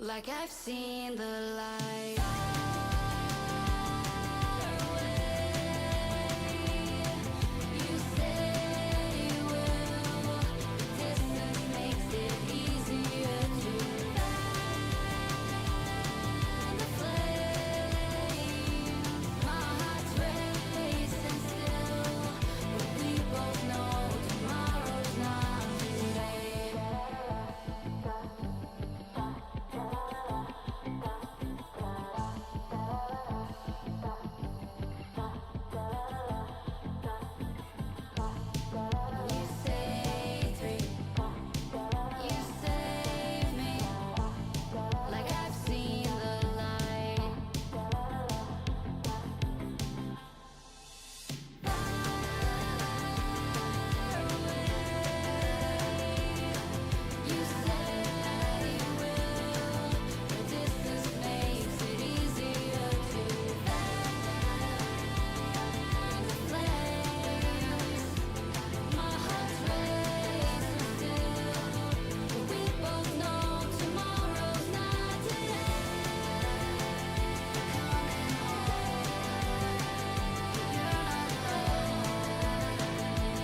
Like I've seen the light. You said you will. Distance makes it easier to find the flame. My heart's racing still, but we both know tomorrow's not today. You say three. You save me. Like I've seen the light. You said you will. The distance makes it easier to find the flames. My heart's racing still, but we both know tomorrow's not today. Coming home, you're not alone.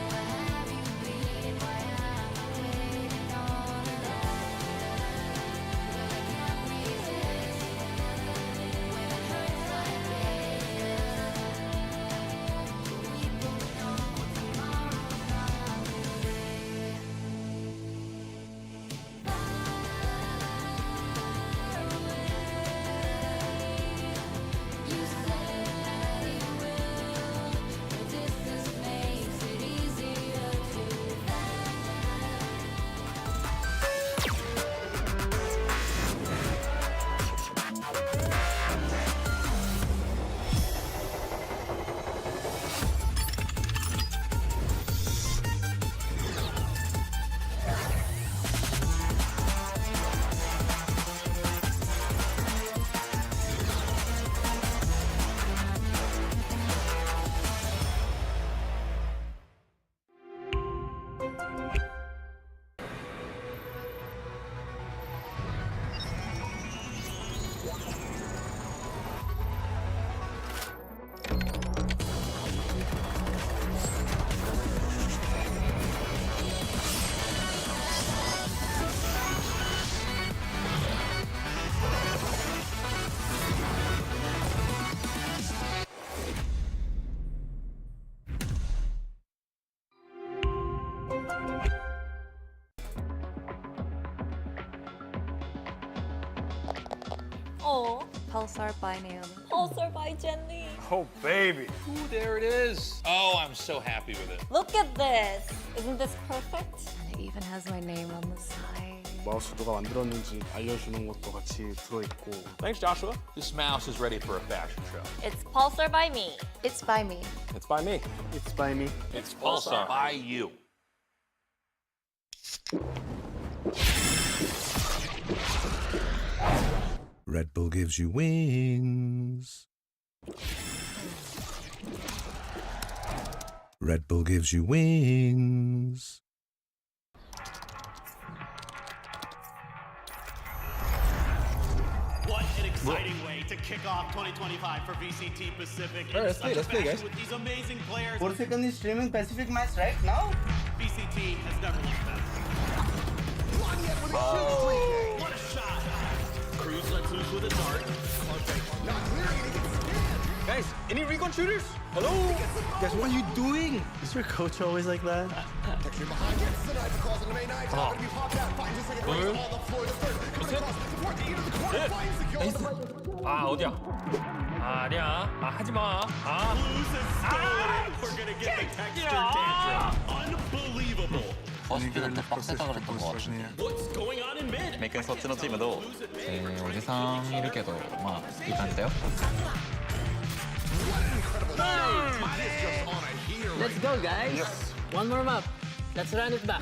Where have you been? Why am I waiting all alone? But I can't resist when it hurts like this. We both know tomorrow's not today. You said you will. The distance makes it easier to Oh, Pulsar by Naomi. Pulsar by Jenny. Oh, baby. Ooh, there it is. Oh, I'm so happy with it. Look at this. Isn't this perfect? And it even has my name on the side. 마우스 누가 만들었는지 알려주는 것도 같이 들어있고. Thanks, Joshua. This mouse is ready for a fashion show. It's Pulsar by me. It's by me. It's by me. It's by me. It's Pulsar by you. Red Bull gives you wings. Red Bull gives you wings. What an exciting way to kick off 2025 for VCT Pacific. All right, let's play, guys. With these amazing players, Corsican is streaming Pacific match right now. VCT has never looked better. What a shot! Cruz lets loose with a dart. Guys, any recon shooters? Hello? Guys, what are you doing? Is your coach always like that? 아 어디야? 아니야. 아 하지 마. 아. Cruz has stolen it. We're gonna get the texture tantrum. Unbelievable. 버스트는 더 빡세다 그랬던 것 같은데 What's going on in mid? メイクそっちのチームどうおじさんいるけどまあいい感じだよ Let's go, guys. One more map. Let's run it back.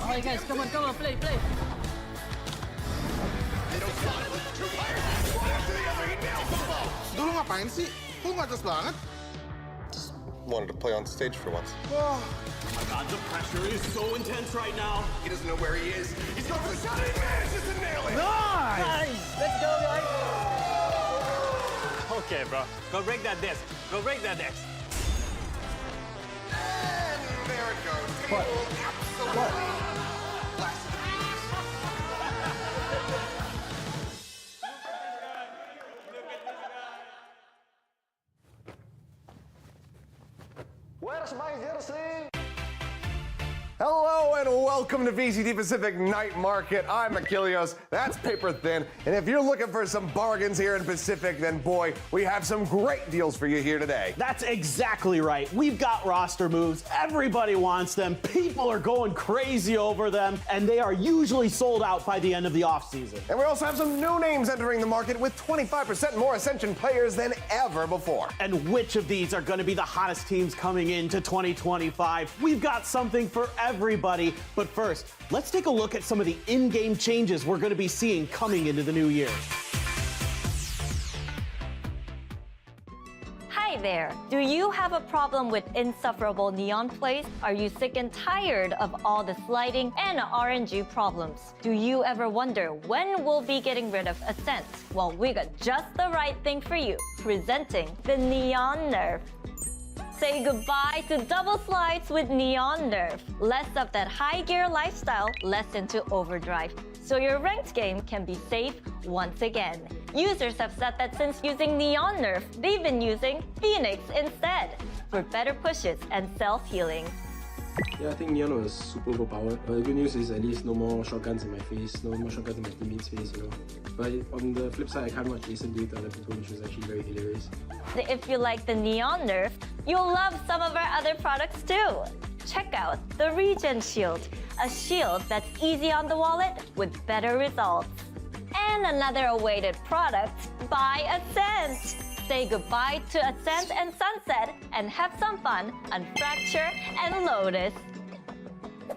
Alright, guys, come on, play. Lu ngapain sih? Lu nggak jelas banget. wanted to play on stage for once. Oh my God, the pressure is so intense right now. He doesn't know where he is. He's going for the shot. He manages to nail it. Let's go, guys. Okay, bro. Go break that disc. Go break that disc. And there it goes. Table absolutely blasted to pieces. Hello and welcome to VCT Pacific Night Market. I'm Achilles, that's Paper Thin, and if you're looking for some bargains here in Pacific, then boy, we have some great deals for you here today. That's exactly right. We've got roster moves. Everybody wants them. People are going crazy over them, and they are usually sold out by the end of the offseason. And we also have some new names entering the market with 25% more Ascension players than ever before. And which of these are going to be the hottest teams coming into 2025? We've got something for everybody. But first, let's take a look at some of the in-game changes we're going to be seeing coming into the new year. Hi there. Do you have a problem with insufferable neon plays? Are you sick and tired of all the sliding and RNG problems? Do you ever wonder when we'll be getting rid of Ascent? Well, we got just the right thing for you. Presenting the Neon Nerf. Say goodbye to double slides with Neon Nerf. Less of that high gear lifestyle, less into overdrive. So your ranked game can be safe once again. Users have said that since using Neon Nerf, they've been using Phoenix instead for better pushes and self-healing. Yeah, I think Neon was super overpowered. But the good news is at least no more shotguns in my face, no more shotguns in my teammate's face, you know. But on the flip side, I can't watch Jason do it to other people, which was actually very hilarious. If you like the Neon Nerf, you'll love some of our other products too. Check out the Regen Shield, a shield that's easy on the wallet with better results. And another awaited product, by Ascent. Say goodbye to Ascent and Sunset and have some fun on Fracture and Lotus.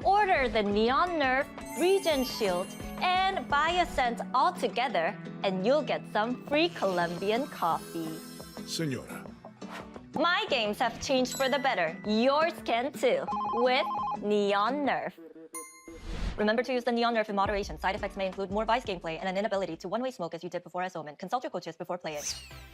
Order the Neon Nerf, Regen Shield, and buy Ascent all together, and you'll get some free Colombian coffee. Senora. My games have changed for the better. Yours can too, with Neon Nerf. Remember to use the Neon Nerf in moderation. Side effects may include more Vice gameplay and an inability to one-way smoke as you did before as Omen. Consult your coaches before playing.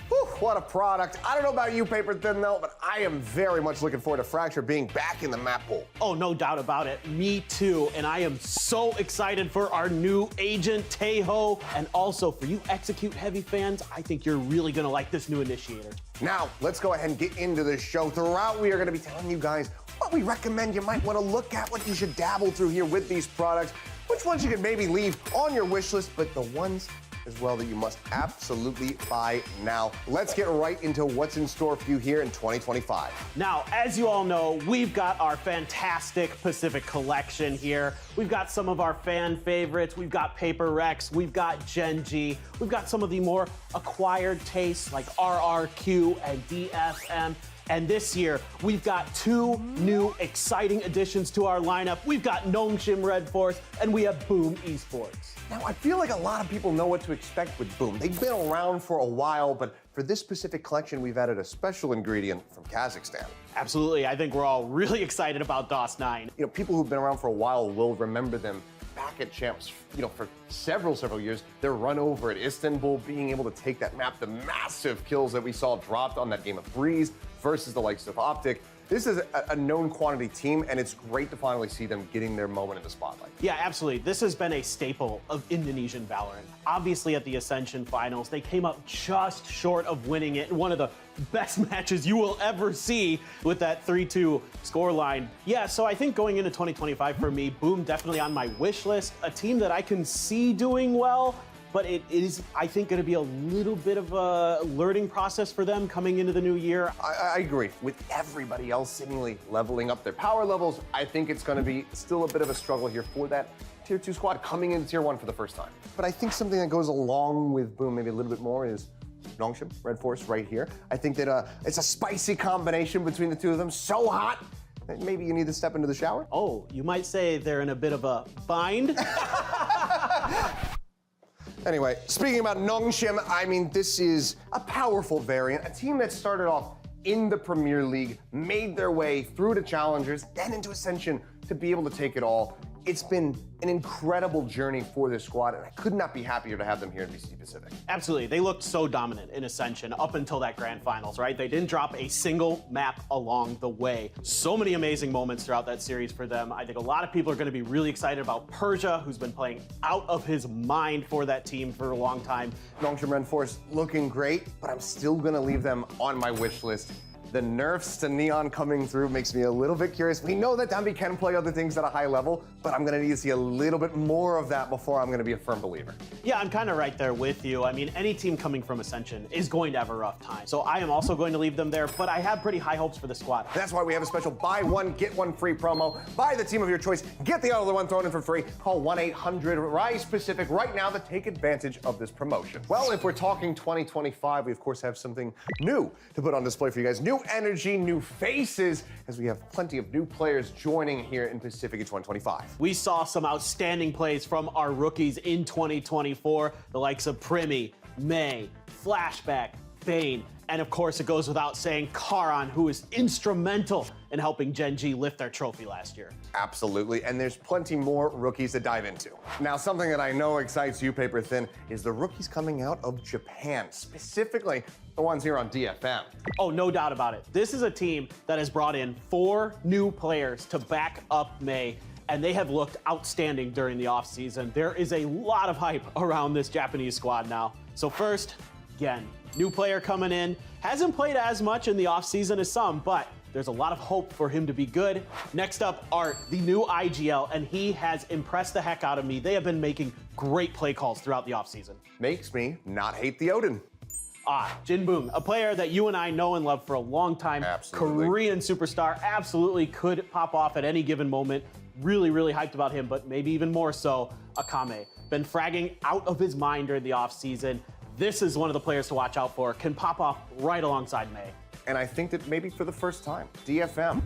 Whew, what a product. I don't know about you, Paper Thin, though, but I am very much looking forward to Fracture being back in the map pool. Oh, no doubt about it. Me too. And I am so excited for our new agent, Tejo. And also for you Execute Heavy fans, I think you're really going to like this new initiator. Now, let's go ahead and get into this show. Throughout, we are going to be telling you guys what we recommend you might want to look at, what you should dabble through here with these products, which ones you could maybe leave on your wish list, but the ones as well that you must absolutely buy now. Let's get right into what's in store for you here in 2025. Now, as you all know, we've got our fantastic Pacific collection here. We've got some of our fan favorites. We've got Paper Rex. We've got Genji. We've got some of the more acquired tastes like RRQ and DFM. And this year, we've got two new exciting additions to our lineup. We've got Nongshim Red Force, and we have Boom Esports. Now, I feel like a lot of people know what to expect with Boom. They've been around for a while, but for this specific collection, we've added a special ingredient from Kazakhstan. Absolutely. I think we're all really excited about DOS 9. You know, people who've been around for a while will remember them back at Champs, you know, for several years. Their run over at Istanbul, being able to take that map, the massive kills that we saw dropped on that game of Breeze versus the likes of Optic. This is a known quantity team, and it's great to finally see them getting their moment in the spotlight. Yeah, absolutely. This has been a staple of Indonesian Valorant. Obviously, at the Ascension Finals, they came up just short of winning it in one of the best matches you will ever see with that 3-2 scoreline. Yeah, so I think going into 2025 for me, Boom definitely on my wish list. A team that I can see doing well, but it is, I think, going to be a little bit of a learning process for them coming into the new year. I agree. With everybody else seemingly leveling up their power levels, I think it's going to be still a bit of a struggle here for that Tier 2 squad coming into Tier 1 for the first time. But I think something that goes along with Boom maybe a little bit more is Nongshim, Red Force right here. I think that it's a spicy combination between the two of them, so hot that maybe you need to step into the shower. Oh, you might say they're in a bit of a bind. Anyway, speaking about Nongshim, I mean, this is a powerful variant, a team that started off in the Premier League, made their way through to Challengers, then into Ascension to be able to take it all. It's been an incredible journey for this squad, and I could not be happier to have them here in VCT Pacific. Absolutely. They looked so dominant in Ascension up until that grand finals, right? They didn't drop a single map along the way. So many amazing moments throughout that series for them. I think a lot of people are going to be really excited about Persia, who's been playing out of his mind for that team for a long time. Long-term reinforced looking great, but I'm still going to leave them on my wish list. The nerfs to Neon coming through makes me a little bit curious. We know that Dambi can play other things at a high level, but I'm gonna need to see a little bit more of that before I'm gonna be a firm believer. Yeah, I'm kind of right there with you. I mean, any team coming from Ascension is going to have a rough time. So I am also going to leave them there, but I have pretty high hopes for the squad. That's why we have a special buy one, get one free promo. Buy the team of your choice, get the other one thrown in for free. Call 1-800-RISE Pacific right now to take advantage of this promotion. Well, if we're talking 2025, we of course have something new to put on display for you guys. New energy, new faces, as we have plenty of new players joining here in Pacific in 2025. We saw some outstanding plays from our rookies in 2024, the likes of Primi, May, Flashback, Bane, and of course it goes without saying Karan, who is instrumental in helping Gen G lift their trophy last year. Absolutely, and there's plenty more rookies to dive into. Now, something that I know excites you, Paper Thin, is the rookies coming out of Japan, specifically the ones here on DFM. Oh, no doubt about it. This is a team that has brought in 4 new players to back up May, and they have looked outstanding during the offseason. There is a lot of hype around this Japanese squad now. So first, Gen. New player coming in, hasn't played as much in the offseason as some, but there's a lot of hope for him to be good. Next up, Art, the new IGL, and he has impressed the heck out of me. They have been making great play calls throughout the offseason. Makes me not hate the Odin. Jinboong, a player that you and I know and love for a long time. Absolutely. Korean superstar, absolutely could pop off at any given moment. Really, really hyped about him, but maybe even more so, Akame. Been fragging out of his mind during the offseason. This is one of the players to watch out for. Can pop off right alongside May. And I think that maybe for the first time, DFM,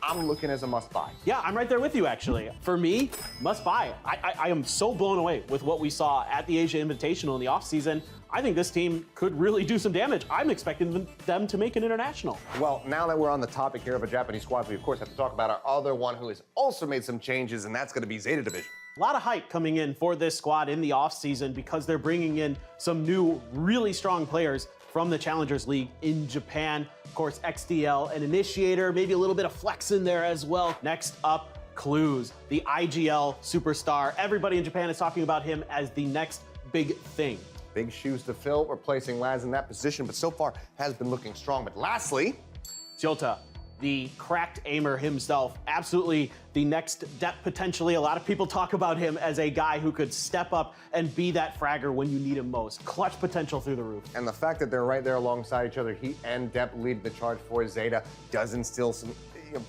I'm looking as a must-buy. Yeah, I'm right there with you, actually. For me, must buy. I am so blown away with what we saw at the Asia Invitational in the offseason. I think this team could really do some damage. I'm expecting them to make an international. Well, now that we're on the topic here of a Japanese squad, we of course have to talk about our other one who has also made some changes, and that's going to be Zeta Division. A lot of hype coming in for this squad in the offseason because they're bringing in some new, really strong players from the Challengers League in Japan. Of course, XDL, an initiator, maybe a little bit of flex in there as well. Next up, Clues, the IGL superstar. Everybody in Japan is talking about him as the next big thing. Big shoes to fill, replacing Laz in that position, but so far has been looking strong. But lastly, Jota, the cracked aimer himself, absolutely the next depth potentially. A lot of people talk about him as a guy who could step up and be that fragger when you need him most. Clutch potential through the roof. And the fact that they're right there alongside each other, he and Depp lead the charge for Zeta, does instill some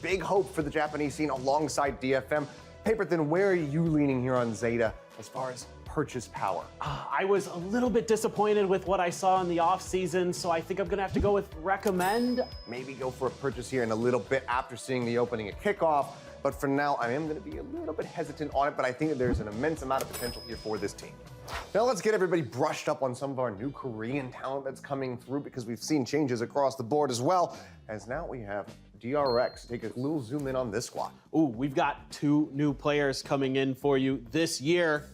big hope for the Japanese scene alongside DFM. Paper Thin, where are you leaning here on Zeta as far as purchase power? I was a little bit disappointed with what I saw in the offseason, so I think I'm gonna have to go with recommend. Maybe go for a purchase here in a little bit after seeing the opening at Kickoff, but for now, I am gonna be a little bit hesitant on it, but I think that there's an immense amount of potential here for this team. Now let's get everybody brushed up on some of our new Korean talent that's coming through, because we've seen changes across the board as well, as now we have DRX. Take a little zoom in on this squad. Ooh, we've got 2 new players coming in for you this year.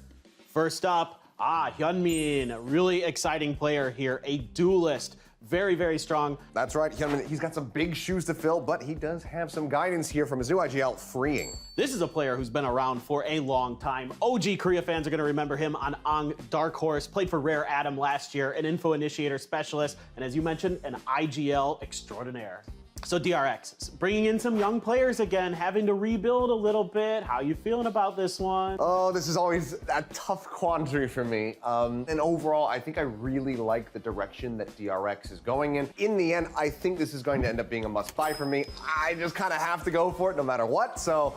First up, Hyunmin, really exciting player here, a duelist, very, very strong. That's right, Hyunmin, he's got some big shoes to fill, but he does have some guidance here from his new IGL, Freeing. This is a player who's been around for a long time. OG Korea fans are gonna remember him on Ang Dark Horse, played for Rare Atom last year, an info initiator specialist, and as you mentioned, an IGL extraordinaire. So DRX, bringing in some young players again, having to rebuild a little bit. How you feeling about this one? Oh, this is always a tough quandary for me. And overall, I think I really like the direction that DRX is going in. In the end, I think this is going to end up being a must-buy for me. I just kind of have to go for it no matter what, so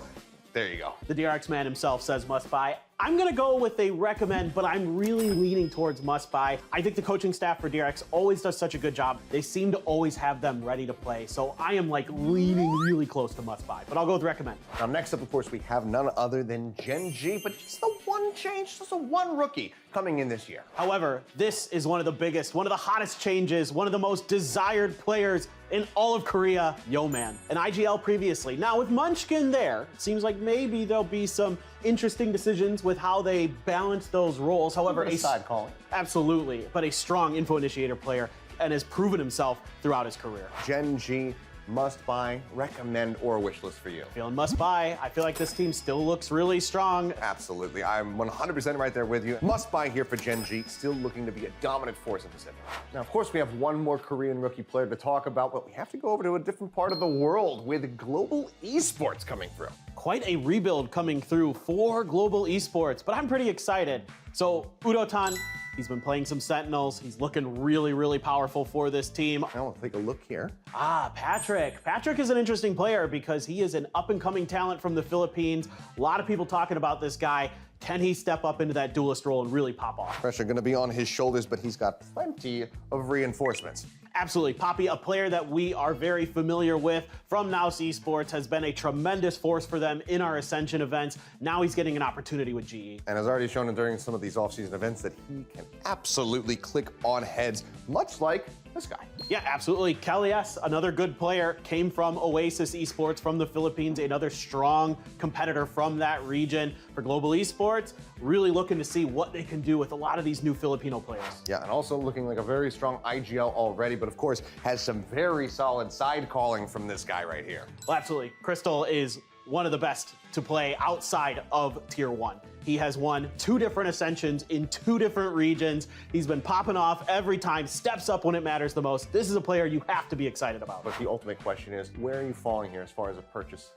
there you go. The DRX man himself says must buy. I'm gonna go with a recommend, but I'm really leaning towards must buy. I think the coaching staff for DRX always does such a good job. They seem to always have them ready to play. So I am like leaning really close to must buy, but I'll go with recommend. Now next up, of course, we have none other than Gen G, but just the one one change, just a one rookie coming in this year. However, this is one of the biggest, one of the hottest changes, one of the most desired players in all of Korea, Yo-Man. An IGL previously. Now with Munchkin there, it seems like maybe there'll be some interesting decisions with how they balance those roles. However, a side calling. Absolutely, but a strong info initiator player and has proven himself throughout his career. Gen G, must buy, recommend, or a wish list for you? Feeling must buy. I feel like this team still looks really strong. Absolutely. I'm 100% right there with you. Must buy here for Gen G, still looking to be a dominant force in Pacific. Now, of course, we have one more Korean rookie player to talk about, but we have to go over to a different part of the world with global esports coming through. Quite a rebuild coming through for global esports, but I'm pretty excited. So, Udotan, he's been playing some Sentinels. He's looking really, really powerful for this team. Now we'll take a look here. Patrick. Patrick is an interesting player because he is an up-and-coming talent from the Philippines. A lot of people talking about this guy. Can he step up into that duelist role and really pop off? Pressure going to be on his shoulders, but he's got plenty of reinforcements. Absolutely. Poppy, a player that we are very familiar with from Nous Esports, has been a tremendous force for them in our Ascension events. Now he's getting an opportunity with GE. And has already shown during some of these off-season events that he can absolutely click on heads, much like this guy. Yeah, absolutely. Kelly S., another good player, came from Oasis Esports from the Philippines, another strong competitor from that region for global esports. Really looking to see what they can do with a lot of these new Filipino players. Yeah, and also looking like a very strong IGL already, but of course has some very solid side calling from this guy right here. Well, absolutely. Crystal is one of the best to play outside of Tier 1. He has won 2 different Ascensions in 2 different regions. He's been popping off every time, steps up when it matters the most. This is a player you have to be excited about. But the ultimate question is, where are you falling here as far as a purchase?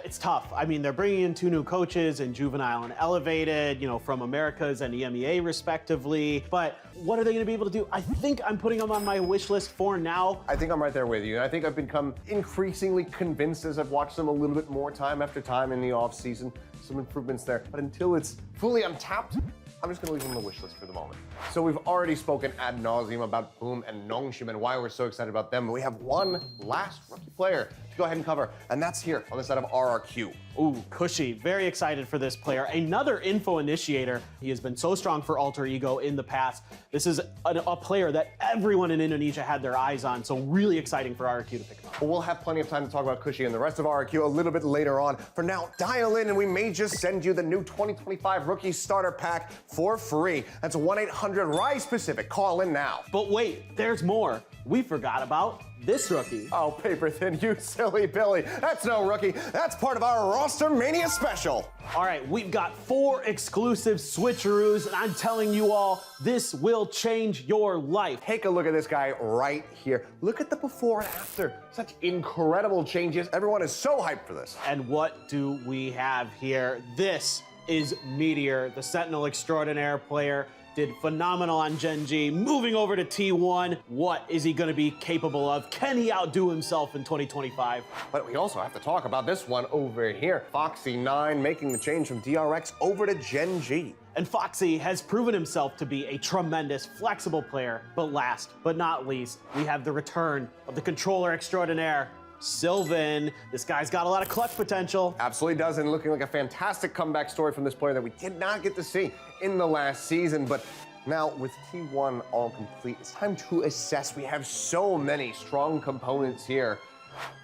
It's tough. I mean, they're bringing in 2 new coaches in Juvenile and Elevated, you know, from Americas and EMEA respectively. But what are they going to be able to do? I think I'm putting them on my wish list for now. I think I'm right there with you. And I think I've become increasingly convinced as I've watched them a little bit more time after time in the off season. Some improvements there. But until it's fully untapped, I'm just gonna leave them on the wish list for the moment. So we've already spoken ad nauseum about Boom and Nongshim and why we're so excited about them. But we have one last rookie player to go ahead and cover, and that's here on the side of RRQ. Ooh, Cushy, very excited for this player. Another info initiator. He has been so strong for Alter Ego in the past. This is a player that everyone in Indonesia had their eyes on, so really exciting for RRQ to pick him up. But we'll have plenty of time to talk about Cushy and the rest of RRQ a little bit later on. For now, dial in and we may just send you the new 2025 Rookie Starter Pack for free. That's 1-800-RISE Pacific. Call in now. But wait, there's more. We forgot about this rookie. Oh, paper thin, you silly Billy. That's no rookie. That's part of our Roster Mania special. All right, we've got 4 exclusive switcheroos, and I'm telling you all, this will change your life. Take a look at this guy right here. Look at the before and after. Such incredible changes. Everyone is so hyped for this. And what do we have here? This is Meteor, the Sentinel Extraordinaire player. Did phenomenal on Gen G, moving over to T1. What is he gonna be capable of? Can he outdo himself in 2025? But we also have to talk about this one over here. Foxy9 making the change from DRX over to Gen G. And Foxy has proven himself to be a tremendous, flexible player. But last but not least, we have the return of the Controller Extraordinaire, Sylvan. This guy's got a lot of clutch potential. Absolutely does, and looking like a fantastic comeback story from this player that we did not get to see in the last season. But now with T1 all complete, it's time to assess. We have so many strong components here.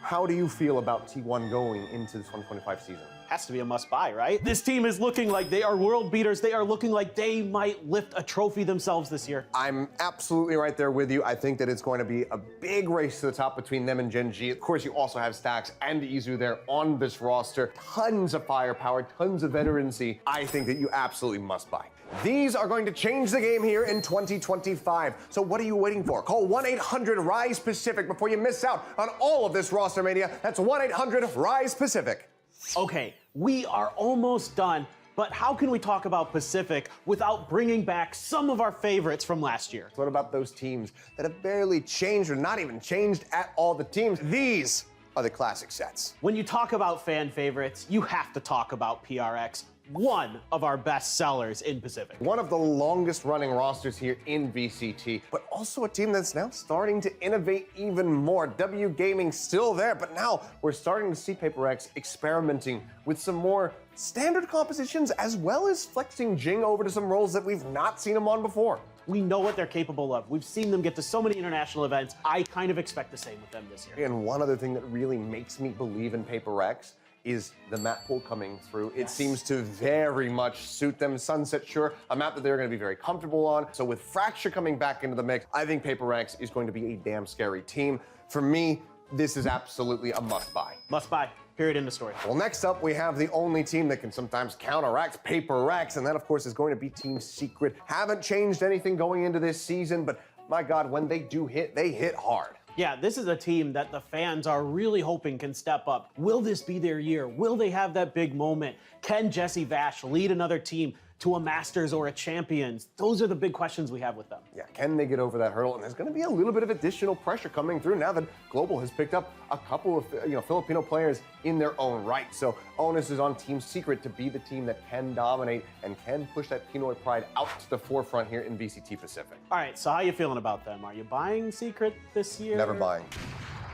How do you feel about T1 going into the 2025 season? Has to be a must-buy, right? This team is looking like they are world beaters. They are looking like they might lift a trophy themselves this year. I'm absolutely right there with you. I think that it's going to be a big race to the top between them and Gen G. Of course, you also have Stax and Izu there on this roster. Tons of firepower, tons of veterancy. I think that you absolutely must buy. These are going to change the game here in 2025. So what are you waiting for? Call 1-800-RISE Pacific before you miss out on all of this roster mania. That's 1-800-RISE Pacific. Okay, we are almost done, but how can we talk about Pacific without bringing back some of our favorites from last year? What about those teams that have barely changed or not even changed at all? The teams, these are the classic sets. When you talk about fan favorites, you have to talk about PRX. One of our best sellers in Pacific. One of the longest running rosters here in VCT, but also a team that's now starting to innovate even more. W Gaming still there, but now we're starting to see Paper X experimenting with some more standard compositions as well as flexing Jing over to some roles that we've not seen him on before. We know what they're capable of. We've seen them get to so many international events. I kind of expect the same with them this year. And one other thing that really makes me believe in Paper Rex is the map pool coming through. It seems to very much suit them. Sunset, sure, a map that they're going to be very comfortable on. So with Fracture coming back into the mix, I think Paper Rex is going to be a damn scary team. For me, this is absolutely a must-buy. Must-buy. Period. End of story. Well, next up, we have the only team that can sometimes counteract Paper Rex, and that, of course, is going to be Team Secret. Haven't changed anything going into this season, but my God, when they do hit, they hit hard. Yeah, this is a team that the fans are really hoping can step up. Will this be their year? Will they have that big moment? Can Jesse Vash lead another team to a Masters or a Champions? Those are the big questions we have with them. Yeah, can they get over that hurdle? And there's going to be a little bit of additional pressure coming through now that Global has picked up a couple of Filipino players in their own right. So onus is on Team Secret to be the team that can dominate and can push that Pinoy pride out to the forefront here in VCT Pacific. All right, so how are you feeling about them? Are you buying Secret this year? Never buying.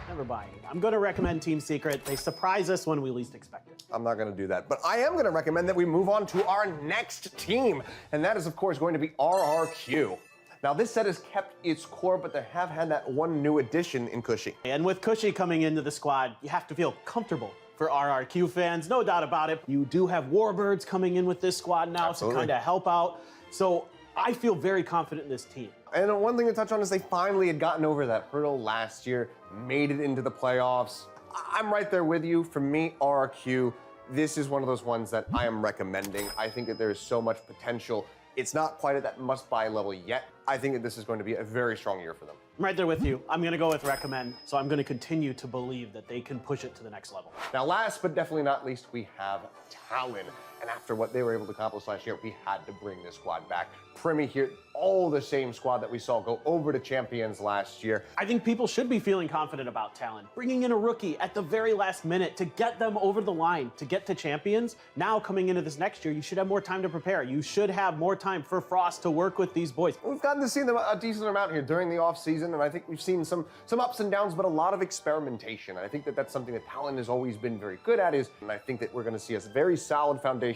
Never buying. I'm going to recommend Team Secret. They surprise us when we least expect it. I'm not going to do that, but I am going to recommend that we move on to our next team, and that is, of course, going to be RRQ. Now, this set has kept its core, but they have had that one new addition in Cushy. And with Cushy coming into the squad, you have to feel comfortable for RRQ fans, no doubt about it. You do have Warbirds coming in with this squad now to kind of help out. So I feel very confident in this team. And one thing to touch on is they finally had gotten over that hurdle last year, made it into the playoffs. I'm right there with you. For me, RRQ, this is one of those ones that I am recommending. I think that there is so much potential. It's not quite at that must-buy level yet. I think that this is going to be a very strong year for them. I'm right there with you. I'm going to go with recommend, so I'm going to continue to believe that they can push it to the next level. Now, last but definitely not least, we have Talon. And after what they were able to accomplish last year, we had to bring this squad back. Primi here, all the same squad that we saw go over to Champions last year. I think people should be feeling confident about Talon. Bringing in a rookie at the very last minute to get them over the line, to get to Champions. Now coming into this next year, you should have more time to prepare. You should have more time for Frost to work with these boys. We've gotten to see them a decent amount here during the offseason, and I think we've seen some ups and downs, but a lot of experimentation. And I think that that's something that Talon has always been very good at, and I think that we're going to see a very solid foundation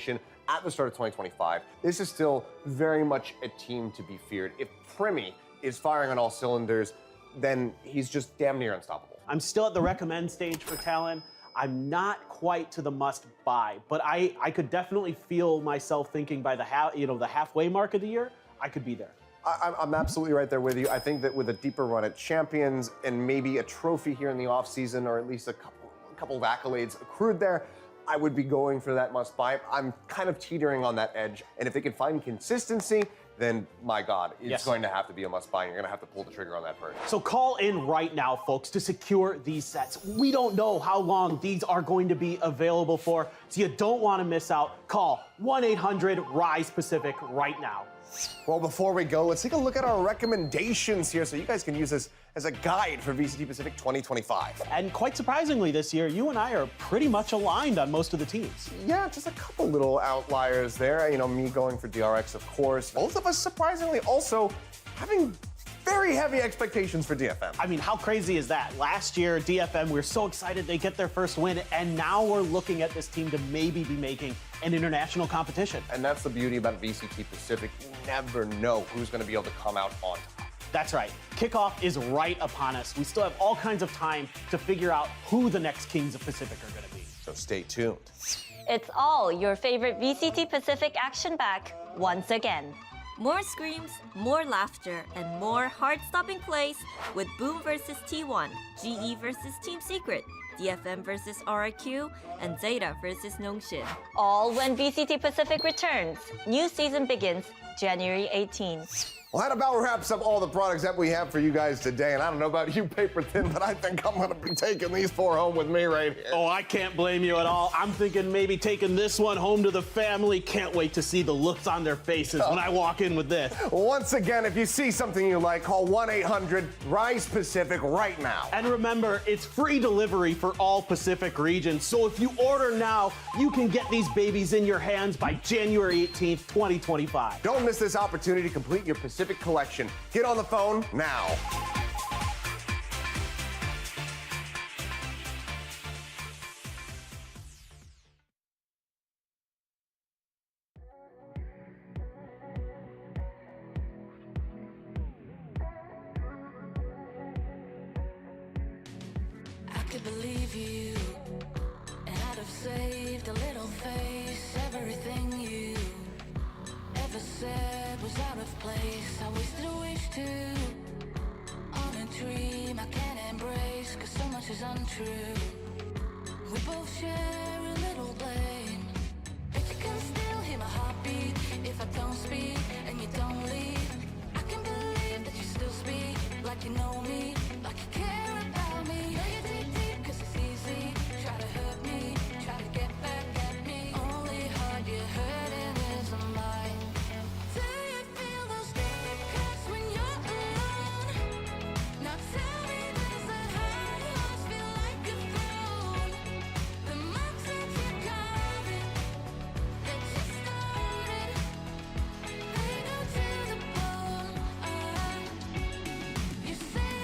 at the start of 2025. This is still very much a team to be feared. If Primi is firing on all cylinders, then he's just damn near unstoppable. I'm still at the recommend stage for Talon. I'm not quite to the must buy, but I could definitely feel myself thinking by the halfway mark of the year, I could be there. I'm absolutely right there with you. I think that with a deeper run at Champions and maybe a trophy here in the offseason, or at least a couple of accolades accrued there, I would be going for that must buy. I'm kind of teetering on that edge. And if they can find consistency, then my God, it's going to have to be a must buy. You're going to have to pull the trigger on that first. So call in right now, folks, to secure these sets. We don't know how long these are going to be available for, so you don't want to miss out. Call 1-800-RISE-PACIFIC right now. Well, before we go, let's take a look at our recommendations here so you guys can use this as a guide for VCT Pacific 2025. And quite surprisingly this year, you and I are pretty much aligned on most of the teams. Yeah, just a couple little outliers there. You know, me going for DRX, of course. Both of us surprisingly also having very heavy expectations for DFM. I mean, how crazy is that? Last year, DFM, we were so excited they get their first win, and now we're looking at this team to maybe be making an international competition. And that's the beauty about VCT Pacific. You never know who's going to be able to come out on top. That's right. Kickoff is right upon us. We still have all kinds of time to figure out who the next Kings of Pacific are going to be. So stay tuned. It's all your favorite VCT Pacific action back once again. More screams, more laughter, and more heart-stopping plays with Boom vs. T1, GE vs. Team Secret, DFM vs. RRQ, and Zeta vs. Nongshim. All when VCT Pacific returns. New season begins January 18. Well, that about wraps up all the products that we have for you guys today. And I don't know about you, Paper Thin, but I think I'm going to be taking these 4 home with me right here. Oh, I can't blame you at all. I'm thinking maybe taking this one home to the family. Can't wait to see the looks on their faces when I walk in with this. Once again, if you see something you like, call 1-800-RISE-PACIFIC right now. And remember, it's free delivery for all Pacific regions. So if you order now, you can get these babies in your hands by January 18th, 2025. Don't miss this opportunity to complete your Pacific collection. Get on the phone now. true. We both share a little blame. But you can still hear my heartbeat if I don't speak and you don't leave. I can believe that you still speak like you know me, like you care about me. Know you dig deep 'cause it's easy. Try to hurt me, try to get back at me. Only heart you're hurting is mine. Do you feel those deep cuts when you're alone? Now tell me, does that hard heart feel like a throne? The marks that you're carving, that you started, they go to the bone. You say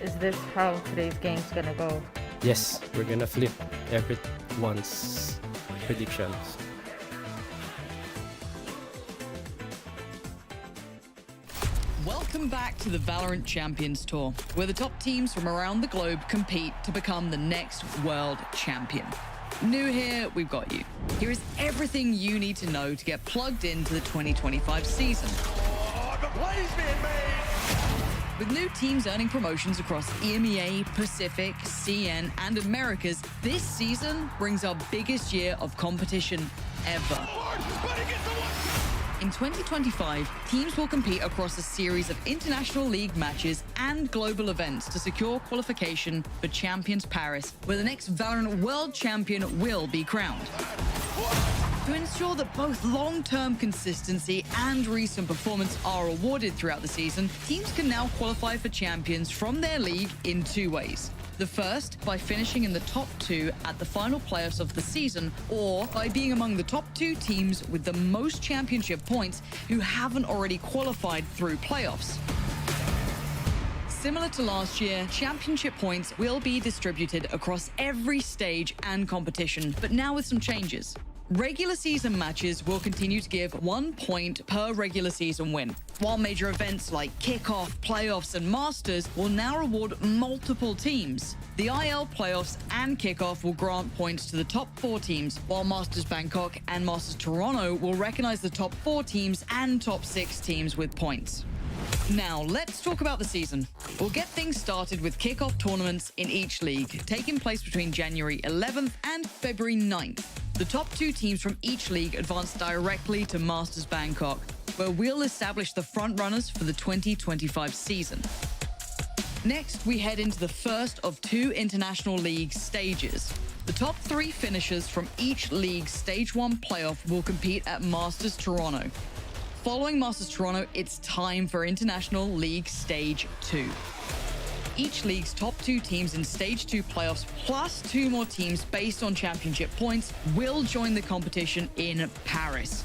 Is this how today's game's gonna go? Yes, we're gonna flip everyone's predictions. Welcome back to the Valorant Champions Tour, where the top teams from around the globe compete to become the next world champion. New here, we've got you. Here is everything you need to know to get plugged into the 2025 season. The play's being made! With new teams earning promotions across EMEA, Pacific, CN, and Americas, this season brings our biggest year of competition ever. In 2025, teams will compete across a series of international league matches and global events to secure qualification for Champions Paris, where the next Valorant World Champion will be crowned. To ensure that both long-term consistency and recent performance are awarded throughout the season, teams can now qualify for champions from their league in two ways. The first, by finishing in the top 2 at the final playoffs of the season, or by being among the top 2 teams with the most championship points who haven't already qualified through playoffs. Similar to last year, championship points will be distributed across every stage and competition, but now with some changes. Regular season matches will continue to give 1 point per regular season win, while major events like Kickoff, Playoffs, and Masters will now reward multiple teams. The IL Playoffs and Kickoff will grant points to the top 4 teams, while Masters Bangkok and Masters Toronto will recognize the top 4 teams and top 6 teams with points. Now, let's talk about the season. We'll get things started with kickoff tournaments in each league, taking place between January 11th and February 9th. The top 2 teams from each league advance directly to Masters Bangkok, where we'll establish the frontrunners for the 2025 season. Next, we head into the first of 2 international league stages. The top 3 finishers from each league's Stage 1 playoff will compete at Masters Toronto. Following Masters Toronto, it's time for International League Stage 2. Each league's top 2 teams in Stage 2 playoffs, plus 2 more teams based on championship points, will join the competition in Paris.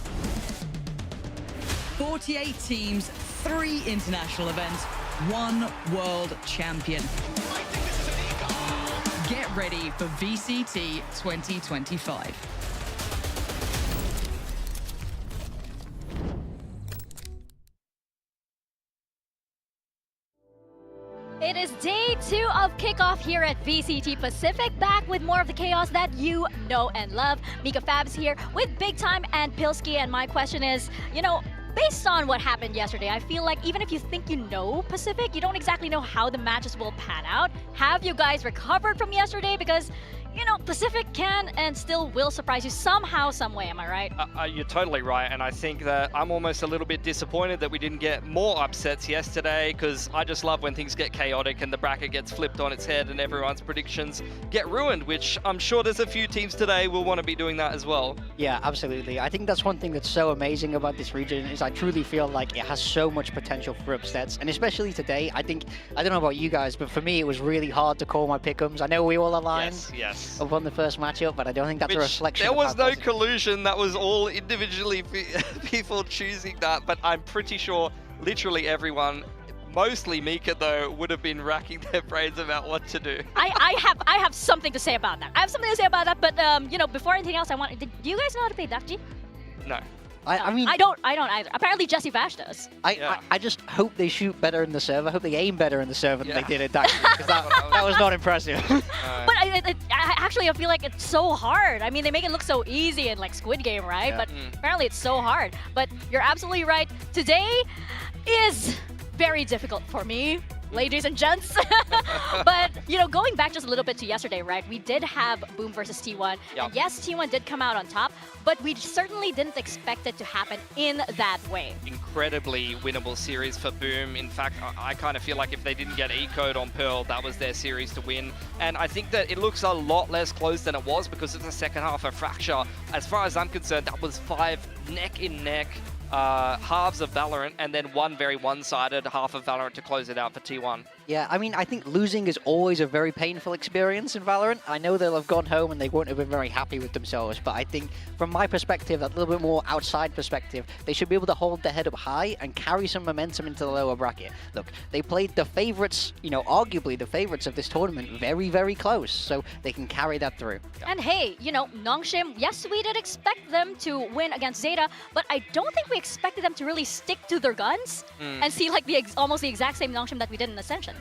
48 teams, 3 international events, 1 world champion. Get ready for VCT 2025. It is day 2 of Kickoff here at VCT Pacific, back with more of the chaos that you know and love. Mika Fabs here with Big Time and Pilski, and my question is, based on what happened yesterday, I feel like even if you think you know Pacific, you don't exactly know how the matches will pan out. Have you guys recovered from yesterday? Because, Pacific can and still will surprise you somehow, some way, am I right? You're totally right, and I think that I'm almost a little bit disappointed that we didn't get more upsets yesterday, because I just love when things get chaotic and the bracket gets flipped on its head and everyone's predictions get ruined, which I'm sure there's a few teams today will want to be doing that as well. Yeah, absolutely. I think that's one thing that's so amazing about this region is I truly feel like it has so much potential for upsets, and especially today, I don't know about you guys, but for me it was really hard to call my pick'ems. I know we all aligned. Yes. Upon the first matchup, but I don't think that's a reflection. There was no collusion. That was all individually people choosing that. But I'm pretty sure literally everyone, mostly Mika though, would have been racking their brains about what to do. I have something to say about that. But before anything else, do you guys know how to play Dakji? No. I mean, I don't either. Apparently Jesse Vash does. I just hope they shoot better in the server. I hope they aim better in the server than they did at Dakji, because that was not impressive. But I feel like it's so hard. I mean, they make it look so easy in like Squid Game, right? But apparently it's so hard. But you're absolutely right. Today is very difficult for me, ladies and gents. But, going back just a little bit to yesterday, right? We did have Boom versus T1. Yep. And yes, T1 did come out on top, but we certainly didn't expect it to happen in that way. Incredibly winnable series for Boom. In fact, I kind of feel like if they didn't get E-Code on Pearl, that was their series to win. And I think that it looks a lot less close than it was because it's the second half of Fracture. As far as I'm concerned, that was 5-0 neck in neck halves of Valorant, and then one very one-sided half of Valorant to close it out for T1. Yeah, I mean, I think losing is always a very painful experience in Valorant. I know they'll have gone home and they won't have been very happy with themselves, but I think from my perspective, that little bit more outside perspective, they should be able to hold their head up high and carry some momentum into the lower bracket. Look, they played the favorites, you know, arguably the favorites of this tournament very, very close, so they can carry that through. And hey, you know, Nongshim, yes, we did expect them to win against Zeta, but I don't think we expected them to really stick to their guns and see like almost the exact same Nongshim that we did in Ascension.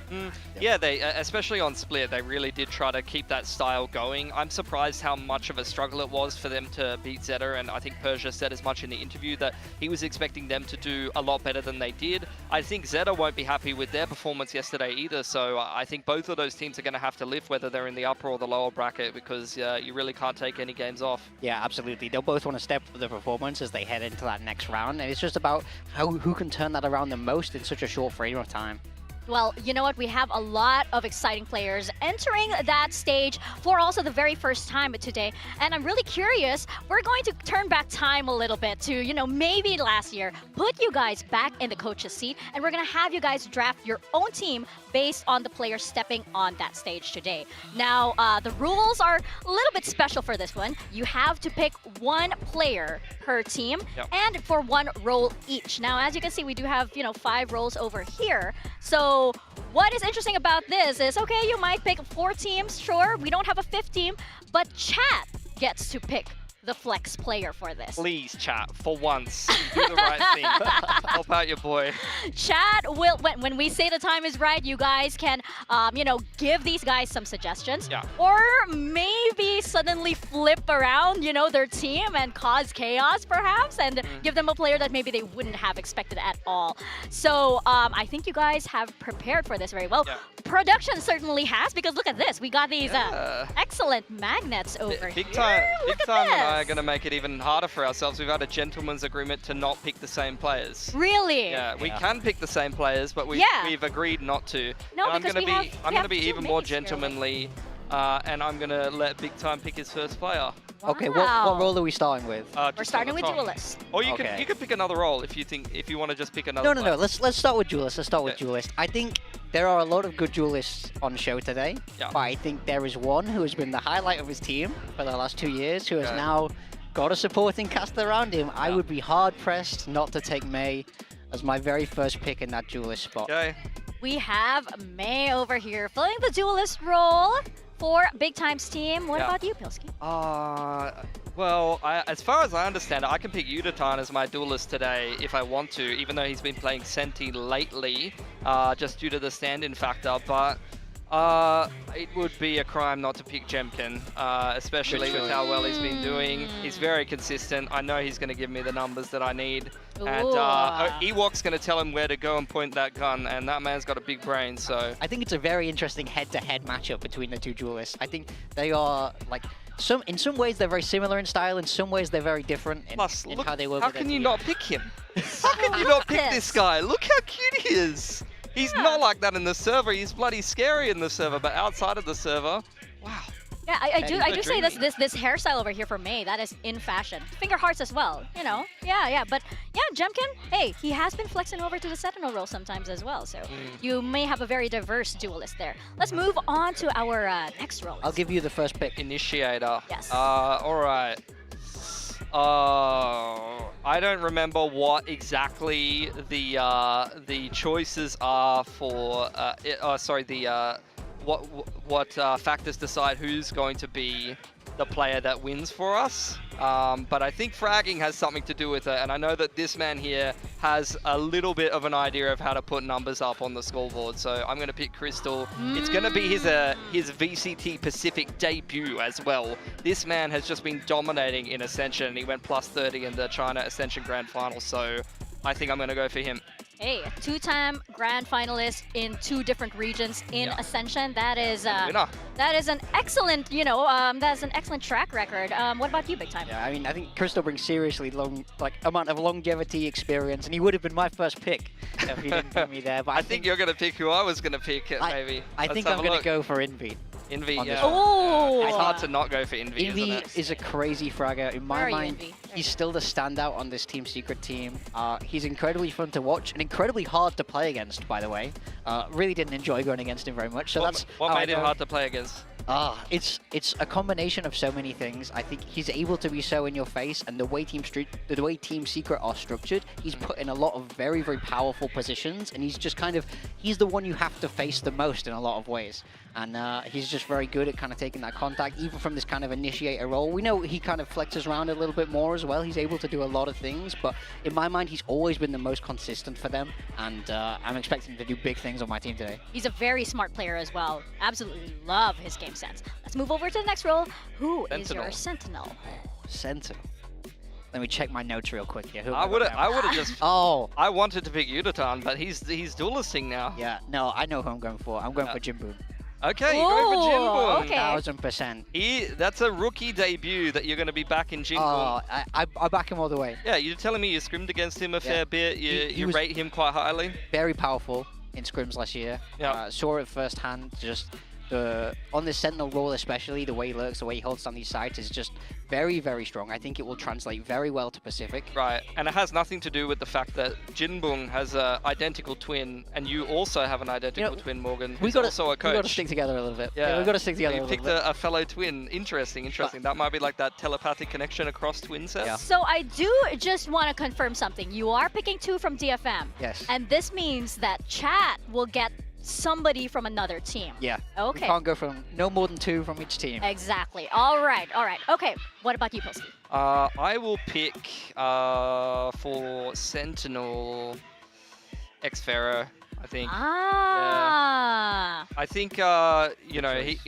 Yeah, they especially on Split, they really did try to keep that style going. I'm surprised how much of a struggle it was for them to beat Zeta, and I think Persia said as much in the interview that he was expecting them to do a lot better than they did. I think Zeta won't be happy with their performance yesterday either, so I think both of those teams are going to have to lift whether they're in the upper or the lower bracket, because you really can't take any games off. Yeah, absolutely. They'll both want to step up the performance as they head into that next round, and it's just about who can turn that around the most in such a short frame of time. Well, you know what? We have a lot of exciting players entering that stage for also the very first time today. And I'm really curious, we're going to turn back time a little bit to, you know, maybe last year, put you guys back in the coach's seat, and we're going to have you guys draft your own team based on the players stepping on that stage today. Now, the rules are a little bit special for this one. You have to pick one player per team and for one role each. Now, as you can see, we do have, you know, 5 roles over here. So what is interesting about this is, okay, you might pick 4 teams, sure, we don't have a 5th team, but chat gets to pick the flex player for this. Please, chat, for once, do the right thing. Help out your boy. Chat will, when we say the time is right, you guys can, you know, give these guys some suggestions. Yeah. Or maybe suddenly flip around, you know, their team and cause chaos, perhaps, and give them a player that maybe they wouldn't have expected at all. So I think you guys have prepared for this very well. Yeah. Production certainly has, because look at this. We got these excellent magnets over Big here. time Look and at I are going to make it even harder for ourselves. We've had a gentleman's agreement to not pick the same players. Really? Yeah, we can pick the same players, but we've agreed not to. No, and because I'm going to be even more mates here, gentlemanly, and I'm going to let Big Time pick his first player. Wow. Okay, what role are we starting with? We're starting with Duelist. Or you can pick another role if you want to just pick another. No. Let's start with Duelist. Let's start with Duelist. I think there are a lot of good duelists on show today, but I think there is one who has been the highlight of his team for the last 2 years, who has now got a supporting cast around him. I would be hard-pressed not to take May as my very first pick in that duelist spot. Okay. We have May over here filling the duelist role for Big Time's team. What about you, Pilski? Well, as far as I understand it, I can pick Udatan as my duelist today if I want to, even though he's been playing Senti lately, just due to the stand-in factor, but it would be a crime not to pick Jemkin, especially with how well he's been doing. He's very consistent. I know he's going to give me the numbers that I need. And Ewok's going to tell him where to go and point that gun, and that man's got a big brain, so... I think it's a very interesting head-to-head matchup between the two duelists. I think they are, like... in some ways, they're very similar in style. In some ways, they're very different in how they work. How can you not pick him? How can you not pick this guy? Look how cute he is. He's not like that in the server. He's bloody scary in the server, but outside of the server, wow. Yeah, I do say this hairstyle over here for May, that is in fashion. Finger hearts as well, you know. Yeah, but yeah, Jemkin, hey, he has been flexing over to the Sentinel role sometimes as well, so you may have a very diverse duelist there. Let's move on to our next role. I'll give you the first pick. Initiator. Yes. All right. I don't remember what exactly the choices are for. What factors decide who's going to be the player that wins for us. But I think fragging has something to do with it, and I know that this man here has a little bit of an idea of how to put numbers up on the scoreboard, so I'm going to pick Crystal. It's going to be his VCT Pacific debut as well. This man has just been dominating in Ascension. He went plus 30 in the China Ascension Grand Final, so I think I'm going to go for him. Hey, a 2-time grand finalist in 2 different regions in Ascension. That is an excellent, you know, that's an excellent track record. What about you, Big Time? Yeah, I mean, I think Crystal brings seriously amount of longevity experience, and he would have been my first pick if he didn't put me there. But I think you're going to pick who I was going to pick, maybe. I think I'm going to go for Inbeat. Envy, on this yeah. one. Oh! It's hard to not go for Envy, isn't Envy it? is a crazy fragger. In my Very mind, Envy. he's still the standout on this Team Secret team. He's incredibly fun to watch and incredibly hard to play against, by the way. Really didn't enjoy going against him very much. So that's What how I made him know. hard to play against? It's a combination of so many things. I think he's able to be so in your face, and the way Team Secret are structured, he's put in a lot of very, very powerful positions, and he's just he's the one you have to face the most in a lot of ways. And he's just very good at kind of taking that contact, even from this kind of initiator role. We know he kind of flexes around a little bit more as well. He's able to do a lot of things, but in my mind, he's always been the most consistent for them, and I'm expecting him to do big things on my team today. He's a very smart player as well. Absolutely love his game sense. Let's move over to the next role. Who is your Sentinel? Sentinel. Let me check my notes real quick here. I would have just. Oh. I wanted to pick Yutatan, but he's duelisting now. Yeah, no, I know who I'm going for. I'm going for Jinboon. Okay, you're going for Jinboon. Okay. 1000%. That's a rookie debut that you're going to be back in Jinboon. Oh, I back him all the way. Yeah, you're telling me you scrimmed against him a fair bit. You rate him quite highly. Very powerful in scrims last year. Yeah. Saw it firsthand. Just on this Sentinel role, especially the way he lurks, the way he holds down these sites is just very, very strong. I think it will translate very well to Pacific. Right, and it has nothing to do with the fact that Jinboon has an identical twin, and you also have an identical twin, Morgan. We who's got also a coach. We got to stick together a little bit. Yeah, we got to stick together. So a you little picked bit. a fellow twin. Interesting. That might be like that telepathic connection across twin sets. Yeah. So I do just want to confirm something. You are picking 2 from DFM. Yes. And this means that chat will get somebody from another team. Yeah. Okay. We can't go from no more than 2 from each team. Exactly. All right. Okay. What about you, Pilsky? I will pick for Sentinel X-Pharaoh, I think. Ah. I think,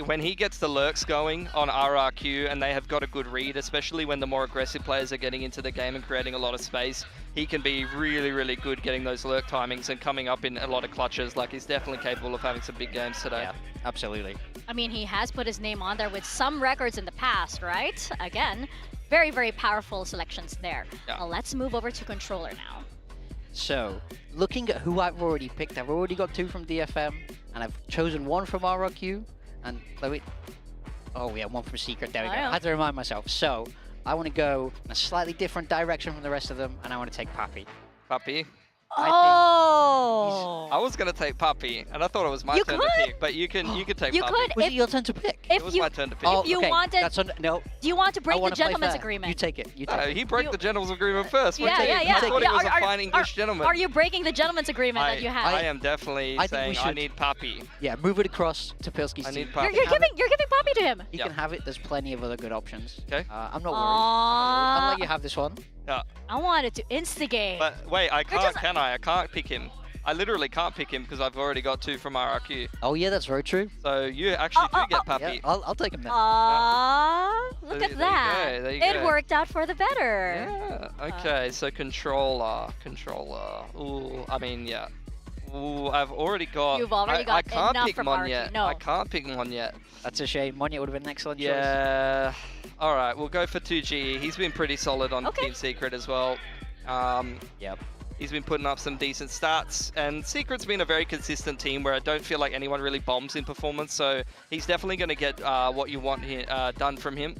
when he gets the lurks going on RRQ and they have got a good read, especially when the more aggressive players are getting into the game and creating a lot of space, he can be really, really good getting those lurk timings and coming up in a lot of clutches. Like, he's definitely capable of having some big games today. Yeah, absolutely. I mean, he has put his name on there with some records in the past, right? Again, very, very powerful selections there. Yeah. Let's move over to controller now. So, looking at who I've already picked, I've already got 2 from DFM, and I've chosen 1 from RRQ, and oh yeah, 1 from Secret, there we go. I had to remind myself. So, I want to go in a slightly different direction from the rest of them, and I want to take Papi. Papi? Oh! I was going to take Papi, and I thought it was my turn to pick, but you can take You Papi. could. Was it your turn to pick? It was my turn to pick. Oh, If you okay. wanted... No. Do you want to break the wanna play gentleman's fair. agreement? You take it. You take it. He broke the gentleman's agreement first. Yeah. I thought he was a fine English gentleman. Are you breaking the gentleman's agreement that you had? I am definitely I think saying we I should. need Papi. Yeah, move it across to Pilski's I team. need Papi. You're giving Poppy to him. You can have it. There's plenty of other good options. Okay. I'm not worried. Aww. I'll let you have this one. Yeah. I wanted to instigate. But wait, I can't, can I? I can't pick him. I literally can't pick him because I've already got 2 from RRQ. Oh yeah, that's very true. So you actually do get Papi. Yeah, I'll take him then. Aww, look There at that. there you It go. worked out for the better. Yeah. Okay, so controller. Ooh, I mean, yeah. Ooh, I've already got. You've already I got can't enough pick from Mon RRQ. yet. No. I can't pick Mon yet. That's a shame. Monya would have been an excellent choice. Yeah. All right, we'll go for 2G. He's been pretty solid on Team Secret as well. Yep. He's been putting up some decent stats, and Secret's been a very consistent team where I don't feel like anyone really bombs in performance, so he's definitely going to get what you want done from him.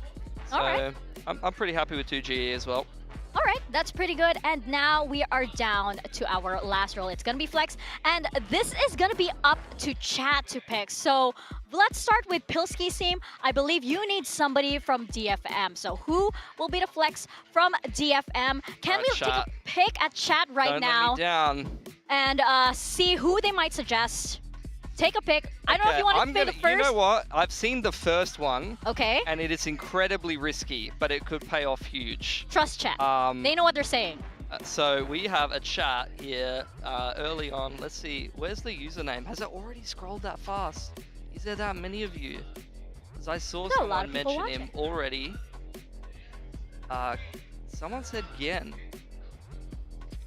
So All right. I'm pretty happy with 2G as well. All right, that's pretty good. And now we are down to our last role. It's going to be Flex. And this is going to be up to chat to pick. So let's start with Pilski's team. I believe you need somebody from DFM. So who will be the Flex from DFM? Can we take a pick at chat right now? Don't let me down. And see who they might suggest? Take a pick. I don't know if you want to pick it first. You know what? I've seen the first one. Okay. And it is incredibly risky, but it could pay off huge. Trust chat. They know what they're saying. So we have a chat here early on. Let's see. Where's the username? Has it already scrolled that fast? Is there that many of you? Because I saw someone mention him already. Someone said Gien.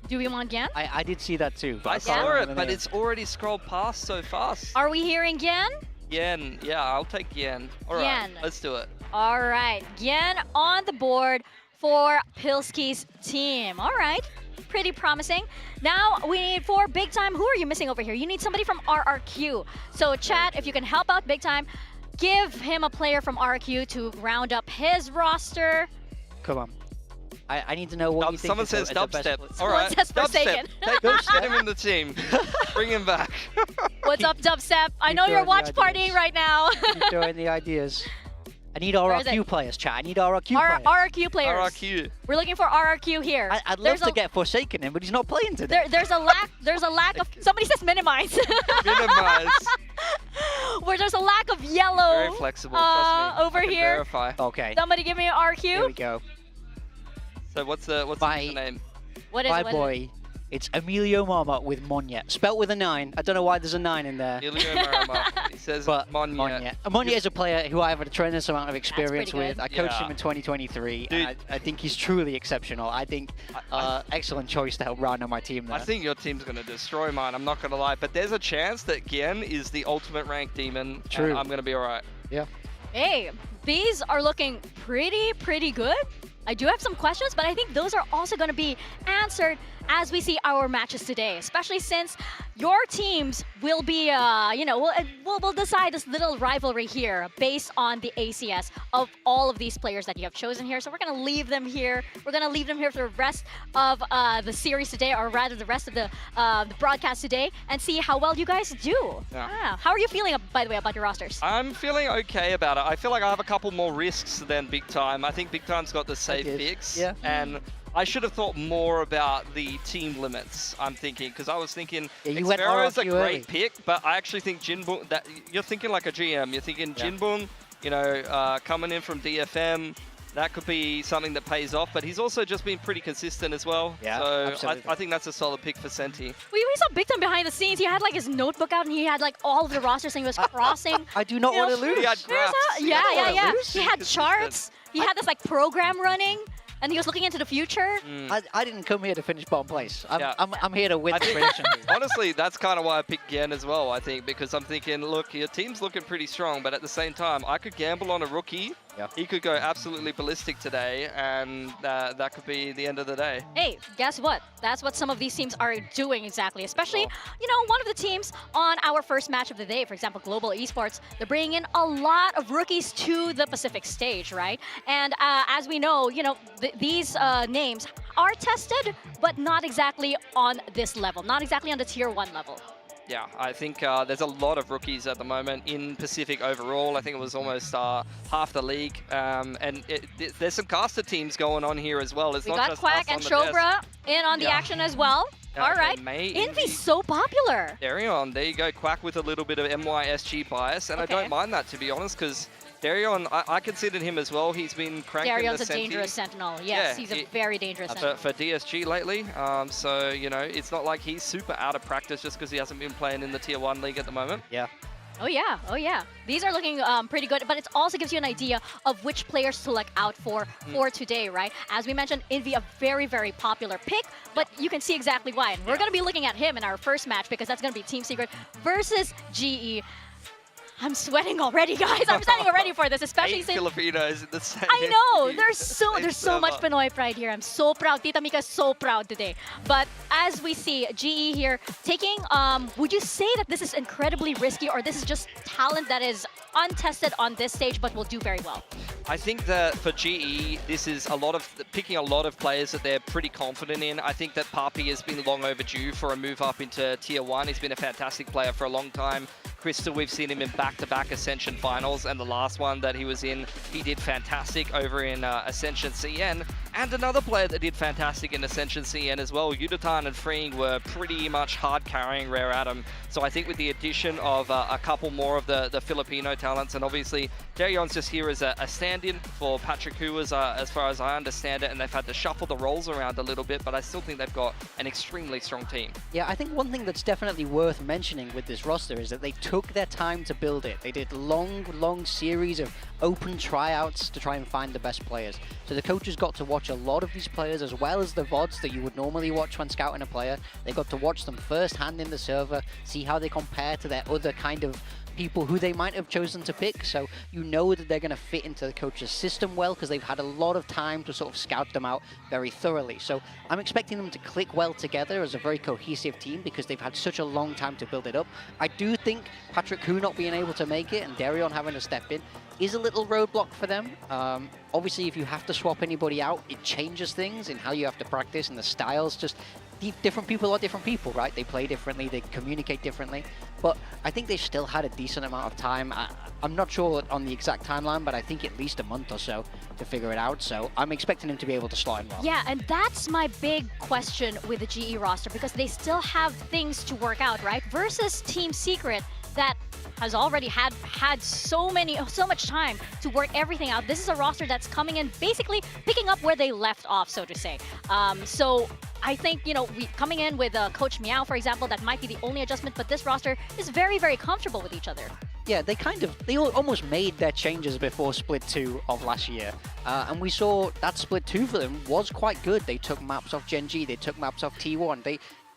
Do we want Gien? I did see that too. I saw it, but it's already scrolled past so fast. Are we hearing Gien? Gien, yeah, I'll take Gien. All right, Gien. let's do it. All right, Gien on the board for Pilski's team. All right, pretty promising. Now we need for Big Time. Who are you missing over here? You need somebody from RRQ. So chat, if you can help out Big Time, give him a player from RRQ to round up his roster. Come on. I need to know what you think. Someone is the- says is the best dubstep. player. All right, says Forsaken. Get him in the team. Bring him back. What's up, Dubstep? I know Keep you're throwing watch the partying ideas. right now. Keep throwing the ideas. I need Where is RRQ it? players, chat. I need RRQ players. RRQ players. RRQ. We're looking for RRQ here. I'd love to get Forsaken in, but he's not playing today. There's a lack of. Somebody says minimize. Minimize. Where there's a lack of yellow. Very flexible. Trust me. Over I can here. Verify. Okay. Somebody give me an RQ. Here we go. So what's the name? What is My it? boy. It's Emilio Marmot with Monye. Spelt with a 9. I don't know why there's a 9 in there. Emilio Marmot. He says Monye. Monye is a player who I have a tremendous amount of experience pretty with. good. I coached Yeah. him in 2023, Dude. and I think he's truly exceptional. I think excellent choice to help round on my team there. I think your team's going to destroy mine, I'm not going to lie. But there's a chance that Gien is the ultimate ranked demon. True. And I'm going to be all right. Yeah. Hey, these are looking pretty good. I do have some questions, but I think those are also going to be answered as we see our matches today, especially since your teams will be, we'll decide this little rivalry here based on the ACS of all of these players that you have chosen here. So we're going to leave them here. We're going to leave them here for the rest of the series today, or rather the rest of the broadcast today, and see how well you guys do. Yeah. How are you feeling, by the way, about your rosters? I'm feeling okay about it. I feel like I have a couple more risks than Big Time. I think Big Time's got the safe picks. Yeah. And I should have thought more about the team limits, I'm thinking, because I was thinking you went Xfero's a RRQ great early. pick, but I actually think Jinbun, that you're thinking like a GM. You're thinking Jinbun, coming in from DFM, that could be something that pays off, but he's also just been pretty consistent as well. Yeah, so absolutely. I think that's a solid pick for Senti. We saw Big Time behind the scenes. He had like his notebook out and he had like all of the rosters and he was crossing. I do not want to lose. He had graphs. Yeah. He had Consistent. charts. He had this like program running and he was looking into the future. I didn't come here to finish bottom place. Yeah. I'm here to win the prediction. Honestly, that's kind of why I picked Gien as well, I think, because I'm thinking, look, your team's looking pretty strong, but at the same time, I could gamble on a rookie. Yeah. He could go absolutely ballistic today, and that could be the end of the day. Hey, guess what? That's what some of these teams are doing exactly. Especially, one of the teams on our first match of the day, for example, Global Esports, they're bringing in a lot of rookies to the Pacific stage, right? And as we know, these names are tested, but not exactly on this level, not exactly on the tier 1 level. Yeah, I think there's a lot of rookies at the moment in Pacific overall. I think it was almost half the league. And there's some caster teams going on here as well. It's We not got just Quack us and on the Shobra desk. in on the Yeah. action as well. Yeah, All okay, right. May, Envy's so popular. Darion, there you go. Quack with a little bit of MYSG bias, and Okay. I don't mind that, to be honest, because Darion, I considered him as well. He's been cranking Darion's the a Senti. dangerous sentinel. Yes, Yeah, he's a very dangerous for sentinel. DSG lately. So, it's not like he's super out of practice just because he hasn't been playing in the Tier 1 league at the moment. Yeah. Oh yeah. These are looking pretty good, but it also gives you an idea of which players to look out for today, right? As we mentioned, Envy, a very, very popular pick, but you can see exactly why. And we're going to be looking at him in our first match because that's going to be Team Secret versus GE. I'm sweating already, guys. I'm sweating already for this, especially 8 since Filipinos in the same. I know team. there's so Same much server. Pinoy pride here. I'm so proud. Tita Mika's so proud today. But as we see GE here taking, would you say that this is incredibly risky, or this is just talent that is untested on this stage but will do very well? I think that for GE, this is picking a lot of players that they're pretty confident in. I think that Papi has been long overdue for a move up into Tier 1. He's been a fantastic player for a long time. Crystal, we've seen him in back-to-back Ascension finals, and the last one that he was in, he did fantastic over in Ascension CN. And another player that did fantastic in Ascension CN as well, Yudatan and Freeing were pretty much hard carrying Rare Atom. So I think with the addition of a couple more of the Filipino talents, and obviously Darion's just here as a stand-in for Patrick Huas, as far as I understand it, and they've had to shuffle the roles around a little bit, but I still think they've got an extremely strong team. Yeah, I think one thing that's definitely worth mentioning with this roster is that they took their time to build it. They did long series of open tryouts to try and find the best players. So the coaches got to watch a lot of these players, as well as the VODs that you would normally watch when scouting a player. They got to watch them firsthand in the server, see how they compare to their other kind of people who they might have chosen to pick. So you know that they're going to fit into the coach's system well because they've had a lot of time to sort of scout them out very thoroughly. So I'm expecting them to click well together as a very cohesive team because they've had such a long time to build it up. I do think Patrick Hu not being able to make it and Darion having to step in is a little roadblock for them. Obviously, if you have to swap anybody out, it changes things in how you have to practice and the styles. Just different people are different people, right? They play differently, they communicate differently. But I think they still had a decent amount of time. I'm not sure on the exact timeline, but I think at least a month or so to figure it out. So I'm expecting them to be able to slot in well. Yeah, and that's my big question with the GE roster because they still have things to work out, right? Versus Team Secret that has already had so much time to work everything out. This is a roster that's coming in basically picking up where they left off, so to say. So I think, coming in with Coach Meow, for example, that might be the only adjustment, but this roster is very, very comfortable with each other. Yeah, they almost made their changes before Split 2 of last year. And we saw that Split 2 for them was quite good. They took maps off Gen G, they took maps off T1.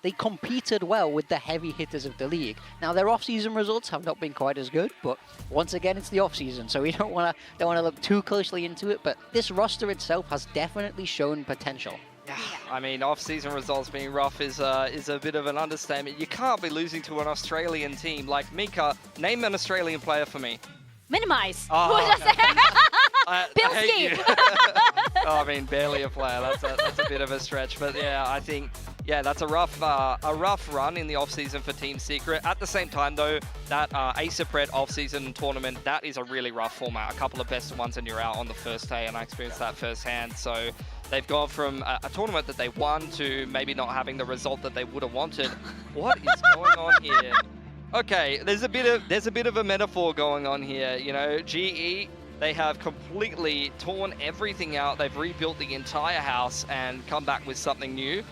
They competed well with the heavy hitters of the league. Now, their off-season results have not been quite as good, but once again, it's the off-season, so we don't want to look too closely into it, but this roster itself has definitely shown potential. Yeah, I mean, off-season results being rough is a bit of an understatement. You can't be losing to an Australian team. Like, Mika, name an Australian player for me. Minimize. Oh, Pilski. I mean, barely a player. That's a bit of a stretch. But yeah, I think, that's a rough run in the off-season for Team Secret. At the same time, though, that ASAPRED off-season tournament, that is a really rough format. A couple of best ones and you're out on the first day, and I experienced that firsthand. So they've gone from a tournament that they won to maybe not having the result that they would have wanted. What is going on here? Okay, there's a bit of a metaphor going on here. GE, they have completely torn everything out. They've rebuilt the entire house and come back with something new.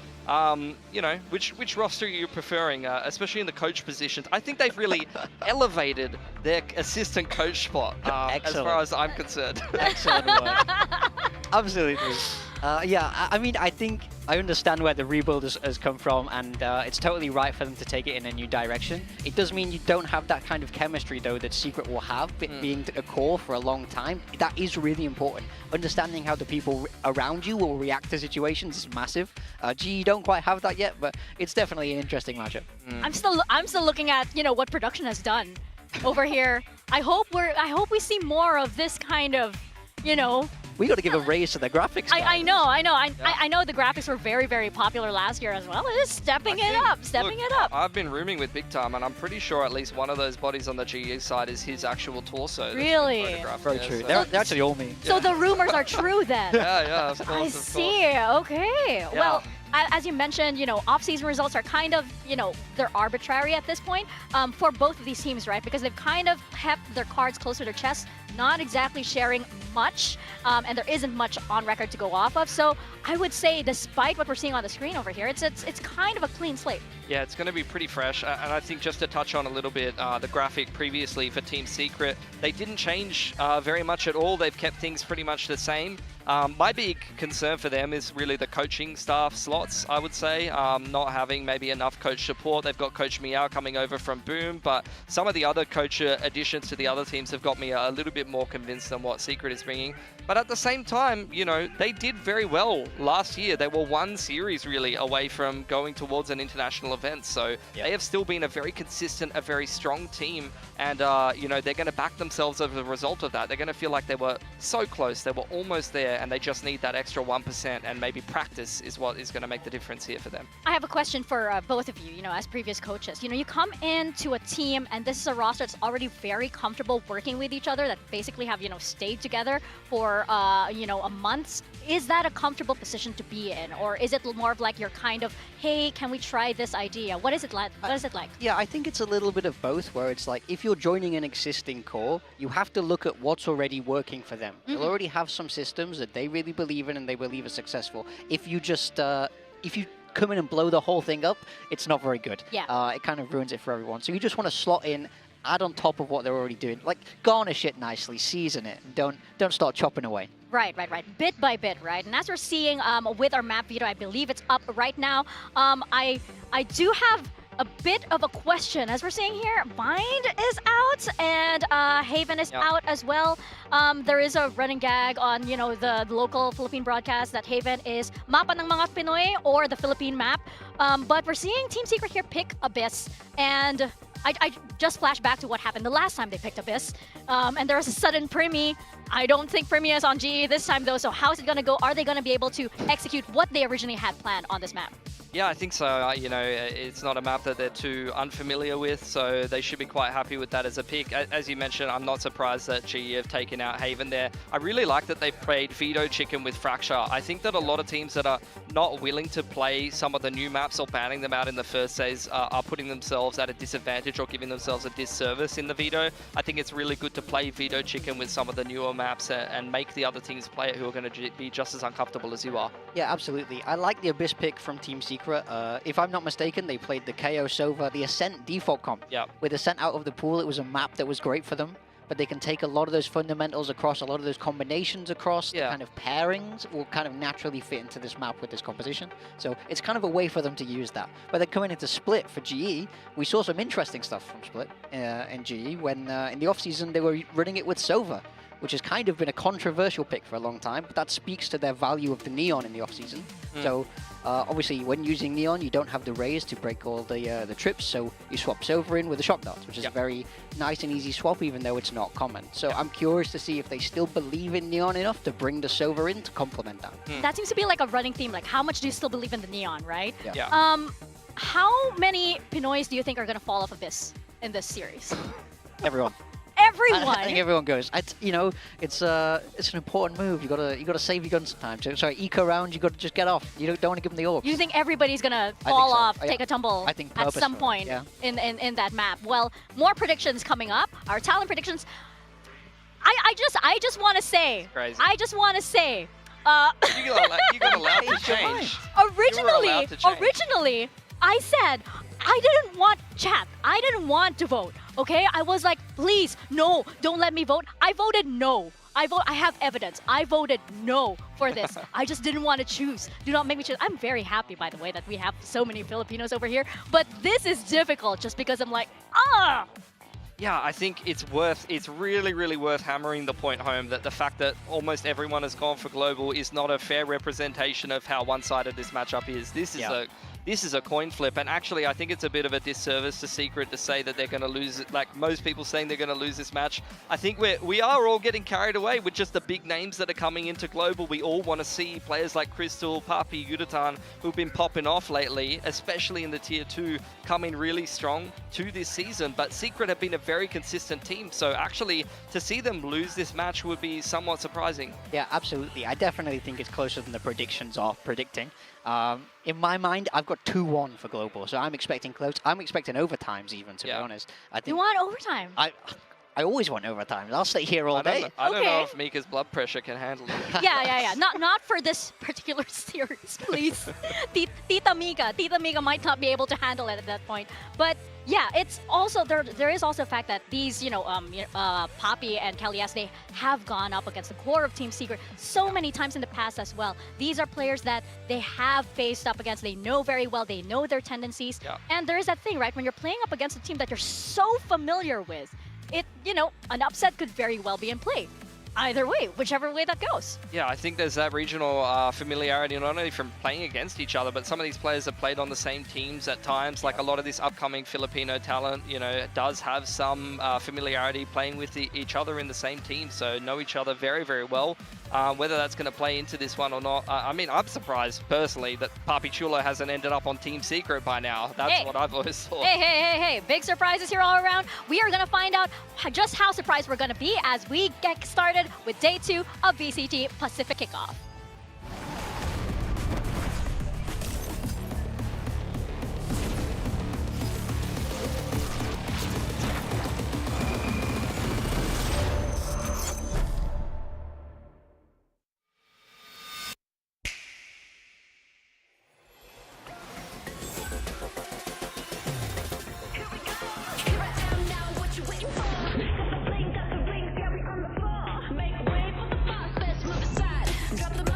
Which roster are you preferring, especially in the coach positions? I think they've really elevated their assistant coach spot, as far as I'm concerned. Excellent work. Absolutely. I mean, I think I understand where the rebuild has come from, and it's totally right for them to take it in a new direction. It does mean you don't have that kind of chemistry, though, that Secret will have, being a core for a long time. That is really important. Understanding how the people around you will react to situations is massive. GE don't quite have that yet, but it's definitely an interesting matchup. I'm still looking at what production has done over here. I hope we see more of this kind of We got to give a raise to the graphics. I know. I know the graphics were very, very popular last year as well. It is stepping it up. I've been rooming with Big Time, and I'm pretty sure at least one of those bodies on the GE side is his actual torso. Really? Very true. So they're actually all me. So the rumors are true then? Yeah, of course. I see. Okay. Yeah. Well, as you mentioned, off-season results are kind of, they're arbitrary at this point for both of these teams, right? Because they've kind of kept their cards close to their chest, not exactly sharing much, and there isn't much on record to go off of. So I would say, despite what we're seeing on the screen over here, it's kind of a clean slate. Yeah, it's going to be pretty fresh. And I think just to touch on a little bit, the graphic previously for Team Secret, they didn't change very much at all. They've kept things pretty much the same. My big concern for them is really the coaching staff slots, I would say. Not having maybe enough coach support. They've got Coach Meow coming over from Boom, but some of the other coach additions to the other teams have got me a little bit more convinced than what Secret is bringing. But at the same time, they did very well last year. They were one series really away from going towards an international event. So they have still been a very consistent, a very strong team. And, they're going to back themselves as a result of that. They're going to feel like they were so close. They were almost there, and they just need that extra 1%. And maybe practice is what is going to make the difference here for them. I have a question for both of you, as previous coaches. You come into a team, and this is a roster that's already very comfortable working with each other, that basically have, stayed together for a month. Is that a comfortable position to be in, or is it more of like you're kind of, hey, can we try this idea? What is it like? Yeah, I think it's a little bit of both, where it's like if you're joining an existing core, you have to look at what's already working for them. They'll already have some systems that they really believe in and they believe are successful. If you just if you come in and blow the whole thing up, it's not very good. Yeah. It kind of ruins it for everyone. So you just want to slot in, add on top of what they're already doing. Like, garnish it nicely, season it. Don't start chopping away. Right. Bit by bit, right? And as we're seeing with our map video, I believe it's up right now. I do have a bit of a question. As we're seeing here, Bind is out and Haven is out as well. There is a running gag on, you know, the local Philippine broadcast that Haven is mapa ng mga Pinoy or the Philippine map. But we're seeing Team Secret here pick Abyss, and I just flashed back to what happened the last time they picked Abyss. And there was a sudden Primi. I don't think Primi is on GE this time though, so how's it gonna go? Are they gonna be able to execute what they originally had planned on this map? Yeah, I think so. You know, it's not a map that they're too unfamiliar with, so they should be quite happy with that as a pick. As you mentioned, I'm not surprised that GE have taken out Haven there. I really like that they've played Veto Chicken with Fracture. I think that a lot of teams that are not willing to play some of the new maps or banning them out in the first phase are putting themselves at a disadvantage or giving themselves a disservice in the Veto. I think it's really good to play Veto Chicken with some of the newer maps and make the other teams play it who are going to be just as uncomfortable as you are. Yeah, absolutely. I like the Abyss pick from Team Secret. If I'm not mistaken, they played the KO Sova, the Ascent default comp. Yeah. With Ascent out of the pool, it was a map that was great for them, but they can take a lot of those fundamentals across, a lot of those combinations across, the kind of pairings will kind of naturally fit into this map with this composition. So it's kind of a way for them to use that. But then coming into Split for GE, we saw some interesting stuff from Split in GE when in the off-season they were running it with Sova, which has kind of been a controversial pick for a long time, but that speaks to their value of the Neon in the off-season. So obviously when using Neon, you don't have the rays to break all the trips, so you swap Sova in with the shock darts, which is a very nice and easy swap, even though it's not common. So I'm curious to see if they still believe in Neon enough to bring the Sova in to complement that. That seems to be like a running theme, like how much do you still believe in the Neon, right? Yeah. How many Pinoys do you think are going to fall off Abyss in this series? Everyone. Everyone. I think everyone goes. You know, it's an important move. You gotta save your gun sometimes. So, sorry, eco round. You gotta just get off. You don't want to give them the orbs. You think everybody's gonna fall off, take a tumble at some point in that map? Well, more predictions coming up. Our talent predictions. I just want to say. Crazy. I just want to say. You got allowed to change. Originally, I said I didn't want chat. I didn't want to vote. Okay, I was like, please, no, don't let me vote. I voted no. I have evidence. I voted no for this. I just didn't want to choose. Do not make me choose. I'm very happy, by the way, that we have so many Filipinos over here. But this is difficult just because I'm like, Yeah, I think it's really, really worth hammering the point home that the fact that almost everyone has gone for global is not a fair representation of how one-sided this matchup is. This is a coin flip, and actually I think it's a bit of a disservice to Secret to say that they're going to lose it, like most people saying they're going to lose this match. I think we are all getting carried away with just the big names that are coming into global. We all want to see players like Crystal, Papi, Yudatan, who've been popping off lately, especially in the tier 2, coming really strong to this season. But Secret have been a very consistent team, so actually to see them lose this match would be somewhat surprising. Yeah, absolutely. I definitely think it's closer than the predictions are predicting. In my mind, I've got 2-1 for global, so I'm expecting close. I'm expecting overtimes even, to be honest. I think you want overtime? I always want overtime. I'll stay here all day. I don't know if Mika's blood pressure can handle it. Yeah. Not for this particular series, please. Tita Mika might not be able to handle it at that point. But yeah, it's also there is also the fact that these, Papi and Kalias, they have gone up against the core of Team Secret so many times in the past as well. These are players that they have faced up against. They know very well. They know their tendencies. Yeah. And there is that thing, right? When you're playing up against a team that you're so familiar with, an upset could very well be in play. Either way, whichever way that goes. Yeah, I think there's that regional familiarity, not only from playing against each other, but some of these players have played on the same teams at times. Like a lot of this upcoming Filipino talent, does have some familiarity playing with each other in the same team, so know each other very, very well. Whether that's going to play into this one or not, I'm surprised personally that Papi Chulo hasn't ended up on Team Secret by now. That's what I've always thought. Hey, big surprises here all around. We are going to find out just how surprised we're going to be as we get started with Day 2 of VCT Pacific Kickoff. Drop the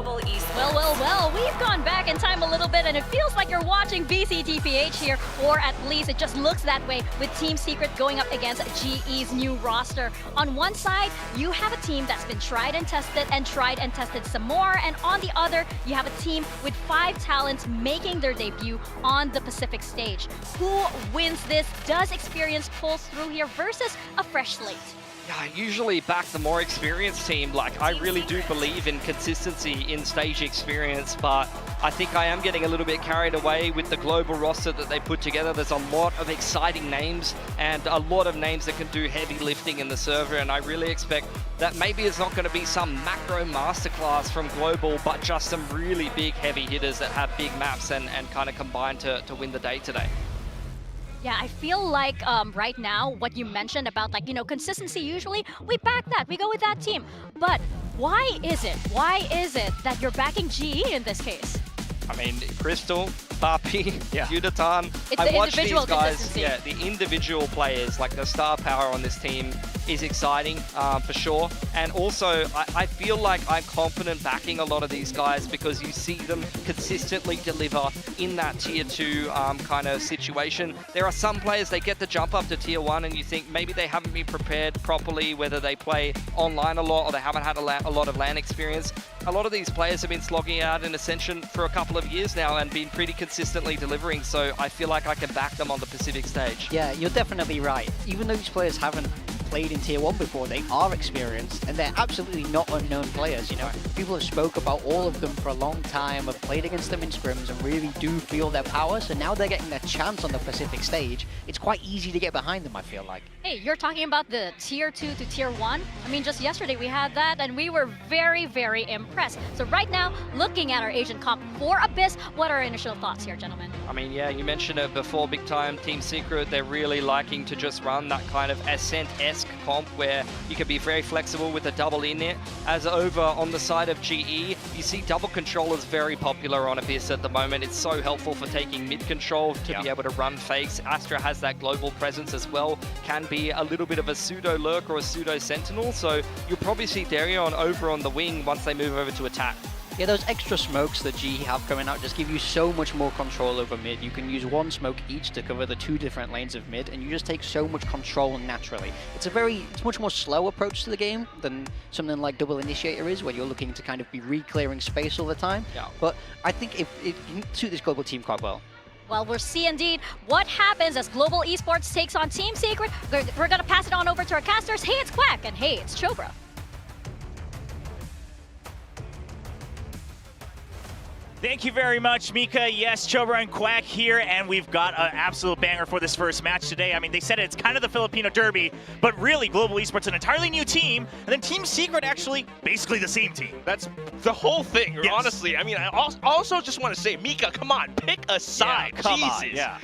Global East. Well, we've gone back in time a little bit and it feels like you're watching VCTPH here, or at least it just looks that way with Team Secret going up against GE's new roster. On one side, you have a team that's been tried and tested some more, and on the other, you have a team with 5 talents making their debut on the Pacific stage. Who wins this? Does experience pull through here versus a fresh slate? Yeah, I usually back the more experienced team. Like, I really do believe in consistency in stage experience, but I think I am getting a little bit carried away with the global roster that they put together. There's a lot of exciting names and a lot of names that can do heavy lifting in the server, and I really expect that maybe it's not going to be some macro masterclass from global, but just some really big heavy hitters that have big maps and kind of combine to win the day today. Yeah, I feel like right now, what you mentioned about consistency, usually we back that, we go with that team. But why is it that you're backing GE in this case? I mean, Crystal, Papi, Yudatan. It's I the watch individual these guys, consistency. the individual players, like the star power on this team is exciting for sure. And also, I feel like I'm confident backing a lot of these guys because you see them consistently deliver in that tier 2 kind of situation. There are some players, they get the jump up to tier 1 and you think maybe they haven't been prepared properly, whether they play online a lot or they haven't had a lot of LAN experience. A lot of these players have been slogging out in Ascension for a couple of years now and been pretty consistently delivering, so I feel like I can back them on the Pacific stage. Yeah, you're definitely right. Even though these players haven't played in tier 1 before, they are experienced and they're absolutely not unknown players, you know. People have spoke about all of them for a long time, have played against them in scrims and really do feel their power, so now they're getting their chance on the Pacific stage. It's quite easy to get behind them, I feel like. Hey, you're talking about the tier 2 to tier 1? I mean, just yesterday we had that and we were very, very impressed. So right now, looking at our Asian comp for Abyss, what are our initial thoughts here, gentlemen? I mean, yeah, you mentioned it before, big time Team Secret, they're really liking to just run that kind of Ascent-esque comp where you can be very flexible with a double in it. As over on the side of GE, you see double control is very popular on Abyss at the moment. It's so helpful for taking mid control to be able to run fakes. Astra has that global presence as well, can be a little bit of a pseudo lurk or a pseudo sentinel, so you'll probably see Darion over on the wing once they move over to attack. Yeah, those extra smokes that GE have coming out just give you so much more control over mid. You can use 1 smoke each to cover the 2 different lanes of mid, and you just take so much control naturally. It's much more slow approach to the game than something like Double Initiator is, where you're looking to kind of be re-clearing space all the time. Yeah. But I think it can suit this global team quite well. Well, we'll see indeed what happens as Global Esports takes on Team Secret. We're going to pass it on over to our casters. Hey, it's Quack, and hey, it's Chobra. Thank you very much, Mika. Yes, Chobra and Quack here, and we've got an absolute banger for this first match today. I mean, they said it's kind of the Filipino Derby, but really, Global Esports an entirely new team, and then Team Secret actually basically the same team. That's the whole thing, yes. Honestly. I mean, I also just want to say, Mika, come on, pick a side. Yeah, come Jesus. on, yeah.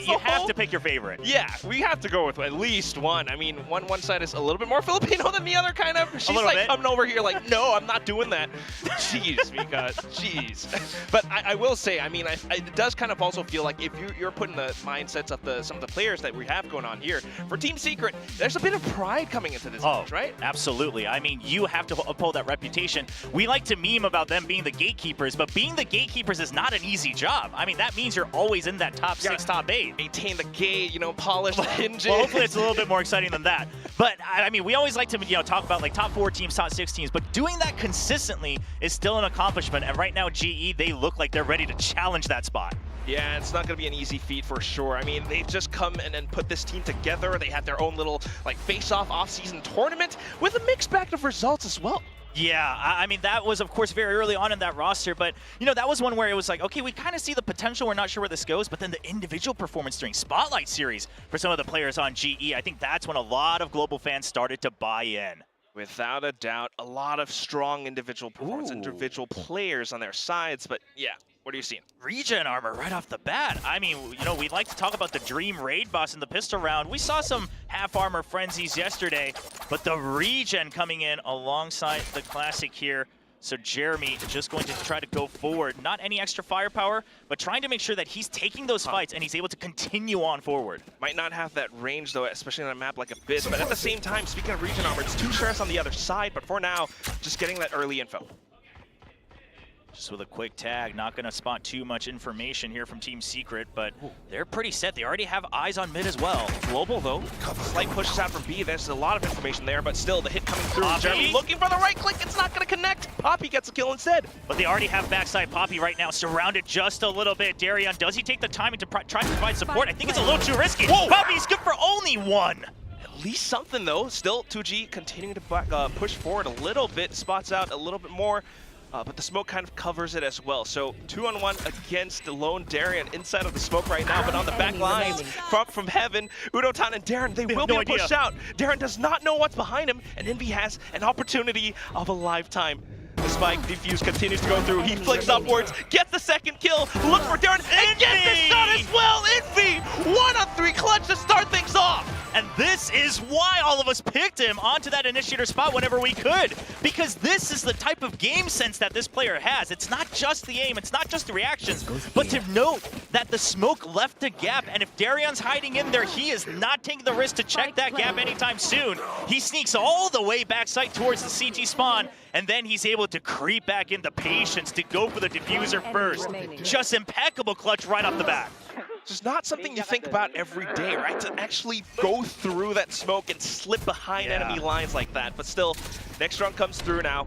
you have to pick your favorite. Yeah, we have to go with at least one. I mean, one side is a little bit more Filipino than the other, kind of. She's like coming over here like, no, I'm not doing that. Jeez, Mika, jeez. But I will say, I mean, it does kind of also feel like if you're putting the mindsets of some of the players that we have going on here, for Team Secret, there's a bit of pride coming into this match, right? Absolutely. I mean, you have to uphold that reputation. We like to meme about them being the gatekeepers, but being the gatekeepers is not an easy job. I mean, that means you're always in that top 6, top 8. Maintain the gate, you know, polish the hinges. Well, hopefully it's a little bit more exciting than that. But, I mean, we always like to, talk about, like, top 4 teams, top 6 teams, but doing that consistently is still an accomplishment. And right now, GE, they look like they're ready to challenge that spot. Yeah, it's not going to be an easy feat for sure. I mean, they've just come and put this team together. They had their own little, like, face-off off-season tournament with a mixed bag of results as well. Yeah, I mean, that was, of course, very early on in that roster, but, that was one where it was like, okay, we kind of see the potential, we're not sure where this goes, but then the individual performance during Spotlight Series for some of the players on GE, I think that's when a lot of global fans started to buy in. Without a doubt, a lot of strong individual performance, individual players on their sides, but yeah. What are you seeing? Regen armor right off the bat. I mean, we'd like to talk about the Dream Raid boss in the pistol round. We saw some half armor frenzies yesterday, but the regen coming in alongside the classic here. So Jeremy just going to try to go forward. Not any extra firepower, but trying to make sure that he's taking those fights and he's able to continue on forward. Might not have that range, though, especially on a map like Abyss. But at the same time, speaking of regen armor, it's 2 shares on the other side. But for now, just getting that early info. Just with a quick tag, not going to spot too much information here from Team Secret, but they're pretty set. They already have eyes on mid as well. Global, though. Slight pushes out from B. There's a lot of information there, but still the hit coming through. Poppy. Jeremy looking for the right click. It's not going to connect. Poppy gets a kill instead. But they already have backside Poppy right now, surrounded just a little bit. Darion, does he take the timing to try to provide support? I think it's a little too risky. Whoa. Poppy's good for only one. At least something, though. Still, 2G continuing to push forward a little bit, spots out a little bit more. But the smoke kind of covers it as well. So 2-on-1 against the lone Darion inside of the smoke right now, but on the back lines from Heaven, Udotan and Darren, they will be pushed out. Darren does not know what's behind him, and Envy has an opportunity of a lifetime. The spike defuse continues to go through. He flicks upwards, gets the second kill, looks for Darren, and gets the shot as well. Envy, 1-on-3 clutch to start things off. And this is why all of us picked him onto that initiator spot whenever we could. Because this is the type of game sense that this player has. It's not just the aim, it's not just the reactions, but to note that the smoke left a gap, and if Darion's hiding in there, he is not taking the risk to check that gap anytime soon. He sneaks all the way backside towards the CT spawn, and then he's able to creep back into patience to go for the diffuser first. Just impeccable clutch right off the bat. It's not something you think about every day, right? To actually go through that smoke and slip behind enemy lines like that. But still, next round comes through now,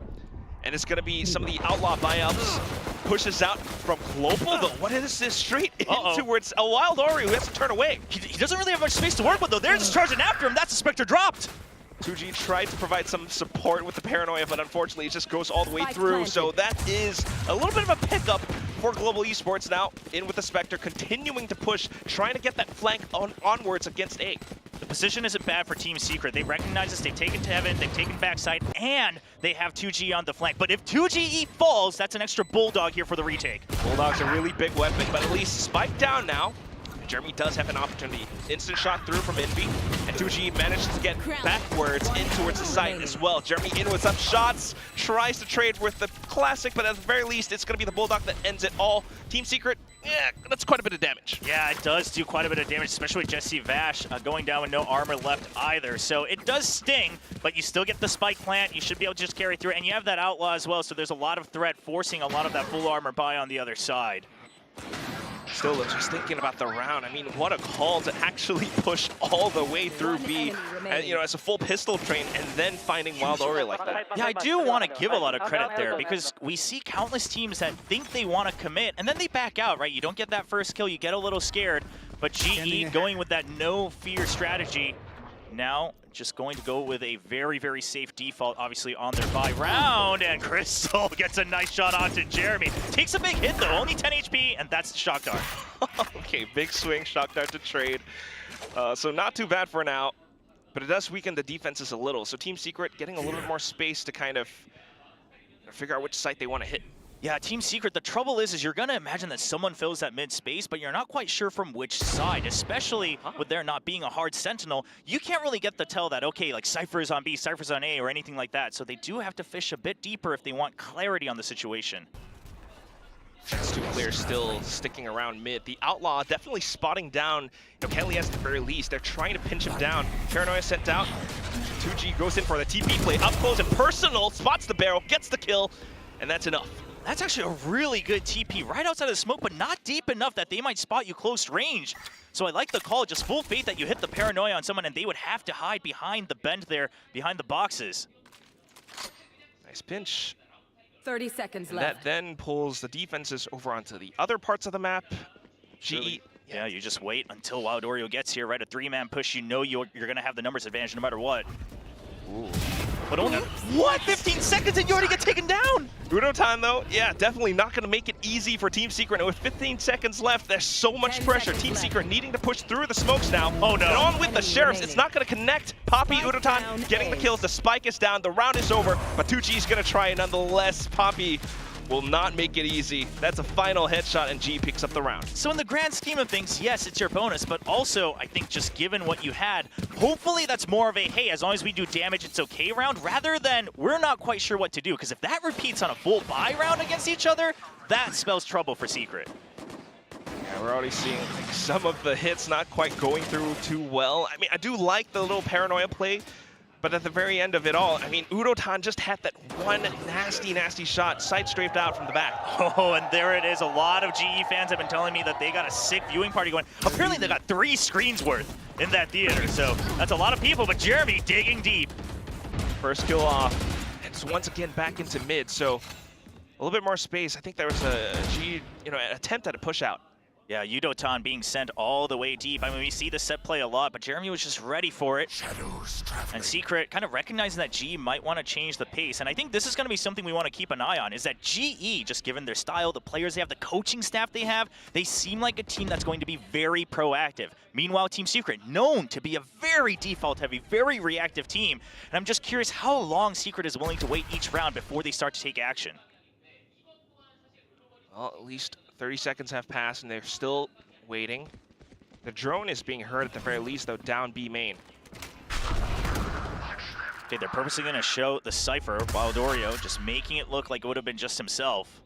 and it's going to be some of the outlaw buyouts. Pushes out from Global, though. What is this? Straight in towards a Wild Ori who has to turn away. He doesn't really have much space to work with, though. They're just charging after him. That's the Spectre dropped. 2G tried to provide some support with the Paranoia, but unfortunately it just goes all the way through. So that is a little bit of a pickup for Global Esports now. In with the Spectre, continuing to push, trying to get that flank onwards against A. The position isn't bad for Team Secret. They recognize this, they've taken to Heaven, they've taken backside, and they have 2G on the flank. But if 2GE falls, that's an extra Bulldog here for the retake. Bulldog's a really big weapon, but at least spike down now. Jeremy does have an opportunity. Instant shot through from Envy, and 2G manages to get backwards in towards the site as well. Jeremy in with some shots, tries to trade with the classic, but at the very least, it's going to be the Bulldog that ends it all. Team Secret, yeah, that's quite a bit of damage. Yeah, it does do quite a bit of damage, especially with Jesse Vash going down with no armor left either. So it does sting, but you still get the spike plant. You should be able to just carry through, and you have that outlaw as well, so there's a lot of threat forcing a lot of that full armor buy on the other side. Still, just thinking about the round, I mean, what a call to actually push all the way through B, and, you know, as a full pistol train, and then finding Wild Ori like that. Yeah, I do want to give a lot of credit there, because we see countless teams that think they want to commit, and then they back out, right? You don't get that first kill, you get a little scared, but GE going with that no fear strategy, now just going to go with a very, very safe default, obviously, on their buy round. And Crystal gets a nice shot onto Jeremy. Takes a big hit, though. Only 10 HP, and that's the Shock Dart. Okay, big swing, Shock Dart to trade. So not too bad for now, but it does weaken the defenses a little. So Team Secret getting a little bit more space to kind of figure out which site they want to hit. Yeah, Team Secret, the trouble is you're going to imagine that someone fills that mid space, but you're not quite sure from which side, especially with there not being a hard sentinel. You can't really get the tell that, okay, like Cypher's on B, Cypher's on A, or anything like that. So they do have to fish a bit deeper if they want clarity on the situation. These two players still sticking around mid. The Outlaw definitely spotting down, Kelly at the very least. They're trying to pinch him down. Paranoia sent out. 2G goes in for the TP play, up close and personal, spots the barrel, gets the kill, and that's enough. That's actually a really good TP right outside of the smoke, but not deep enough that they might spot you close range. So I like the call, just full faith that you hit the Paranoia on someone and they would have to hide behind the bend there, behind the boxes. Nice pinch. 30 seconds That left. then pulls the defenses over onto the other parts of the map. GE. Yeah, you just wait until Wild Oreo gets here, right? A 3-man push, you know you're going to have the numbers advantage no matter what. Ooh. But only, what? 15 seconds and you already get taken down? Udotan, though, yeah, definitely not going to make it easy for Team Secret. And with 15 seconds left, there's so much pressure. Team Secret needing to push through the smokes now. Oh, no. And on with the Sheriffs. It's not going to connect. Poppy, Udotan getting the kills. The spike is down. The round is over. But 2G is going to try it nonetheless. Poppy will not make it easy. That's a final headshot, and G picks up the round. So in the grand scheme of things, yes, it's your bonus, but also, I think just given what you had, hopefully that's more of a, hey, as long as we do damage, it's okay round, rather than we're not quite sure what to do, because if that repeats on a full buy round against each other, that spells trouble for Secret. Yeah, we're already seeing some of the hits not quite going through too well. I mean, I do like the little Paranoia play, But at the very end of it all, I mean, Udotan just had that one nasty, nasty shot, sight strafed out from the back. Oh, and there it is. A lot of GE fans have been telling me that they got a sick viewing party going. Apparently they got 3 screens worth in that theater, so that's a lot of people, but Jeremy digging deep. First kill off. It's once again back into mid, so a little bit more space. I think there was a G, an attempt at a push out. Yeah, Udotan being sent all the way deep. I mean, we see the set play a lot, but Jeremy was just ready for it. And Secret kind of recognizing that GE might want to change the pace. And I think this is going to be something we want to keep an eye on, is that GE, just given their style, the players they have, the coaching staff they have, they seem like a team that's going to be very proactive. Meanwhile, Team Secret, known to be a very default-heavy, very reactive team. And I'm just curious how long Secret is willing to wait each round before they start to take action. Well, at least 30 seconds have passed, and they're still waiting. The drone is being heard at the very least, though, down B main. Okay, they're purposely going to show the Cypher, Waldorio, just making it look like it would have been just himself.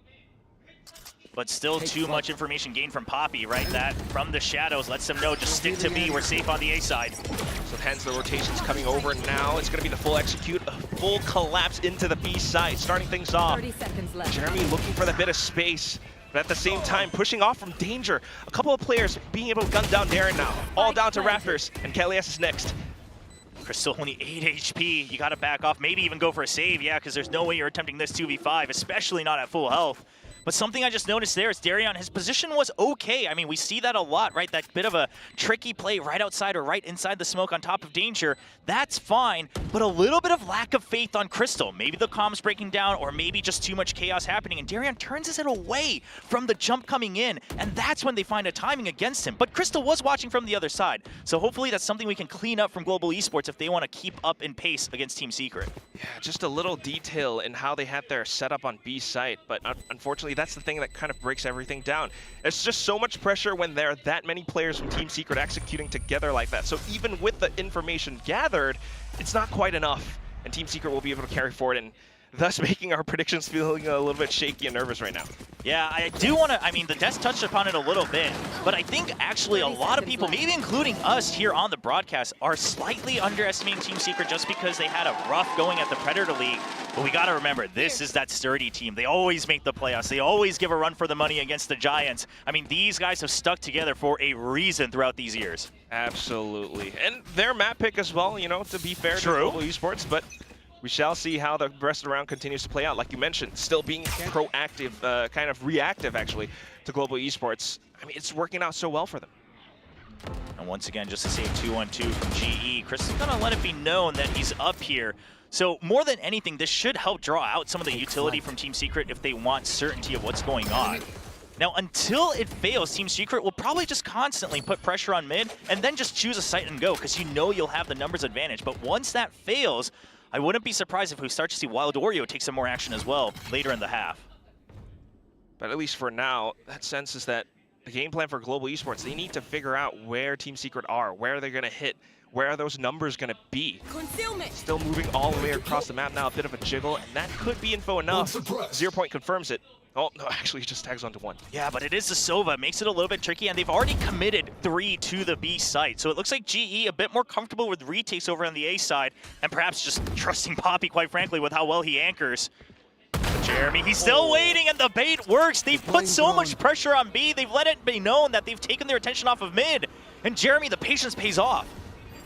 But still too much information gained from Poppy, right? That from the shadows lets them know, just stick to me, we're safe on the A side. So hence the rotation's coming over now. It's going to be the full execute, a full collapse into the B side, starting things off. 30 seconds left. Jeremy looking for that bit of space, but at the same time pushing off from danger. A couple of players being able to gun down Darren now. All down to Raptors, and Kalias is next. Crystal only 8 HP, you gotta back off, maybe even go for a save, yeah, because there's no way you're attempting this 2v5, especially not at full health. But something I just noticed there is Darion, his position was okay. I mean, we see that a lot, right? That bit of a tricky play right outside or right inside the smoke on top of danger. That's fine, but a little bit of lack of faith on Crystal. Maybe the comms breaking down or maybe just too much chaos happening. And Darion turns his head away from the jump coming in. And that's when they find a timing against him. But Crystal was watching from the other side. So hopefully that's something we can clean up from Global Esports if they want to keep up in pace against Team Secret. Yeah, just a little detail in how they had their setup on B site. But unfortunately, that's the thing that kind of breaks everything down. It's just so much pressure when there are that many players from Team Secret executing together like that. So even with the information gathered, it's not quite enough, and Team Secret will be able to carry forward, and thus making our predictions feeling a little bit shaky and nervous right now. Yeah, I do want to, I mean, the Des touched upon it a little bit, but I think actually a lot of people, maybe including us here on the broadcast, are slightly underestimating Team Secret just because they had a rough going at the Predator League. But we got to remember, this is that sturdy team. They always make the playoffs. They always give a run for the money against the Giants. I mean, these guys have stuck together for a reason throughout these years. Absolutely. And their map pick as well, to be fair to Global Esports, but we shall see how the rest of the round continues to play out. Like you mentioned, still being proactive, kind of reactive, actually, to Global Esports. I mean, it's working out so well for them. And once again, just to say 2-1-2 from GE, Chris is going to let it be known that he's up here. So more than anything, this should help draw out some of the utility from Team Secret if they want certainty of what's going on. Now, until it fails, Team Secret will probably just constantly put pressure on mid and then just choose a site and go because you'll have the numbers advantage. But once that fails, I wouldn't be surprised if we start to see Waldorio take some more action as well later in the half. But at least for now, that sense is that the game plan for Global Esports, they need to figure out where Team Secret are, where they're going to hit, where are those numbers going to be. Still moving all the way across the map now, a bit of a jiggle, and that could be info enough. 0 Point confirms it. Oh, no, actually, he just tags onto 1. Yeah, but it is the Sova. Makes it a little bit tricky, and they've already committed 3 to the B site. So it looks like GE a bit more comfortable with retakes over on the A side, and perhaps just trusting Poppy, quite frankly, with how well he anchors. But Jeremy, he's still waiting, and the bait works. They've put so much pressure on B. They've let it be known that they've taken their attention off of mid. And Jeremy, the patience pays off.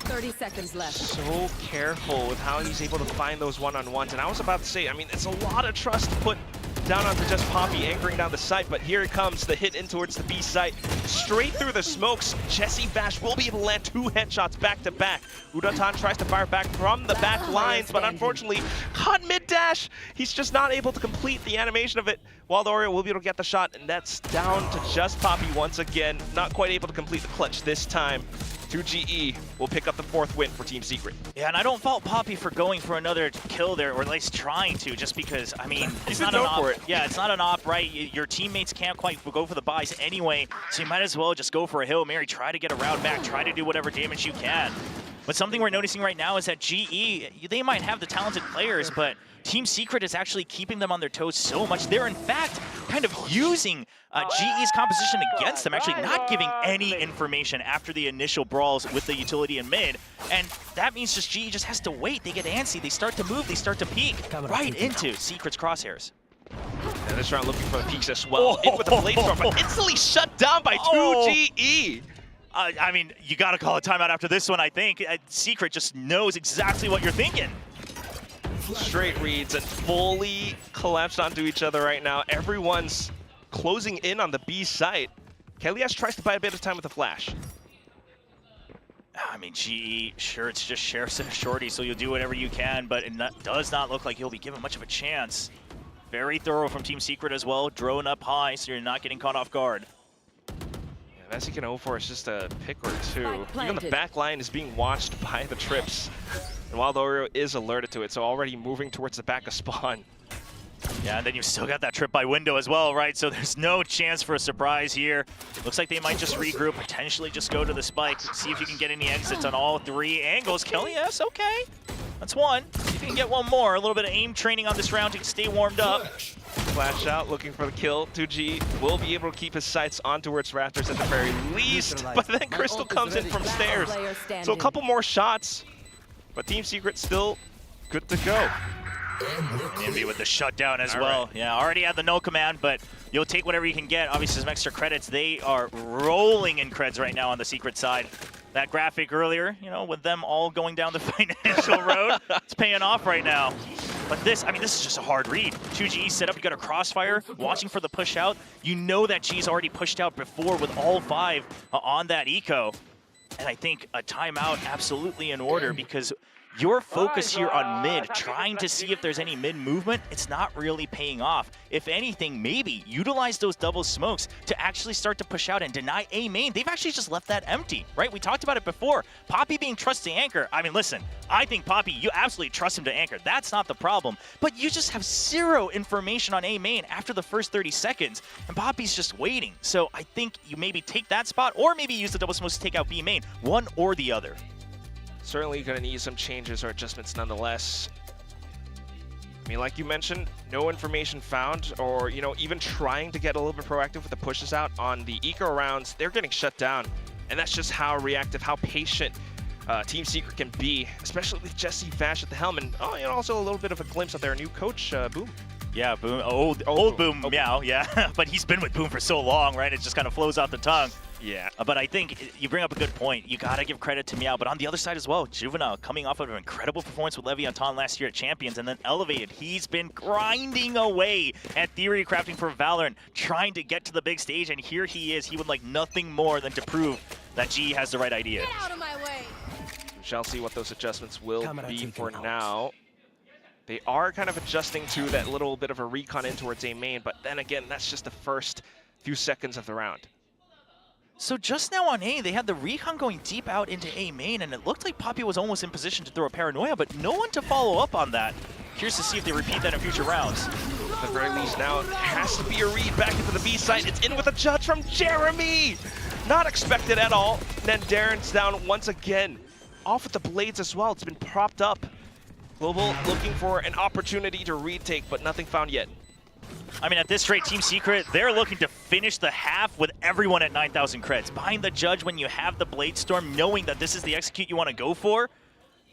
30 seconds left. So careful with how he's able to find those one-on-ones. And I was about to say, I mean, it's a lot of trust to put down onto just Poppy anchoring down the site, but here it comes, the hit in towards the B site. Straight through the smokes, Jesse Bash will be able to land 2 headshots back-to-back. Udotan tries to fire back from the back lines, but unfortunately, caught mid-dash. He's just not able to complete the animation of it. Waldorio will be able to get the shot, and that's down to just Poppy once again. Not quite able to complete the clutch this time. 2GE will pick up the 4th win for Team Secret. Yeah, and I don't fault Poppy for going for another kill there, or at least trying to, just because, I mean, it's not an op. Yeah, it's not an op, right? Your teammates can't quite go for the buys anyway, so you might as well just go for a Hail Mary, try to get a round back, try to do whatever damage you can. But something we're noticing right now is that GE, they might have the talented players, but Team Secret is actually keeping them on their toes so much. They're, in fact, kind of using GE's composition against them, actually not giving any information after the initial brawls with the utility in mid. And that means just GE just has to wait. They get antsy. They start to move. They start to peek right into Secret's crosshairs. And this round looking for the peaks as well. In with the blade storm, but instantly shut down by 2GE. I mean, you got to call a timeout after this one, I think. Secret just knows exactly what you're thinking. Straight reads and fully collapsed onto each other right now. Everyone's closing in on the B site. Kelias tries to buy a bit of time with the flash. I mean, GE, sure, it's just Sheriff's and a shorty, so you'll do whatever you can, but it does not look like you'll be given much of a chance. Very thorough from Team Secret as well. Drone up high, so you're not getting caught off guard. Best he can hope for is just a pick or two. Even the back line is being watched by the Trips. And while the Oreo is alerted to it, so already moving towards the back of spawn. Yeah, and then you've still got that trip by window as well, right? So there's no chance for a surprise here. Looks like they might just regroup, potentially just go to the spike, see if you can get any exits on all three angles. Kelly, yes, okay. That's one. See if you can get one more. A little bit of aim training on this round to stay warmed up. Flash out, looking for the kill. 2G will be able to keep his sights on towards Raptors at the very least, but then Crystal comes in from stairs. So a couple more shots, but Team Secret still good to go. Envy with the shutdown as well. Right. Yeah, already had the no command, but you'll take whatever you can get. Obviously, some extra credits. They are rolling in creds right now on the Secret side. That graphic earlier, you know, with them all going down the financial road, it's paying off right now. But this, I mean, this is just a hard read. 2G set up, you got a crossfire, watching for the push out. You know that G's already pushed out before with all five on that eco. And I think a timeout absolutely in order because your focus here on mid, trying to see if there's any mid movement, it's not really paying off. If anything, maybe utilize those double smokes to actually start to push out and deny A main. They've actually just left that empty, right? We talked about it before. Poppy being trusted to anchor. I mean, listen, I think Poppy, you absolutely trust him to anchor. That's not the problem. But you just have zero information on A main after the first 30 seconds, and Poppy's just waiting. So I think you maybe take that spot or maybe use the double smokes to take out B main, one or the other. Certainly going to need some changes or adjustments nonetheless. I mean, like you mentioned, no information found or, you know, even trying to get a little bit proactive with the pushes out on the eco rounds, they're getting shut down. And that's just how reactive, how patient Team Secret can be, especially with Jesse Vash at the helm. And also a little bit of a glimpse of their new coach, Boom. Yeah, Boom, old Boom, Meow, yeah. But he's been with Boom for so long, right? It just kind of flows off the tongue. Yeah. But I think you bring up a good point. You got to give credit to Meow. But on the other side as well, Juvenile coming off of an incredible performance with Leviathan last year at Champions and then elevated. He's been grinding away at theory crafting for Valorant, trying to get to the big stage. And here he is. He would like nothing more than to prove that G has the right idea. Get out of my way. We shall see what those adjustments will be for now. They are kind of adjusting to that little bit of a recon in towards A main. But then again, that's just the first few seconds of the round. So just now on A, they had the recon going deep out into A main, and it looked like Poppy was almost in position to throw a paranoia, but no one to follow up on that. Curious to see if they repeat that in future rounds. At the very least now, it has to be a read back into the B site. It's in with a judge from Jeremy! Not expected at all. And then Darren's down once again. Off with the blades as well. It's been propped up. Global looking for an opportunity to retake, but nothing found yet. I mean, at this rate, Team Secret, they're looking to finish the half with everyone at 9,000 creds. Behind the judge, when you have the Blade Storm, knowing that this is the execute you want to go for,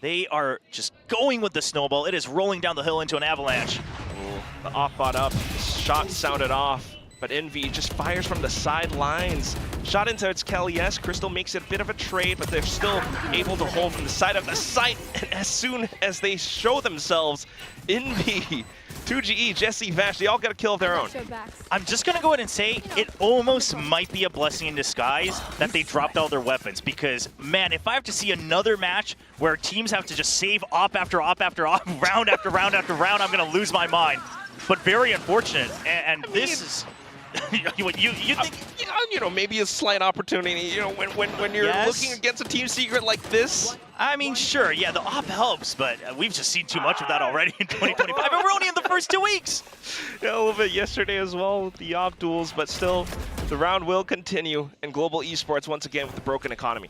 they are just going with the snowball. It is rolling down the hill into an avalanche. Ooh, the off bot up, shot sounded off, but Envy just fires from the sidelines. Shot into its Kelias. Crystal makes it a bit of a trade, but they're still able to hold from the side of the site. And as soon as they show themselves, Envy, 2GE, Jesse Vash, they all got a kill of their own. I'm just going to go ahead and say it almost might be a blessing in disguise that they dropped all their weapons because, man, if I have to see another match where teams have to just save op after op after op, round after round after round, I'm going to lose my mind. But very unfortunate, and this is... you think... You know, maybe a slight opportunity, you know, when you're looking against a Team Secret like this. I mean, sure, yeah, the op helps, but we've just seen too much of that already in 2025, and we're only in the first 2 weeks. Yeah, a little bit yesterday as well with the op duels, but still, the round will continue in global esports once again with the broken economy.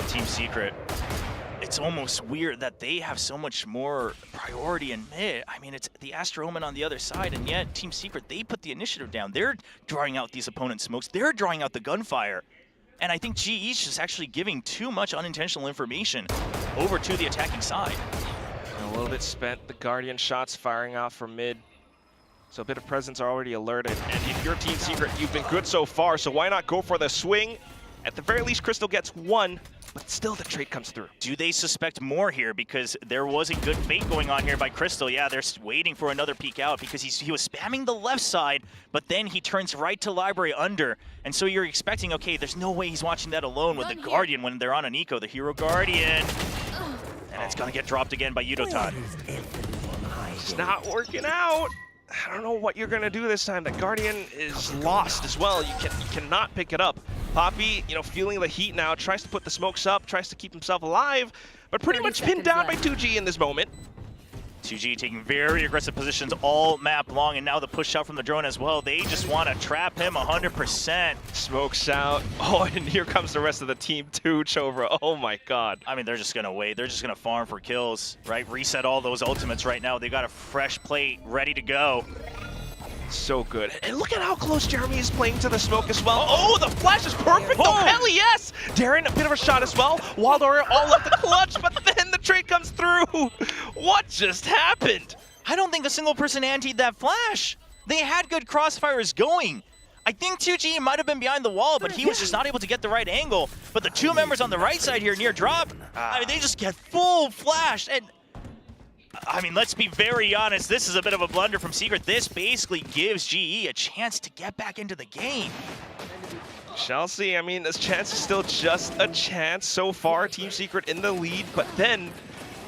Team Secret. It's almost weird that they have so much more priority in mid. I mean, it's the Astro Omen on the other side, and yet Team Secret, they put the initiative down. They're drawing out these opponent smokes. They're drawing out the gunfire. And I think GE's just actually giving too much unintentional information over to the attacking side. A little bit spent. The Guardian shots firing off from mid. So a bit of presence already alerted. And if you're Team Secret, you've been good so far, so why not go for the swing? At the very least, Crystal gets one, but still the trade comes through. Do they suspect more here? Because there wasn't good fate going on here by Crystal. Yeah, they're waiting for another peek out because he was spamming the left side, but then he turns right to Library under. And so you're expecting, okay, there's no way he's watching that alone with the Guardian when they're on an eco, the Hero Guardian. And it's going to get dropped again by Yudotan. It's not working out. I don't know what you're going to do this time. The Guardian is lost as well. You cannot pick it up. Poppy, feeling the heat now, tries to put the smokes up, tries to keep himself alive, but pretty much pinned down by 2G in this moment. 2G taking very aggressive positions all map long, and now the push out from the drone as well. They just want to trap him 100%. Smokes out. Oh, and here comes the rest of the team too, Chobra. Oh my god. I mean, they're just going to wait. They're just going to farm for kills, right? Reset all those ultimates right now. They got a fresh plate ready to go. So good. And look at how close Jeremy is playing to the smoke as well. Oh, the flash is perfect though. Hell yes! Darren, a bit of a shot as well. Waldor all up the clutch, but then the trade comes through. What just happened? I don't think a single person antied that flash. They had good crossfires going. I think 2G might have been behind the wall, but he was just not able to get the right angle. But the two members on the right side here near drop, I mean, they just get full flashed. And I mean, let's be very honest, this is a bit of a blunder from Secret. This basically gives GE a chance to get back into the game. Shall see. I mean, this chance is still just a chance so far. Team Secret in the lead, but then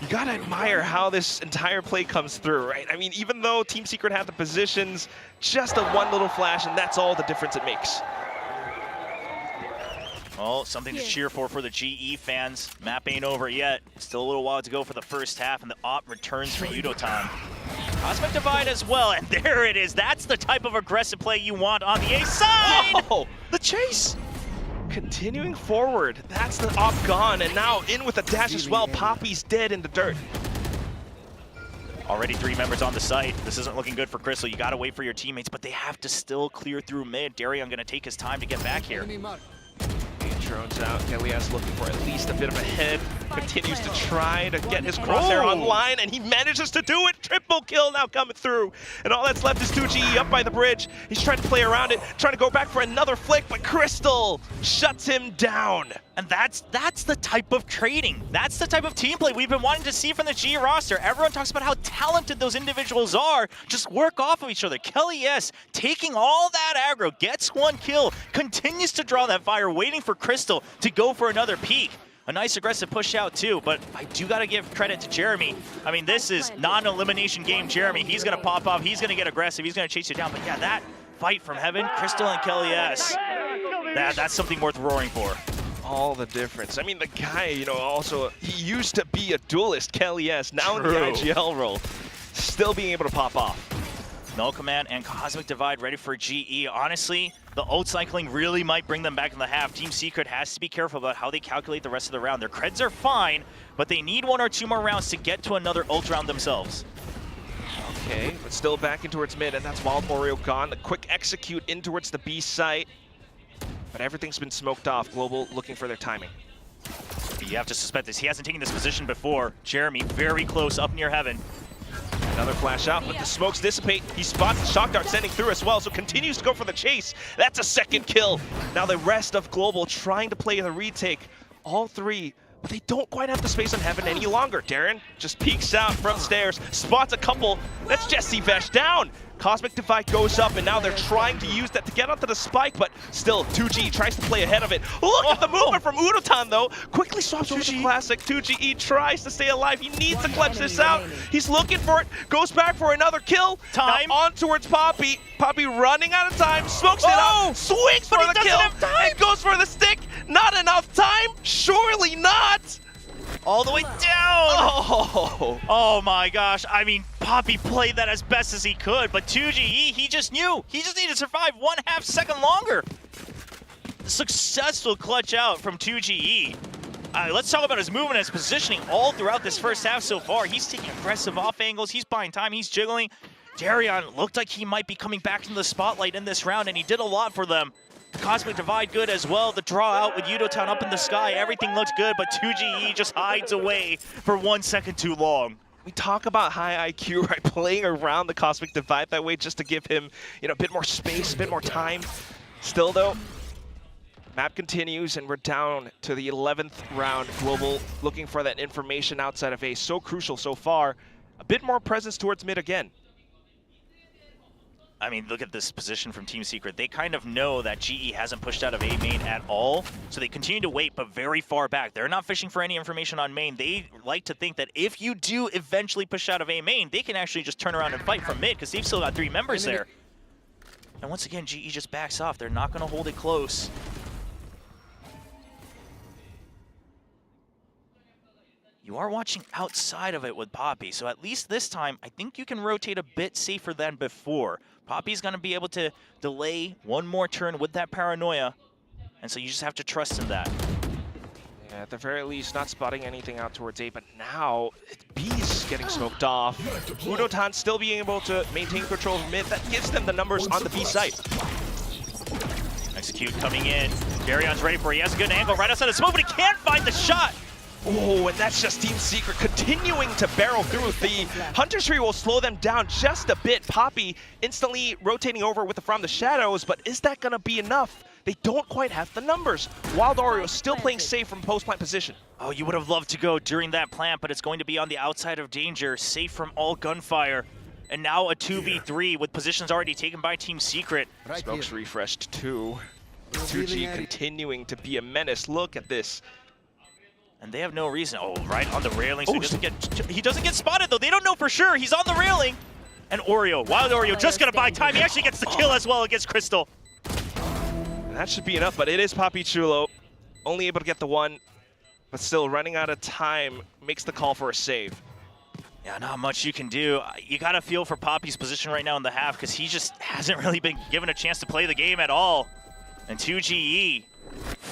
you gotta admire how this entire play comes through, right? I mean, even though Team Secret had the positions, just a one little flash, and that's all the difference it makes. Well, something to cheer for the GE fans. Map ain't over yet. Still a little while to go for the first half, and the op returns for Yudotan. Cosmic Divide as well, and there it is. That's the type of aggressive play you want on the A side! Oh, the chase! Continuing forward, that's the op gone, and now in with a dash as well. Poppy's dead in the dirt. Already 3 members on the site. This isn't looking good for Crystal. You gotta wait for your teammates, but they have to still clear through mid. Darion gonna take his time to get back here. Drones out. Kelias looking for at least a bit of a head. Continues to try to get his crosshair online, and he manages to do it. Triple kill now coming through. And all that's left is 2G up by the bridge. He's trying to play around it, trying to go back for another flick, but Crystal shuts him down. And that's the type of trading. That's the type of team play we've been wanting to see from the GE roster. Everyone talks about how talented those individuals are. Just work off of each other. Kelias taking all that aggro, gets 1 kill, continues to draw that fire, waiting for Crystal to go for another peek. A nice aggressive push out too, but I do gotta give credit to Jeremy. I mean, this is not an elimination game, Jeremy. He's gonna pop off, he's gonna get aggressive, he's gonna chase you down. But yeah, that fight from heaven, Crystal and Kelias, that's something worth roaring for. All the difference. I mean, the guy, also, he used to be a duelist, Kelias, now in the IGL role, still being able to pop off. Null Command and Cosmic Divide ready for GE. Honestly, the ult cycling really might bring them back in the half. Team Secret has to be careful about how they calculate the rest of the round. Their creds are fine, but they need 1 or 2 more rounds to get to another ult round themselves. Okay, but still back in towards mid, and that's Wild Oreo gone. The quick execute in towards the B site. But everything's been smoked off. Global looking for their timing. You have to suspect this. He hasn't taken this position before. Jeremy very close up near heaven. Another flash out, but the smokes dissipate. He spots the shock dart sending through as well, so continues to go for the chase. That's a second kill. Now the rest of Global trying to play the retake. All 3, but they don't quite have the space on heaven any longer. Darren just peeks out from stairs, spots a couple. That's Jesse Vesh down. Cosmic Divide goes up, and now they're trying to use that to get onto the spike, but still, 2G tries to play ahead of it. Look at the movement from Udotan, though. Quickly swaps over to Classic. 2GE tries to stay alive. He needs to clutch this out. He's looking for it, goes back for another kill. Time. Now on towards Poppy. Poppy running out of time, smokes it up, swings for the kill, and goes for the stick. Not enough time? Surely not. All the way down! Oh my gosh. I mean, Poppy played that as best as he could, but 2GE, he just knew. He just needed to survive 1/2 second longer. Successful clutch out from 2GE. let's talk about his movement and his positioning all throughout this first half so far. He's taking aggressive off angles. He's buying time. He's jiggling. Darion looked like he might be coming back into the spotlight in this round, and he did a lot for them. The Cosmic Divide good as well. The draw out with Yudotown up in the sky. Everything looks good, but 2GE just hides away for 1 second too long. We talk about high IQ, right? Playing around the Cosmic Divide that way just to give him, a bit more space, a bit more time. Still, though, map continues, and we're down to the 11th round. Global looking for that information outside of A. So crucial so far. A bit more presence towards mid again. I mean, look at this position from Team Secret. They kind of know that GE hasn't pushed out of A main at all, so they continue to wait, but very far back. They're not fishing for any information on main. They like to think that if you do eventually push out of A main, they can actually just turn around and fight from mid, because they've still got 3 members there. And once again, GE just backs off. They're not going to hold it close. You are watching outside of it with Poppy, so at least this time, I think you can rotate a bit safer than before. Poppy's going to be able to delay one more turn with that paranoia, and so you just have to trust in that. Yeah, at the very least, not spotting anything out towards A, but now B's getting smoked off. Udotan still being able to maintain control of mid. That gives them the numbers on the B site. Execute coming in. Darion's ready for it. He has a good angle right outside the smoke, but he can't find the shot. Oh, and that's just Team Secret continuing to barrel through. The Hunter's Tree will slow them down just a bit. Poppy instantly rotating over with the From the Shadows, but is that going to be enough? They don't quite have the numbers. Wild Oreo still playing safe from post-plant position. Oh, you would have loved to go during that plant, but it's going to be on the outside of danger, safe from all gunfire. And now a 2v3 with positions already taken by Team Secret. Smoke's refreshed too. 2G continuing to be a menace. Look at this. And they have no reason. Oh, right on the railing. So he doesn't get spotted, though. They don't know for sure. He's on the railing. And Oreo, Wild Oreo, just going to buy time. He actually gets the kill as well against Crystal. And that should be enough, but it is Papi Chulo. Only able to get the one, but still running out of time. Makes the call for a save. Yeah, not much you can do. You got to feel for Poppy's position right now in the half, because he just hasn't really been given a chance to play the game at all. And 2GE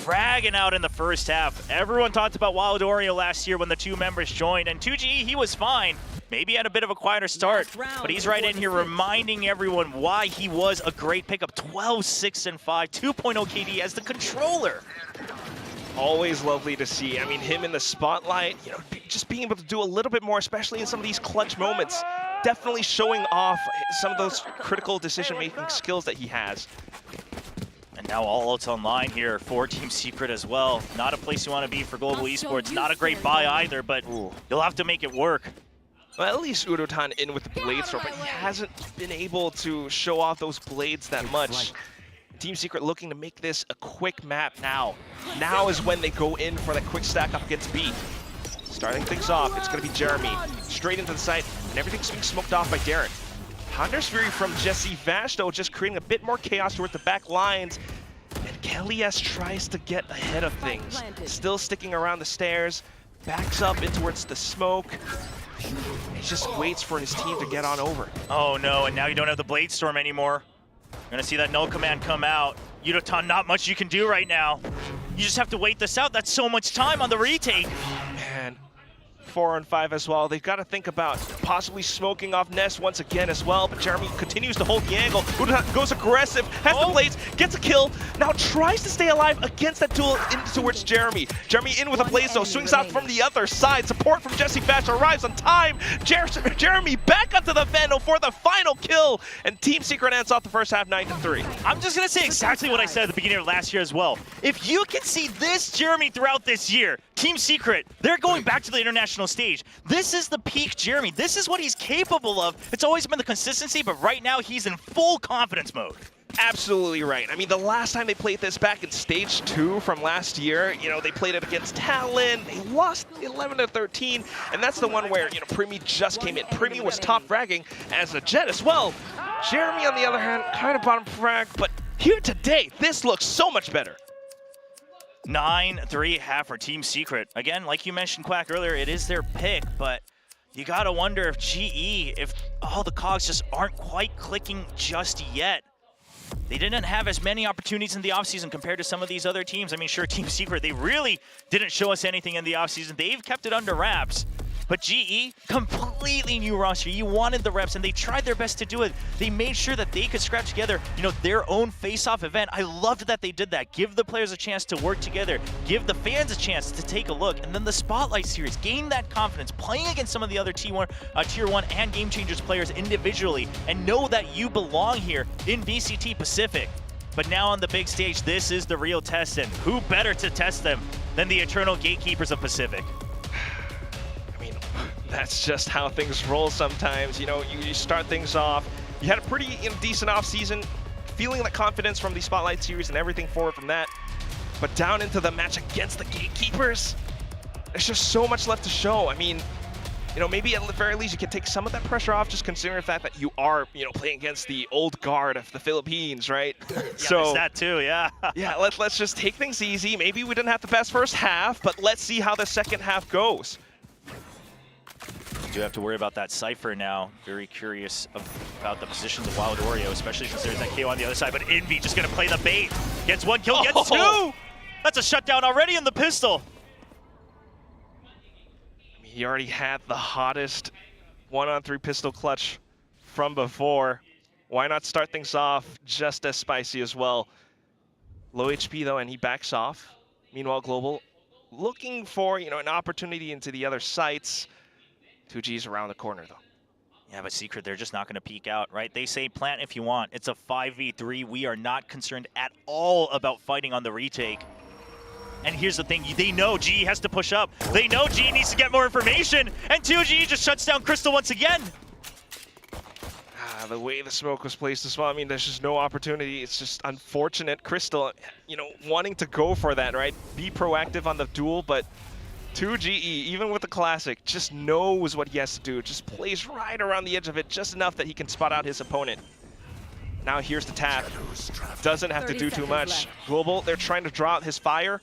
fragging out in the first half. Everyone talked about Wild Oreo last year when the 2 members joined, and 2GE, he was fine. Maybe had a bit of a quieter start, but he's right in here reminding everyone why he was a great pickup. 12, 6, and 5, 2.0 KD as the controller. Always lovely to see. I mean, him in the spotlight, just being able to do a little bit more, especially in some of these clutch moments. Definitely showing off some of those critical decision-making skills that he has. And now all outs online here for Team Secret as well. Not a place you want to be for global esports. Not a great buy either, but you'll have to make it work. Well, at least Udotan in with the blade storm, but he hasn't been able to show off those blades that much. Team Secret looking to make this a quick map now. Now is when they go in for that quick stack up against B. Starting things off, it's going to be Jeremy. Straight into the site, and everything's being smoked off by Darren. Hunter's Fury from Jesse Vash, though, just creating a bit more chaos towards the back lines. And Kelly S tries to get ahead of things. Still sticking around the stairs, backs up in towards the smoke. He just waits for his team to get on over. Oh no, and now you don't have the Blade Storm anymore. You're gonna see that null command come out. Yudotan, not much you can do right now. You just have to wait this out. That's so much time on the retake. Man, 4 on 5 as well. They've got to think about possibly smoking off Ness once again as well, but Jeremy continues to hold the angle. Udotan goes aggressive, has the blades, gets a kill, now tries to stay alive against that duel in towards Jeremy. Jeremy in with a blaze though, swings out from the other side. Support from Jesse Bash arrives on time. Jeremy back up to the Vandal for the final kill, and Team Secret ends off the first half 9-3. I'm just gonna say exactly what I said at the beginning of last year as well. If you can see this Jeremy throughout this year, Team Secret, they're going back to the international stage. This is the peak Jeremy. This is what he's capable of. It's always been the consistency, but right now he's in full confidence mode. Absolutely right. I mean, the last time they played this back in Stage 2 from last year, they played it against Talon. They lost 11-13, and that's the one where, Primi just came in. Primi was top fragging as a Jet as well. Jeremy, on the other hand, kind of bottom frag, but here today, this looks so much better. 9-3 half for Team Secret. Again, like you mentioned, Quack, earlier, it is their pick, but you gotta wonder if GE, if all the cogs just aren't quite clicking just yet. They didn't have as many opportunities in the offseason compared to some of these other teams. I mean, sure, Team Secret, they really didn't show us anything in the offseason. They've kept it under wraps. But GE, completely new roster. You wanted the reps, and they tried their best to do it. They made sure that they could scrap together, their own face-off event. I loved that they did that. Give the players a chance to work together. Give the fans a chance to take a look. And then the Spotlight Series, gain that confidence, playing against some of the other Tier 1 and Game Changers players individually, and know that you belong here in VCT Pacific. But now on the big stage, this is the real test, and who better to test them than the eternal gatekeepers of Pacific? That's just how things roll sometimes. You start things off. You had a pretty decent offseason, feeling the confidence from the Spotlight Series and everything forward from that. But down into the match against the Gatekeepers, there's just so much left to show. I mean, maybe at the very least you can take some of that pressure off, just considering the fact that you are, playing against the old guard of the Philippines, right? Yeah, so that too, yeah. Yeah, let's just take things easy. Maybe we didn't have the best first half, but let's see how the second half goes. You do have to worry about that Cypher now. Very curious about the positions of Wild Oreo, especially since there's that KO on the other side. But Envy just going to play the bait. Gets one kill, gets two! That's a shutdown already in the pistol. He already had the hottest 1-on-3 pistol clutch from before. Why not start things off just as spicy as well? Low HP though, and he backs off. Meanwhile, Global looking for, an opportunity into the other sites. 2G's around the corner, though. Yeah, but Secret, they're just not going to peek out, right? They say plant if you want. It's a 5v3. We are not concerned at all about fighting on the retake. And here's the thing. They know GE has to push up. They know GE needs to get more information. And 2G just shuts down Crystal once again. The way the smoke was placed as well, I mean, there's just no opportunity. It's just unfortunate. Crystal, wanting to go for that, right? Be proactive on the duel, but 2GE, even with the Classic, just knows what he has to do. Just plays right around the edge of it, just enough that he can spot out his opponent. Now here's the tap. Doesn't have to do too much. Global, they're trying to draw out his fire,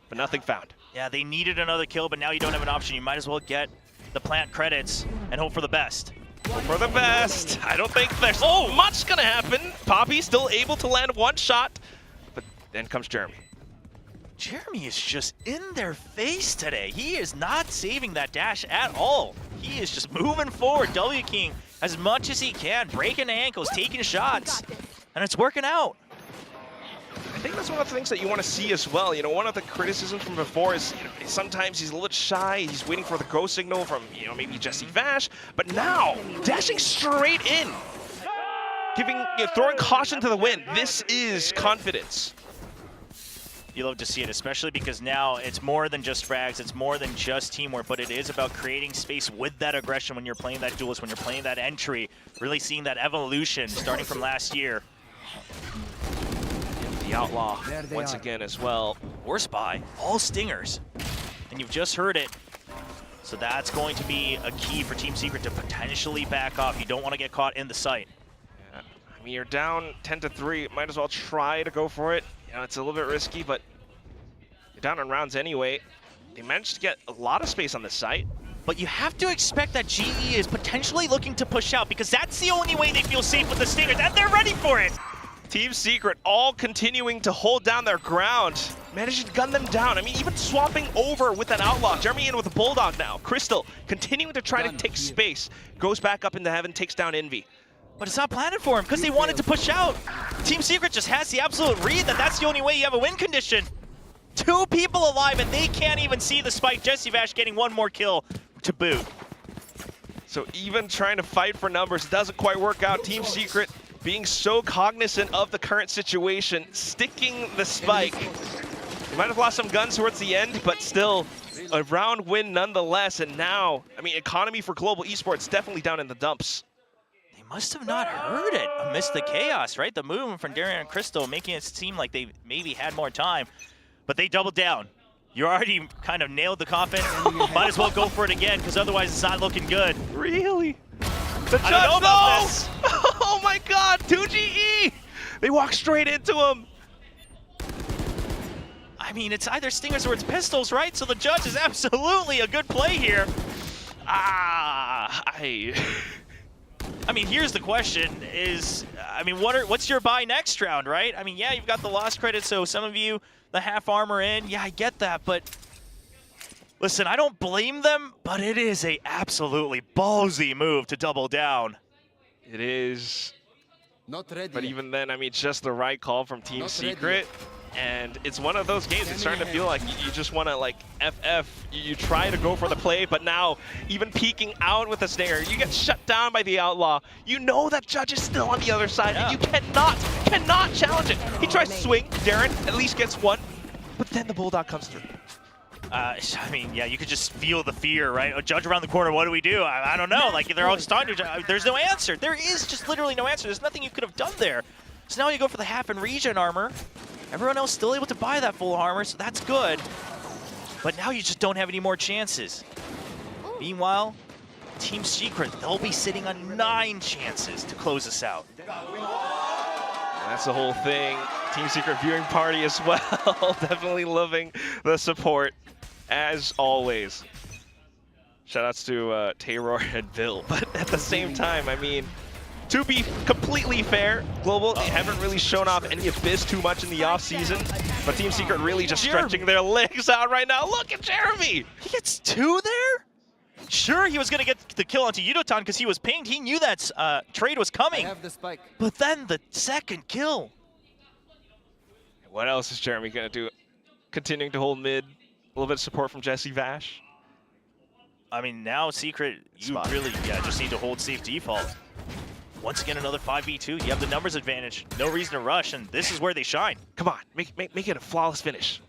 but nothing found. Yeah, they needed another kill, but now you don't have an option. You might as well get the plant credits and hope for the best. Hope for the best. I don't think there's much gonna happen. Poppy still able to land one shot, but then comes Jeremy. Jeremy is just in their face today. He is not saving that dash at all. He is just moving forward, W-King as much as he can, breaking ankles, taking shots, and it's working out. I think that's one of the things that you want to see as well. One of the criticisms from before is sometimes he's a little bit shy. He's waiting for the go signal from, maybe Jesse Vash. But now, dashing straight in, throwing caution to the wind. This is confidence. You love to see it, especially because now it's more than just frags, it's more than just teamwork, but it is about creating space with that aggression when you're playing that duelist, when you're playing that entry, really seeing that evolution starting from last year. The Outlaw once again as well. Or Spy, all stingers. And you've just heard it. So that's going to be a key for Team Secret to potentially back off. You don't want to get caught in the sight. Yeah. I mean, you're down 10-3. Might as well try to go for it. It's a little bit risky, but you're down on rounds anyway. They managed to get a lot of space on this site. But you have to expect that GE is potentially looking to push out because that's the only way they feel safe with the Stingers, and they're ready for it. Team Secret all continuing to hold down their ground. Managed to gun them down. I mean, even swapping over with that Outlaw. Jeremy in with a Bulldog now. Crystal continuing to try to take space. Goes back up into heaven, takes down Envy. But it's not planted for him because they wanted to push out. Team Secret just has the absolute read that that's the only way you have a win condition. 2 people alive and they can't even see the spike. Jesse Vash getting one more kill to boot. So even trying to fight for numbers doesn't quite work out. Team Secret being so cognizant of the current situation, sticking the spike. You might have lost some guns towards the end, but still a round win nonetheless. And now, I mean, economy for Global Esports definitely down in the dumps. Must have not heard it amidst the chaos, right? The movement from Darian and Crystal making it seem like they maybe had more time, but they doubled down. You already kind of nailed the coffin. Might as well go for it again because otherwise it's not looking good. Really? The I don't know about this. Oh my God, 2GE! They walk straight into him. I mean, it's either Stingers or it's pistols, right? So the judge is absolutely a good play here. I mean, here's the question is, I mean, what's your buy next round, right? I mean, yeah, you've got the loss credit, so some of you, the half armor in, yeah, I get that, but listen, I don't blame them, but it is a absolutely ballsy move to double down. It is. Not ready. But even then, I mean, just the right call from Team Secret. And it's one of those games, it's starting to feel like you just want to, like, FF. You try to go for the play, but now, even peeking out with a snare, you get shut down by the Outlaw. You know that Judge is still on the other side, and you cannot challenge it. He tries to swing, Darren at least gets one, but then the Bulldog comes through. I mean, yeah, you could just feel the fear, right? A Judge around the corner, what do we do? I don't know. Like, they're all just talking to each other. There's no answer. There is just literally no answer. There's nothing you could have done there. So now you go for the half and regen armor. Everyone else still able to buy that full armor, so that's good. But now you just don't have any more chances. Meanwhile, Team Secret, they'll be sitting on 9 chances to close us out. That's the whole thing. Team Secret viewing party as well. Definitely loving the support, as always. Shoutouts to Tayror and Bill. But at the same time, I mean, to be completely fair, Global, they haven't really shown off any Abyss too much in the offseason. But Team Secret really just stretching their legs out right now. Look at Jeremy! He gets 2 there? Sure, he was going to get the kill onto Yudotan because he was pinged. He knew that trade was coming. I have the spike. But then the second kill. What else is Jeremy going to do? Continuing to hold mid. A little bit of support from Jesse Vash. I mean, now Secret, you really just need to hold safe default. Once again, another 5v2. You have the numbers advantage. No reason to rush, and this is where they shine. Come on, make it a flawless finish.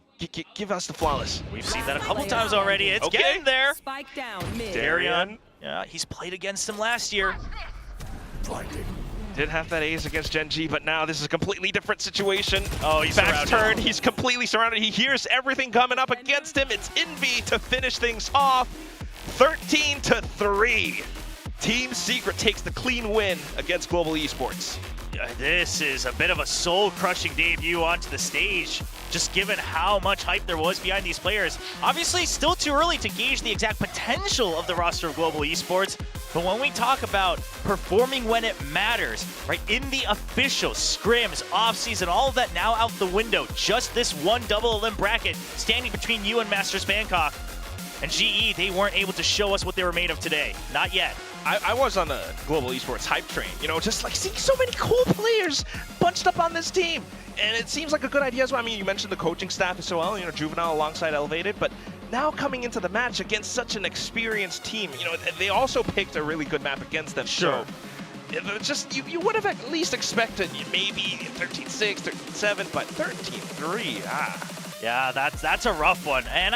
Give us the flawless. We've seen that a couple times already. It's getting there. Spike down mid. Darian. Yeah, he's played against him last year. Did have that ace against Gen G, but now this is a completely different situation. Oh, he's Back's turn. He's completely surrounded. He hears everything coming up against him. It's Envy to finish things off. 13-3. Team Secret takes the clean win against Global Esports. This is a bit of a soul-crushing debut onto the stage, just given how much hype there was behind these players. Obviously, still too early to gauge the exact potential of the roster of Global Esports, but when we talk about performing when it matters, right, in the official scrims, offseason, all of that now out the window, just this one double elim bracket standing between you and Masters Bangkok. And GE, they weren't able to show us what they were made of today. Not yet. I was on the Global Esports hype train, you know, just like seeing so many cool players bunched up on this team. And it seems like a good idea as well. I mean, you mentioned the coaching staff as well, you know, Juvenile alongside Elevated, but now coming into the match against such an experienced team, you know, they also picked a really good map against them. Sure. So just, you would have at least expected maybe 13-6, 13-7, but 13-3, Yeah, that's a rough one. And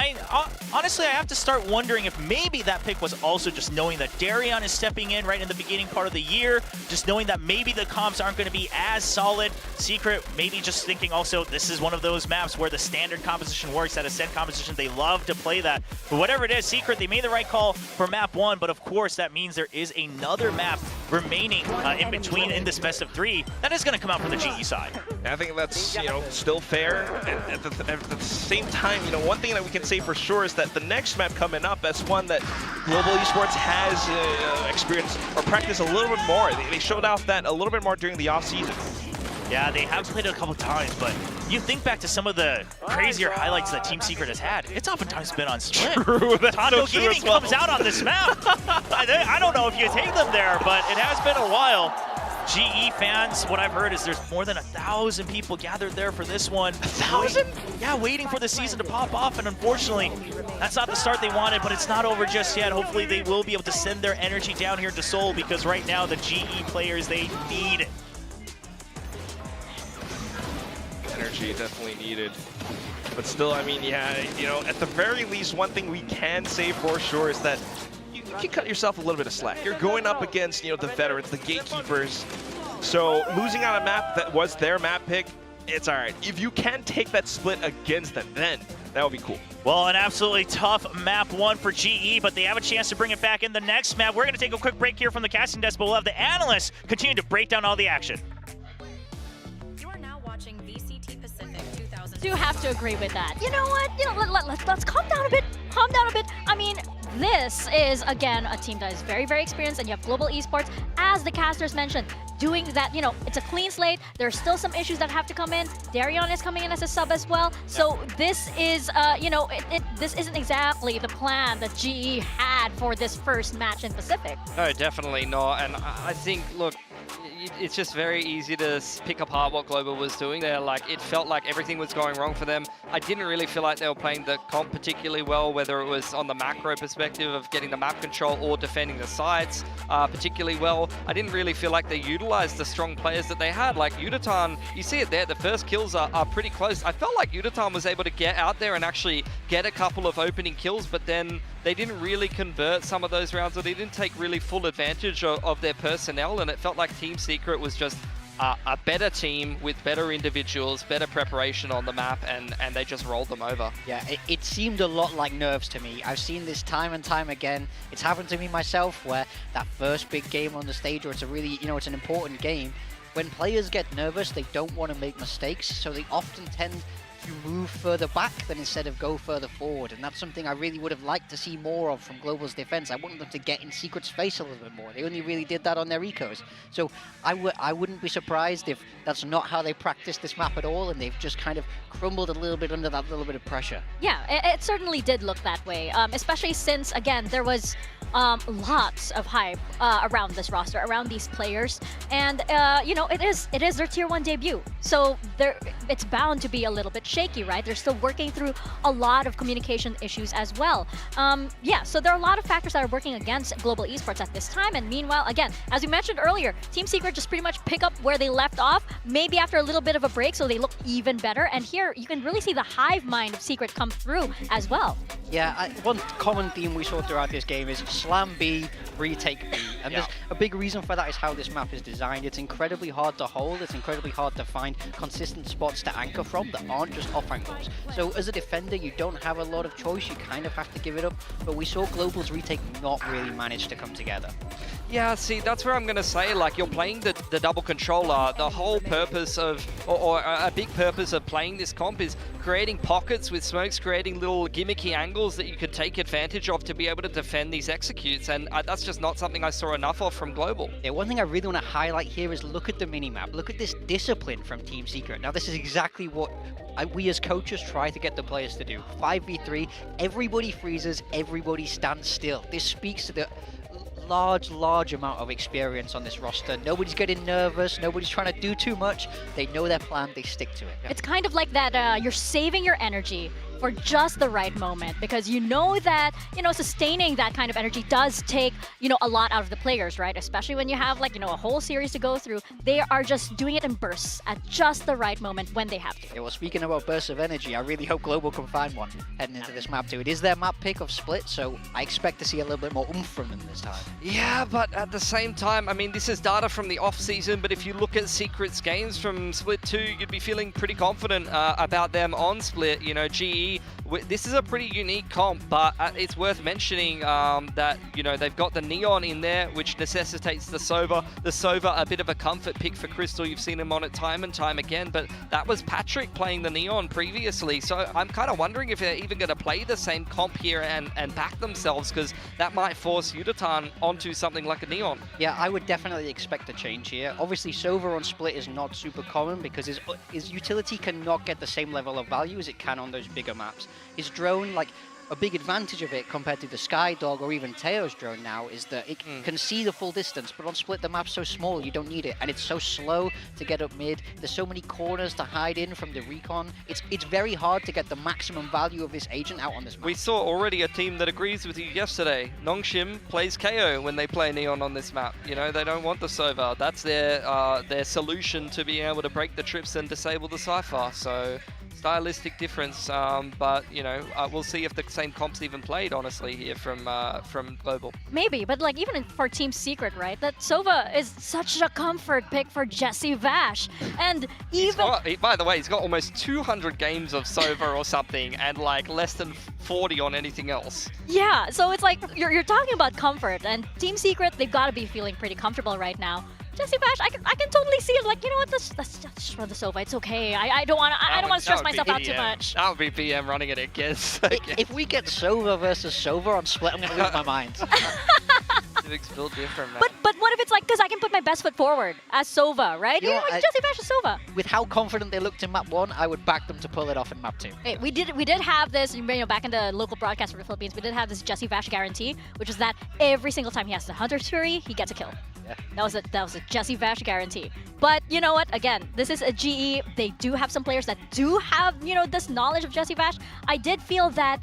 honestly, I have to start wondering if maybe that pick was also just knowing that Darian is stepping in right in the beginning part of the year, just knowing that maybe the comps aren't going to be as solid. Secret, maybe just thinking also this is one of those maps where the standard composition works, that Ascent composition, they love to play that. But whatever it is, Secret, they made the right call for map 1, but of course that means there is another map remaining in between in this best of 3 that is going to come out from the GE side. I think that's, you know, still fair. At the same time, you know, one thing that we can say for sure is that the next map coming up, that's one that Global Esports has experienced or practiced a little bit more. They showed off that a little bit more during the off-season. Yeah, they have played it a couple times, but you think back to some of the crazier highlights that Team Secret has had, it's oftentimes been on Split. True, that's Tondo so true Gaming as well. comes out on this map. I don't know if you take them there, but it has been a while. GE fans, what I've heard is there's more than 1,000 people gathered there for this one. 1,000? Yeah, waiting for the season to pop off, and unfortunately, that's not the start they wanted, but it's not over just yet. Hopefully they will be able to send their energy down here to Seoul, because right now the GE players, they need it. Energy definitely needed. But still, I mean, yeah, you know, at the very least, one thing we can say for sure is that you can cut yourself a little bit of slack. You're going up against, you know, the veterans, the gatekeepers. So losing on a map that was their map pick, it's all right. If you can take that split against them, then that would be cool. Well, an absolutely tough map 1 for GE, but they have a chance to bring it back in the next map. We're going to take a quick break here from the casting desk, but we'll have the analysts continue to break down all the action. You are now watching VCT Pacific 2000. Do have to agree with that. You know what? You know, let's calm down a bit. Calm down a bit. I mean, this is, again, a team that is very, very experienced, and you have Global Esports, as the casters mentioned, doing that, it's a clean slate. There's still some issues that have to come in. Darion is coming in as a sub as well. So this is, this isn't exactly the plan that GE had for this first match in Pacific. No, definitely not. And I think, look, it's just very easy to pick apart what Global was doing there. Like, it felt like everything was going wrong for them. I didn't really feel like they were playing the comp particularly well, whether it was on the macro perspective of getting the map control or defending the sites particularly well. I didn't really feel like they utilized the strong players that they had. Like Yutatan, you see it there, the first kills are pretty close. I felt like Yutatan was able to get out there and actually get a couple of opening kills, but then they didn't really convert some of those rounds, or they didn't take really full advantage of their personnel, and it felt like Team Secret was just a better team with better individuals, better preparation on the map, and they just rolled them over. Yeah, it seemed a lot like nerves to me. I've seen this time and time again. It's happened to me myself, where that first big game on the stage, or it's a really, it's an important game, when players get nervous, they don't want to make mistakes, so they often tend to move further back than instead of go further forward, and that's something I really would have liked to see more of from Global's defense. I wanted them to get in Secret's face a little bit more. They only really did that on their ecos, so I wouldn't be surprised if that's not how they practiced this map at all, and they've just kind of crumbled a little bit under that little bit of pressure. Yeah, it certainly did look that way, especially since, again, there was lots of hype around this roster, around these players, and it is their Tier 1 debut, so it's bound to be a little bit shaky, right? They're still working through a lot of communication issues as well. Yeah, so there are a lot of factors that are working against Global Esports at this time, and meanwhile, again, as we mentioned earlier, Team Secret just pretty much pick up where they left off, maybe after a little bit of a break, so they look even better, and here you can really see the hive mind of Secret come through as well. Yeah, one common theme we saw throughout this game is slam B, retake B, and there's a big reason for that is how this map is designed. It's incredibly hard to hold, it's incredibly hard to find consistent spots to anchor from that aren't just off angles. So as a defender, you don't have a lot of choice, you kind of have to give it up, but we saw Global's retake not really manage to come together. Yeah, see, that's where I'm going to say, like, you're playing the double controller. The whole purpose of, or a big purpose of playing this comp is creating pockets with smokes, creating little gimmicky angles that you could take advantage of to be able to defend these executes, and that's just not something I saw enough of from Global. Yeah, one thing I really want to highlight here is look at the minimap. Look at this discipline from Team Secret. Now, this is exactly what we as coaches try to get the players to do. 5v3, everybody freezes, everybody stands still. This speaks to the large amount of experience on this roster. Nobody's getting nervous, nobody's trying to do too much. They know their plan, they stick to it. It's kind of like that you're saving your energy for just the right moment, because you know that, sustaining that kind of energy does take, a lot out of the players, right? Especially when you have like, a whole series to go through. They are just doing it in bursts at just the right moment when they have to. Yeah, well, speaking about bursts of energy, I really hope Global can find one heading into this map too. It is their map pick of Split, so I expect to see a little bit more oomph from them this time. Yeah, but at the same time, I mean, this is data from the off-season, but if you look at Secret's games from Split 2, you'd be feeling pretty confident about them on Split. GE, this is a pretty unique comp, but it's worth mentioning that, they've got the Neon in there, which necessitates the Sova. The Sova, a bit of a comfort pick for Crystal. You've seen him on it time and time again, but that was Patrick playing the Neon previously. So I'm kind of wondering if they're even going to play the same comp here and back themselves, because that might force Yutatan onto something like a Neon. Yeah, I would definitely expect a change here. Obviously, Sova on Split is not super common because his utility cannot get the same level of value as it can on those bigger maps. His drone, like, a big advantage of it compared to the Skydog or even Teo's drone now is that it can see the full distance, but on Split the map's so small you don't need it, and it's so slow to get up mid. There's so many corners to hide in from the recon. It's very hard to get the maximum value of this agent out on this map. We saw already a team that agrees with you yesterday. Nongshim plays KO when they play Neon on this map. They don't want the Sova. That's their solution to being able to break the trips and disable the Cypher. So stylistic difference, but we'll see if the same comps even played, honestly, here from Global. Maybe, but like even for Team Secret, right? That Sova is such a comfort pick for Jesse Vash, and even by the way, he's got almost 200 games of Sova or something, and like less than 40 on anything else. Yeah, so it's like you're talking about comfort, and Team Secret, they've got to be feeling pretty comfortable right now. Jesse Bash, I can totally see it. Like, you know what? Let's just run the Sova. It's okay. I don't want to stress myself out too much. That would be PM running it against. If we get Sova versus Sova on Split, I'm going to lose my mind. Civics build different, man. But what if it's like, because I can put my best foot forward as Sova, right? You know, Jesse Bash is Sova. With how confident they looked in map 1, I would back them to pull it off in map 2. Hey, we did have this, you know, back in the local broadcast for the Philippines, we did have this Jesse Vash guarantee, which is that every single time he has the Hunter's Fury, he gets a kill. Yeah. That was a Jesse Vash guarantee. But you know what? Again, this is a GE. They do have some players that do have, you know, this knowledge of Jesse Vash. I did feel that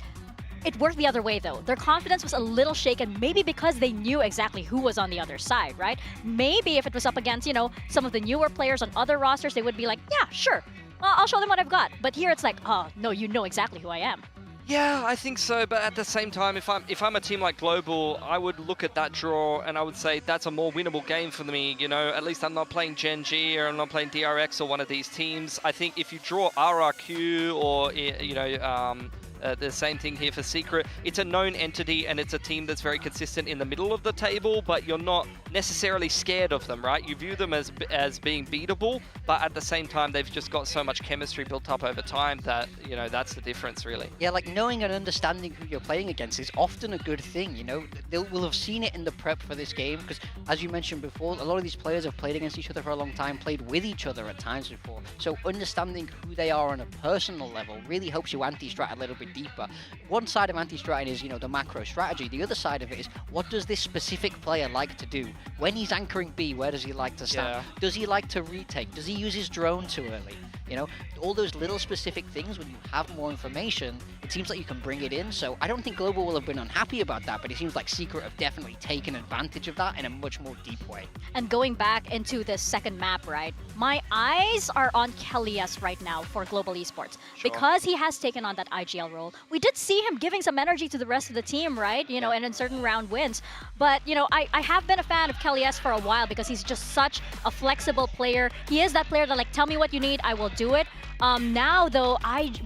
it worked the other way, though. Their confidence was a little shaken, maybe because they knew exactly who was on the other side, right? Maybe if it was up against, you know, some of the newer players on other rosters, they would be like, yeah, sure. I'll show them what I've got. But here it's like, oh, no, you know exactly who I am. Yeah, I think so, but at the same time, if I'm a team like Global, I would look at that draw and I would say that's a more winnable game for me. You know, at least I'm not playing Gen G or I'm not playing DRX or one of these teams. I think if you draw RRQ or, you know, the same thing here for Secret. It's a known entity and it's a team that's very consistent in the middle of the table, but you're not necessarily scared of them, right? You view them as being beatable, but at the same time, they've just got so much chemistry built up over time that, you know, that's the difference, really. Yeah, like knowing and understanding who you're playing against is often a good thing, you know? We'll have seen it in the prep for this game, because as you mentioned before, a lot of these players have played against each other for a long time, played with each other at times before. So understanding who they are on a personal level really helps you anti-strat a little bit deeper. One side of anti-stratting is, you know, the macro strategy. The other side of it is, what does this specific player like to do? When he's anchoring B, where does he like to stand? Yeah. Does he like to retake? Does he use his drone too early? You know, all those little specific things, when you have more information, it seems like you can bring it in. So I don't think Global will have been unhappy about that, but it seems like Secret have definitely taken advantage of that in a much more deep way. And going back into this second map, right? My eyes are on Kelly's right now for Global Esports. Sure. Because he has taken on that IGL role. We did see him giving some energy to the rest of the team, right? You know, and in certain round wins. But, you know, I have been a fan of Kelly's for a while because he's just such a flexible player. He is that player that, like, tell me what you need, I will do it. Now, though,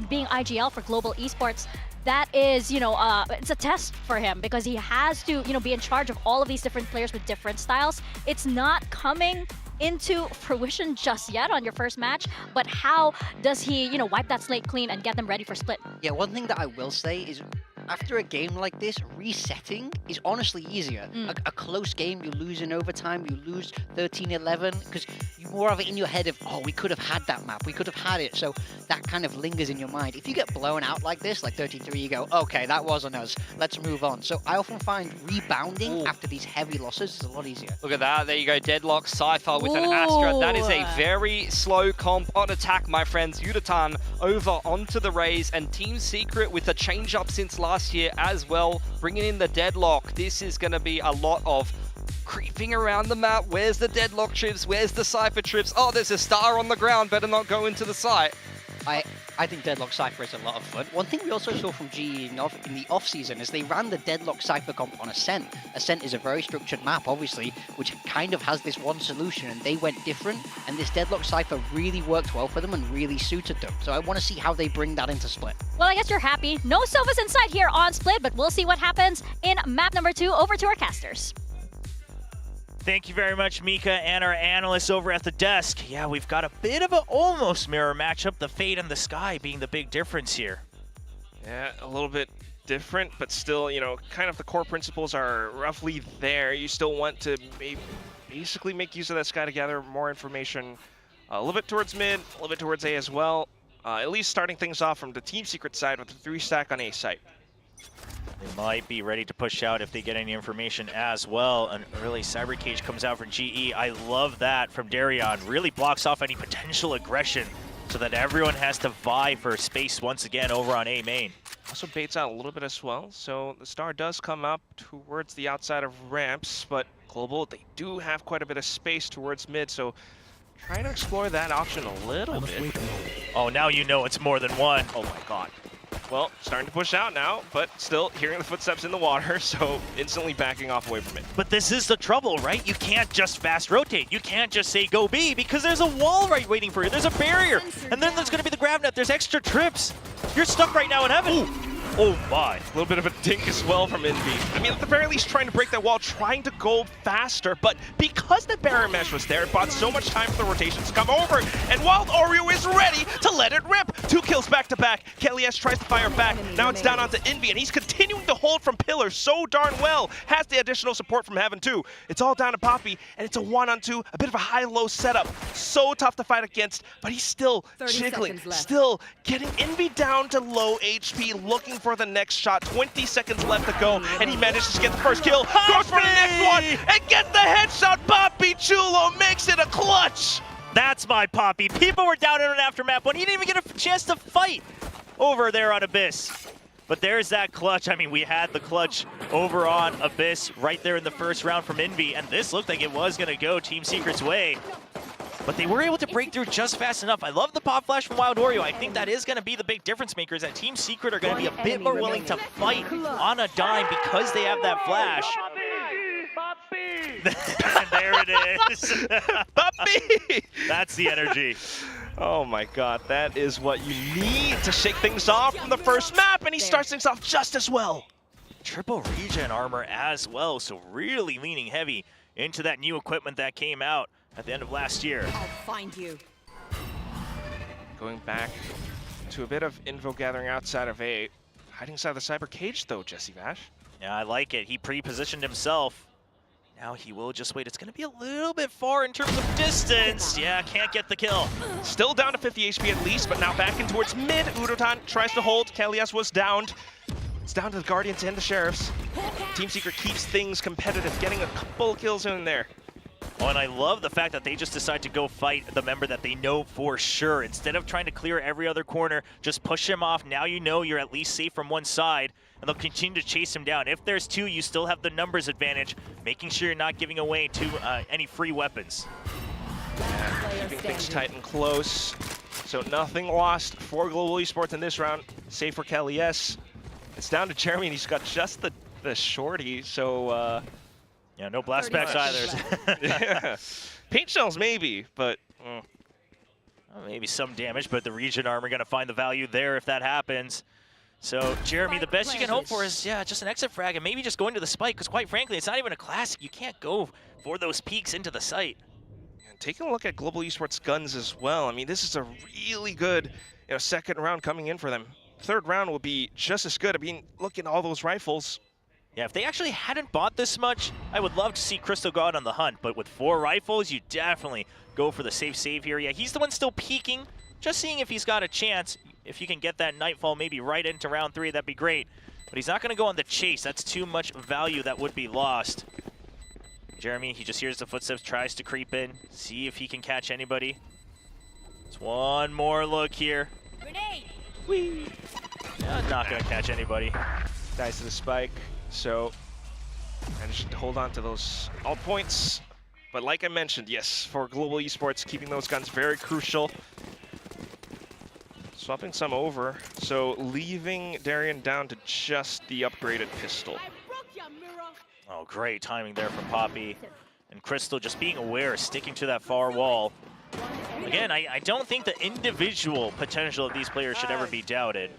being IGL for Global Esports, that is, you know, it's a test for him because he has to, you know, be in charge of all of these different players with different styles. It's not coming into fruition just yet on your first match, but how does he, you know, wipe that slate clean and get them ready for Split? Yeah, one thing that I will say is, after a game like this, resetting is honestly easier. A close game, you lose in overtime, you lose 13-11, because you more have it in your head of, oh, we could have had that map, we could have had it, so that kind of lingers in your mind. If you get blown out like this, like 33, you go, okay, that wasn't us, let's move on. So I often find rebounding after these heavy losses is a lot easier. Look at that, there you go, Deadlock, Cypher with an Astra. That is a very slow comp on attack, my friends. Yutatan over onto the Raze, and Team Secret with a change-up since last year as well, bringing in the Deadlock. This is going to be a lot of creeping around the map. Where's the Deadlock trips? Where's the Cypher trips? Oh, there's a star on the ground. Better not go into the site. I think Deadlock Cypher is a lot of fun. One thing we also saw from GE in the off-season is they ran the Deadlock Cypher comp on Ascent. Ascent is a very structured map, obviously, which kind of has this one solution, and they went different, and this Deadlock Cypher really worked well for them and really suited them. So I want to see how they bring that into Split. Well, I guess you're happy. No Sovas in sight here on Split, but we'll see what happens in map number 2. Over to our casters. Thank you very much, Mika, and our analysts over at the desk. Yeah, we've got a bit of an almost mirror matchup, the Fade and the Sky being the big difference here. Yeah, a little bit different, but still, you know, kind of the core principles are roughly there. You still want to basically make use of that Sky to gather more information a little bit towards mid, a little bit towards A as well. At least starting things off from the Team Secret side with the 3-stack on A site. They might be ready to push out if they get any information as well. An early Cyber Cage comes out from GE. I love that from Darion. Really blocks off any potential aggression so that everyone has to vie for space once again over on A main. Also baits out a little bit as well. So the star does come up towards the outside of ramps, but Global, they do have quite a bit of space towards mid. So trying to explore that option a little bit. Oh, now you know it's more than one. Oh my god. Well, starting to push out now, but still hearing the footsteps in the water, so instantly backing off away from it. But this is the trouble, right? You can't just fast rotate. You can't just say go B because there's a wall right waiting for you. There's a barrier, and then there's going to be the grab net. There's extra trips. You're stuck right now in heaven. Oh my. A little bit of a dink as well from Envy. I mean, at the very least, trying to break that wall, trying to go faster, but because the barrier mesh was there, it bought so much time for the rotations to come over, and Wild Oreo is ready to let it rip. 2 kills back to back. Kelly's tries to fire back. Now it's down onto Envy, and he's continuing to hold from Pillar so darn well. Has the additional support from Heaven too. It's all down to Poppy, and it's a 1-on-2, a bit of a high-low setup. So tough to fight against, but he's still jiggling, still getting Envy down to low HP, looking for the next shot. 20 seconds left to go, and he manages to get the first kill. Goes for the next one, and gets the headshot. Poppy Chulo makes it a clutch. That's my Poppy. People were down in an aftermath when he didn't even get a chance to fight over there on Abyss. But there's that clutch. I mean, we had the clutch over on Abyss right there in the first round from Envy, and this looked like it was going to go Team Secret's way. But they were able to break through just fast enough. I love the pop flash from Wild Oreo. I think that is going to be the big difference maker, is that Team Secret are going to be a bit more willing to fight on a dime because they have that flash. And there it is. Puppy! That's the energy. Oh my god, that is what you need to shake things off from the first map, and he starts things off just as well. Triple regen armor as well, so really leaning heavy into that new equipment that came out at the end of last year. I'll find you. Going back to a bit of info gathering outside of A. Hiding inside the cyber cage though, Jesse Vash. Yeah, I like it. He pre-positioned himself. Now he will just wait. It's going to be a little bit far in terms of distance. Yeah, can't get the kill. Still down to 50 HP at least, but now back in towards mid. Udotan tries to hold. Kalias was downed. It's down to the Guardians and the Sheriffs. Team Secret keeps things competitive, getting a couple kills in there. Oh, and I love the fact that they just decide to go fight the member that they know for sure. Instead of trying to clear every other corner, just push him off. Now you know you're at least safe from one side, and they'll continue to chase him down. If there's two, you still have the numbers advantage, making sure you're not giving away to any free weapons. Yeah, keeping things tight and close. So nothing lost for Global Esports in this round, save for Kelly S. It's down to Jeremy, and he's got just the shorty, so... yeah, no blast packs either. Yeah. Paint shells maybe, but... Well, maybe some damage, but the regen armor going to find the value there if that happens. So, Jeremy, the best you can hope for is, yeah, just an exit frag and maybe just going to the spike, because quite frankly, it's not even a classic. You can't go for those peaks into the site. And taking a look at Global Esports guns as well, I mean, this is a really good second round coming in for them. Third round will be just as good. I mean, look at all those rifles. Yeah, if they actually hadn't bought this much, I would love to see Crystal go out on the hunt. But with 4 rifles, you definitely go for the safe save here. Yeah, he's the one still peeking, just seeing if he's got a chance. If you can get that Nightfall maybe right into round 3, that'd be great. But he's not going to go on the chase. That's too much value that would be lost. Jeremy, he just hears the footsteps, tries to creep in, see if he can catch anybody. It's one more look here. Grenade! Whee! Yeah, not going to catch anybody. Dies to the spike. So, managed to hold on to those all points. But like I mentioned, yes, for Global Esports, keeping those guns very crucial. Swapping some over, so leaving Darian down to just the upgraded pistol. Oh, great timing there from Poppy. And Crystal just being aware, sticking to that far wall. Again, I don't think the individual potential of these players should ever be doubted.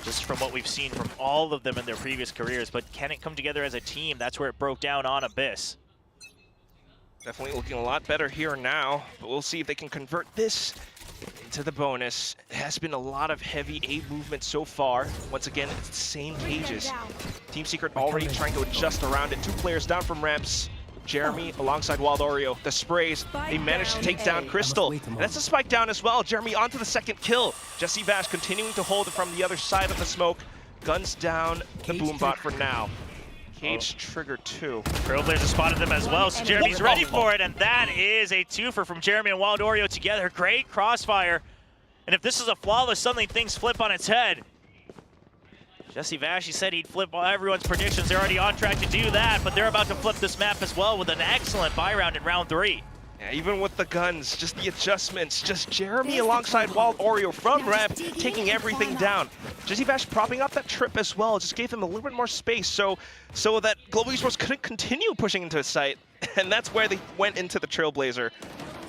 Just from what we've seen from all of them in their previous careers, but can it come together as a team? That's where it broke down on Abyss. Definitely looking a lot better here now, but we'll see if they can convert this into the bonus. It has been a lot of heavy A movement so far. Once again, it's the same cages. Team Secret already trying to adjust around it. 2 players down from ramps. Jeremy alongside Wild Oreo. The sprays, they managed to take down Crystal. And that's a spike down as well. Jeremy onto the second kill. Jesse Vash continuing to hold it from the other side of the smoke. Guns down the Boombot for now. Cage trigger 2. Trailblazer spotted them as well, so Jeremy's ready for it, and that is a twofer from Jeremy and Wild Oreo together. Great crossfire. And if this is a flawless, suddenly things flip on its head. Jesse Vash, he said he'd flip everyone's predictions. They're already on track to do that, but they're about to flip this map as well with an excellent buy round in round 3. Yeah, even with the guns, just the adjustments, just Jeremy alongside Wild Oreo from ramp, taking everything down. Jesse Vash propping up that trip as well, just gave him a little bit more space so that Global Esports couldn't continue pushing into his site, and that's where they went into the Trailblazer.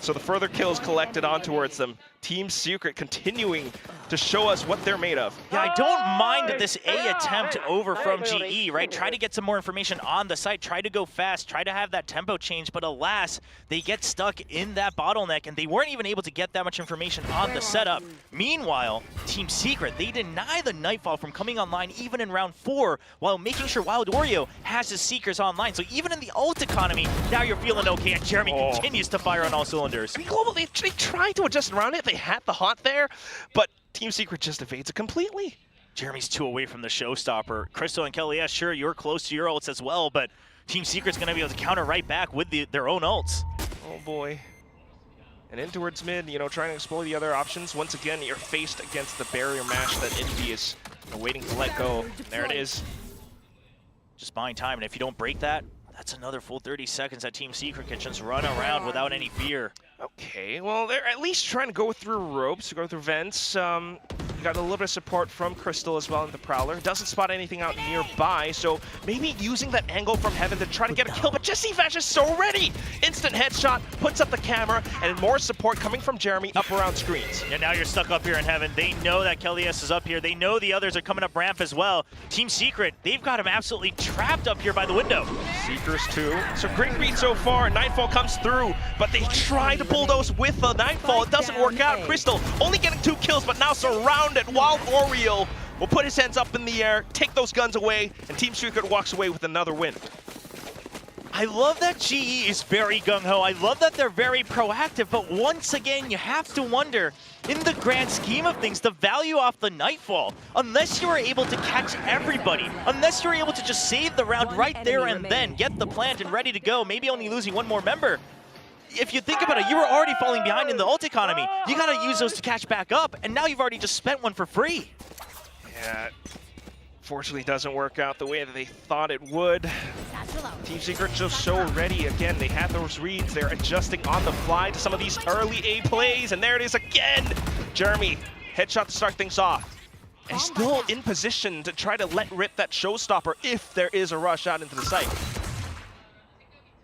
So the further kills collected on towards them. Team Secret continuing to show us what they're made of. Yeah, I don't mind this A attempt over from GE, right? Try to get some more information on the site, try to go fast, try to have that tempo change, but alas, they get stuck in that bottleneck and they weren't even able to get that much information on the setup. Meanwhile, Team Secret, they deny the Nightfall from coming online even in round 4 while making sure Wild Oreo has his Seekers online. So even in the ult economy, now you're feeling okay, and Jeremy continues to fire on all cylinders. I mean, Global, they tried to adjust around it. They had the haunt there, but Team Secret just evades it completely. Jeremy's 2 away from the showstopper. Crystal and Kelly, yeah, sure, you're close to your ults as well, but Team Secret's going to be able to counter right back with their own ults. Oh boy. And in towards mid, you know, trying to explore the other options. Once again, you're faced against the barrier mash that Envy is waiting to let go. There it is. Just buying time, and if you don't break that, that's another full 30 seconds that Team Secret can just run around without any fear. Okay, well, they're at least trying to go through ropes, go through vents. You got a little bit of support from Crystal as well in the Prowler. Doesn't spot anything out nearby, so maybe using that angle from Heaven to try to get a kill, but Jesse Vash is so ready! Instant headshot, puts up the camera, and more support coming from Jeremy up around screens. Yeah, now you're stuck up here in Heaven. They know that Kelly's is up here. They know the others are coming up ramp as well. Team Secret, they've got him absolutely trapped up here by the window. Seekers too. So great read so far. Nightfall comes through, but they try to bulldoze with the Nightfall. It doesn't work out. Crystal only getting 2 kills, but now surrounded. Wild Oreo will put his hands up in the air, take those guns away, and Team Secret walks away with another win. I love that GE is very gung-ho. I love that they're very proactive, but once again, you have to wonder, in the grand scheme of things, the value off the Nightfall, unless you are able to catch everybody, unless you're able to just save the round right there and then, get the plant and ready to go, maybe only losing 1 more member. If you think about it, you were already falling behind in the ult economy. You gotta use those to catch back up, and now you've already just spent 1 for free. Yeah, fortunately it doesn't work out the way that they thought it would. Team Secret just so ready. Again, they have those reads. They're adjusting on the fly to some of these early A plays, and there it is again. Jeremy, headshot to start things off. And he's still in position to try to let rip that showstopper if there is a rush out into the site.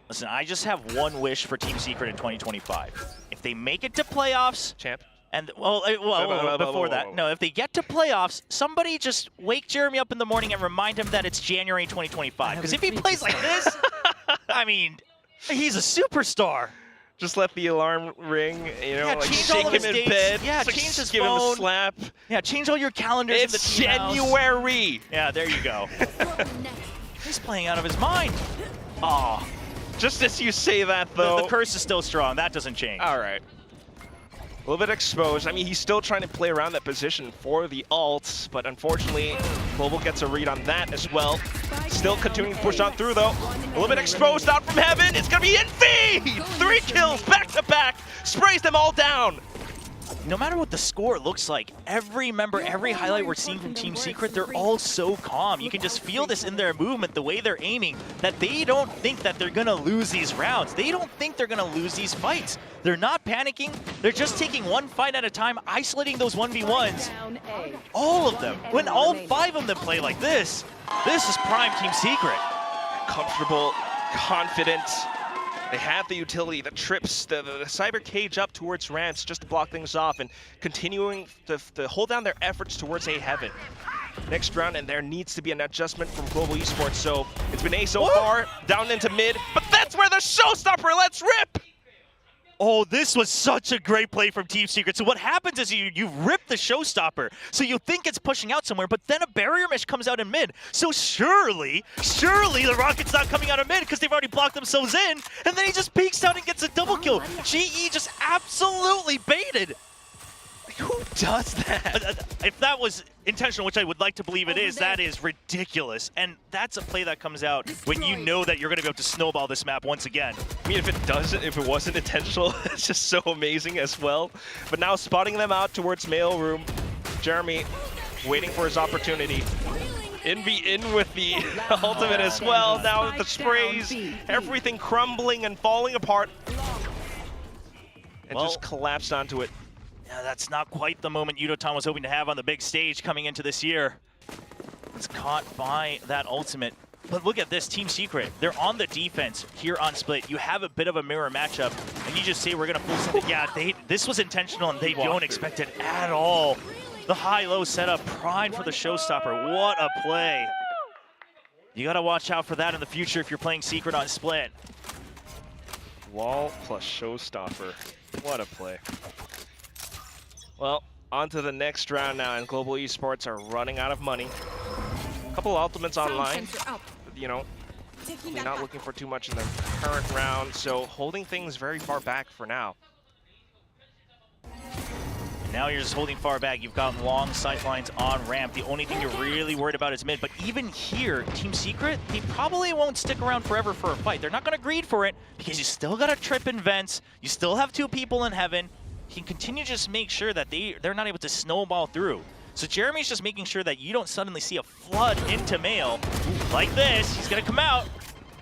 Listen, I just have one wish for Team Secret in 2025. If they make it to playoffs, champ, and before that, no, if they get to playoffs, somebody just wake Jeremy up in the morning and remind him that it's January 2025. Because if he plays like this, I mean, he's a superstar. Just let the alarm ring, you know, yeah, like change shake all of him his in bed. Yeah, like change his give phone. him a slap. Yeah, change all your calendars. It's in the team house. January. Yeah, there you go. He's playing out of his mind. Aw. Just as you say that, though. The curse is still strong. That doesn't change. All right. A little bit exposed. I mean, he's still trying to play around that position for the ult, but unfortunately, Global gets a read on that as well. Still continuing to push on through, though. A little bit exposed out from Heaven. It's going to be Envy! 3 kills back to back. Sprays them all down. No matter what the score looks like, every member, every highlight we're seeing from Team Secret, they're all so calm. You can just feel this in their movement, the way they're aiming, that they don't think that they're gonna lose these rounds. They don't think they're gonna lose these fights. They're not panicking. They're just taking 1 fight at a time, isolating those 1v1s. All of them. When all 5 of them play like this is prime Team Secret. Comfortable, confident. They have the utility, the trips, the cyber cage up towards ramps just to block things off and continuing to hold down their efforts towards A Heaven. Next round, and there needs to be an adjustment from Global Esports. So it's been A so far, down into mid, but that's where the showstopper lets rip! Oh, this was such a great play from Team Secret. So what happens is you rip the showstopper. So you think it's pushing out somewhere, but then a barrier mesh comes out in mid. So surely the Rocket's not coming out of mid because they've already blocked themselves in. And then he just peeks out and gets a double kill. GE just absolutely baited. Who does that? If that was intentional, which I would like to believe it is, that is ridiculous. And that's a play that comes out when you know that you're going to be able to snowball this map once again. I mean, if it wasn't intentional, it's just so amazing as well. But now spotting them out towards mail room, Jeremy waiting for his opportunity. Envy in with the ultimate as well. Now with the sprays, everything crumbling and falling apart. And just collapsed onto it. Yeah, that's not quite the moment Yudotan was hoping to have on the big stage coming into this year. It's caught by that ultimate. But look at this, Team Secret. They're on the defense here on Split. You have a bit of a mirror matchup, and he just say we're gonna pull something? Yeah, this was intentional and they don't expect it at all. The high-low setup, prime for the showstopper. What a play. You gotta watch out for that in the future if you're playing Secret on Split. Wall plus showstopper. What a play. Well, on to the next round now, and Global Esports are running out of money. A couple ultimates online. You know, probably not looking for too much in the current round, so holding things very far back for now. Now you're just holding far back. You've got long sight lines on ramp. The only thing you're really worried about is mid. But even here, Team Secret, they probably won't stick around forever for a fight. They're not going to greed for it because you still got a trip in vents. You still have 2 people in heaven. You can continue to just make sure that they're not able to snowball through. So Jeremy's just making sure that you don't suddenly see a flood into Mail like this. He's going to come out.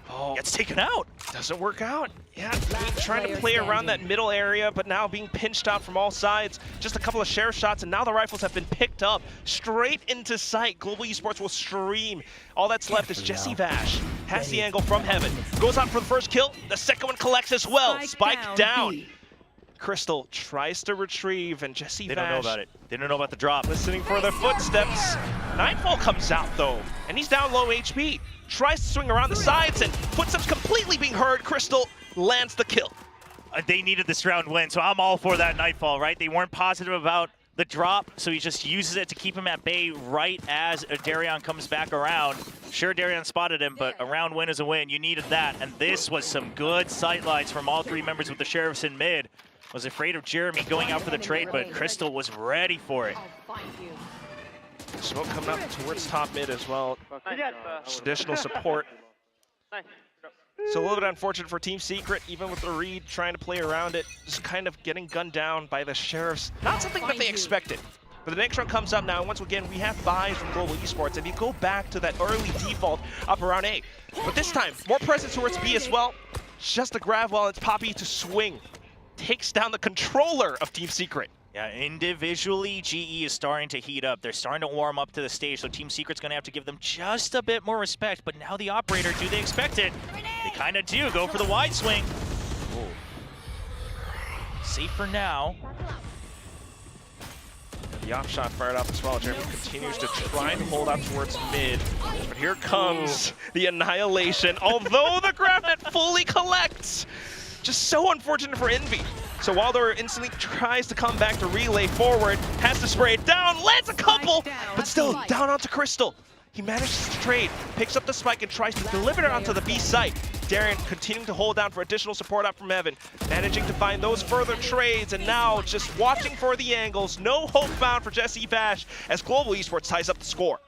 Oh, gets taken out. Doesn't work out. Yeah, trying to play around that middle area, but now being pinched out from all sides. Just a couple of share shots, and now the rifles have been picked up straight into sight. Global Esports will stream. All that's left is Jesse Vash. Has the angle from heaven. Goes out for the first kill. The second one collects as well. Spike down. Crystal tries to retrieve, and Jesse Vash... They don't know about it. They don't know about the drop. Listening for their footsteps. Nightfall comes out, though, and he's down low HP. Tries to swing around the sides, and footsteps completely being heard. Crystal lands the kill. They needed this round win, so I'm all for that Nightfall, right? They weren't positive about the drop, so he just uses it to keep him at bay right as Darion comes back around. Sure, Darion spotted him, but a round win is a win. You needed that, and this was some good sightlines from all 3 members with the Sheriffs in mid. Was afraid of Jeremy going out for the trade, but Crystal was ready for it. Smoke coming up towards top mid as well. Just additional support. So a little bit unfortunate for Team Secret, even with the read trying to play around it, just kind of getting gunned down by the Sheriffs. Not something that they expected. But the next round comes up now, and once again, we have buys from Global Esports, and you go back to that early default up around A. But this time, more presence towards B as well. Just a grab while it's Poppy to swing. Takes down the controller of Team Secret. Yeah, individually, GE is starting to heat up. They're starting to warm up to the stage, so Team Secret's going to have to give them just a bit more respect. But now the operator, do they expect it? They kind of do. Go for the wide swing. Ooh. Safe for now. The off shot fired off as well. Jeremy continues to try and hold out towards mid. But here comes the annihilation. Although the grab net fully collects. Just so unfortunate for Envy. So Wilder instantly tries to come back to relay forward, has to spray it down, lands a couple, but still down onto Crystal. He manages to trade, picks up the spike and tries to deliver it onto the B site. Darren continuing to hold down for additional support up from Evan, managing to find those further trades, and now just watching for the angles. No hope found for Jesse Vash as Global Esports ties up the score.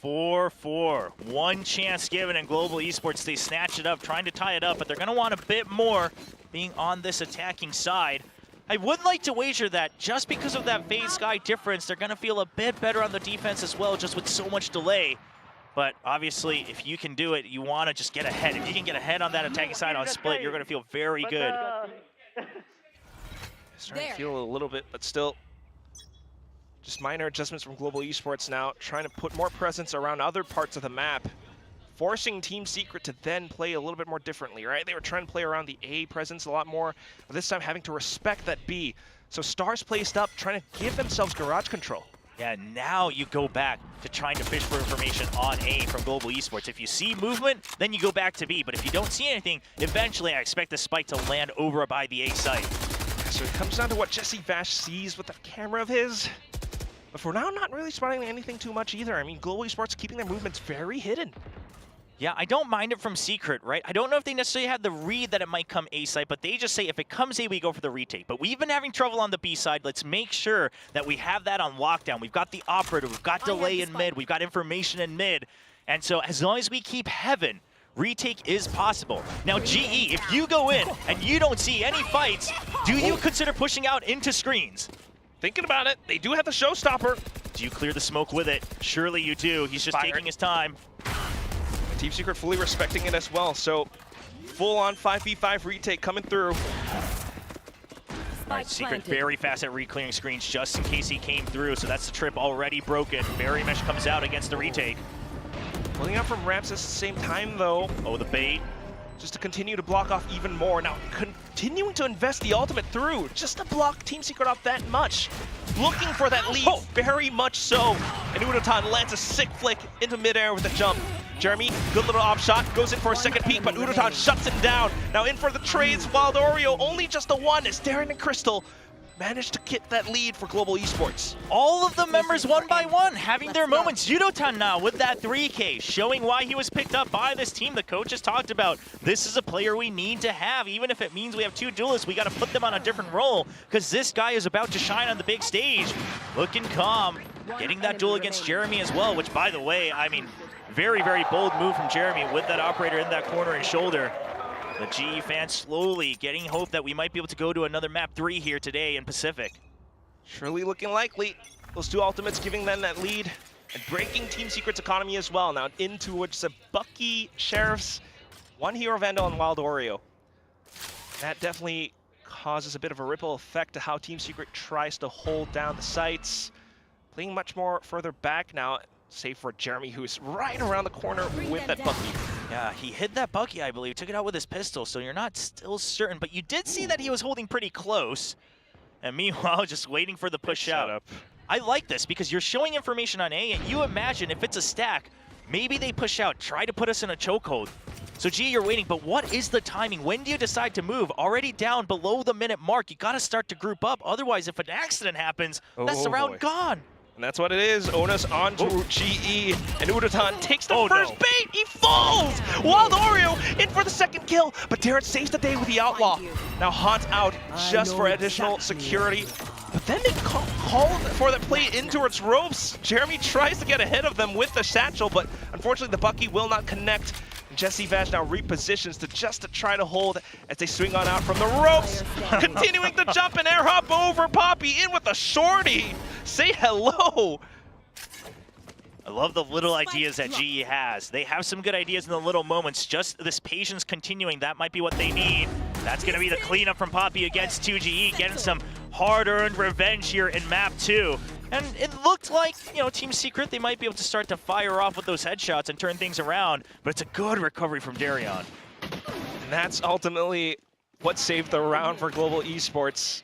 4-4. One chance given, and Global Esports, they snatch it up, trying to tie it up, but they're going to want a bit more being on this attacking side. I would like to wager that just because of that phase sky difference, they're going to feel a bit better on the defense as well, just with so much delay. But obviously, if you can do it, you want to just get ahead. If you can get ahead on that attacking side on split, you're going to feel very good. Starting to feel a little bit, but still. Just minor adjustments from Global Esports now, trying to put more presence around other parts of the map, forcing Team Secret to then play a little bit more differently, right? They were trying to play around the A presence a lot more, but this time having to respect that B. So stars placed up, trying to give themselves garage control. Yeah, now you go back to trying to fish for information on A from Global Esports. If you see movement, then you go back to B. But if you don't see anything, eventually I expect the spike to land over by the A site. So it comes down to what Jesse Vash sees with that camera of his. But for now, not really spotting anything too much either. I mean, Global Esports keeping their movements very hidden. Yeah, I don't mind it from Secret, right? I don't know if they necessarily had the read that it might come A side, but they just say if it comes A, we go for the retake. But we've been having trouble on the B side. Let's make sure that we have that on lockdown. We've got the operator, we've got delay in mid, we've got information in mid. And so as long as we keep heaven, retake is possible. Now, GE, if you go in and you don't see any fights, do you consider pushing out into screens? Thinking about it, they do have the showstopper. Do you clear the smoke with it? Surely you do. He's just taking his time. Team Secret fully respecting it as well, so full-on 5v5 retake coming through. Right, Secret very fast at re-clearing screens just in case he came through, so that's the trip already broken. Berry Mesh comes out against the retake. Pulling out from ramps at the same time, though. Oh, the bait. just to continue to block off even more. Now, continuing to invest the ultimate through, just to block Team Secret off that much. Looking for that lead, very much so. And Udotan lands a sick flick into midair with a jump. Jeremy, good little off shot, goes in for a second peek, but Udotan shuts him down. Now in for the trades, Wild Oreo, only just a one as Darren and Crystal managed to get that lead for Global Esports. All of the members one by one having their moments. Udotan now with that 3K, showing why he was picked up by this team. The coach has talked about this is a player we need to have. Even if it means we have two duelists, we got to put them on a different role because this guy is about to shine on the big stage. Looking calm, getting that duel against Jeremy as well, which by the way, I mean, very, very bold move from Jeremy with that operator in that corner and shoulder. The GE fans slowly getting hope that we might be able to go to another map 3 here today in Pacific. Surely looking likely. Those two ultimates giving them that lead and breaking Team Secret's economy as well. Now into which a Bucky, Sheriffs, one Hero Vandal, and Wild Oreo. That definitely causes a bit of a ripple effect to how Team Secret tries to hold down the sites. Playing much more further back now, save for Jeremy, who's right around the corner with that Bucky. Yeah, he hit that Bucky, I believe, took it out with his pistol, so you're not still certain, but you did see that he was holding pretty close. And meanwhile, just waiting for the push out. I like this because you're showing information on A, and you imagine if it's a stack, maybe they push out, try to put us in a chokehold. So G, you're waiting, but what is the timing? When do you decide to move? Already down below the minute mark, you gotta start to group up. Otherwise, if an accident happens, that's the round gone. And that's what it is. Onus onto GE, and Udotan takes the first bait. He falls! Wild Oreo in for the second kill, but Darren saves the day with the Outlaw. Now Haunt out just for additional security. But then they call for the play in towards ropes. Jeremy tries to get ahead of them with the satchel, but unfortunately the Bucky will not connect. Jesse Vash now repositions to try to hold as they swing on out from the ropes. Continuing to jump and air hop over Poppy in with a shorty. Say hello. I love the little ideas that GE has. They have some good ideas in the little moments. Just this patience continuing, that might be what they need. That's going to be the cleanup from Poppy against 2GE, getting some hard-earned revenge here in map 2. And it looked like, you know, Team Secret, they might be able to start to fire off with those headshots and turn things around, but it's a good recovery from Darion. And that's ultimately what saved the round for Global Esports.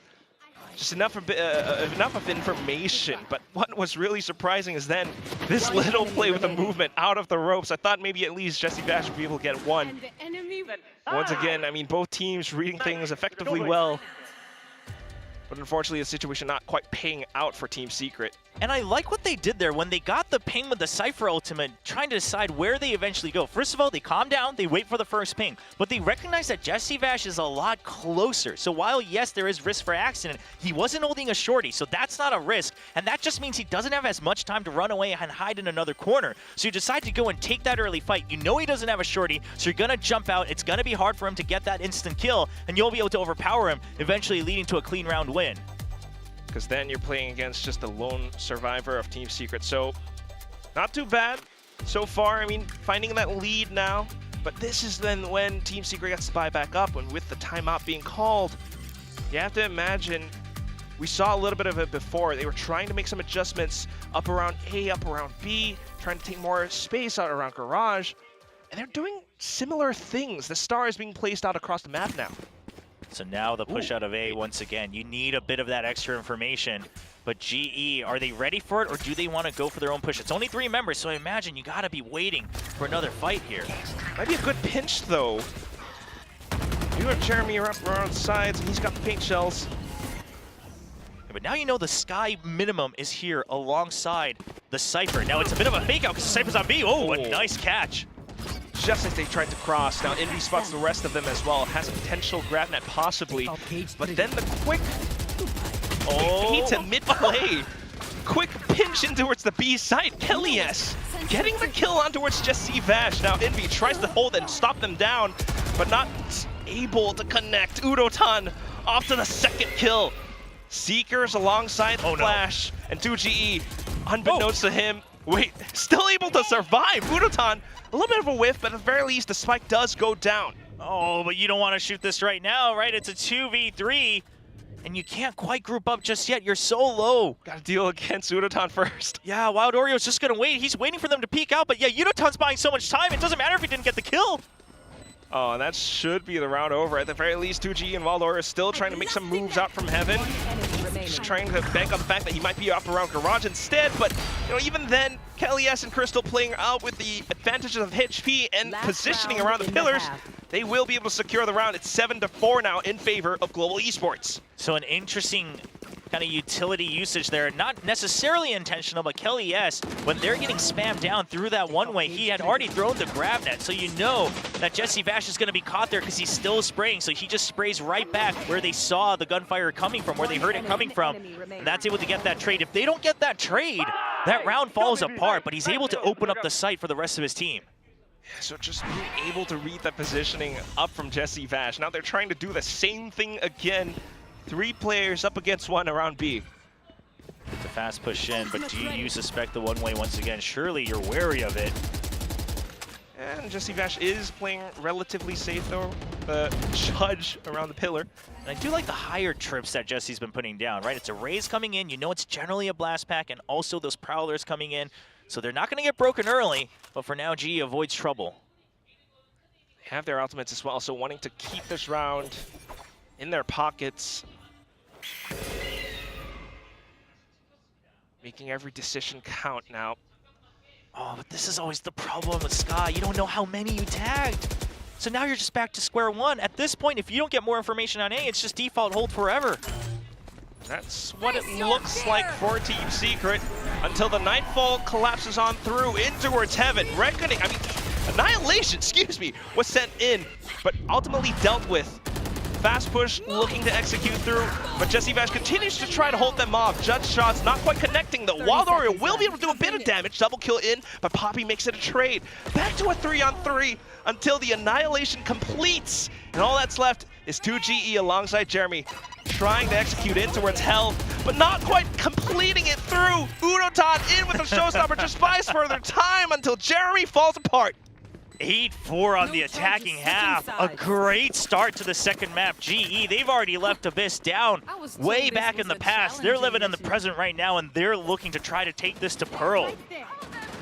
Just enough of information, but what was really surprising is then this little play with the movement out of the ropes. I thought maybe at least Jesse Vash would be able to get one. Once again, I mean, both teams reading things effectively well. But unfortunately, the situation not quite paying out for Team Secret. And I like what they did there when they got the ping with the Cypher ultimate, trying to decide where they eventually go. First of all, they calm down, they wait for the first ping, but they recognize that Jesse Vash is a lot closer. So while, yes, there is risk for accident, he wasn't holding a shorty, so that's not a risk. And that just means he doesn't have as much time to run away and hide in another corner. So you decide to go and take that early fight. You know he doesn't have a shorty, so you're gonna jump out. It's gonna be hard for him to get that instant kill, and you'll be able to overpower him, eventually leading to a clean round win. Because then you're playing against just a lone survivor of Team Secret. So, not too bad so far. I mean, finding that lead now. But this is then when Team Secret gets to buy back up, and with the timeout being called, you have to imagine, we saw a little bit of it before. They were trying to make some adjustments up around A, up around B, trying to take more space out around Garage. And they're doing similar things. The star is being placed out across the map now. So now the push out of A once again. You need a bit of that extra information. But GE, are they ready for it, or do they want to go for their own push? It's only 3 members, so I imagine you got to be waiting for another fight here. Might be a good pinch, though. You have Jeremy up around sides, and he's got the paint shells. Yeah, but now you know the Sky minimum is here alongside the Cypher. Now it's a bit of a fake out because the Cypher's on B. Oh, a nice catch. Just as they tried to cross. Now Envy spots the rest of them as well. Has a potential grab net possibly. But then the quick bait to mid-play. Quick pinch in towards the B side. Kellyes getting the kill on towards Jesse Vash. Now Envy tries to hold and stop them down, but not able to connect. Udotan off to the second kill. Seekers alongside Flash and 2GE, unbeknownst to him. Wait, still able to survive. Udotan, a little bit of a whiff, but at the very least, the spike does go down. Oh, but you don't want to shoot this right now, right? It's a 2v3, and you can't quite group up just yet. You're so low. Got to deal against Udotan first. Yeah, Wild Oreo's just going to wait. He's waiting for them to peek out, but yeah, Udotan's buying so much time. It doesn't matter if he didn't get the kill. Oh, and that should be the round over. At the very least, 2G and Valor is still trying to make some moves out from heaven. Just trying to bank on the fact that he might be up around Garage instead, but even then, Kelly S and Crystal playing out with the advantages of HP and positioning around the pillars, they will be able to secure the round. It's 7-4 now in favor of Global Esports. So an interesting kind of utility usage there. Not necessarily intentional, but Kelly S, when they're getting spammed down through that one-way, he had already thrown the grab net, so you know that Jesse Vash is going to be caught there because he's still spraying, so he just sprays right back where they saw the gunfire coming from, where they heard it coming from, and that's able to get that trade. If they don't get that trade, that round falls apart, but he's able to open up the site for the rest of his team. Yeah, so just being able to read that positioning up from Jesse Vash. Now they're trying to do the same thing again. 3 players up against 1 around B. It's a fast push in, but do you suspect the one-way once again? Surely you're wary of it. And Jesse Vash is playing relatively safe though. The judge around the pillar. And I do like the higher trips that Jesse's been putting down, right? It's a raise coming in, you know it's generally a blast pack, and also those prowlers coming in. So they're not going to get broken early, but for now, G avoids trouble. They have their ultimates as well, so wanting to keep this round in their pockets. Making every decision count now. Oh, but this is always the problem with Sky. You don't know how many you tagged. So now you're just back to square one. At this point, if you don't get more information on A, it's just default hold forever. That's what it looks like for Team Secret until the Nightfall collapses on through in towards Heaven. Reckoning, I mean, Annihilation, excuse me, was sent in, but ultimately dealt with. Fast push looking to execute through, but Jesse Vash continues to try to hold them off. Judge shots not quite connecting though. Wild Warrior will be able to do a bit of damage. Double kill in, but Poppy makes it a trade. Back to a 3-on-3 until the Annihilation completes. And all that's left is 2GE alongside Jeremy, trying to execute in towards Hell, but not quite completing it through. Udotan in with the showstopper, just buys further time until Jeremy falls apart. 8-4 on the attacking half. A great start to the second map. GE, they've already left Abyss down way back in the past. They're living in the present right now, and they're looking to try to take this to Pearl.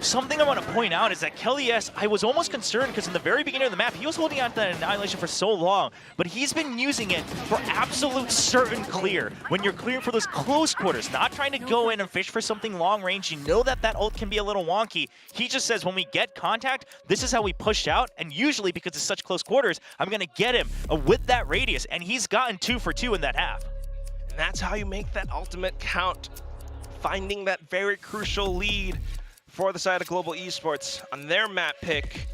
Something I want to point out is that Kelly S, I was almost concerned because in the very beginning of the map, he was holding on to that Annihilation for so long, but he's been using it for absolute certain clear. When you're clearing for those close quarters, not trying to go in and fish for something long range, you know that that ult can be a little wonky. He just says, when we get contact, this is how we push out, and usually because it's such close quarters, I'm going to get him with that radius, and he's gotten 2 for 2 in that half. And that's how you make that ultimate count, finding that very crucial lead for the side of Global Esports on their map pick,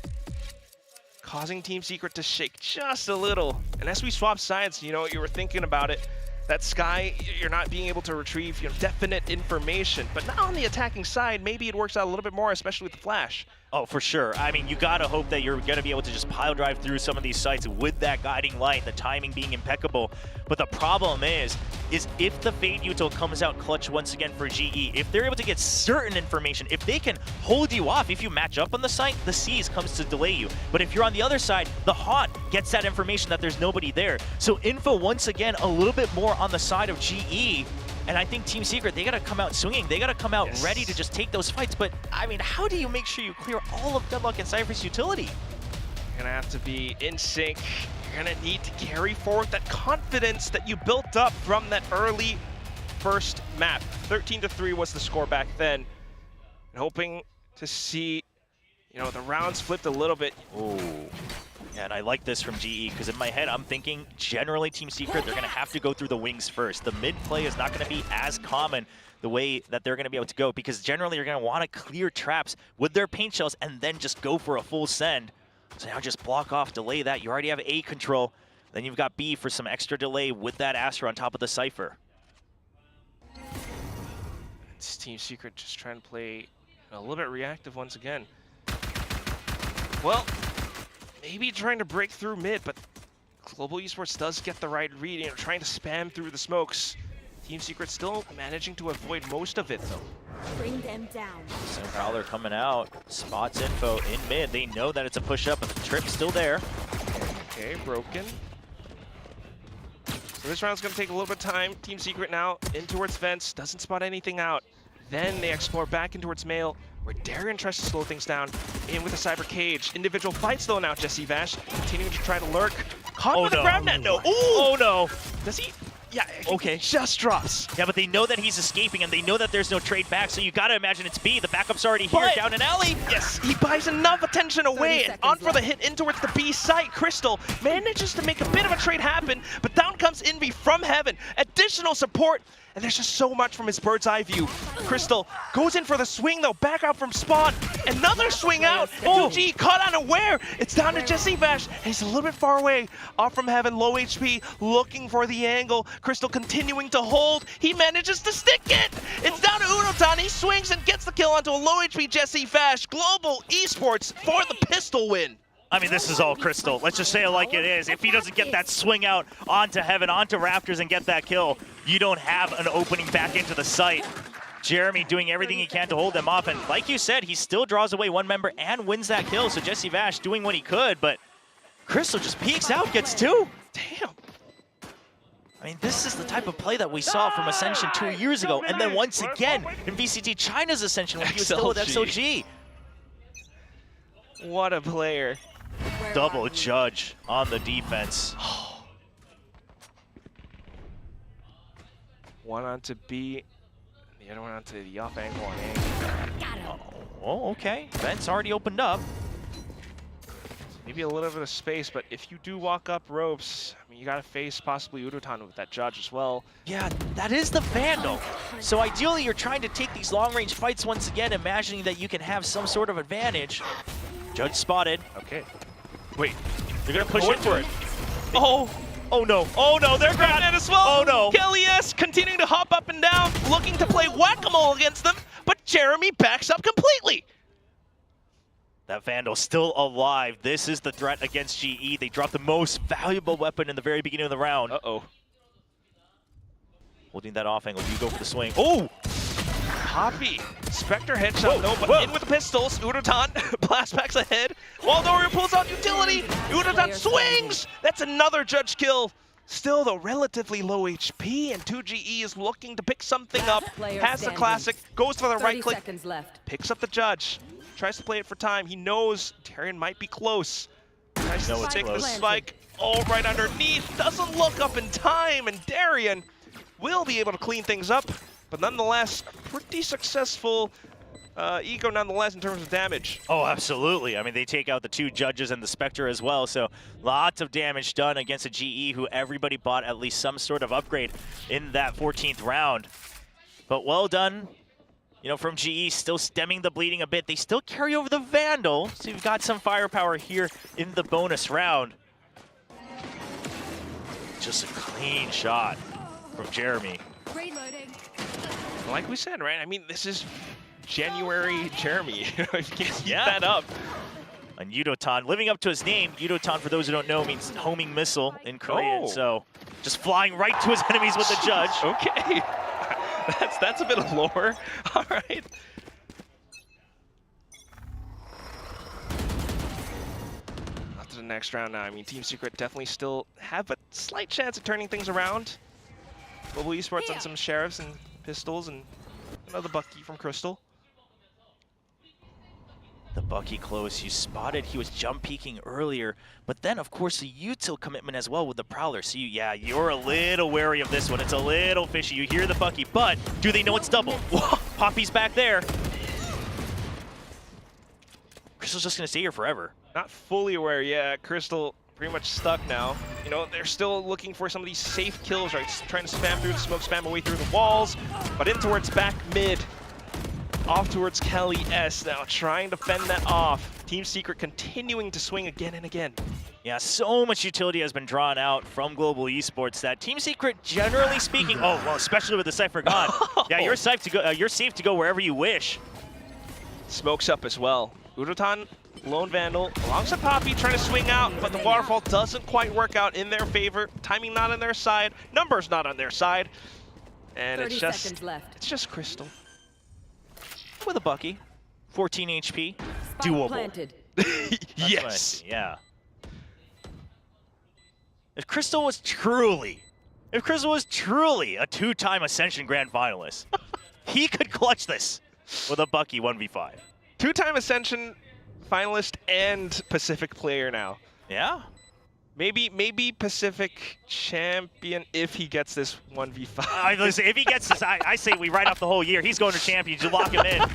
causing Team Secret to shake just a little. And as we swap sides, you know, you were thinking about it, that Sky, you're not being able to retrieve definite information. But now on the attacking side, maybe it works out a little bit more, especially with the Flash. Oh, for sure. I mean, you gotta hope that you're gonna be able to just pile drive through some of these sites with that guiding light, the timing being impeccable. But the problem is if the Fade Util comes out clutch once again for GE, if they're able to get certain information, if they can hold you off, if you match up on the site, the Seas comes to delay you. But if you're on the other side, the Hot gets that information that there's nobody there. So info once again a little bit more on the side of GE. And I think Team Secret, they got to come out swinging. They got to come out ready to just take those fights. But, I mean, how do you make sure you clear all of Deadlock and Cypher's utility? You're going to have to be in sync. You're going to need to carry forward that confidence that you built up from that early first map. 13-3 was the score back then. And hoping to see, the rounds flipped a little bit. Ooh. And I like this from GE, because in my head, I'm thinking generally Team Secret, they're going to have to go through the wings first. The mid play is not going to be as common the way that they're going to be able to go, because generally you're going to want to clear traps with their paint shells and then just go for a full send. So now just block off, delay that. You already have A control. Then you've got B for some extra delay with that Astra on top of the Cypher. It's Team Secret just trying to play a little bit reactive once again. Well, maybe trying to break through mid, but Global Esports does get the right read, trying to spam through the smokes. Team Secret still managing to avoid most of it, though. Bring them down. Center Prowler coming out, spots info in mid. They know that it's a push-up, but the trip's still there. Okay, broken. So this round's gonna take a little bit of time. Team Secret now in towards fence, doesn't spot anything out. Then they explore back in towards Mail, where Darien tries to slow things down in with a Cyber Cage. Individual fights though now, Jesse Vash continuing to try to lurk. Caught with the grab net, no. Ooh! Oh no! Does he? Yeah, okay. Just drops. Yeah, but they know that he's escaping and they know that there's no trade back, so you gotta imagine it's B. The backup's already here, down an alley. Yes, he buys enough attention away and on for the hit in towards the B site. Crystal manages to make a bit of a trade happen, but down comes Envy from heaven. Additional support, and there's just so much from his bird's eye view. Crystal goes in for the swing though, back out from spawn. Another swing out. Oh, G caught unaware. It's down to Jesse Vash. He's a little bit far away. Off from heaven, low HP, looking for the angle. Crystal continuing to hold. He manages to stick it. It's down to Unotan. He swings and gets the kill onto a low HP Jesse Vash. Global Esports for the pistol win. I mean, this is all Crystal. Let's just say it like it is. If he doesn't get that swing out onto heaven, onto Raptors, and get that kill, you don't have an opening back into the site. Jeremy doing everything he can to hold them off, and like you said, he still draws away one member and wins that kill, so Jesse Vash doing what he could, but Crystal just peeks out, gets two. Damn. I mean, this is the type of play that we saw from Ascension 2 years ago, and then once again in VCT China's Ascension when he was still with SOG. What a player. Double judge on the defense. One onto B, the other one onto the off angle on A. Oh, okay. Vent's already opened up. Maybe a little bit of space, but if you do walk up ropes, I mean, you gotta face possibly Udotan with that judge as well. Yeah, that is the Vandal. So ideally, you're trying to take these long-range fights once again, imagining that you can have some sort of advantage. Judge spotted. Okay. Wait, they're gonna push into it. Oh! Oh no! Oh no! They're grabbing grabbing it as well! Oh no! Kelly S continuing to hop up and down, looking to play whack-a-mole against them, but Jeremy backs up completely! That Vandal still alive. This is the threat against GE. They dropped the most valuable weapon in the very beginning of the round. Uh-oh. Holding that off angle. You go for the swing. Oh! Poppy. Spectre headshot though, but in with the pistols. Udotan blast packs ahead. Waldorian pulls out utility. Udotan swings! That's another judge kill. Still though, relatively low HP, and 2GE is looking to pick something up. Has the classic, goes for the right click, picks up the judge. Tries to play it for time. He knows Darien might be close. Tries to stick the spike. Oh, right underneath. Doesn't look up in time, and Darien will be able to clean things up. But nonetheless, pretty successful eco nonetheless in terms of damage. Oh, absolutely. I mean, they take out the two judges and the Spectre as well, so lots of damage done against a GE who everybody bought at least some sort of upgrade in that 14th round. But well done, you know, from GE, still stemming the bleeding a bit. They still carry over the Vandal, so you've got some firepower here in the bonus round. Just a clean shot from Jeremy. Like we said, right? I mean, this is January Jeremy. If you can't keep that up. And Udotan, living up to his name, Udotan, for those who don't know, means homing missile in Korean. So just flying right to his enemies with the judge. Okay. That's a bit of lore. All right. On to the next round now. I mean, Team Secret definitely still have a slight chance of turning things around. Global Esports on some sheriffs and pistols, and another Bucky from Crystal. The Bucky close, you spotted he was jump peeking earlier, but then of course the util commitment as well with the Prowler. So you're a little wary of this one. It's a little fishy. You hear the Bucky, but do they know it's double? Poppy's back there. Crystal's just gonna stay here forever. Not fully aware, yeah. Crystal pretty much stuck now. You know, they're still looking for some of these safe kills, right? Trying to spam through the smoke, spam away through the walls, but in towards back mid. Off towards Kelly S now, trying to fend that off. Team Secret continuing to swing again and again. Yeah, so much utility has been drawn out from Global Esports that Team Secret, generally speaking, oh, well, especially with the Cypher God, yeah, you're safe to go. You're safe to go wherever you wish. Smokes up as well. Udotan, Lone Vandal, alongside Poppy, trying to swing out, but the waterfall doesn't quite work out in their favor. Timing not on their side, numbers not on their side, and it's just Crystal. With a Bucky, 14 HP, doable. Yes. Yeah. If Crystal was truly a two-time Ascension Grand Finalist, he could clutch this with a Bucky 1v5. Two-time Ascension finalist and Pacific player now. Yeah. Maybe Pacific champion if he gets this 1v5. Listen, if he gets this, I say we write off the whole year. He's going to champions. You lock him in.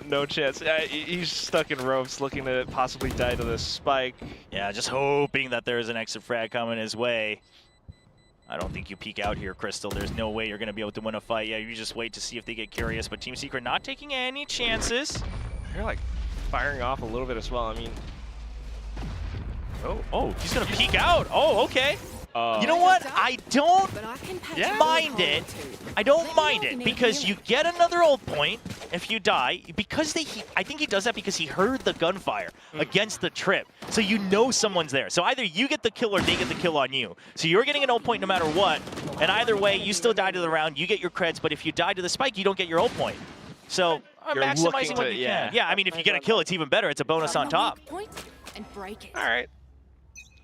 No chance. He's stuck in ropes, looking to possibly die to the spike. Yeah, just hoping that there is an exit frag coming his way. I don't think you peek out here, Crystal. There's no way you're going to be able to win a fight. Yeah, you just wait to see if they get curious. But Team Secret not taking any chances. They're like firing off a little bit as well. I mean, oh, he's going to peek out. Oh, okay. You know what? I don't mind it. I don't mind it because you get another ult point if you die. Because I think he does that because he heard the gunfire against the trip. So you know someone's there. So either you get the kill or they get the kill on you. So you're getting an ult point no matter what. And either way, you still die to the round. You get your creds. But if you die to the spike, you don't get your ult point. So maximizing what you can. Yeah, I mean, if you get a kill, it's even better. It's a bonus on top. And break it. All right.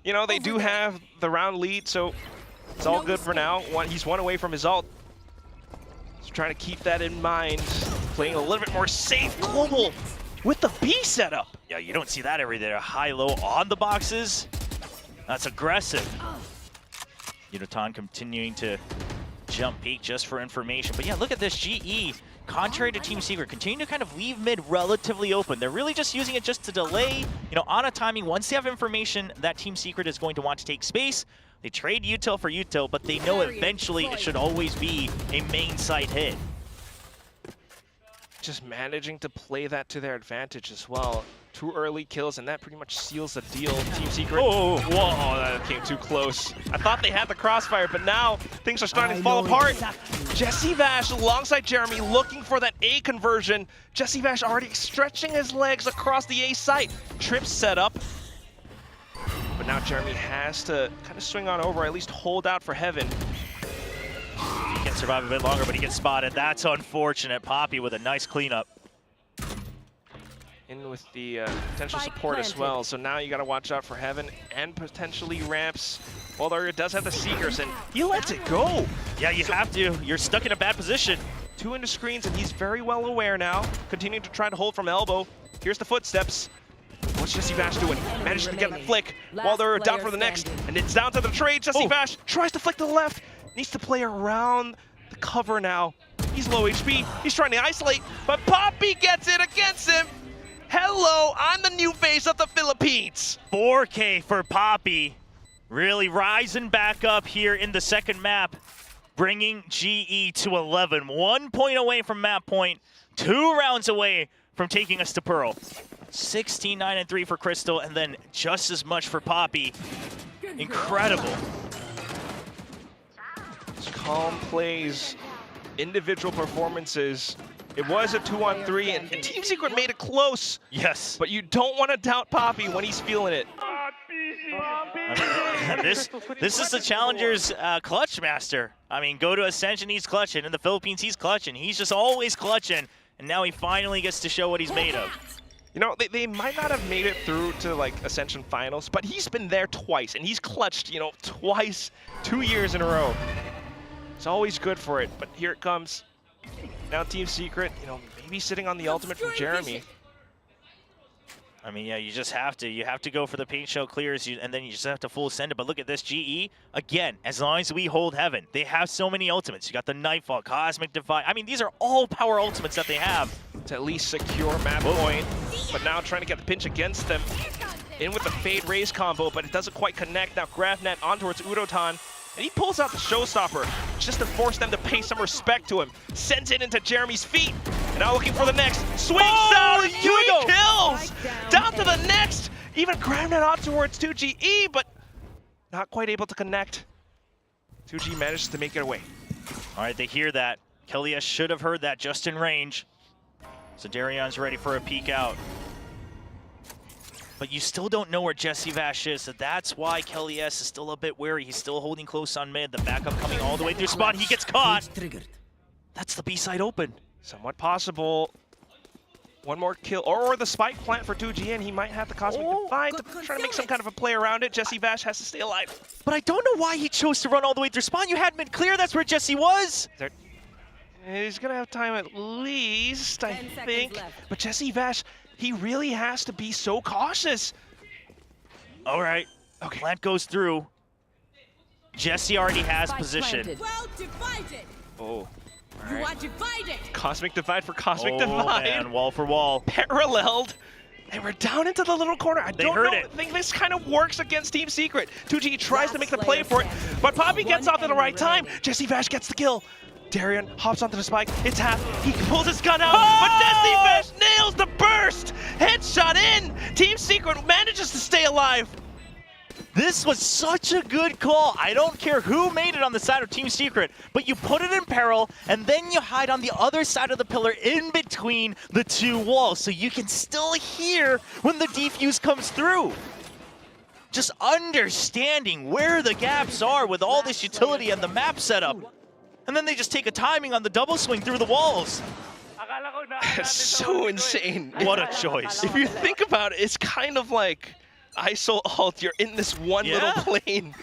You know, they do have the round lead, so it's all good for now. He's one away from his ult. He's trying to keep that in mind. Playing a little bit more safe global with the B setup. Yeah, you don't see that every day. High-low on the boxes. That's aggressive. Unotan continuing to jump peak just for information. But yeah, look at this GE. Contrary to Team Secret, continue to kind of leave mid relatively open. They're really just using it just to delay, you know, on a timing. Once they have information that Team Secret is going to want to take space, they trade util for util, but they know eventually it should always be a main site hit. Just managing to play that to their advantage as well. 2 early kills, and that pretty much seals the deal. Team Secret. Oh, whoa, that came too close. I thought they had the crossfire, but now things are starting to fall apart. Jesse Vash alongside Jeremy looking for that A conversion. Jesse Vash already stretching his legs across the A site. Trip set up. But now Jeremy has to kind of swing on over, at least hold out for Heaven. He can survive a bit longer, but he gets spotted. That's unfortunate. Poppy with a nice cleanup. In with the potential support as well, so now you got to watch out for Heaven and potentially ramps. Well, there does have the Seekers, and he lets it go. Yeah, you have to. You're stuck in a bad position. 2 into screens, and he's very well aware now. Continuing to try to hold from elbow. Here's the footsteps. What's Jesse Vash doing? Managed to get the flick while they're down for the next, and it's down to the trade. Jesse Vash tries to flick to the left. Needs to play around the cover now. He's low HP. He's trying to isolate, but Poppy gets it against him. Hello, I'm the new face of the Philippines. 4K for Poppy. Really rising back up here in the second map, bringing GE to 11. 1 point away from map point, 2 rounds away from taking us to Pearl. 16-9-3 for Crystal, and then just as much for Poppy. Incredible. Calm plays, individual performances. It was a 2-on-3, and Team Secret made it close. Yes. But you don't want to doubt Poppy when he's feeling it. I mean, this is the Challenger's clutch master. I mean, go to Ascension, he's clutching. In the Philippines, he's clutching. He's just always clutching. And now he finally gets to show what he's made of. You know, they might not have made it through to, like, Ascension Finals, but he's been there twice, and he's clutched, you know, twice, 2 years in a row. It's always good for it, but here it comes. Now Team Secret, you know, maybe sitting on the ultimate from Jeremy. I mean, yeah, you just have to. You have to go for the paint shell clears, and then you just have to full send it. But look at this, GE, again, as long as we hold Heaven, they have so many ultimates. You got the Nightfall, Cosmic Divide. I mean, these are all power ultimates that they have. To at least secure map point, but now trying to get the pinch against them. In with the Fade Raise combo, but it doesn't quite connect. Now GravNet on towards Udotan. And he pulls out the Showstopper just to force them to pay some respect to him. Sends it into Jeremy's feet. And now looking for the next. Swings out, 3 kills! Down to the next! Even GravNet on towards 2GE, but not quite able to connect. 2G manages to make it away. All right, they hear that. Kelly should have heard that just in range. So Darion's ready for a peek out. But you still don't know where Jesse Vash is, so that's why Kelly S is still a bit wary. He's still holding close on mid. The backup coming all the way through spawn. He gets caught. That's the B side open. Somewhat possible. One more kill, or the spike plant for 2G, and he might have the Cosmic Divide to try to make some kind of a play around it. Jesse Vash has to stay alive. But I don't know why he chose to run all the way through spawn. You had mid clear. That's where Jesse was. He's gonna have time at least, I think. But Jesse Vash, he really has to be so cautious. All right. Okay. Plant goes through. Jesse already has position. Well divided. Oh. You are divided. Cosmic Divide for Cosmic Oh, Divide. man, wall for wall. Paralleled. And we're down into the little corner. I don't heard know. it. I think this kind of works against Team Secret. 2G tries to make the play for it, but Poppy gets off at the right time. Jesse Vash gets the kill. Darian hops onto the spike. It's half. He pulls his gun out, but Jesse Vash nails the burst. Headshot in. Team Secret manages to stay alive. This was such a good call. I don't care who made it on the side of Team Secret, but you put it in peril, and then you hide on the other side of the pillar in between the two walls, so you can still hear when the defuse comes through. Just understanding where the gaps are with all this utility and the map setup. And then they just take a timing on the double swing through the walls. It's so insane. What a choice. If you think about it, it's kind of like ISO ult, you're in this one little plane.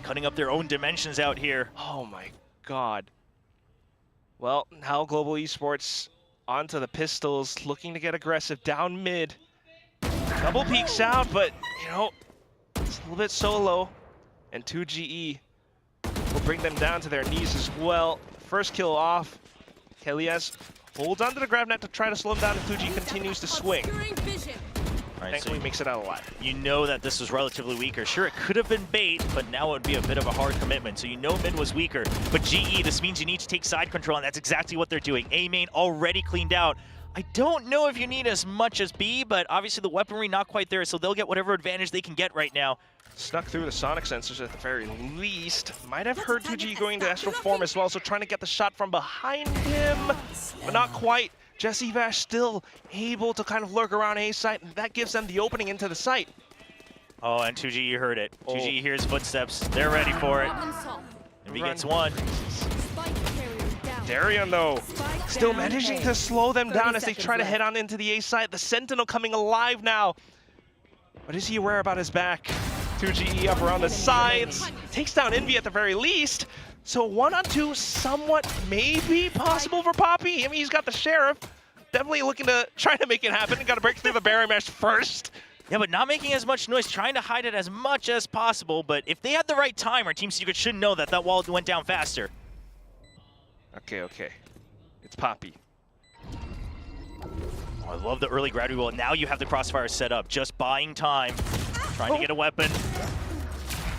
Cutting up their own dimensions out here. Oh my god. Well, now Global Esports onto the pistols, looking to get aggressive down mid. Double peeks out, but you know, it's a little bit solo. And 2GE will bring them down to their knees as well. First kill off. Kelias holds onto the grab net to try to slow him down, and 2G continues to swing. Right, Thankfully, so makes it out alive. You know that this was relatively weaker. Sure, it could have been bait, but now it would be a bit of a hard commitment. So you know mid was weaker. But GE, this means you need to take side control, and that's exactly what they're doing. A main already cleaned out. I don't know if you need as much as B, but obviously the weaponry not quite there, so they'll get whatever advantage they can get right now. Snuck through the sonic sensors at the very least. Might have heard 2G going to Astral Form as well, so trying to get the shot from behind him, but not quite. Jesse Vash still able to kind of lurk around A site, and that gives them the opening into the site. Oh, and 2G, you heard it. 2G hears footsteps. They're ready for it. And he gets one. Darian, though, still managing to slow them down as they try to head on into the A site. The Sentinel coming alive now. But is he aware about his back? 2GE up around the sides. Takes down Envy at the very least. So 1-on-2 somewhat maybe possible for Poppy. I mean, he's got the Sheriff. Definitely looking to try to make it happen. Got to break through the barrier mesh first. Yeah, but not making as much noise, trying to hide it as much as possible. But if they had the right timer, Team Secret should know that that wall went down faster. Okay. It's Poppy. Oh, I love the early gravity wall. Now you have the crossfire set up. Just buying time. Trying to get a weapon.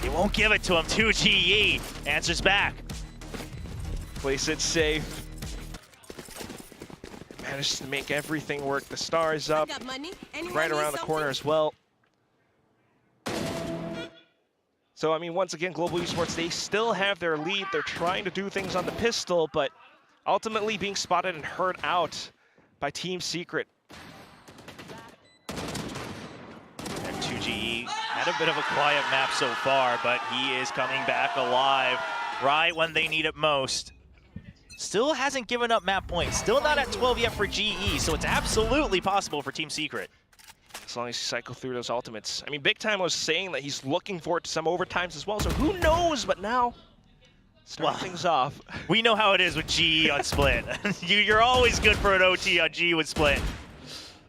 They won't give it to him. 2GE answers back. Place it safe. Managed to make everything work. The star is up. Right around the corner as well. So, I mean, once again, Global Esports, they still have their lead. They're trying to do things on the pistol, but ultimately being spotted and heard out by Team Secret. And 2GE had a bit of a quiet map so far, but he is coming back alive right when they need it most. Still hasn't given up map points. Still not at 12 yet for GE, so it's absolutely possible for Team Secret. As long as you cycle through those ultimates. I mean, Big Time was saying that he's looking forward to some overtimes as well, so who knows? But now, starting things off. We know how it is with GE on Split. You're always good for an OT on GE with Split.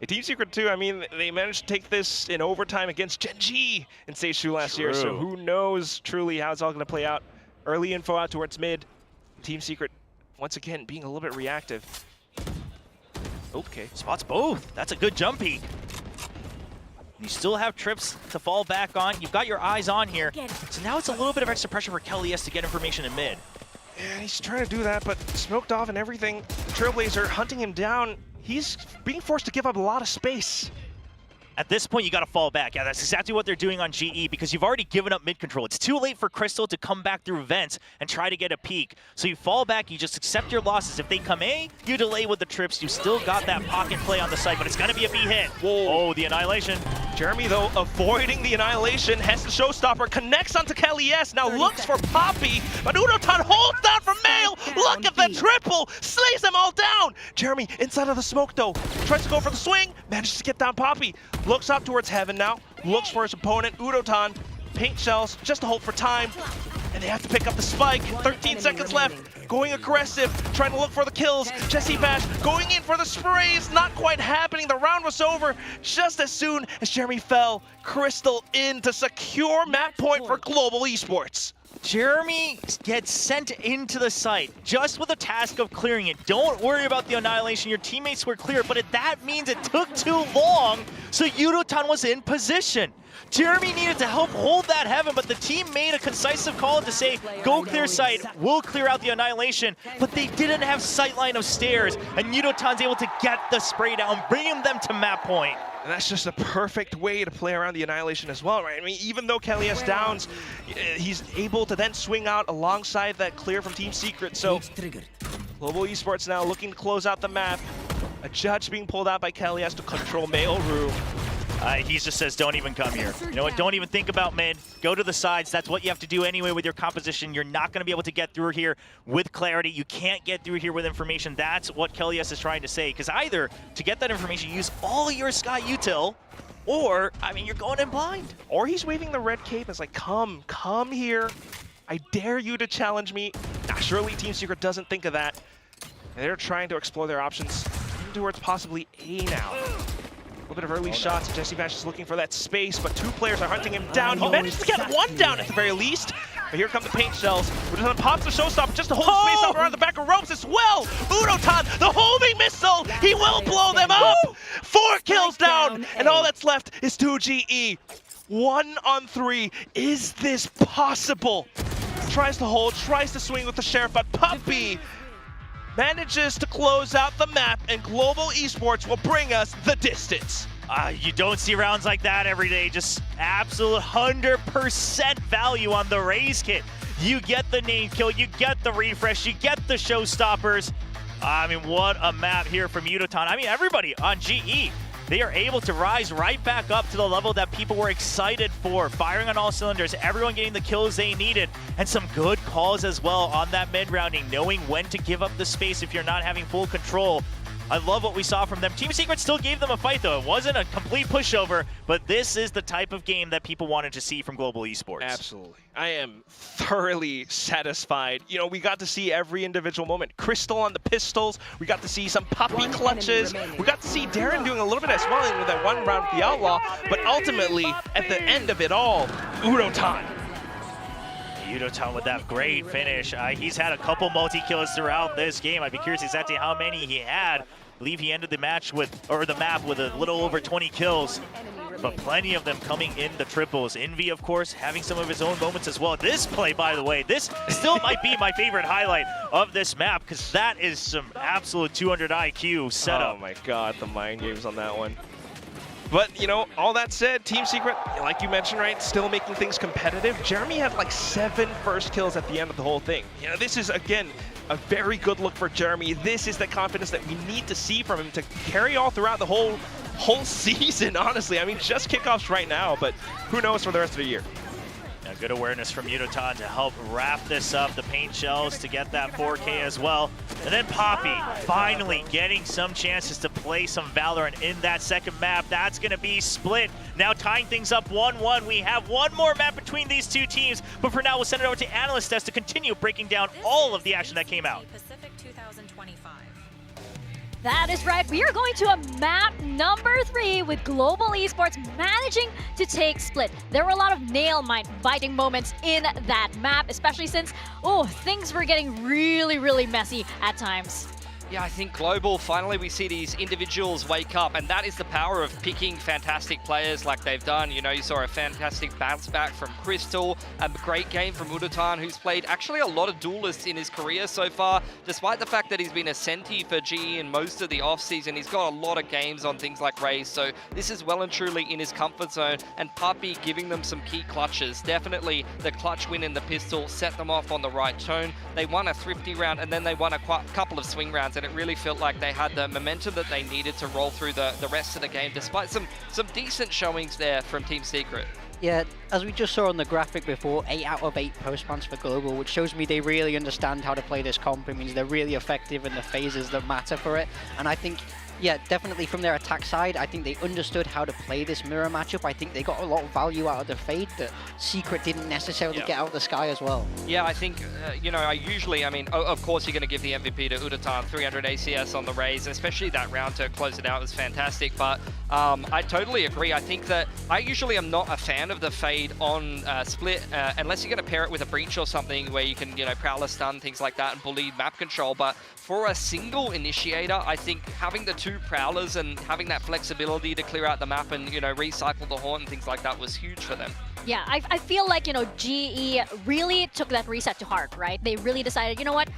Team Secret too, I mean, they managed to take this in overtime against Gen G in Stage 2 last year, so who knows truly how it's all going to play out. Early info out towards mid. Team Secret, once again, being a little bit reactive. Okay. Spots both. That's a good jump peek. You still have trips to fall back on. You've got your eyes on here. So now it's a little bit of extra pressure for Kelias to get information in mid. Yeah, he's trying to do that, but smoked off and everything. Trailblazer hunting him down. He's being forced to give up a lot of space. At this point, you got to fall back. Yeah, that's exactly what they're doing on GE because you've already given up mid control. It's too late for Crystal to come back through vents and try to get a peek. So you fall back, you just accept your losses. If they come A, you delay with the trips. You still got that pocket play on the side, but it's going to be a B hit. Whoa. Oh, the Annihilation. Jeremy, though, avoiding the Annihilation, has the showstopper, connects onto Kelias, now looks for Poppy, but Udotan holds down for Mail. Look at the triple, slays them all down. Jeremy, inside of the smoke, though, tries to go for the swing, manages to get down Poppy. Looks up towards heaven now, looks for his opponent, Udotan, paint shells, just to hold for time. and they have to pick up the spike. 13 seconds left, going aggressive, trying to look for the kills. Jesse Bash going in for the sprays, not quite happening. The round was over just as soon as Jeremy fell. Crystal in to secure map point for Global Esports. Jeremy gets sent into the site just with the task of clearing it. Don't worry about the annihilation. Your teammates were clear, but that means it took too long, so Yudotan was in position. Jeremy needed to help hold that heaven, but the team made a decisive call to say, go clear site, we'll clear out the annihilation, but they didn't have sightline of stairs, and Yudotan's able to get the spray down, bringing them to map point. And that's just a perfect way to play around the annihilation as well, right? I mean, even though Kelly's downs, he's able to then swing out alongside that clear from Team Secret. So Global Esports now looking to close out the map. A judge being pulled out by Kelly has to control Mail Room. He just says, don't even come here. You know what, don't even think about mid. Go to the sides. That's what you have to do anyway with your composition. You're not going to be able to get through here with clarity. You can't get through here with information. That's what Kelly's is trying to say. Because either to get that information, use all your Sky Util, or, I mean, you're going in blind. Or he's waving the red cape as like, come here. I dare you to challenge me. Now, surely Team Secret doesn't think of that. They're trying to explore their options towards possibly A now. A little bit of early shots. Jesse Bash is looking for that space, but two players are hunting him down. He managed to get one down at the very least. But here come the paint shells. Udotan pops the showstopper just to hold the space out around the back of ropes as well. Udotan, the homing missile. He will blow them up. 4 kills down, and all that's left is 2GE. 1 on 3. Is this possible? Tries to hold, tries to swing with the sheriff, but Puppy manages to close out the map, and Global Esports will bring us the distance. You don't see rounds like that every day. Just absolute 100% value on the Raze kit. You get the name kill, you get the refresh, you get the showstoppers. I mean, what a map here from Yudotan. I mean, everybody on GE, they are able to rise right back up to the level that people were excited for. Firing on all cylinders, everyone getting the kills they needed, and some good calls as well on that mid-rounding, knowing when to give up the space if you're not having full control. I love what we saw from them. Team Secret still gave them a fight, though. It wasn't a complete pushover, but this is the type of game that people wanted to see from Global Esports. Absolutely. I am thoroughly satisfied. You know, we got to see every individual moment. Crystal on the pistols. We got to see some Puppy clutches. We got to see Darren doing a little bit as well in that one round with the Outlaw. But ultimately, at the end of it all, Udotan. Yudotan with that great finish. He's had a couple multi-kills throughout this game. I'd be curious exactly how many he had. I believe he ended the match with, or the map with a little over 20 kills, but plenty of them coming in the triples. Envy, of course, having some of his own moments as well. This play, by the way, this still might be my favorite highlight of this map, because that is some absolute 200 IQ setup. Oh my God, the mind games on that one. But, you know, all that said, Team Secret, like you mentioned, right, still making things competitive. Jeremy had like 7 first kills at the end of the whole thing. You know, this is, again, a very good look for Jeremy. This is the confidence that we need to see from him to carry all throughout the whole season, honestly. I mean, just kickoffs right now, but who knows for the rest of the year. Good awareness from Yudotan to help wrap this up. The paint shells to get that 4K as well. And then Poppy finally getting some chances to play some Valorant in that second map. That's going to be split. Now tying things up 1-1. We have one more map between these two teams. But for now, we'll send it over to Analyst Test to continue breaking down all of the action that came out. Pacific 2025. That is right. We are going to a map number 3 with Global Esports managing to take split. There were a lot of nail-biting moments in that map, especially since, things were getting really, really messy at times. Yeah, I think Global, finally we see these individuals wake up, and that is the power of picking fantastic players like they've done. You know, you saw a fantastic bounce back from Crystal, a great game from Udotan, who's played actually a lot of duelists in his career so far. Despite the fact that he's been a Senti for GE in most of the offseason, he's got a lot of games on things like Raze, so this is well and truly in his comfort zone, and Puppy giving them some key clutches. Definitely the clutch win in the pistol set them off on the right tone. They won a thrifty round, and then they won a couple of swing rounds, and it really felt like they had the momentum that they needed to roll through the rest of the game, despite some decent showings there from Team Secret. Yeah, as we just saw on the graphic before, 8 out of 8 post-plants for Global, which shows me they really understand how to play this comp. It means they're really effective in the phases that matter for it. And I think Yeah, definitely from their attack side, I think they understood how to play this mirror matchup. I think they got a lot of value out of the Fade that Secret didn't necessarily get out of the sky as well. Yeah, I think, you know, I mean, of course you're going to give the MVP to Udatan, 300 ACS on the Raze, and especially that round to close it out was fantastic, but I totally agree. I think that I usually am not a fan of the Fade on Split, unless you're going to pair it with a Breach or something where you can, you know, Prowler stun, things like that, and bully map control, but for a single initiator, I think having the 2 Prowlers and having that flexibility to clear out the map and, you know, recycle the Haunt and things like that was huge for them. Yeah, I feel like, you know, GE really took that reset to heart, right? They really decided, you know what?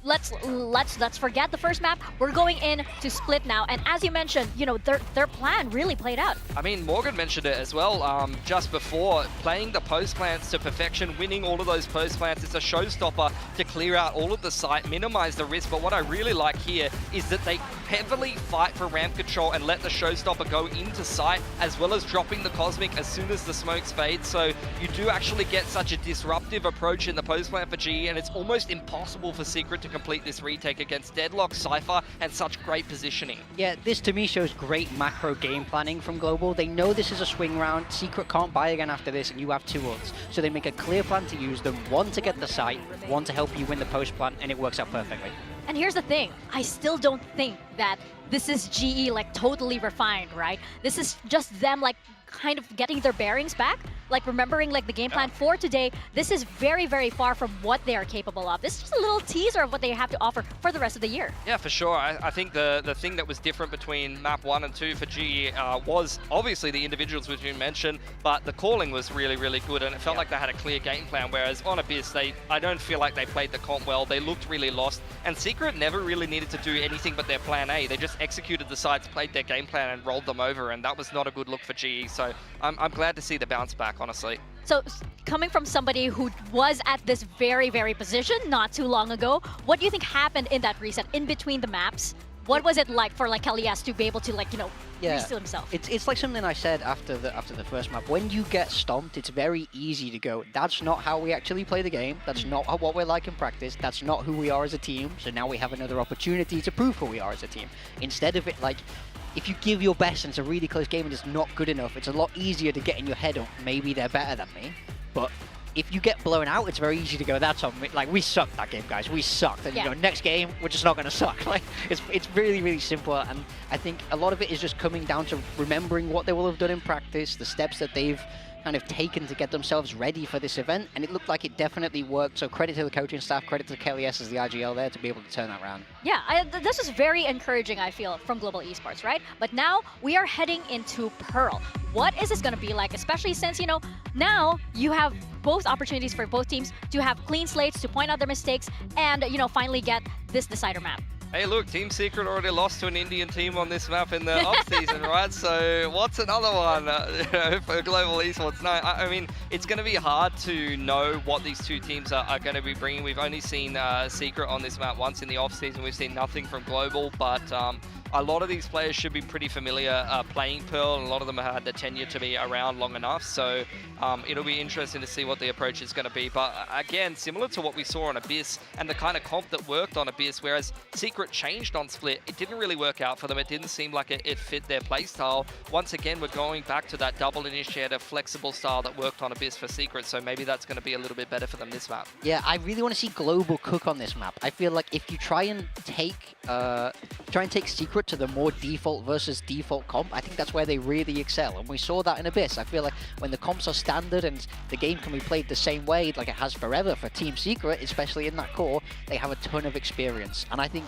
Let's forget the first map. We're going in to Split now, and as you mentioned, you know, their plan really played out. I mean, Morgan mentioned it as well just before, playing the post plants to perfection, winning all of those post plants. It's a showstopper to clear out all of the site, minimize the risk. But what I really like here is that they heavily fight for ramp control and let the showstopper go into site, as well as dropping the Cosmic as soon as the smokes fade. So you do actually get such a disruptive approach in the post plant for GE, and it's almost impossible for Secret to complete this retake against Deadlock, Cypher, and such great positioning. Yeah, this to me shows great macro game planning from Global. They know this is a swing round. Secret can't buy again after this, and you have 2 ults. So they make a clear plan to use them, 1 to get the site, 1 to help you win the post plant, and it works out perfectly. And here's the thing, I still don't think that this is GE like totally refined, right? This is just them like kind of getting their bearings back, like remembering like the game plan for today. This is very, very far from what they are capable of. This is just a little teaser of what they have to offer for the rest of the year. Yeah, for sure. I think the thing that was different between map 1 and 2 for GE was obviously the individuals which you mentioned, but the calling was really, really good, and it felt like they had a clear game plan, whereas on Abyss, I don't feel like they played the comp well. They looked really lost, and Secret never really needed to do anything but their plan A. They just executed the sites, played their game plan, and rolled them over, and that was not a good look for GE. So I'm glad to see the bounce back, honestly. So coming from somebody who was at this very, very position not too long ago, what do you think happened in that reset, in between the maps? What was it like for like Kellyas to be able to like, you know, reset himself? It's like something I said after the first map. When you get stomped, it's very easy to go, that's not how we actually play the game. That's not what we're like in practice. That's not who we are as a team. So now we have another opportunity to prove who we are as a team. Instead of it like, if you give your best and it's a really close game and it's not good enough, it's a lot easier to get in your head of maybe they're better than me. But if you get blown out, it's very easy to go, that's on me. Like, we sucked that game, guys. We sucked. And you know, next game, we're just not going to suck. Like, it's really, really simple. And I think a lot of it is just coming down to remembering what they will have done in practice, the steps that they've kind of taken to get themselves ready for this event, and it looked like it definitely worked. So credit to the coaching staff, credit to Kelly S as the IGL there to be able to turn that around. Yeah, this is very encouraging, I feel, from Global Esports, right? But now we are heading into Pearl. What is this going to be like, especially since, you know, now you have both opportunities for both teams to have clean slates, to point out their mistakes, and, you know, finally get this decider map. Hey, look, Team Secret already lost to an Indian team on this map in the off-season, right? So what's another one for Global Esports? No, I mean, it's going to be hard to know what these two teams are going to be bringing. We've only seen Secret on this map once in the off-season. We've seen nothing from Global, but a lot of these players should be pretty familiar playing Pearl, and a lot of them have had the tenure to be around long enough. So it'll be interesting to see what the approach is going to be. But again, similar to what we saw on Abyss and the kind of comp that worked on Abyss, whereas Secret changed on Split, it didn't really work out for them. It didn't seem like it fit their playstyle. Once again, we're going back to that double initiator, flexible style that worked on Abyss for Secret. So maybe that's going to be a little bit better for them this map. Yeah, I really want to see Global cook on this map. I feel like if you try and take Secret to the more default versus default comp, I think that's where they really excel, and we saw that in Abyss. I feel like when the comps are standard and the game can be played the same way like it has forever for Team Secret, especially in that core, they have a ton of experience. And I think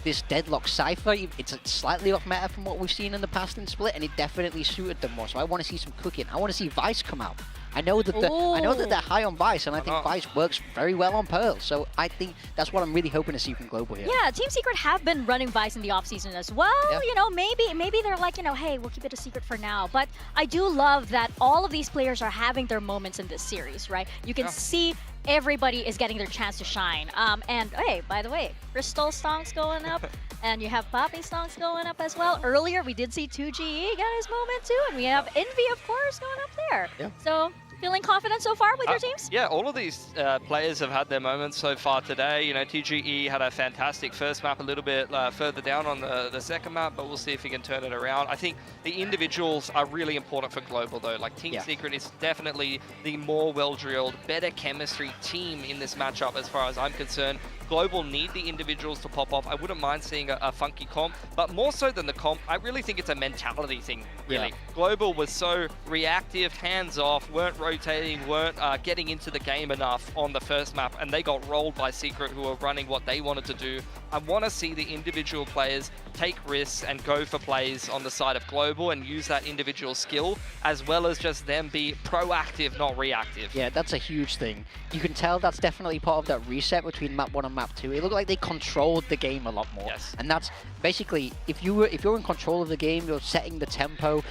this Deadlock Cypher, it's slightly off meta from what we've seen in the past in Split, and it definitely suited them more. So I want to see some cooking. I want to see Vice come out. I know that they're high on Vice, and I think Vice works very well on Pearl. So I think that's what I'm really hoping to see from Global here. Yeah, Team Secret have been running Vice in the off-season as well. Yeah. You know, maybe they're like, you know, hey, we'll keep it a secret for now. But I do love that all of these players are having their moments in this series, right? You can see everybody is getting their chance to shine. And hey, by the way, Crystal Stonks going up, and you have Poppy Stonks going up as well. Earlier, we did see 2GE get his moment too, and we have Envy, of course, going up there. Yeah. So Feeling confident so far with your teams? Yeah, all of these players have had their moments so far today. You know, TGE had a fantastic first map, a little bit further down on the second map, but we'll see if he can turn it around. I think the individuals are really important for Global, though. Like, Team Secret is definitely the more well-drilled, better chemistry team in this matchup as far as I'm concerned. Global need the individuals to pop off. I wouldn't mind seeing a funky comp, but more so than the comp, I really think it's a mentality thing, really. Yeah. Global was so reactive, hands-off, weren't rotating, weren't getting into the game enough on the first map, and they got rolled by Secret, who were running what they wanted to do. I want to see the individual players take risks and go for plays on the side of Global and use that individual skill, as well as just them be proactive, not reactive. Yeah, that's a huge thing. You can tell that's definitely part of that reset between map 1 and map 2. It looked like they controlled the game a lot more. Yes. And that's basically, if you're in control of the game, you're setting the tempo,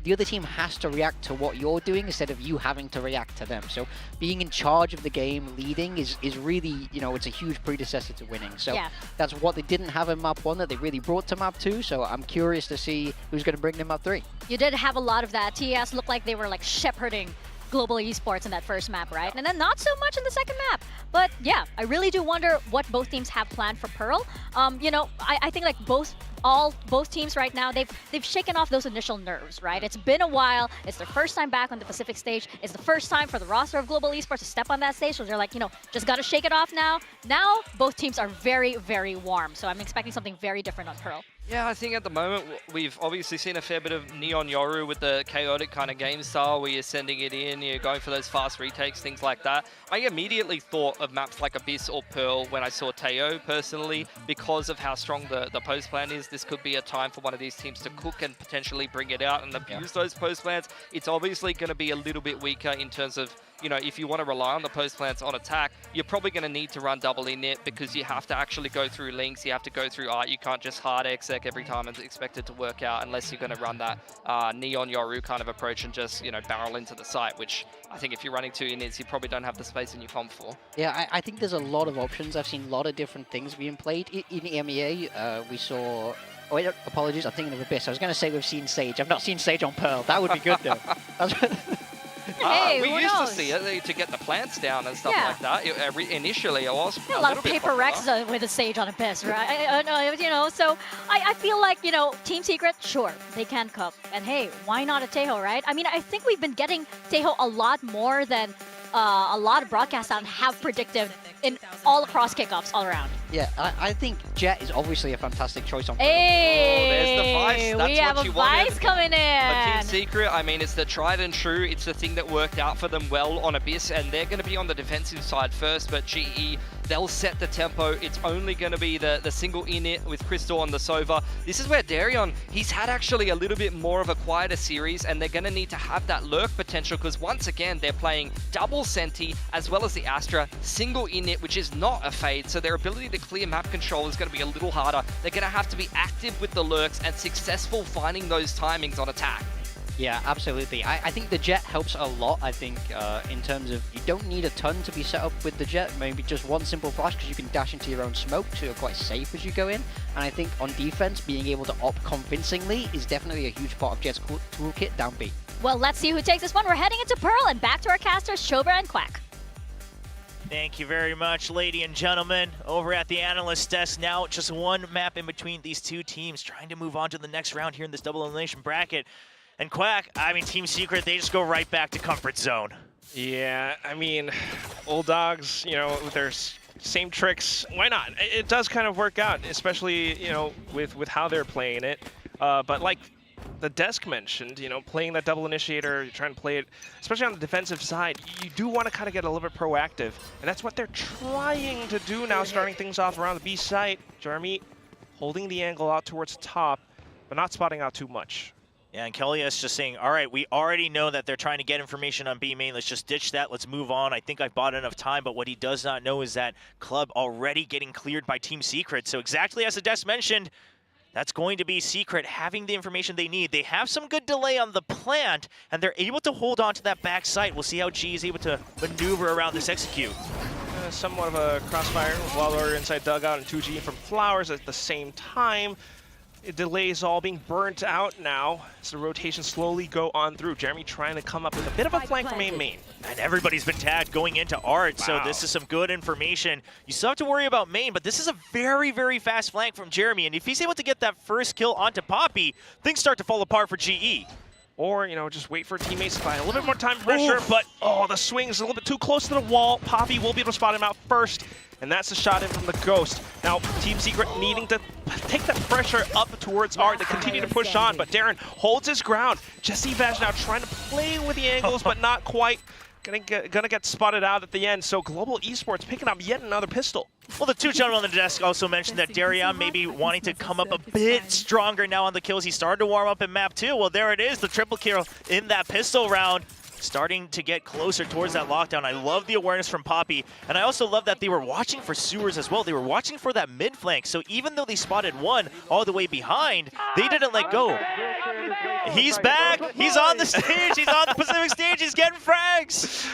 the other team has to react to what you're doing instead of you having to react to them. So being in charge of the game, leading, is really, you know, it's a huge predecessor to winning. So that's what they didn't have in map 1 that they really brought to map 2. So I'm curious to see who's going to bring them map 3. You did have a lot of that. TS looked like they were like shepherding Global Esports in that first map, right? And then not so much in the second map. But yeah, I really do wonder what both teams have planned for Pearl. You know, I think like both teams right now, they've shaken off those initial nerves, right? It's been a while. It's their first time back on the Pacific stage. It's the first time for the roster of Global Esports to step on that stage. So they're like, you know, just got to shake it off now. Now, both teams are very, very warm. So I'm expecting something very different on Pearl. Yeah, I think at the moment, we've obviously seen a fair bit of Neon Yoru with the chaotic kind of game style where you're sending it in, you're going for those fast retakes, things like that. I immediately thought of maps like Abyss or Pearl when I saw Teo, personally, because of how strong the post plan is. This could be a time for one of these teams to cook and potentially bring it out and abuse those post plans. It's obviously going to be a little bit weaker in terms of, you know, if you want to rely on the post plants on attack, you're probably going to need to run double init because you have to actually go through links, you have to go through art, you can't just hard exec every time and expect it to work out unless you're going to run that Neon Yoru kind of approach and just, you know, barrel into the site, which I think if you're running 2 inits, you probably don't have the space in your comp for. Yeah, I think there's a lot of options. I've seen a lot of different things being played. In EMEA, we saw... Oh, wait, apologies, I'm thinking of Abyss. I was going to say we've seen Sage. I've not seen Sage on Pearl. That would be good, though. Hey, we who used knows? to see it to get the plants down and stuff like that. Initially, it was a lot of paper wrecks with a Sage on Abyss, right? You know, so I feel like, you know, Team Secret, sure, they can cup. And hey, why not a Tejo, right? I mean, I think we've been getting Tejo a lot more than a lot of broadcasts out have predicted in all across kickoffs all around. Yeah, I think Jet is obviously a fantastic choice on Pearl. Hey, there's the Vice. That's we have what a you wanted. Vice coming in. But Team Secret, I mean, it's the tried and true. It's the thing that worked out for them well on Abyss, and they're going to be on the defensive side first, but GE, they'll set the tempo. It's only going to be the single init with Crystal on the Sova. This is where Darion, he's had actually a little bit more of a quieter series, and they're going to need to have that lurk potential, because once again, they're playing double Senti as well as the Astra, single init, which is not a fade, so their ability to clear map control is going to be a little harder. They're going to have to be active with the lurks and successful finding those timings on attack. Yeah, absolutely. I think the Jet helps a lot, I think, in terms of you don't need a ton to be set up with the Jet, maybe just one simple flash because you can dash into your own smoke, so you're quite safe as you go in. And I think on defense, being able to op convincingly is definitely a huge part of Jet's toolkit down B. Well, let's see who takes this one. We're heading into Pearl and back to our casters, Shoba and Quack. Thank you very much, ladies and gentlemen. Over at the analyst desk now, just one map in between these two teams, trying to move on to the next round here in this double elimination bracket. And Quack, I mean, Team Secret, they just go right back to comfort zone. Yeah, I mean, old dogs, you know, with their same tricks, why not? It does kind of work out, especially, you know, with how they're playing it. But like the desk mentioned, you know, playing that double initiator, trying to play it, especially on the defensive side, you do want to kind of get a little bit proactive. And that's what they're trying to do now, starting things off around the B site. Jeremy holding the angle out towards the top, but not spotting out too much. Yeah, and Kelly's just saying, all right, we already know that they're trying to get information on B main. Let's just ditch that. Let's move on. I think I've bought enough time, but what he does not know is that club already getting cleared by Team Secret. So exactly as the desk mentioned, that's going to be Secret having the information they need. They have some good delay on the plant, and they're able to hold on to that back site. We'll see how G is able to maneuver around this execute. Somewhat of a crossfire with Valor inside dugout and 2G from Flowers at the same time. delays all being burnt out now as the rotations slowly go on through. Jeremy trying to come up with a bit of a flank from main. And everybody's been tagged going into Art, so this is some good information. You still have to worry about main, but this is a very, very fast flank from Jeremy, and if he's able to get that first kill onto Poppy, things start to fall apart for GE. Or, just wait for teammates to find a little bit more time pressure, but the swing's a little bit too close to the wall. Poppy will be able to spot him out first, and that's the shot in from the Ghost. Now, Team Secret needing to take that pressure up towards Art to continue to push on, but Darren holds his ground. Jesse Vash now trying to play with the angles, but not quite. Gonna get spotted out at the end, so Global Esports picking up yet another pistol. Well, the two gentlemen on the desk also mentioned that Darion may be wanting to come up a bit stronger now on the kills. He started to warm up in map 2. Well, there it is, the triple kill in that pistol round. Starting to get closer towards that lockdown. I love the awareness from Poppy, and I also love that they were watching for sewers as well. They were watching for that mid flank, so even though they spotted one all the way behind, they didn't let go. He's back, he's on the stage, he's on the Pacific stage, he's getting frags.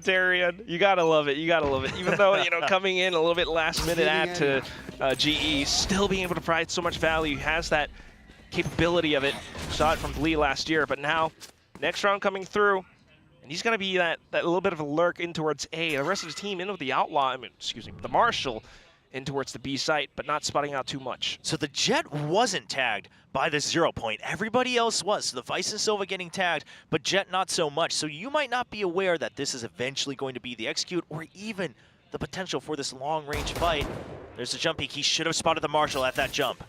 Darion, you gotta love it, Even though, coming in a little bit last minute add to GE, still being able to provide so much value. He has that capability of it. Saw it from Lee last year, but now, next round coming through, and he's going to be that little bit of a lurk in towards A. The rest of the team in with the Outlaw, the Marshall in towards the B site, but not spotting out too much. So the Jet wasn't tagged by the 0 point. Everybody else was. So the Vice and Silva getting tagged, but Jet not so much. So you might not be aware that this is eventually going to be the execute or even the potential for this long-range fight. There's a jump peek. He should have spotted the Marshall at that jump.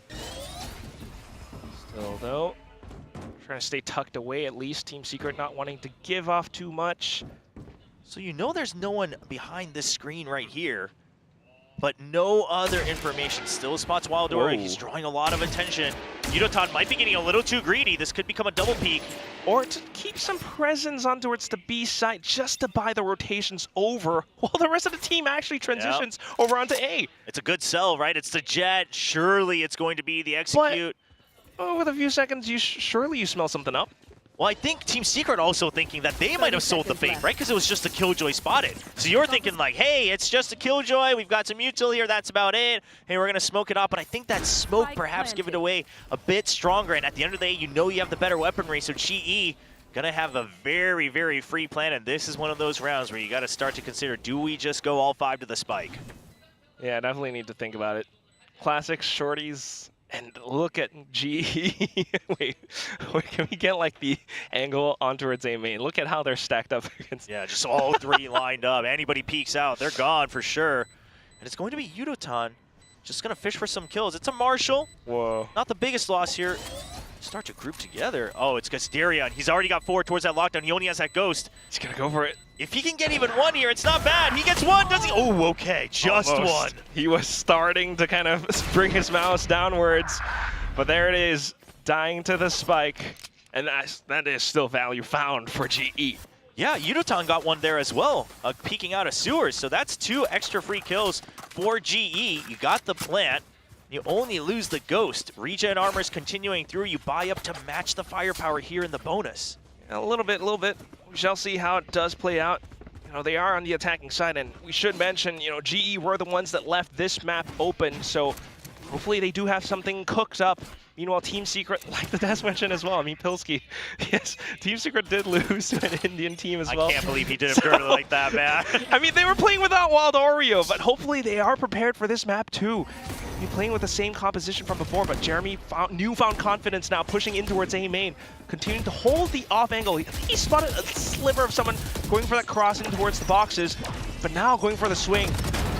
Still, though, trying to stay tucked away at least. Team Secret not wanting to give off too much. So there's no one behind this screen right here, but no other information. Still spots Wildora. He's drawing a lot of attention. Yudotan might be getting a little too greedy. This could become a double peek. Or to keep some presence on towards the B site just to buy the rotations over while the rest of the team actually transitions over onto A. It's a good sell, right? It's the Jet. Surely it's going to be the execute. But, with a few seconds, surely you smell something up. Well, I think Team Secret also thinking that they might have sold the Fate, right? Because it was just a Killjoy spotted. So you're thinking like, hey, it's just a Killjoy. We've got some Util here. That's about it. Hey, we're going to smoke it up. But I think that smoke perhaps give it away a bit stronger. And at the end of the day, you have the better weaponry. So GE going to have a very, very free plan. And this is one of those rounds where you got to start to consider, do we just go all 5 to the spike? Yeah, definitely need to think about it. Classics, shorties. And look at GE. Wait, can we get like the angle on towards A main? Look at how they're stacked up against. Yeah, just all 3 lined up. Anybody peeks out, they're gone for sure. And it's going to be Yudotan. Just going to fish for some kills. It's a Marshall. Whoa. Not the biggest loss here. Start to group together. Oh, it's because Darion. He's already got 4 towards that lockdown. He only has that Ghost. He's going to go for it. If he can get even 1 here, it's not bad. He gets 1, does he? Oh, okay, just Almost. 1. He was starting to kind of bring his mouse downwards, but there it is, dying to the spike, and that is still value found for GE. Yeah, Yudotan got 1 there as well, peeking out of sewers, so that's 2 extra free kills for GE. You got the plant. You only lose the Ghost. Regen armor's continuing through. You buy up to match the firepower here in the bonus. A little bit. We shall see how it does play out. They are on the attacking side, and we should mention, GE were the ones that left this map open, so hopefully they do have something cooked up. Meanwhile, Team Secret, like the desk mentioned as well, Pilsky, yes, Team Secret did lose to an Indian team as well. I can't believe he did it like that, man. They were playing without Wild Oreo, but hopefully they are prepared for this map too. Playing with the same composition from before, but Jeremy newfound confidence now, pushing in towards A main, continuing to hold the off angle. He spotted a sliver of someone going for that cross in towards the boxes, but now going for the swing,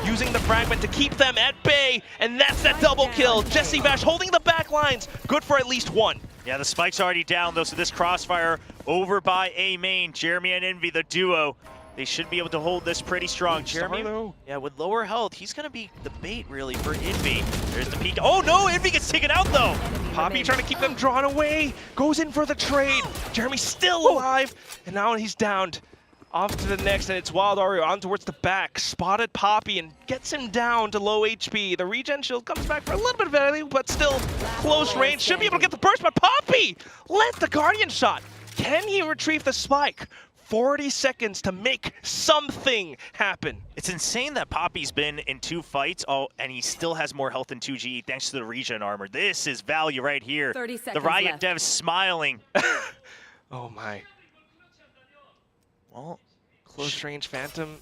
using the fragment to keep them at bay, and that's that double kill. Jesse Vash holding the back lines, good for at least 1. Yeah, the spike's already down though, so this crossfire over by A main. Jeremy and Envy, the duo. They should be able to hold this pretty strong. Jeremy, yeah, with lower health, he's going to be the bait, really, for Envy. There's the peek. Oh, no, Envy gets taken out, though. Poppy trying to keep them drawn away. Goes in for the trade. Jeremy's still alive, and now he's downed. Off to the next, and it's Wild Oreo on towards the back. Spotted Poppy and gets him down to low HP. The regen shield comes back for a little bit of value, but still close range. Should be able to get the burst, but Poppy let the Guardian shot. Can he retrieve the spike? 40 seconds to make something happen. It's insane that Poppy's been in 2 fights, and he still has more health than 2GE thanks to the regen armor. This is value right here. 30 the seconds Riot left. devs smiling. Oh my. Well, close range Phantom.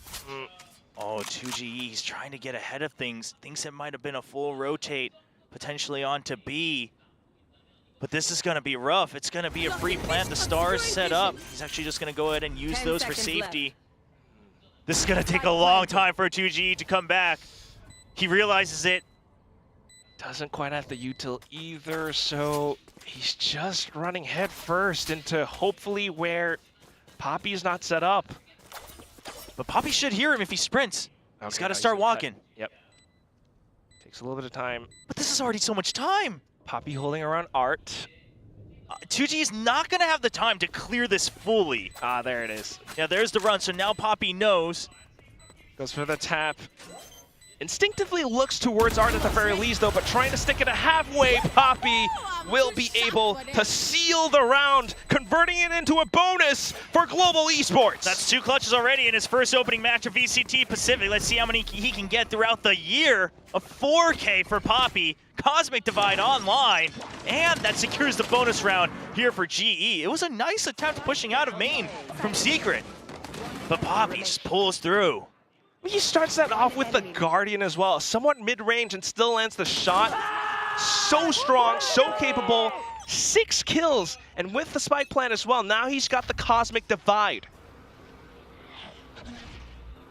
Oh, 2GE, he's trying to get ahead of things. Thinks it might have been a full rotate, potentially onto B. But this is going to be rough. It's going to be a free plant. The stars set up. He's actually just going to go ahead and use those for safety. This is going to take a long time for 2GE to come back. He realizes it. Doesn't quite have the util either, so he's just running head first into hopefully where Poppy's not set up. But Poppy should hear him if he sprints. Okay, he's got to start walking. Yep. Takes a little bit of time. But this is already so much time. Poppy holding around Art. 2G is not going to have the time to clear this fully. Ah, there it is. Yeah, there's the run. So now Poppy knows. Goes for the tap. Instinctively looks towards Art at the very least, though, but trying to stick it a halfway, Poppy will be able to seal the round, converting it into a bonus for Global Esports. That's 2 clutches already in his first opening match of VCT Pacific. Let's see how many he can get throughout the year. A 4K for Poppy, Cosmic Divide online, and that secures the bonus round here for GE. It was a nice attempt pushing out of main from Secret, but Poppy just pulls through. He starts that off with the Guardian as well, somewhat mid-range and still lands the shot. So strong, so capable, 6 kills, and with the spike plant as well, now he's got the Cosmic Divide.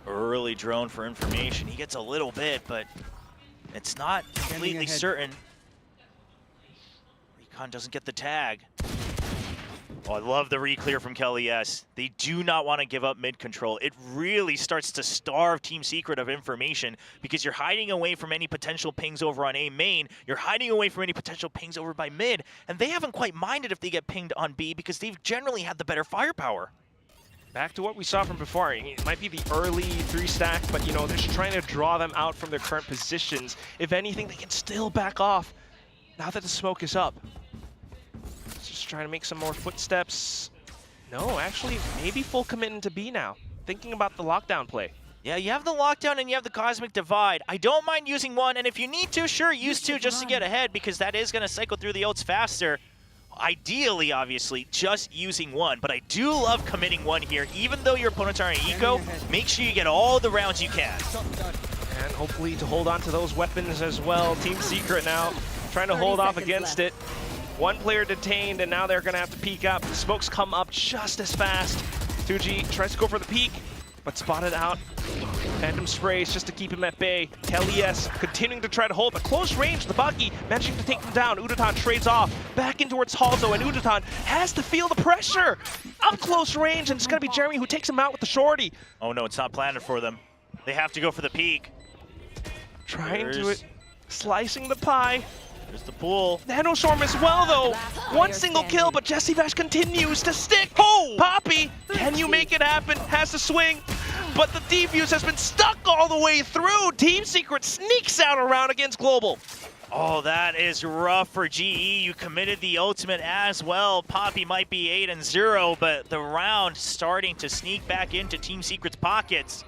Early drone for information. He gets a little bit, but it's not completely certain. Recon doesn't get the tag. Oh, I love the re-clear from Kelly S. They do not want to give up mid control. It really starts to starve Team Secret of information because you're hiding away from any potential pings over on A main. You're hiding away from any potential pings over by mid, and they haven't quite minded if they get pinged on B because they've generally had the better firepower. Back to what we saw from before. It might be the early 3-stack, but you know, they're just trying to draw them out from their current positions. If anything, they can still back off now that the smoke is up. Just trying to make some more footsteps. No, actually, maybe full commit into B now. Thinking about the lockdown play. Yeah, you have the lockdown and you have the Cosmic Divide. I don't mind using one, and if you need to, sure, use 2 just to get ahead because that is going to cycle through the ults faster. Ideally, obviously, just using 1, but I do love committing 1 here. Even though your opponents are in eco, make sure you get all the rounds you can. And hopefully to hold on to those weapons as well. Team Secret now trying to hold off against it. 1 player detained, and now they're going to have to peek up. The smokes come up just as fast. 2G tries to go for the peek, but spotted out. Phantom sprays just to keep him at bay. Kelly S continuing to try to hold, but close range. The Bucky managing to take him down. Udatan trades off back in towards Halzo, and Udatan has to feel the pressure. Up close range, and it's going to be Jeremy who takes him out with the shorty. Oh no, it's not planned for them. They have to go for the peek. Trying to slicing the pie. There's the pool. Nanostorm as well, though. 1 single kill, but Jesse Vash continues to stick. Oh! Poppy, can you make it happen? Has to swing, but the defuse has been stuck all the way through. Team Secret sneaks out around against Global. Oh, that is rough for GE. You committed the ultimate as well. Poppy might be 8-0, but the round starting to sneak back into Team Secret's pockets.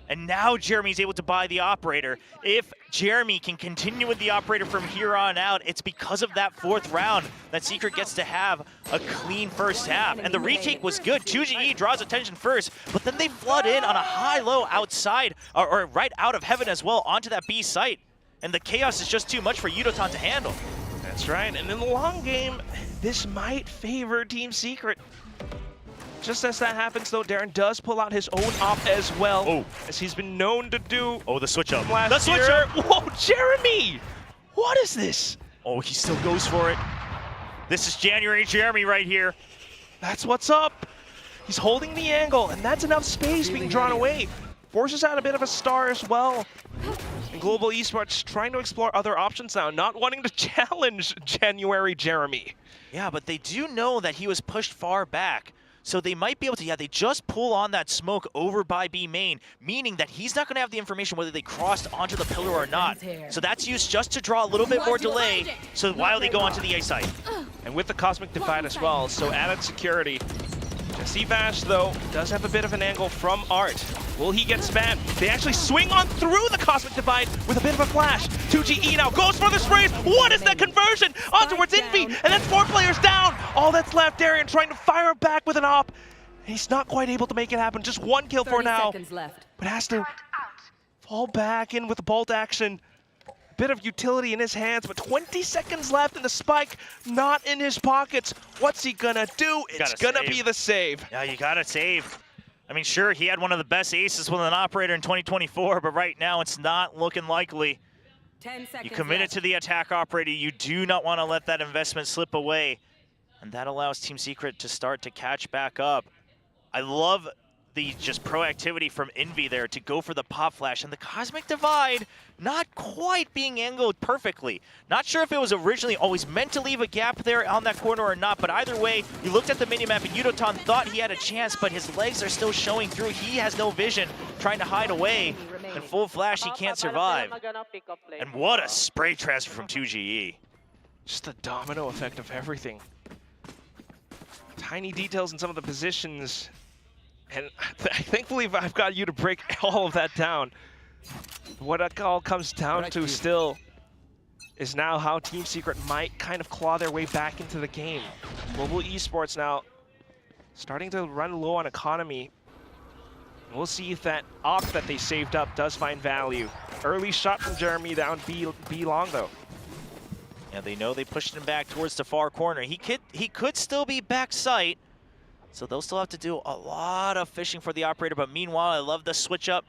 And now Jeremy's able to buy the operator. If Jeremy can continue with the operator from here on out, it's because of that 4th round that Secret gets to have a clean first half. And the retake was good. 2GE draws attention first, but then they flood in on a high-low outside, or right out of heaven as well, onto that B site. And the chaos is just too much for Udatan to handle. That's right, and in the long game, this might favor Team Secret. Just as that happens, though, Darren does pull out his own op as well, as he's been known to do. Oh, the switch up. The switch up. Whoa, Jeremy! What is this? Oh, he still goes for it. This is January Jeremy right here. That's what's up. He's holding the angle, and that's enough space being drawn away. Forces out a bit of a star as well. And Global Esports trying to explore other options now, not wanting to challenge January Jeremy. Yeah, but they do know that he was pushed far back. So they might be able to, they just pull on that smoke over by B main, meaning that he's not going to have the information whether they crossed onto the pillar or not. So that's used just to draw a little bit more delay, so while they go onto the A site. And with the Cosmic Divide as well, so added security. Jesse Vash, though, does have a bit of an angle from Art. Will he get spammed? They actually swing on through the Cosmic Divide with a bit of a flash. 2GE now goes for the sprays. What is that conversion? On towards Envy, and that's 4 players down. All that's left, Darian trying to fire back with an op. He's not quite able to make it happen. Just 1 kill for now. But has to fall back in with the bolt action. Bit of utility in his hands, but 20 seconds left and the spike not in his pockets. What's he gonna do? It's gonna be the save. Yeah, you gotta save. I mean, sure, he had one of the best aces with an operator in 2024, but right now it's not looking likely. 10 seconds You committed to the attack operator. You do not want to let that investment slip away. And that allows Team Secret to start to catch back up. I love the just proactivity from Envy there to go for the pop flash, and the Cosmic Divide not quite being angled perfectly. Not sure if it was originally always meant to leave a gap there on that corner or not, but either way, you looked at the minimap and Yudotan thought he had a chance, but his legs are still showing through. He has no vision, trying to hide away. And full flash, he can't survive. And what a spray transfer from 2GE. Just the domino effect of everything. Tiny details in some of the positions. And thankfully, I've got you to break all of that down. What it all comes down to still is now how Team Secret might kind of claw their way back into the game. Global Esports now starting to run low on economy. We'll see if that op that they saved up does find value. Early shot from Jeremy down B long though. Yeah, they know they pushed him back towards the far corner. He could still be back sight. So they'll still have to do a lot of fishing for the operator, but meanwhile, I love the switch up.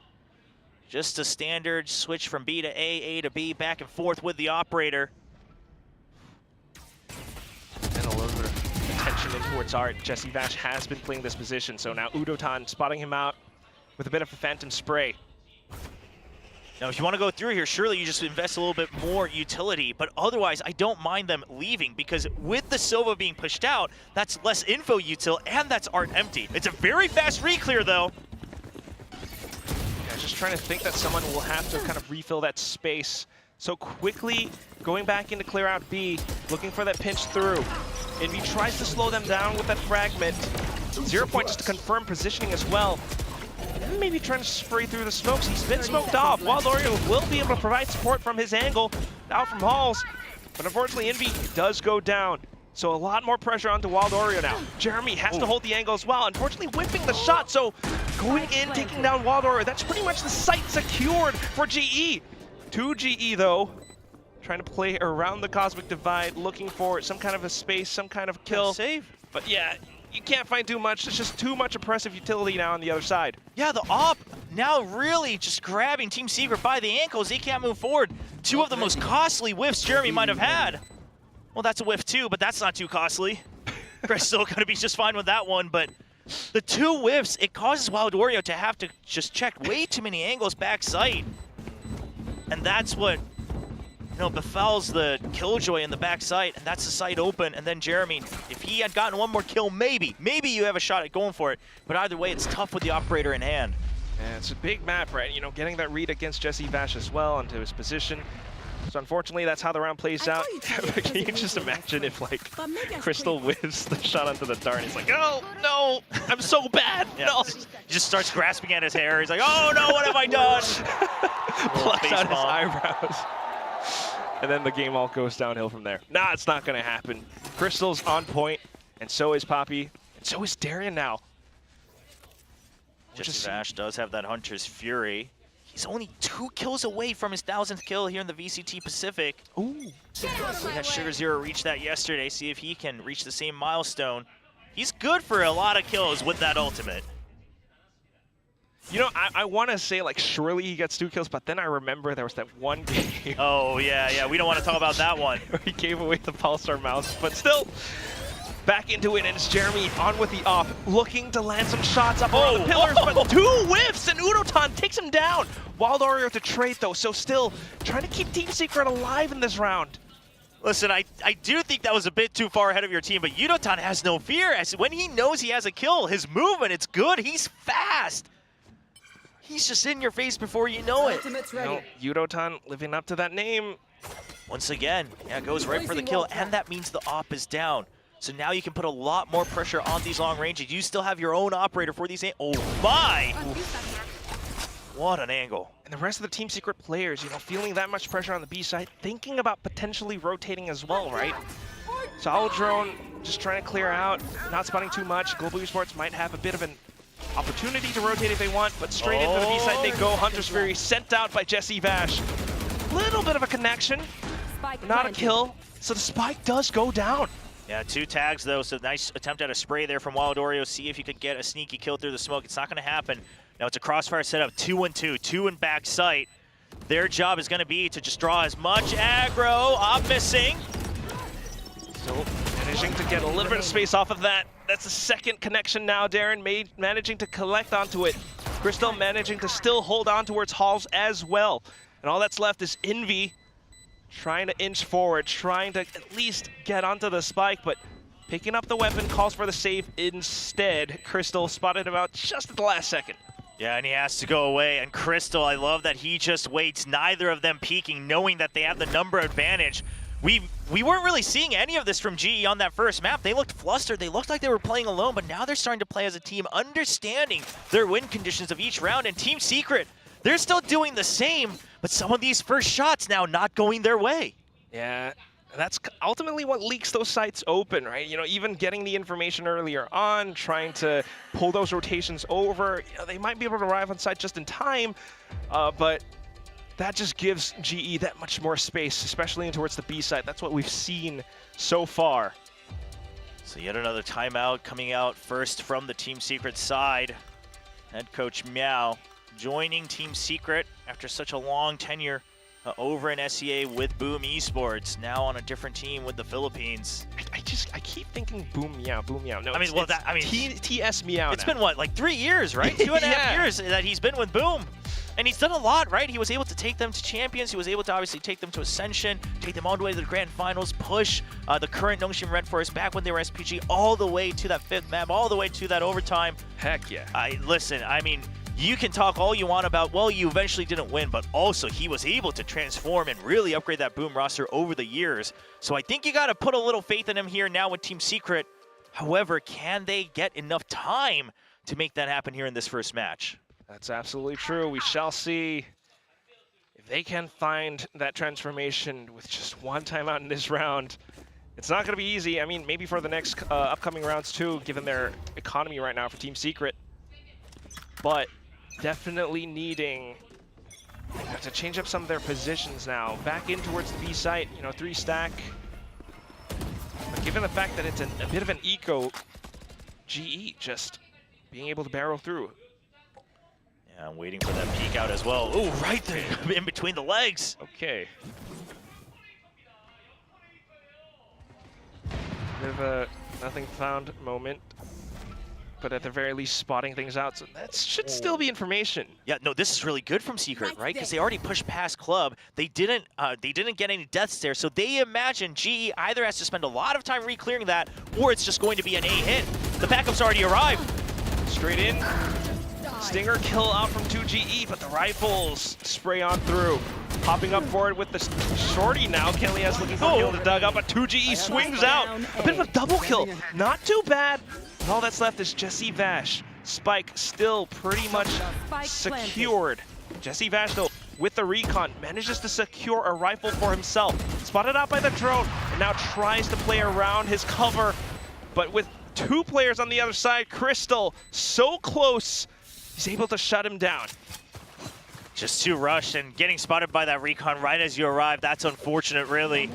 Just a standard switch from B to A to B, back and forth with the operator. And a little bit of attention in towards Art. Jesse Vash has been playing this position, so now Udotan spotting him out with a bit of a phantom spray. Now, if you want to go through here, surely you just invest a little bit more utility, but otherwise, I don't mind them leaving, because with the Sova being pushed out, that's less info util, and that's Art empty. It's a very fast re-clear, though. Yeah, just trying to think that someone will have to kind of refill that space. So quickly going back in to clear out B, looking for that pinch through. Envy tries to slow them down with that fragment. 0 point just to confirm positioning as well. Maybe trying to spray through the smokes. He's been smoked off. Wild Oreo will be able to provide support from his angle out from Halls. But unfortunately, Envy does go down. So a lot more pressure onto Wild Oreo now. Jeremy has to hold the angle as well. Unfortunately, whipping the shot. So going in, taking down Wild Oreo. That's pretty much the site secured for GE. 2GE, though, trying to play around the Cosmic Divide, looking for some kind of a space, some kind of kill. Save. But yeah, you can't find too much. It's just too much oppressive utility now on the other side. Yeah, the op now really just grabbing Team Secret by the ankles. They can't move forward. 2 of the most costly whiffs Jeremy might have had. Well, that's a whiff too, but that's not too costly. Crystal gonna be just fine with that one, but the 2 whiffs, it causes Wild Oreo to have to just check way too many angles back sight. And that's what, you know, befouls the Killjoy in the back sight, and that's the sight open. And then Jeremy, if he had gotten 1 more kill, maybe you have a shot at going for it. But either way, it's tough with the operator in hand. Yeah, it's a big map, right? You know, getting that read against Jesse Vash as well into his position. So unfortunately, that's how the round plays out. Can you just imagine if, like, Crystal whiffs the shot onto the dart? He's like, oh, no, I'm so bad. Yeah. No. He just starts grasping at his hair. He's like, oh, no, what have I done? Plucks out his eyebrows. And then the game all goes downhill from there. Nah, it's not going to happen. Crystal's on point, and so is Poppy, and so is Darian now. Jesse Vash does have that Hunter's Fury. He's only 2 kills away from his 1000th kill here in the VCT Pacific. Ooh. We had Sugar Zero reach that yesterday. See if he can reach the same milestone. He's good for a lot of kills with that ultimate. You know, I want to say, like, surely he gets 2 kills, but then I remember there was that one game. Oh, yeah, we don't want to talk about that one. Where he gave away the Pulsar mouse, but still, back into it, and it's Jeremy on with the op, looking to land some shots up around the pillars, but 2 whiffs, and Udotan takes him down. Wild Oreo to trade, though, so still trying to keep Team Secret alive in this round. Listen, I do think that was a bit too far ahead of your team, but Udotan has no fear. As when he knows he has a kill, his movement, it's good. He's fast. He's just in your face before you know it. You know, Udotan living up to that name. Once again, yeah, goes right for the kill, and that means the op is down. So now you can put a lot more pressure on these long ranges. You still have your own operator for these. Oh my! What an angle. And the rest of the Team Secret players, you know, feeling that much pressure on the B side, thinking about potentially rotating as well, right? Solid Drone just trying to clear out, not spotting too much. Global Esports might have a bit of an opportunity to rotate if they want, but straight into the B side they go. Hunter's Fury sent out by Jesse Vash. Little bit of a connection, not a kill, so the spike does go down. Yeah, 2 tags though, so nice attempt at a spray there from Wild Oreo. See if you could get a sneaky kill through the smoke. It's not going to happen. Now it's a crossfire setup, 2-1-2, 2 in back sight. Their job is going to be to just draw as much aggro. Op missing. Still managing to get a little bit of space off of that. That's the second connection now. Darren managing to collect onto it. Crystal managing to still hold on towards Halls as well. And all that's left is Envy trying to inch forward, trying to at least get onto the spike, but picking up the weapon, calls for the save instead. Crystal spotted him out just at the last second. Yeah, and he has to go away. And Crystal, I love that he just waits, neither of them peeking, knowing that they have the number advantage. We weren't really seeing any of this from GE on that first map. They looked flustered. They looked like they were playing alone, but now they're starting to play as a team, understanding their win conditions of each round. And Team Secret, they're still doing the same, but some of these first shots now not going their way. Yeah, that's ultimately what leaks those sites open, right? You know, even getting the information earlier on, trying to pull those rotations over, you know, they might be able to arrive on site just in time, but that just gives GE that much more space, especially in towards the B side. That's what we've seen so far. So yet another timeout coming out first from the Team Secret side. Head coach Meow joining Team Secret after such a long tenure over in SEA with Boom Esports, now on a different team with the Philippines. I keep thinking Boom Meow, Boom Meow. No, I mean, well, TS Meow. It's been what, like 3 years, right? 2.5 years that he's been with Boom. And he's done a lot, right? He was able to take them to Champions. He was able to obviously take them to Ascension, take them all the way to the Grand Finals, push the current Nongshim Red Forest back when they were SPG all the way to that 5th map, all the way to that overtime. Heck yeah. Listen, I mean, you can talk all you want about, well, you eventually didn't win, but also he was able to transform and really upgrade that Boom roster over the years. So I think you got to put a little faith in him here now with Team Secret. However, can they get enough time to make that happen here in this first match? That's absolutely true. We shall see if they can find that transformation with just one timeout in this round. It's not going to be easy. I mean, maybe for the next upcoming rounds too, given their economy right now for Team Secret. But definitely needing to change up some of their positions now. Back in towards the B site, you know, 3 stack. But given the fact that it's a bit of an eco, GE just being able to barrel through. Yeah, I'm waiting for that peek out as well. Oh, right there, in between the legs. Okay. Bit of a nothing found moment, but at the very least spotting things out, so that should still be information. Yeah, no, this is really good from Secret, right? Because they already pushed past Club. They didn't get any deaths there, so they imagine GE either has to spend a lot of time re-clearing that, or it's just going to be an A hit. The backup's already arrived. Straight in. Stinger kill out from 2GE, but the rifles spray on through. Popping up for it with the shorty now. Kelly's looking for a kill to dug up, but 2GE swings out. A bit of a double kill. Not too bad. And all that's left is Jesse Vash. Spike still pretty much secured. Jesse Vash, though, with the recon, manages to secure a rifle for himself. Spotted out by the drone, and now tries to play around his cover. But with 2 players on the other side, Crystal so close, he's able to shut him down. Just too rushed and getting spotted by that recon right as you arrive. That's unfortunate, really.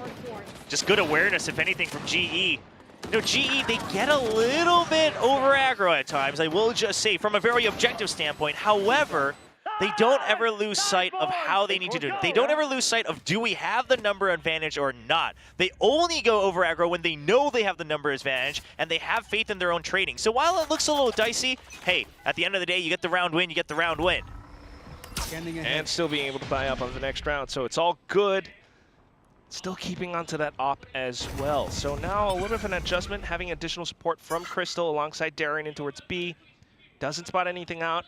Just good awareness, if anything, from GE. You know, GE, they get a little bit over aggro at times, I will just say, from a very objective standpoint. However, they don't ever lose sight of how they need to do it. They don't ever lose sight of, do we have the number advantage or not? They only go over aggro when they know they have the number advantage and they have faith in their own trading. So while it looks a little dicey, hey, at the end of the day, you get the round win, you get the round win. And still being able to buy up on the next round, so it's all good. Still keeping onto that op as well. So now a little bit of an adjustment, having additional support from Crystal alongside Darren in towards B. Doesn't spot anything out.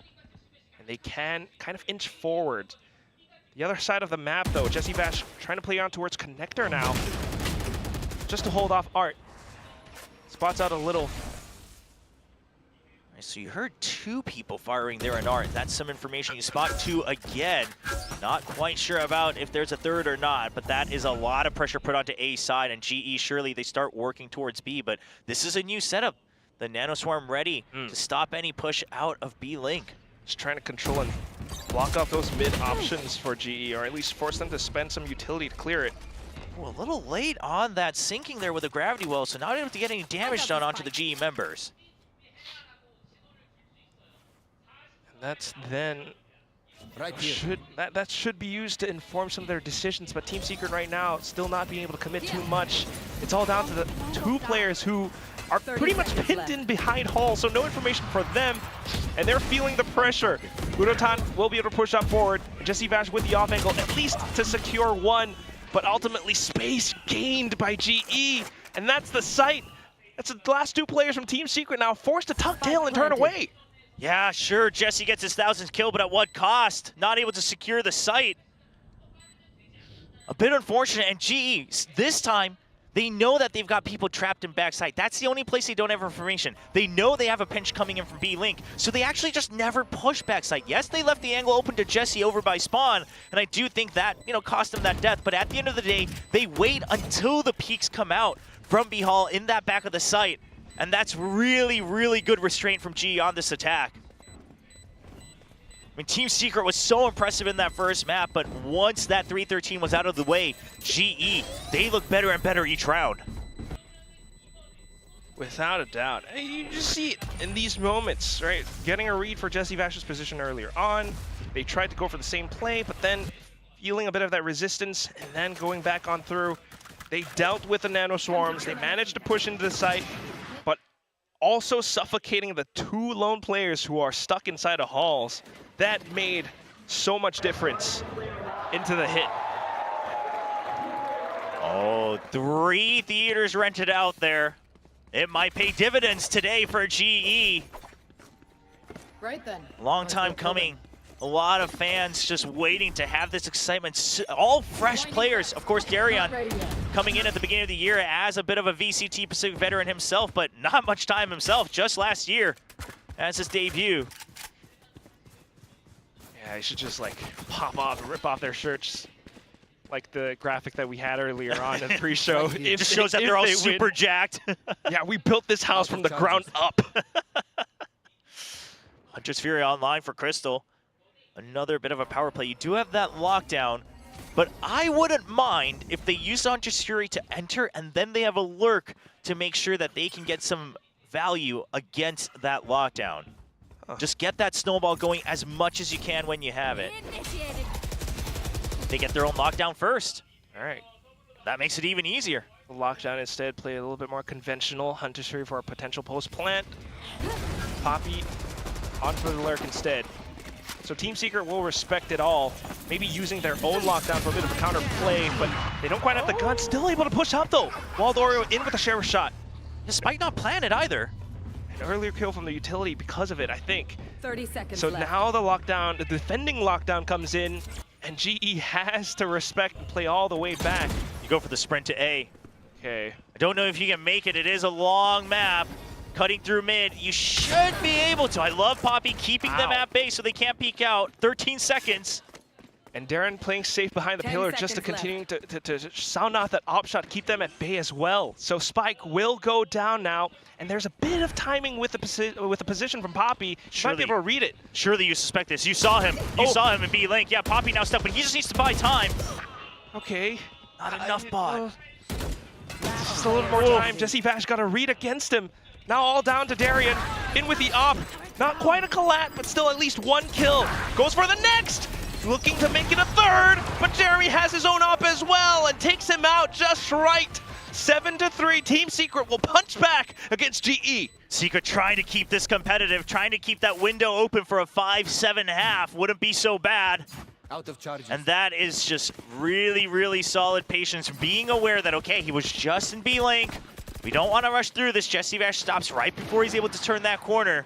They can kind of inch forward. The other side of the map, though, Jesse Vash trying to play on towards Connector now, just to hold off Art. Spots out a little. So you heard 2 people firing there in art. That's some information. You spot 2 again. Not quite sure about if there's a third or not, but that is a lot of pressure put onto A side, and GE, surely they start working towards B, but this is a new setup. The Nanoswarm ready to stop any push out of B Link. Just trying to control and block off those mid options for GE, or at least force them to spend some utility to clear it. Ooh, a little late on that sinking there with the gravity well, so not able to get any damage done onto the GE members. That's then that should be used to inform some of their decisions, but Team Secret right now still not being able to commit too much. It's all down to the 2 players who are pretty much pinned in behind Hall, so no information for them, and they're feeling the pressure. Udotan will be able to push up forward, and Jesse Vash with the off angle, at least to secure 1, but ultimately space gained by GE, and that's the site. That's the last 2 players from Team Secret now forced to tuck tail and turn away. Yeah, sure, Jesse gets his 1000th kill, but at what cost? Not able to secure the site. A bit unfortunate, and GE, this time, they know that they've got people trapped in backside. That's the only place they don't have information. They know they have a pinch coming in from B Link, so they actually just never push backside. Yes, they left the angle open to Jesse over by Spawn, and I do think that, cost them that death, but at the end of the day, they wait until the peaks come out from B Hall in that back of the site. And that's really, really good restraint from GE on this attack. I mean, Team Secret was so impressive in that first map, but once that 313 was out of the way, GE, they look better and better each round. Without a doubt. You just see it in these moments, right? Getting a read for Jesse Vash's position earlier on. They tried to go for the same play, but then feeling a bit of that resistance and then going back on through. They dealt with the Nanoswarms. They managed to push into the site, but also suffocating the 2 lone players who are stuck inside of halls. That made so much difference into the hit. Oh, 3 theaters rented out there. It might pay dividends today for GE. Right then. Long time coming. A lot of fans just waiting to have this excitement. All fresh players. Of course, Darion coming in at the beginning of the year as a bit of a VCT Pacific veteran himself, but not much time himself, just last year as his debut. Yeah, he should just like pop off and rip off their shirts. Like the graphic that we had earlier on in the pre-show. It just shows that they're all super jacked. Yeah, we built this house from the ground up. Hunter's Fury online for Crystal. Another bit of a power play. You do have that lockdown, but I wouldn't mind if they use Hunter's Fury to enter and then they have a lurk to make sure that they can get some value against that lockdown. Just get that snowball going as much as you can when you have it. They get their own lockdown first. All right. That makes it even easier. The lockdown instead play a little bit more conventional. Hunter's Fury for a potential post plant. Poppy on for the lurk instead. So Team Secret will respect it all. Maybe using their own lockdown for a bit of a counter play, but they don't quite have the gun. Still able to push up though. Waldorio in with a sheriff shot. Despite not planted either. An earlier kill from the utility because of it, I think. 30 seconds So left. now the lockdown, the defending lockdown comes in, and GE has to respect and play all the way back. You go for the sprint to A. Okay. I don't know if you can make it. It is a long map. Cutting through mid, you should be able to. I love Poppy keeping them at bay so they can't peek out. 13 seconds. And Darren playing safe behind the pillar just to continue to sound out that op shot, keep them at bay as well. So Spike will go down now, and there's a bit of timing with the position from Poppy. She might be able to read it. Surely you suspect this. You saw him. You saw him in B Link. Yeah, Poppy now stepping. He just needs to buy time. Okay. Not enough bot. Just a little more time. Jesse Vash got a read against him. Now all down to Darion. In with the op. Not quite a collat, but still at least 1 kill. Goes for the next. Looking to make it a 3rd, but Jeremy has his own op as well and takes him out just right. 7-3. Team Secret will punch back against GE. Secret trying to keep this competitive, trying to keep that window open for a 5-7 half. Wouldn't be so bad. Out of charges. And that is just really, really solid patience. Being aware that, okay, he was just in B-Link. We don't want to rush through this. Jesse Vash stops right before he's able to turn that corner.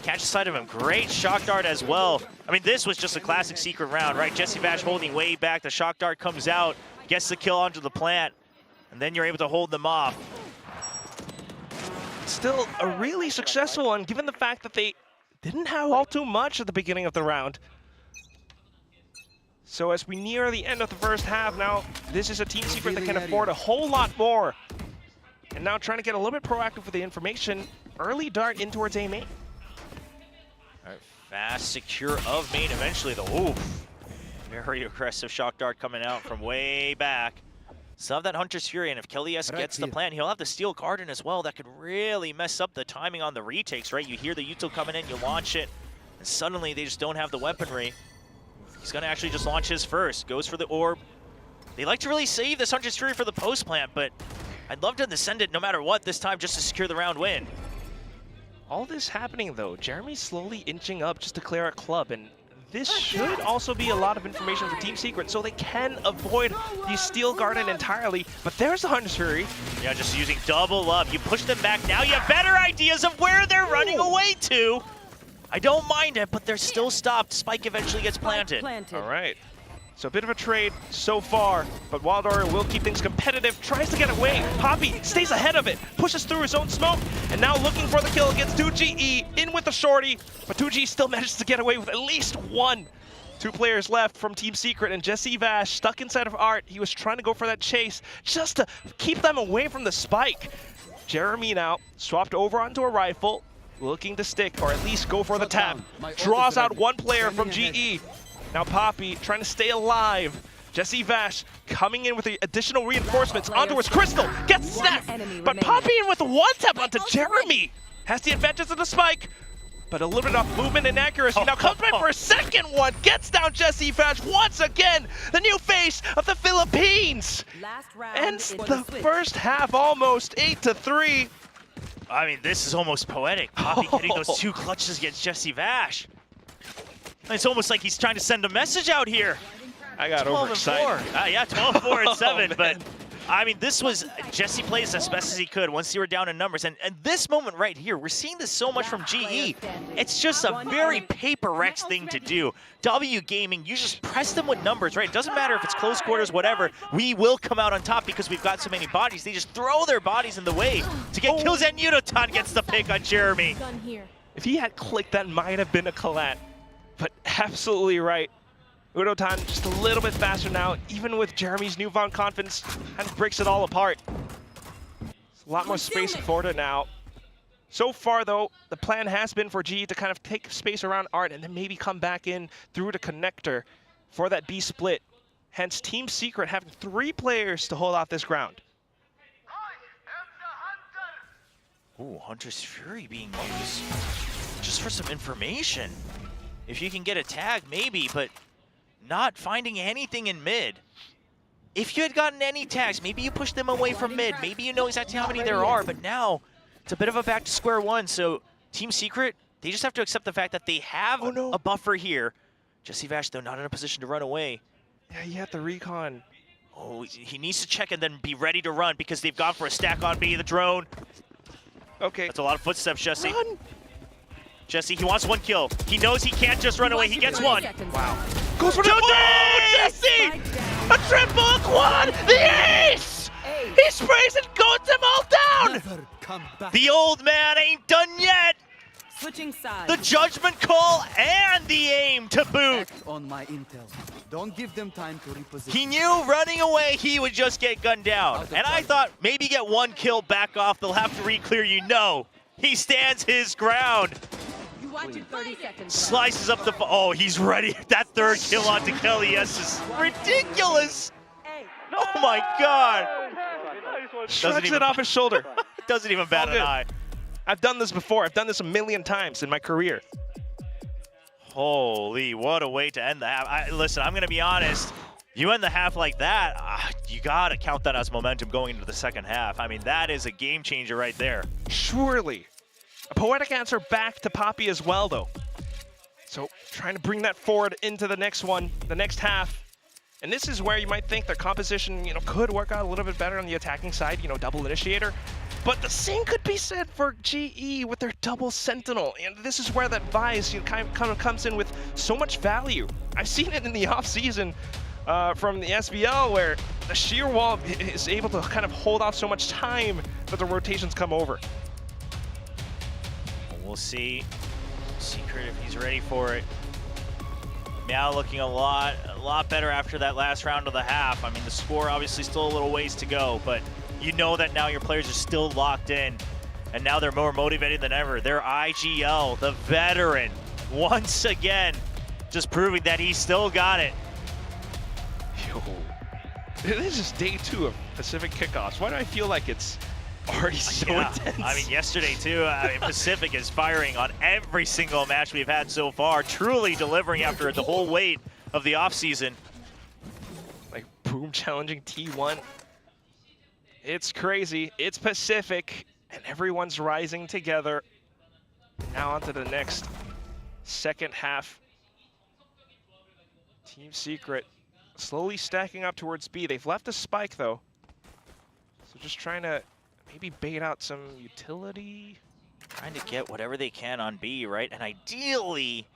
Catches sight of him. Great shock dart as well. I mean, this was just a classic Secret round, right? Jesse Vash holding way back. The shock dart comes out, gets the kill onto the plant, and then you're able to hold them off. still a really successful one, given the fact that they didn't have all too much at the beginning of the round. So as we near the end of the first half now, this is a Team Secret that can afford a whole lot more. And now trying to get a little bit proactive with the information. Early dart in towards A main. All right, fast, secure of main eventually, though. Oof. Very aggressive shock dart coming out from way back. Still have that Hunter's Fury, and if Kelly S gets the plan, he'll have the Steel Garden as well. That could really mess up the timing on the retakes, right? You hear the util coming in, you launch it, and suddenly they just don't have the weaponry. He's gonna actually just launch his first, goes for the orb. They like to really save this Hunter's Fury for the post plant, but I'd love to send it no matter what this time just to secure the round win. All this happening though, Jeremy's slowly inching up just to clear a club, and this should also be a lot of information for Team Secret, so they can avoid the Steel Garden entirely. But there's the Hunter's Fury. Yeah, just using double up. You push them back. Now you have better ideas of where they're running away to. I don't mind it, but they're still stopped. Spike eventually gets planted. All right. So a bit of a trade so far, but Wildor will keep things competitive, tries to get away. Poppy stays ahead of it, pushes through his own smoke, and now looking for the kill against 2GE, in with the shorty, but 2G still manages to get away with at least one. 2 players left from Team Secret, and Jesse Vash stuck inside of Art. He was trying to go for that chase just to keep them away from the spike. Jeremy now swapped over onto a rifle, looking to stick, or at least go for the tap. Draws out one player from GE. Now Poppy trying to stay alive. Jesse Vash coming in with the additional reinforcements onto his Crystal. Gets snapped, but Poppy in with the one tap onto Jeremy. Has the advantage of the spike, but a little bit off movement and accuracy. Now comes back for a second one. Gets down Jesse Vash once again. The new face of the Philippines. Ends the first half almost 8-3. I mean, this is almost poetic. Poppy getting those 2 clutches against Jesse Vash. It's almost like he's trying to send a message out here. I got overexcited. Yeah, 12-4 and 7, but I mean, this was, Jesse plays as best as he could once they were down in numbers. And this moment right here, we're seeing this so much from GE. It's just a very Paper Rex thing to do. W Gaming, you just press them with numbers, right? It doesn't matter if it's close quarters, whatever. We will come out on top because we've got so many bodies. They just throw their bodies in the way to get kills, and Unotan gets the pick on Jeremy. If he had clicked, that might have been a collat. But absolutely right. Unotan just a little bit faster now, even with Jeremy's newfound confidence, kind of breaks it all apart. It's a lot more space for it now. So far though, the plan has been for GE to kind of take space around Art and then maybe come back in through the connector for that B split. Hence Team Secret having 3 players to hold off this ground. Ooh, Hunter's Fury being used just for some information. If you can get a tag, maybe, but not finding anything in mid. If you had gotten any tags, maybe you push them away from mid. Maybe you know exactly how many there are, but now it's a bit of a back to square one. So Team Secret, they just have to accept the fact that they have a buffer here. Jesse Vash, though, not in a position to run away. Yeah, you have to recon. Oh, he needs to check and then be ready to run because they've gone for a stack on B, the drone. Okay. That's a lot of footsteps, Jesse. Run. Jesse, he wants 1 kill. He knows he can't just run away. He gets 1. Wow. Goes for the Jesse! A triple, a quad, the ace! He sprays and goats them all down! The old man ain't done yet! Switching sides. The judgment call and the aim to boot. On my intel. Don't give them time to reposition. He knew running away he would just get gunned down. And I thought maybe get 1 kill, back off, they'll have to re-clear you. No, he stands his ground. Slices up the, oh, he's ready. That 3rd kill onto Kelly S is ridiculous. Oh my God. Shrugs it off his shoulder. Doesn't even bat an eye. I've done this before. I've done this a million times in my career. Holy, what a way to end the half. Listen, I'm going to be honest. You end the half like that, you got to count that as momentum going into the second half. I mean, that is a game changer right there. Surely. A poetic answer back to Poppy as well, though. So trying to bring that forward into the next one, the next half. And this is where you might think their composition, could work out a little bit better on the attacking side, double initiator. But the same could be said for GE with their double sentinel. And this is where that Vice kind of comes in with so much value. I've seen it in the off-season from the SBL where the sheer wall is able to kind of hold off so much time that the rotations come over. we'll see Secret if he's ready for it. Meow looking a lot better after that last round of the half. I mean, the score obviously still a little ways to go, but you know that now your players are still locked in, and now they're more motivated than ever. Their IGL, the veteran, once again, just proving that he still got it. Yo, this is day 2 of Pacific Kickoffs. Why do I feel like it's already so intense? I mean, yesterday too, Pacific is firing on every single match we've had so far, truly delivering after the whole weight of the offseason. Like Boom challenging T1. It's crazy. It's Pacific, and everyone's rising together. Now on to the next second half. Team Secret slowly stacking up towards B. They've left a spike though, so just trying to maybe bait out some utility. Trying to get whatever they can on B, right? And ideally,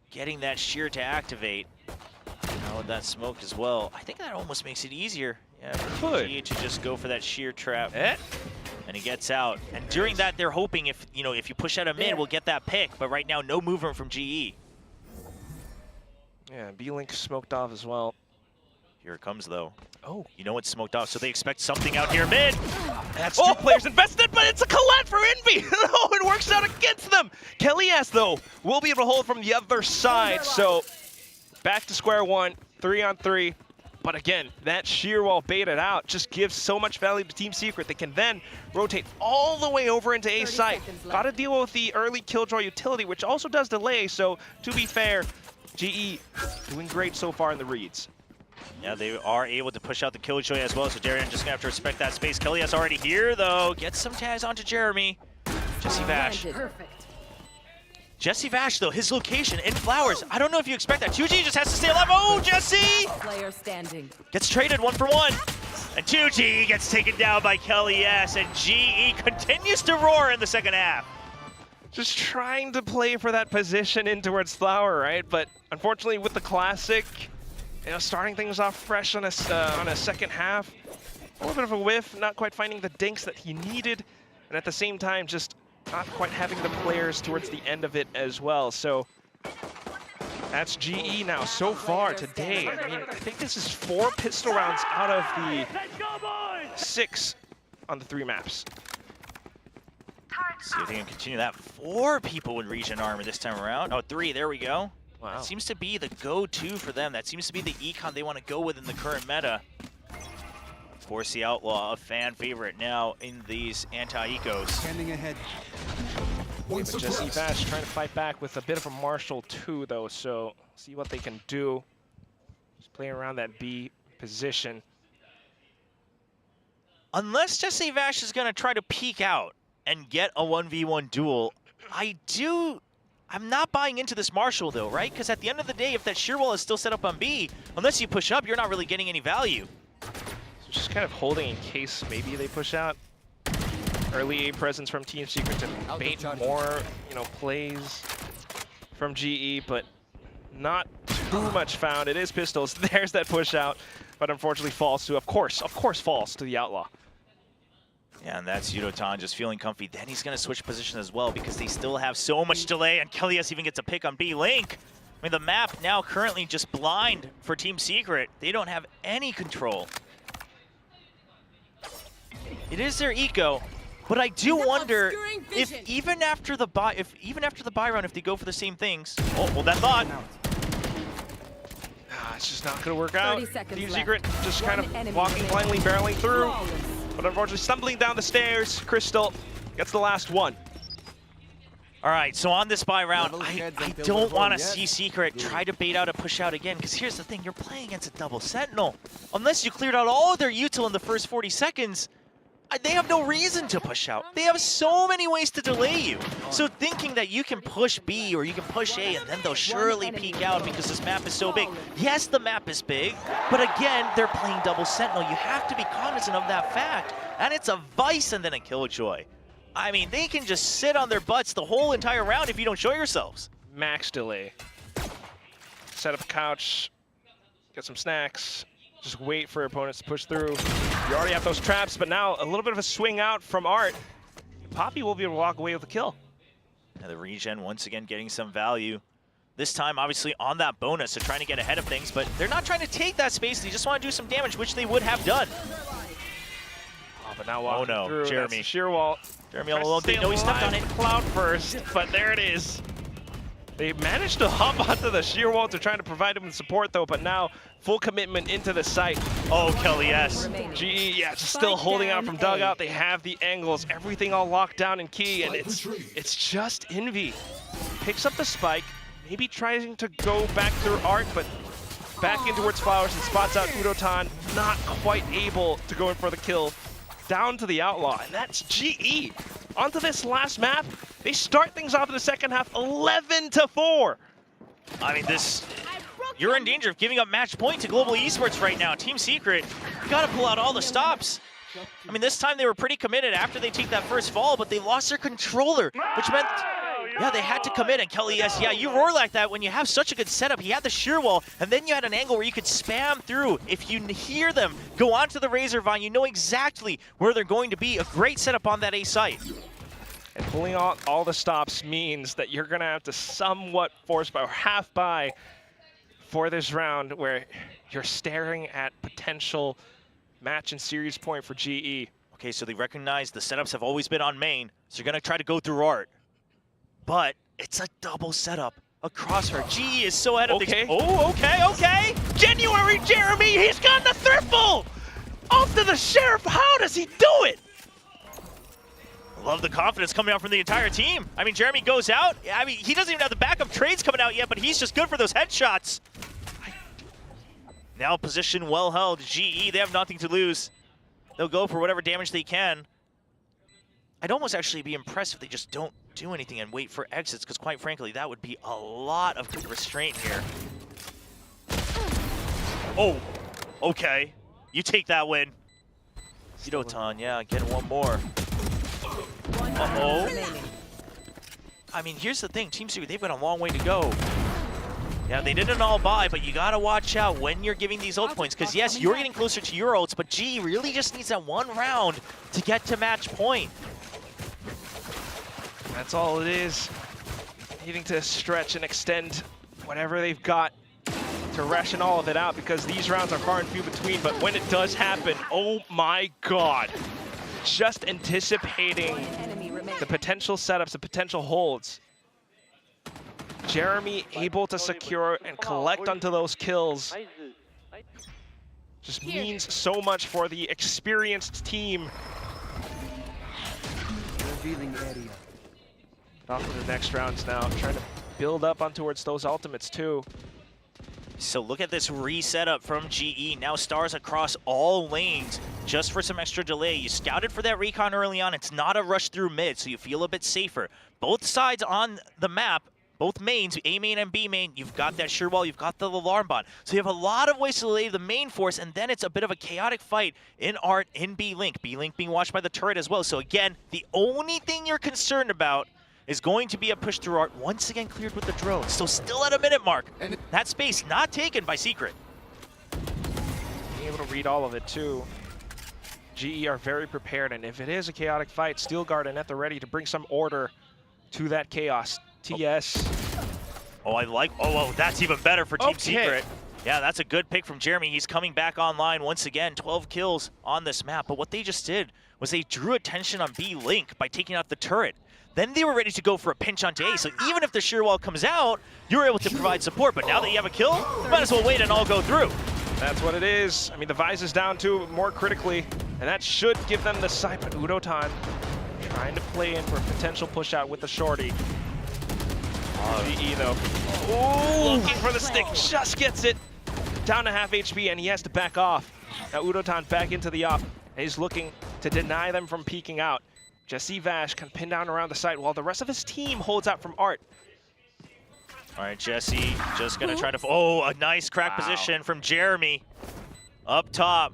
getting that shear to activate. Now with that smoke as well. I think that almost makes it easier. Yeah, for GE to just go for that shear trap. And he gets out. And during that, they're hoping if you push out a mid, we'll get that pick. But right now, no movement from GE. Yeah, B-Link smoked off as well. Here it comes, though. Oh. You know it's smoked off, so they expect something out here mid. That's 2 players invested, but it's a Colette for Envy. No, it works out against them. Kellyas, though, will be able to hold from the other side. So back to square one, 3-on-3. But again, that sheer wall baited out just gives so much value to Team Secret. They can then rotate all the way over into A site. Got to deal with the early killdraw utility, which also does delay. So to be fair, GE doing great so far in the reads. Yeah, they are able to push out the Killjoy as well, so Darien just gonna have to respect that space. Kellyas already here, though. Gets some tags onto Jeremy. Jesse Vash. Jesse Vash, though, his location in Flowers. I don't know if you expect that. 2G just has to stay alive. Oh, Jesse! Player standing. Gets traded 1-for-1. And 2G gets taken down by Kellyas, and GE continues to roar in the second half. Just trying to play for that position in towards Flower, right? But unfortunately with the Classic, starting things off fresh on a second half, a little bit of a whiff, not quite finding the dinks that he needed, and at the same time just not quite having the players towards the end of it as well. So that's GE now so far today. I mean, I think this is 4 pistol rounds out of the 6 on the 3 maps. See if they can continue that. 4 people with Regen armor this time around. Oh, 3, there we go. Wow. That seems to be the go-to for them. That seems to be the econ they want to go with in the current meta. Of course, the Outlaw, a fan favorite now in these anti-ecos. Standing ahead. But Jesse Vash trying to fight back with a bit of a Marshall too, though, so see what they can do. Just playing around that B position. Unless Jesse Vash is going to try to peek out and get a 1v1 duel, I'm not buying into this Marshall, though, right? Because at the end of the day, if that shear wall is still set up on B, unless you push up, you're not really getting any value. So just kind of holding in case maybe they push out. Early A presence from Team Secret to bait more, plays from GE, but not too much found. It is pistols. There's that push out, but unfortunately falls to, of course falls to the Outlaw. Yeah, and that's Yudotan just feeling comfy. Then he's going to switch position as well because they still have so much delay, and Kellyas even gets a pick on B. Link, I mean, the map now currently just blind for Team Secret. They don't have any control. It is their eco, but I do wonder if even after the buy round, if they go for the same things. Oh, hold that thought. It's just not going to work out. Team Secret just kind of walking blindly, barreling through. But unfortunately, stumbling down the stairs, Crystal gets the last one. All right, so on this buy round, I don't want to see Secret try to bait out a push out again, because here's the thing, you're playing against a double Sentinel. Unless you cleared out all their util in the first 40 seconds, they have no reason to push out. They have so many ways to delay you. So thinking that you can push B or you can push A and then they'll surely peek out because this map is so big. Yes, the map is big, but again, they're playing double Sentinel. You have to be cognizant of that fact. And it's a Vice and then a Killjoy. I mean, they can just sit on their butts the whole entire round if you don't show yourselves. Max delay. Set up a couch, get some snacks, just wait for opponents to push through. You already have those traps, but now a little bit of a swing out from Art. Poppy will be able to walk away with a kill. And the regen once again getting some value. This time, obviously, on that bonus, they're trying to get ahead of things, but they're not trying to take that space. They just want to do some damage, which they would have done. Oh, but now walking through, Jeremy. Sheer wall. Jeremy all alone. They know he stepped on it. Cloud first, but there it is. They managed to hop onto the sheer wall to try to provide him with support, though, but now full commitment into the site. Oh, Kelly, yes. GE, yeah, just still holding out from dugout. They have the angles, everything all locked down in key, and it's just Envy. Picks up the spike, maybe trying to go back through Art, but back in towards Flowers and spots out Udotan, not quite able to go in for the kill. Down to the Outlaw, and that's GE. Onto this last map, they start things off in the second half 11-4. I mean, you're in danger of giving up match point to Global Esports right now. Team Secret, you gotta pull out all the stops. I mean, this time they were pretty committed after they take that first fall, but they lost their controller, which meant, yeah, they had to commit. And Kelly, yes, yeah, you roar like that when you have such a good setup. He had the sheer wall, and then you had an angle where you could spam through. If you hear them go onto the Razor Vine, you know exactly where they're going to be. A great setup on that A site. And pulling out all the stops means that you're gonna have to somewhat force buy or half buy for this round, where you're staring at potential match and series point for GE. Okay, so they recognize the setups have always been on main, so you're gonna try to go through Art. But it's a double setup across her. GE is so ahead of things. Oh, okay. January Jeremy, he's got the triple! Off to the Sheriff, how does he do it? Love the confidence coming out from the entire team. I mean, Jeremy goes out. I mean, he doesn't even have the backup trades coming out yet, but he's just good for those headshots. Now position well held. GE, they have nothing to lose. They'll go for whatever damage they can. I'd almost actually be impressed if they just don't do anything and wait for exits, because quite frankly, that would be a lot of good restraint here. Oh, okay. You take that win. Udotan, yeah, get one more. Uh-oh. I mean, here's the thing. Team Secret, they've got a long way to go. Yeah, they didn't all buy, but you gotta watch out when you're giving these ult points, because yes, you're getting closer to your ults, but G really just needs that one round to get to match point. That's all it is. Needing to stretch and extend whatever they've got to ration all of it out, because these rounds are far and few between, but when it does happen, oh my god. Just anticipating the potential setups, the potential holds. Jeremy able to secure and collect onto those kills just means so much for the experienced team. Revealing area. Off to the next rounds now, trying to build up on towards those ultimates too. So look at this reset up from GE. Now stars across all lanes just for some extra delay. You scouted for that recon early on. It's not a rush through mid, so you feel a bit safer. Both sides on the map, both mains, A main and B main, you've got that sheer wall, you've got the alarm bot. So you have a lot of ways to delay the main force, and then it's a bit of a chaotic fight in Art, in B-Link. B-Link being watched by the turret as well. So again, the only thing you're concerned about is going to be a push through Art, once again cleared with the drone. So still at a minute mark. That space not taken by Secret. Being able to read all of it too. GE are very prepared, and if it is a chaotic fight, Steelguard and at the ready to bring some order to that chaos. TS. Oh, I like, oh, that's even better for Team Secret. Yeah, that's a good pick from Jeremy. He's coming back online once again. 12 kills on this map. But what they just did was they drew attention on B-Link by taking out the turret. Then they were ready to go for a pinch onto A. So even if the sheer wall comes out, you're able to provide support. But now that you have a kill, you might as well wait and all go through. That's what it is. I mean, the Vise is down too, more critically, and that should give them the sight. But Udotan trying to play in for a potential push out with the shorty. GE though. Oh, looking for the stick, just gets it. Down to half HP, and he has to back off. Now Udotan back into the op, and he's looking to deny them from peeking out. Jesse Vash can pin down around the site while the rest of his team holds out from Art. All right, Jesse just gonna try to, oh, a nice crack position from Jeremy. Up top.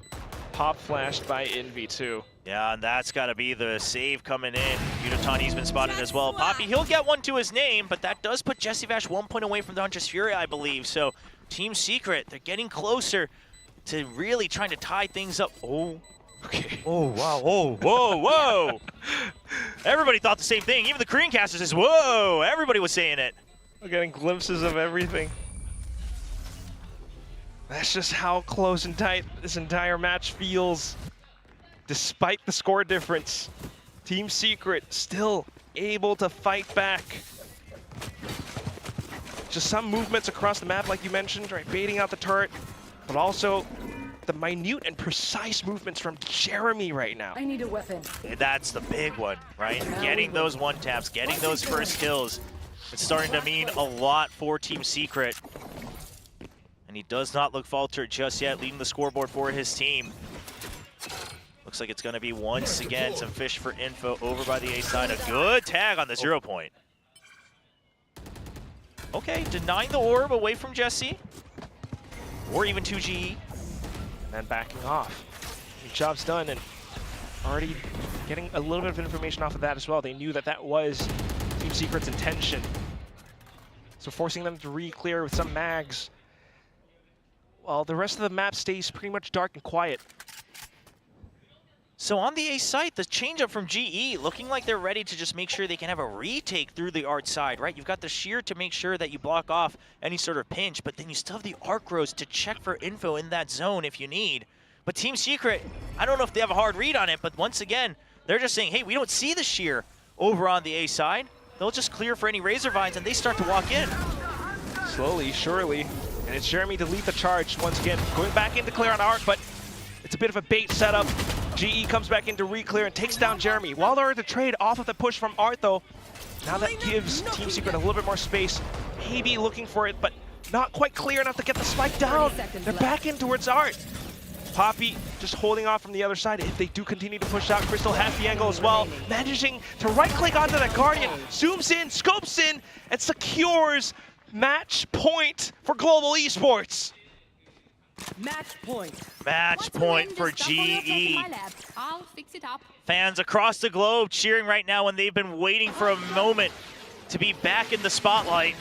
Pop flashed by Envy too. Yeah, and that's gotta be the save coming in. Udotan, he's been spotted as well. Poppy, he'll get one to his name, but that does put Jesse Vash 1 point away from the Huntress Fury, I believe. So Team Secret, they're getting closer to really trying to tie things up. Oh, Okay. Oh, wow. Oh, whoa, whoa. Everybody thought the same thing. Even the Korean casters says, whoa. Everybody was saying it. We're getting glimpses of everything. That's just how close and tight this entire match feels. Despite the score difference, Team Secret still able to fight back. Just some movements across the map, like you mentioned, right? Baiting out the turret, but also the minute and precise movements from Jeremy right now. I need a weapon. And that's the big one, right? Getting those one taps, getting those first kills. It's starting to mean a lot for Team Secret. And he does not look faltered just yet, leading the scoreboard for his team. Looks like it's going to be once again some fish for info over by the A side. A good tag on the 0 point. Okay, denying the orb away from Jesse. Or even 2GE. And then backing off. Job's done, and already getting a little bit of information off of that as well. They knew that that was Team Secret's intention. So forcing them to re-clear with some mags. While the rest of the map stays pretty much dark and quiet. So on the A site, the changeup from GE looking like they're ready to just make sure they can have a retake through the art side, right? You've got the shear to make sure that you block off any sort of pinch, but then you still have the arc rows to check for info in that zone if you need. But Team Secret, I don't know if they have a hard read on it, but once again, they're just saying, hey, we don't see the shear over on the A side. They'll just clear for any razor vines and they start to walk in. Slowly, surely. And it's Jeremy to lead the charge once again. Going back in to clear on arc, but it's a bit of a bait setup. GE comes back in to re-clear and takes down Jeremy. While they're at the trade off of the push from Art though, now that gives Team Secret a little bit more space. Maybe looking for it, but not quite clear enough to get the spike down. They're back in towards Art. Poppy just holding off from the other side. If they do continue to push out, Crystal has the angle as well. Managing to right-click onto that Guardian, zooms in, scopes in, and secures match point for Global Esports. Match point. Match point for GE. I'll fix it up. Fans across the globe cheering right now when they've been waiting for a moment to be back in the spotlight.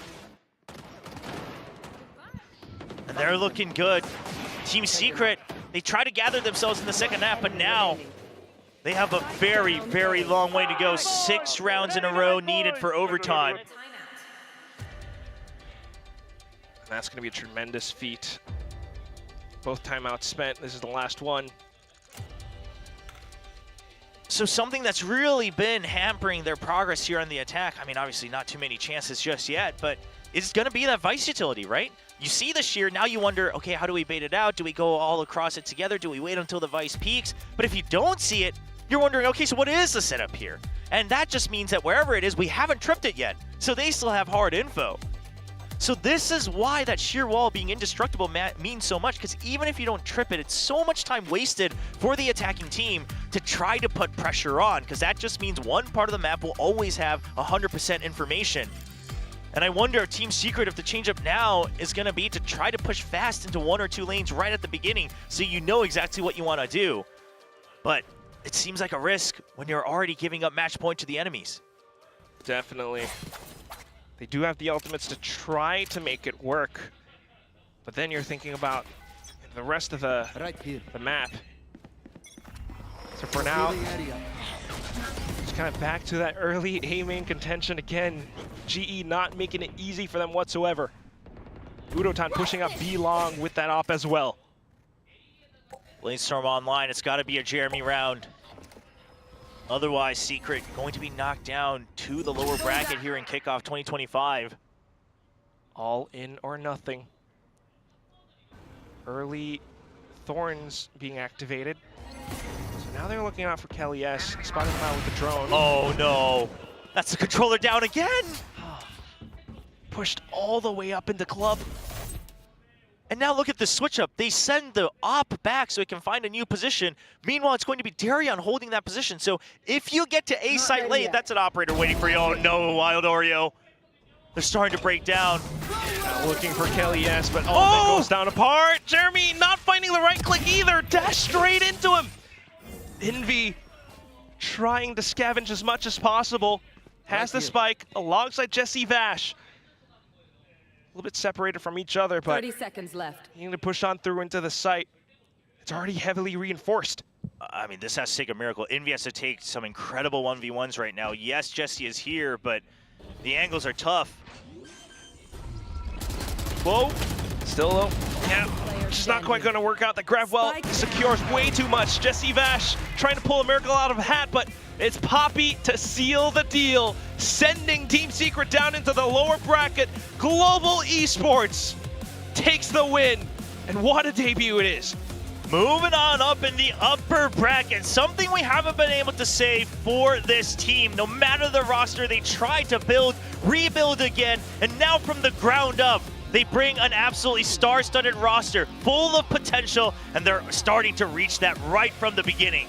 And they're looking good. Team Secret, they try to gather themselves in the second half, but now they have a very, very long way to go. 6 rounds in a row needed for overtime. And that's going to be a tremendous feat. Both timeouts spent. This is the last one. So something that's really been hampering their progress here on the attack, I mean, obviously not too many chances just yet, but it's going to be that Vice utility, right? You see the shear, now you wonder, okay, how do we bait it out? Do we go all across it together? Do we wait until the Vice peaks? But if you don't see it, you're wondering, okay, so what is the setup here? And that just means that wherever it is, we haven't tripped it yet. So they still have hard info. So this is why that sheer wall being indestructible means so much, because even if you don't trip it, it's so much time wasted for the attacking team to try to put pressure on, because that just means one part of the map will always have 100% information. And I wonder if Team Secret, if the changeup now is going to be to try to push fast into 1 or 2 lanes right at the beginning so you know exactly what you want to do. But it seems like a risk when you're already giving up match point to the enemies. Definitely. They do have the ultimates to try to make it work, but then you're thinking about the rest of the map. So for now, just kind of back to that early A-main contention again. GE not making it easy for them whatsoever. Udotan pushing up B long with that op as well. Bladestorm online, it's got to be a Jeremy round. Otherwise, Secret going to be knocked down to the lower bracket here in Kickoff 2025. All in or nothing. Early Thorns being activated. So now they're looking out for Kelly S. Spotting him out with the drone. Oh no, that's the controller down again. Pushed all the way up into club. And now look at the switch up. They send the op back so it can find a new position. Meanwhile, it's going to be Darion holding that position. So if you get to A site late, that's an operator waiting for you. Oh no, Wild Oreo. They're starting to break down. Looking for Kelly, yes, but all that goes down apart. Jeremy not finding the right click either. Dash straight into him. Envy trying to scavenge as much as possible. Has the spike alongside Jesse Vash. A little bit separated from each other, but 30 seconds left. You need to push on through into the site. It's already heavily reinforced. I mean, this has to take a miracle. Envy has to take some incredible 1v1s right now. Yes, Jesse is here, but the angles are tough. Whoa, still low. Yeah, just not quite going to work out. The grab well secures way too much. Jesse Vash trying to pull a miracle out of a hat, but it's Poppy to seal the deal, sending Team Secret down into the lower bracket. Global Esports takes the win, and what a debut it is. Moving on up in the upper bracket, something we haven't been able to say for this team. No matter the roster, they tried to build, rebuild again, and now from the ground up, they bring an absolutely star-studded roster full of potential, and they're starting to reach that right from the beginning.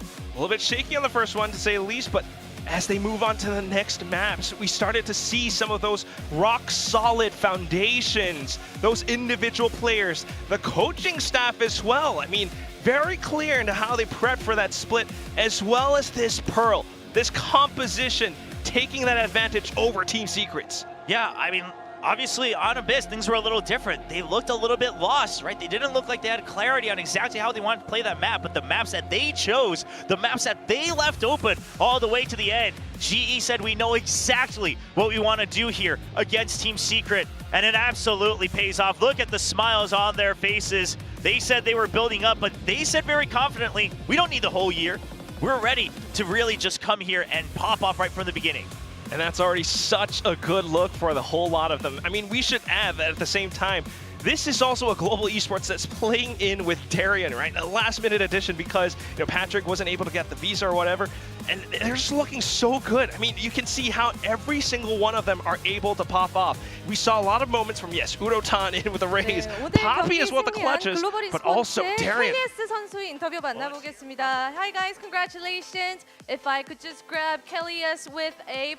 A little bit shaky on the first one, to say the least, but as they move on to the next maps, we started to see some of those rock-solid foundations, those individual players, the coaching staff as well. I mean, very clear into how they prepped for that split, as well as this Pearl, this composition, taking that advantage over Team Secrets. Yeah, I mean, obviously, on Abyss, things were a little different. They looked a little bit lost, right? They didn't look like they had clarity on exactly how they wanted to play that map, but the maps that they chose, the maps that they left open all the way to the end, GE said, we know exactly what we want to do here against Team Secret, and it absolutely pays off. Look at the smiles on their faces. They said they were building up, but they said very confidently, we don't need the whole year. We're ready to really just come here and pop off right from the beginning. And that's already such a good look for the whole lot of them. I mean, we should add that at the same time, this is also a global esports that's playing in with Darian, right? A last-minute addition because Patrick wasn't able to get the visa or whatever, and they're just looking so good. I mean, you can see how every single one of them are able to pop off. We saw a lot of moments from, yes, Urotan in with the raise, Poppy as well the clutches, but also Darian. 켈리에스 선수 인터뷰 만나보겠습니다. Hi guys, congratulations. If I could just grab Kelias with a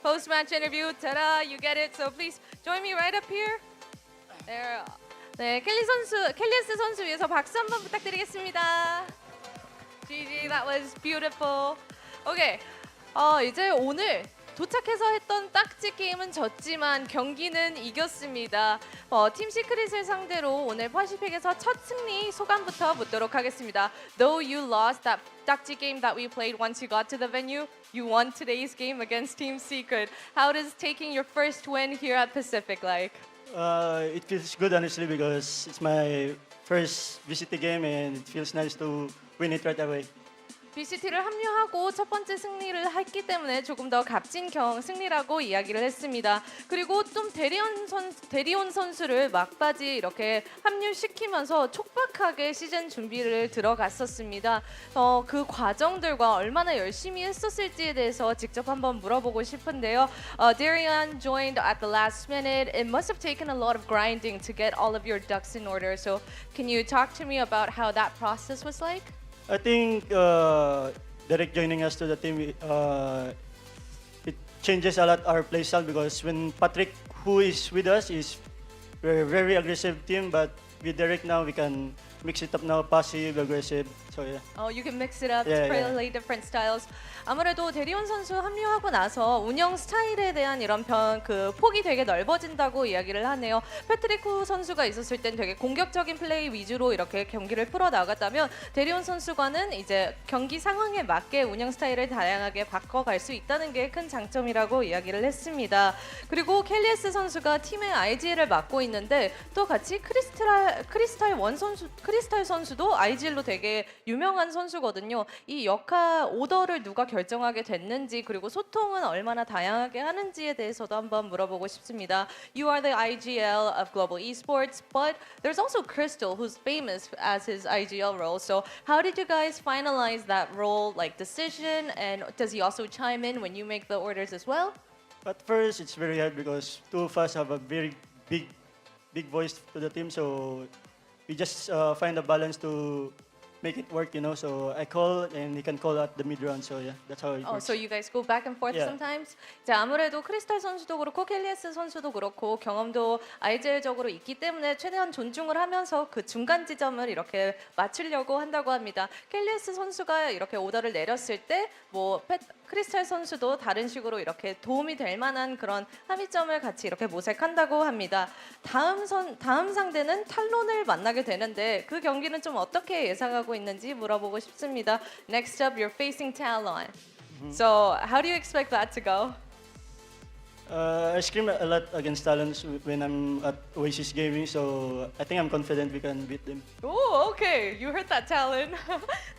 post-match interview, ta-da, you get it. So please join me right up here. There. 네, 켈리스 선수 위해서 박수 한번 부탁드리겠습니다. GG, that was beautiful. Okay, 이제 오늘 도착해서 했던 딱지 게임은 졌지만 경기는 이겼습니다. 팀 시크릿을 상대로 오늘 퍼시픽에서 첫 승리 소감부터 묻도록 하겠습니다. Though you lost that 딱지 game that we played once you got to the venue, you won today's game against Team Secret. How does taking your first win here at Pacific like? It feels good honestly because it's my first VCT game and it feels nice to win it right away. VCT를 합류하고 첫 번째 승리를 했기 때문에 조금 더 값진 승리라고 이야기를 했습니다. 그리고 좀 대리온 선수를 막바지 이렇게 합류시키면서 촉박하게 시즌 준비를 들어갔었습니다. 그 과정들과 얼마나 열심히 했었을지에 대해서 직접 한번 물어보고 싶은데요. Darian joined at the last minute. It must have taken a lot of grinding to get all of your ducks in order. So can you talk to me about how that process was like? I think Derek joining us to the team, it changes a lot our play style because when Patrick, who is with us, we're a very aggressive team, but with Derek now we can mix it up now, passive, aggressive. So yeah. Oh, you can mix it up, play different styles. 아무래도 대리온 선수 합류하고 나서 운영 스타일에 대한 이런 폭이 되게 넓어진다고 이야기를 하네요. 패트리크 선수가 있었을 땐 되게 공격적인 플레이 위주로 이렇게 경기를 풀어 나갔다면 대리온 선수과는 이제 경기 상황에 맞게 운영 스타일을 다양하게 바꿔갈 수 있다는 게 큰 장점이라고 이야기를 했습니다. 그리고 켈리에스 선수가 팀의 IGL을 맡고 있는데 또 같이 크리스탈 선수도 IGL로 되게 유명한 선수거든요. 이 역할 오더를 누가 결정하게 됐는지 그리고 소통은 얼마나 다양하게 하는지에 대해서도 한번 물어보고 싶습니다. You are the IGL of Global Esports, but there's also Crystal, who's famous as his IGL role. So how did you guys finalize that role, like decision, and does he also chime in when you make the orders as well? At first, it's very hard because two of us have a very big voice to the team, so we just find a balance to make it work, So I call and he can call at the mid round. So yeah, that's how it works. So you guys go back and forth sometimes. 자, 아무래도 크리스탈 선수도 그렇고 켈리에스 선수도 그렇고 경험도 IGL적으로 있기 때문에 최대한 존중을 하면서 그 중간 지점을 이렇게 맞추려고 한다고 합니다. 켈리에스 선수가 이렇게 오더를 내렸을 때 크리스탈 선수도 다른 식으로 이렇게 도움이 될 만한 그런 합의점을 같이 이렇게 모색한다고 합니다. 다음 상대는 탈론을 만나게 되는데 그 경기는 좀 어떻게 예상하고 있는지 물어보고 싶습니다. Next up, you're facing Talon. So how do you expect that to go? I scream a lot against Talons when I'm at Oasis Gaming, so I think I'm confident we can beat them. 오, okay. You heard that, Talon.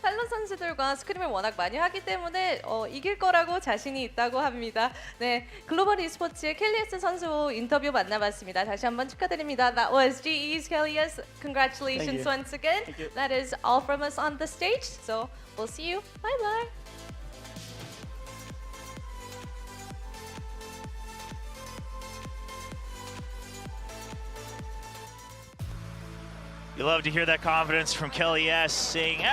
탈론 선수들과 스크림을 워낙 많이 하기 때문에 이길 거라고 자신이 있다고 합니다. 네, 글로벌 e스포츠의 켈리에스 선수 인터뷰 만나봤습니다. 다시 한번 축하드립니다. That was GE's Kelly's. Congratulations once again. That is all from us on the stage. So we'll see you. Bye bye. You love to hear that confidence from Kelly S. saying,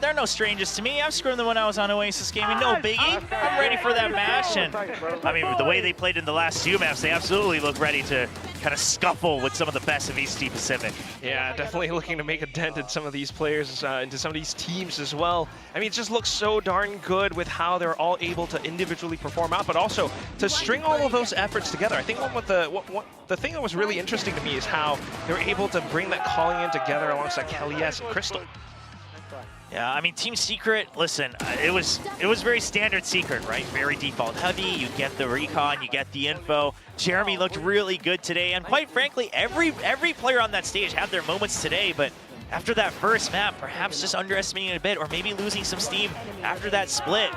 they're no strangers to me. I've scrimmed them when I was on Oasis Gaming. No biggie. I'm ready for that match. And I mean, the way they played in the last few maps, they absolutely look ready to kind of scuffle with some of the best of VCT Pacific. Yeah, definitely looking to make a dent in some of these players, into some of these teams as well. I mean, it just looks so darn good with how they're all able to individually perform out, but also to string all of those efforts together. I think the thing that was really interesting to me is how they're able to bring that calling in together alongside Kelly S and Crystal. Yeah, I mean, Team Secret, listen, it was very standard Secret, right? Very default heavy, you get the recon, you get the info. Jeremy looked really good today, and quite frankly, every player on that stage had their moments today, but after that first map, perhaps just underestimating it a bit, or maybe losing some steam after that split.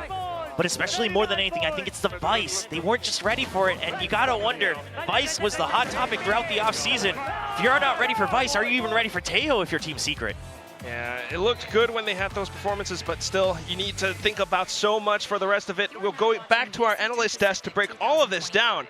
But especially more than anything, I think it's the Vice. They weren't just ready for it, and you gotta wonder, Vice was the hot topic throughout the offseason. If you're not ready for Vice, are you even ready for Tejo if you're Team Secret? Yeah, it looked good when they had those performances, but still, you need to think about so much for the rest of it. We'll go back to our analyst desk to break all of this down.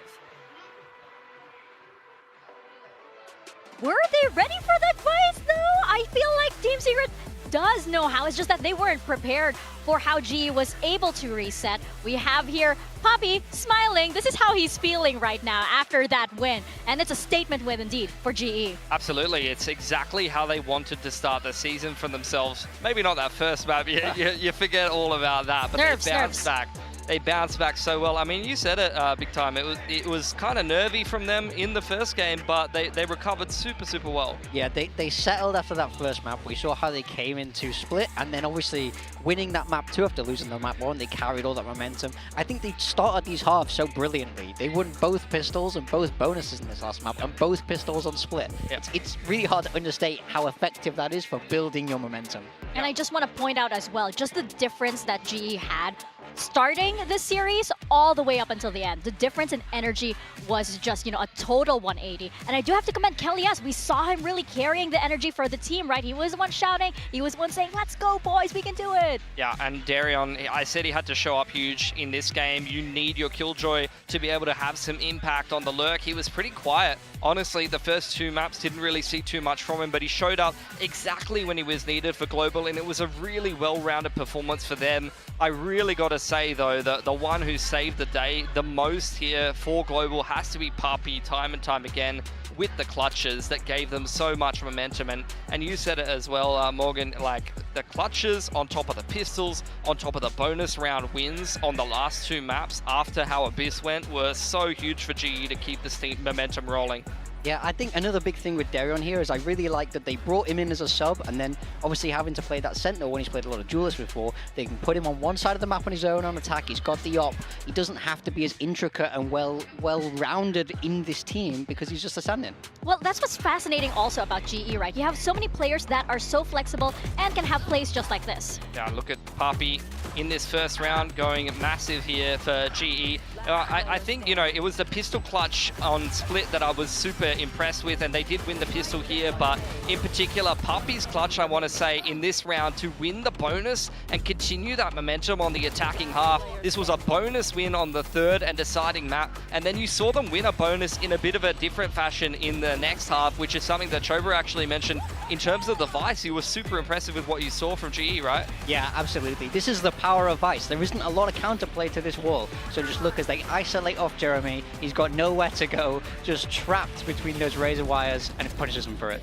Were they ready for that Vice though? I feel like Team Secret does know how. It's just that they weren't prepared for how GE was able to reset. We have here Poppy smiling. This is how he's feeling right now after that win. And it's a statement win indeed for GE. Absolutely. It's exactly how they wanted to start the season for themselves. Maybe not that first map. You forget all about that. But they bounced back. They bounced back so well. I mean, you said it, Big Time. It was kind of nervy from them in the first game, but they recovered super well. Yeah, they settled after that first map. We saw how they came into split, and then obviously winning that map 2 after losing the map 1, they carried all that momentum. I think they started these halves so brilliantly. They won both pistols and both bonuses in this last map, and both pistols on split. Yep. It's really hard to understate how effective that is for building your momentum. And I just want to point out as well, just the difference that GE had starting this series all the way up until the end. The difference in energy was just, a total 180. And I do have to commend Kelly S. We saw him really carrying the energy for the team, right? He was the one shouting. He was the one saying, let's go, boys, we can do it. Yeah, and Darion, I said he had to show up huge in this game. You need your Killjoy to be able to have some impact on the lurk. He was pretty quiet. Honestly, the first 2 maps didn't really see too much from him, but he showed up exactly when he was needed for Global, and it was a really well-rounded performance for them. I really got to say, though, that the one who saved the day the most here for Global has to be Poppy, time and time again, with the clutches that gave them so much momentum. And you said it as well, Morgan, like the clutches on top of the pistols, on top of the bonus round wins on the last 2 maps after how Abyss went were so huge for GE to keep this team momentum rolling. Yeah, I think another big thing with Darion here is I really like that they brought him in as a sub, and then obviously having to play that Sentinel when he's played a lot of duelists before, they can put him on one side of the map on his own on attack. He's got the op. He doesn't have to be as intricate and well-rounded in this team because he's just a stand-in. Well, that's what's fascinating also about GE, right? You have so many players that are so flexible and can have plays just like this. Yeah, look at Poppy in this first round going massive here for GE. I think, it was the pistol clutch on split that I was super impressed with, and they did win the pistol here, but in particular, Poppy's clutch, I want to say, in this round to win the bonus and continue that momentum on the attacking half. This was a bonus win on the 3rd and deciding map, and then you saw them win a bonus in a bit of a different fashion in the next half, which is something that Chober actually mentioned. In terms of the Vice, he was super impressive with what you saw from GE, right? Yeah, absolutely. This is the power of Vice. There isn't a lot of counterplay to this wall, so just look as they isolate off Jeremy. He's got nowhere to go, just trapped between those razor wires, and it punishes him for it.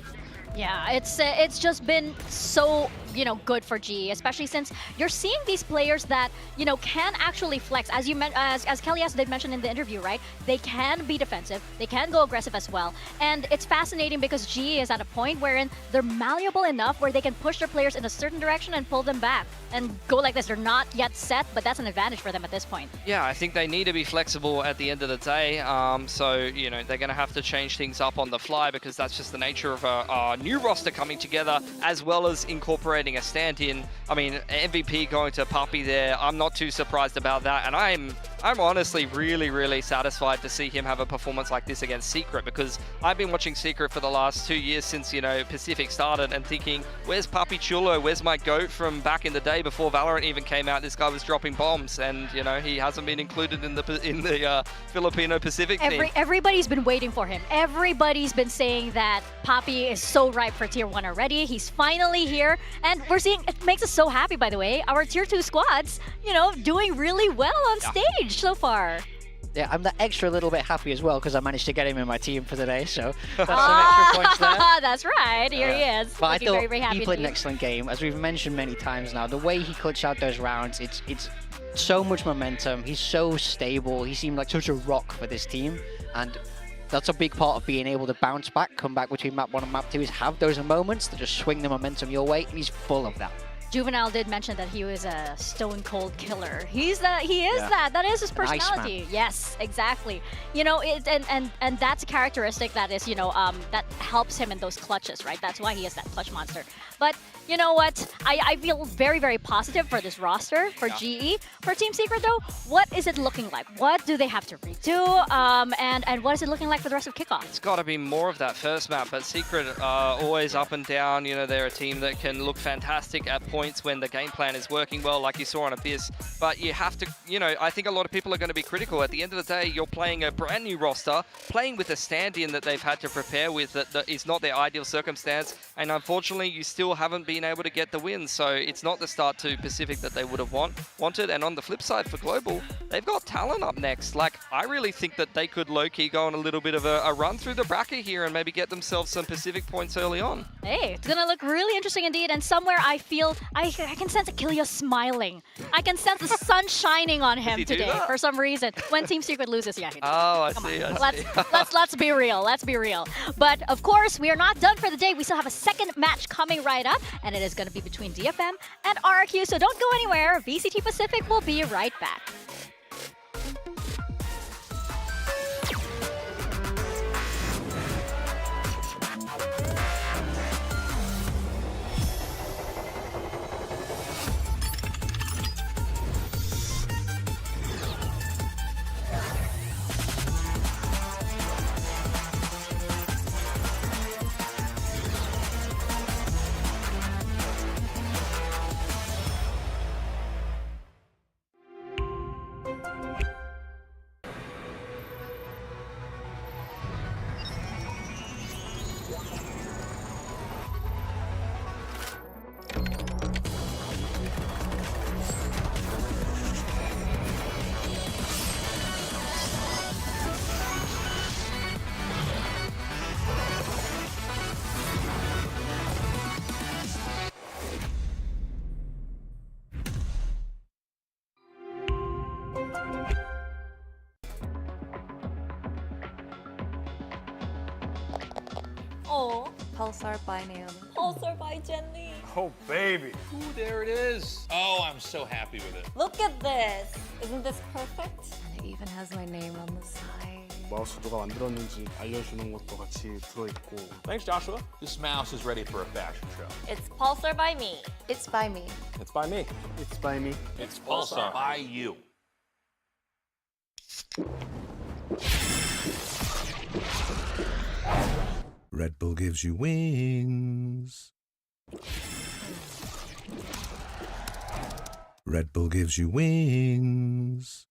Yeah, it's just been so good for GE, especially since you're seeing these players that, can actually flex. As as Kelly did mention in the interview, right? They can be defensive, they can go aggressive as well. And it's fascinating because GE is at a point wherein they're malleable enough where they can push their players in a certain direction and pull them back and go like this. They're not yet set, but that's an advantage for them at this point. Yeah, I think they need to be flexible at the end of the day. So, they're going to have to change things up on the fly because that's just the nature of a new roster coming together, as well as incorporating a stand-in. I mean, MVP going to Puppy there, I'm not too surprised about that. And I'm honestly really, really satisfied to see him have a performance like this against Secret, because I've been watching Secret for the last 2 years since, Pacific started, and thinking, where's Puppy Chulo? Where's my GOAT from back in the day before Valorant even came out? This guy was dropping bombs, and, he hasn't been included in the Filipino Pacific team. Everybody's been waiting for him. Everybody's been saying that Puppy is so ripe for Tier 1 already. He's finally here, and we're seeing, it makes us so happy, by the way, our Tier 2 squads, doing really well on stage so far. Yeah, I'm that extra little bit happy as well because I managed to get him in my team for the day, so that's some extra points there. That's right, here he is. But I thought very, very happy he played an indeed. excellent game. As we've mentioned many times now, the way he clutched out those rounds, it's so much momentum. He's so stable. He seemed like such a rock for this team, and that's a big part of being able to bounce back, come back between map 1 and map 2, is have those moments to just swing the momentum your way, and he's full of that. Juvenile did mention that he was a stone cold killer. He is that. That is his personality. Yes, exactly. And that's a characteristic that is, that helps him in those clutches, right? That's why he is that clutch monster. But you know what? I feel very, very positive for this roster, for GE. For Team Secret, though, what is it looking like? What do they have to redo? And what is it looking like for the rest of Kickoff? It's got to be more of that first map, but Secret always up and down. They're a team that can look fantastic at points when the game plan is working well, like you saw on Abyss. But you have to, I think a lot of people are going to be critical. At the end of the day, you're playing a brand new roster, playing with a stand-in that they've had to prepare with that is not their ideal circumstance. And unfortunately, you still haven't been able to get the win. So it's not the start to Pacific that they would have wanted. And on the flip side for Global, they've got talent up next. Like, I really think that they could low-key go on a little bit of a run through the bracket here and maybe get themselves some Pacific points early on. Hey, it's going to look really interesting indeed. And somewhere I feel, I can sense Achilles smiling. I can sense the sun shining on him today for some reason. When Team Secret loses, yeah. Oh, I see. Let's be real. Let's be real. But of course, we are not done for the day. We still have a second match coming right up, and it is going to be between DFM and RRQ. So don't go anywhere. VCT Pacific will be right back. Oh, Pulsar by Naomi. Pulsar by Jenny. Oh, baby. Ooh, there it is. Oh, I'm so happy with it. Look at this. Isn't this perfect? And it even has my name on the side. 마우스 누가 만들었는지 알려주는 것도 같이 들어있고. Thanks, Joshua. This mouse is ready for a fashion show. It's Pulsar by me. It's by me. It's by me. It's by me. It's Pulsar by you. Red Bull gives you wings. Red Bull gives you wings.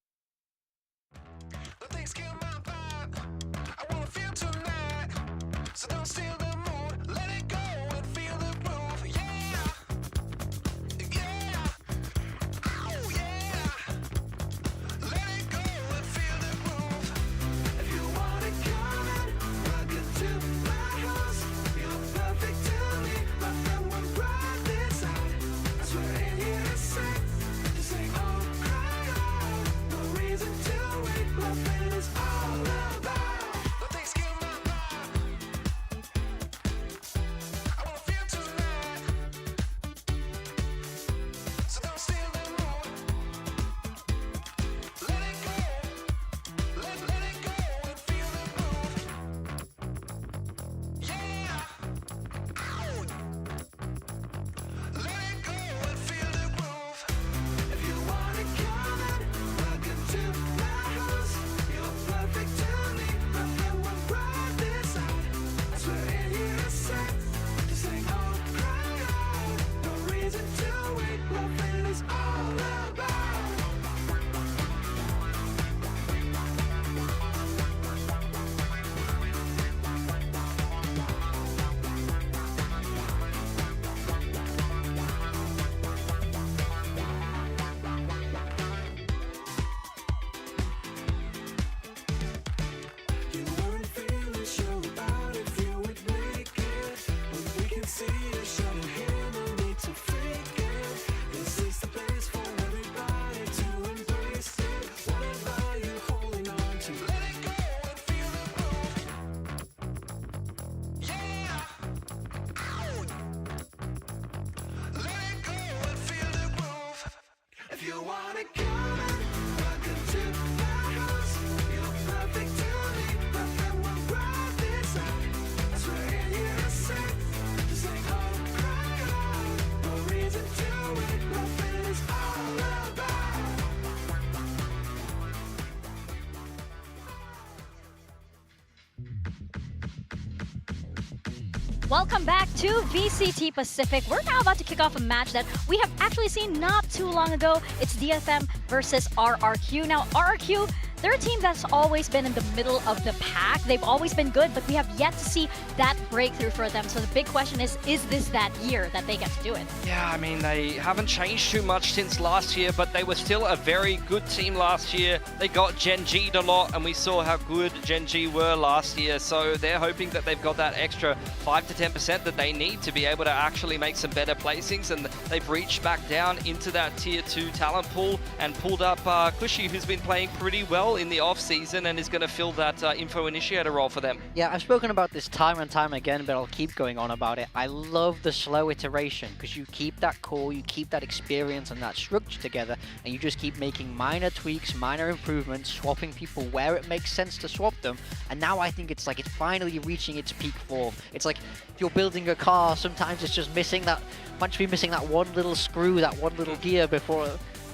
you wanna come in? Welcome to my house. You're perfect to me. Nothing will ride this out. I swear in unison. Just like home, cry out. No reason to it. Nothing is all about. Welcome back to VCT Pacific. We're now about to kick off a match that we have actually seen not too long ago. It's DFM versus RRQ. Now, RRQ, they're a team that's always been in the middle of the pack. They've always been good, but we have yet to see that breakthrough for them. So the big question is this that year that they get to do it? Yeah, I mean, they haven't changed too much since last year, but they were still a very good team last year. They got Gen G'd a lot, and we saw how good Gen G were last year. So they're hoping that they've got that extra 5 to 10% that they need to be able to actually make some better placings. And they've reached back down into that Tier 2 talent pool and pulled up Kushi, who's been playing pretty well in the off-season and is going to fill that info initiator role for them. Yeah, I've spoken about this time and time again, but I'll keep going on about it. I love the slow iteration because you keep that core, you keep that experience and that structure together, and you just keep making minor tweaks, minor improvements, swapping people where it makes sense to swap them. And now I think it's like it's finally reaching its peak form. It's like if you're building a car, sometimes it's just missing that, might be missing that one little screw, that one little gear before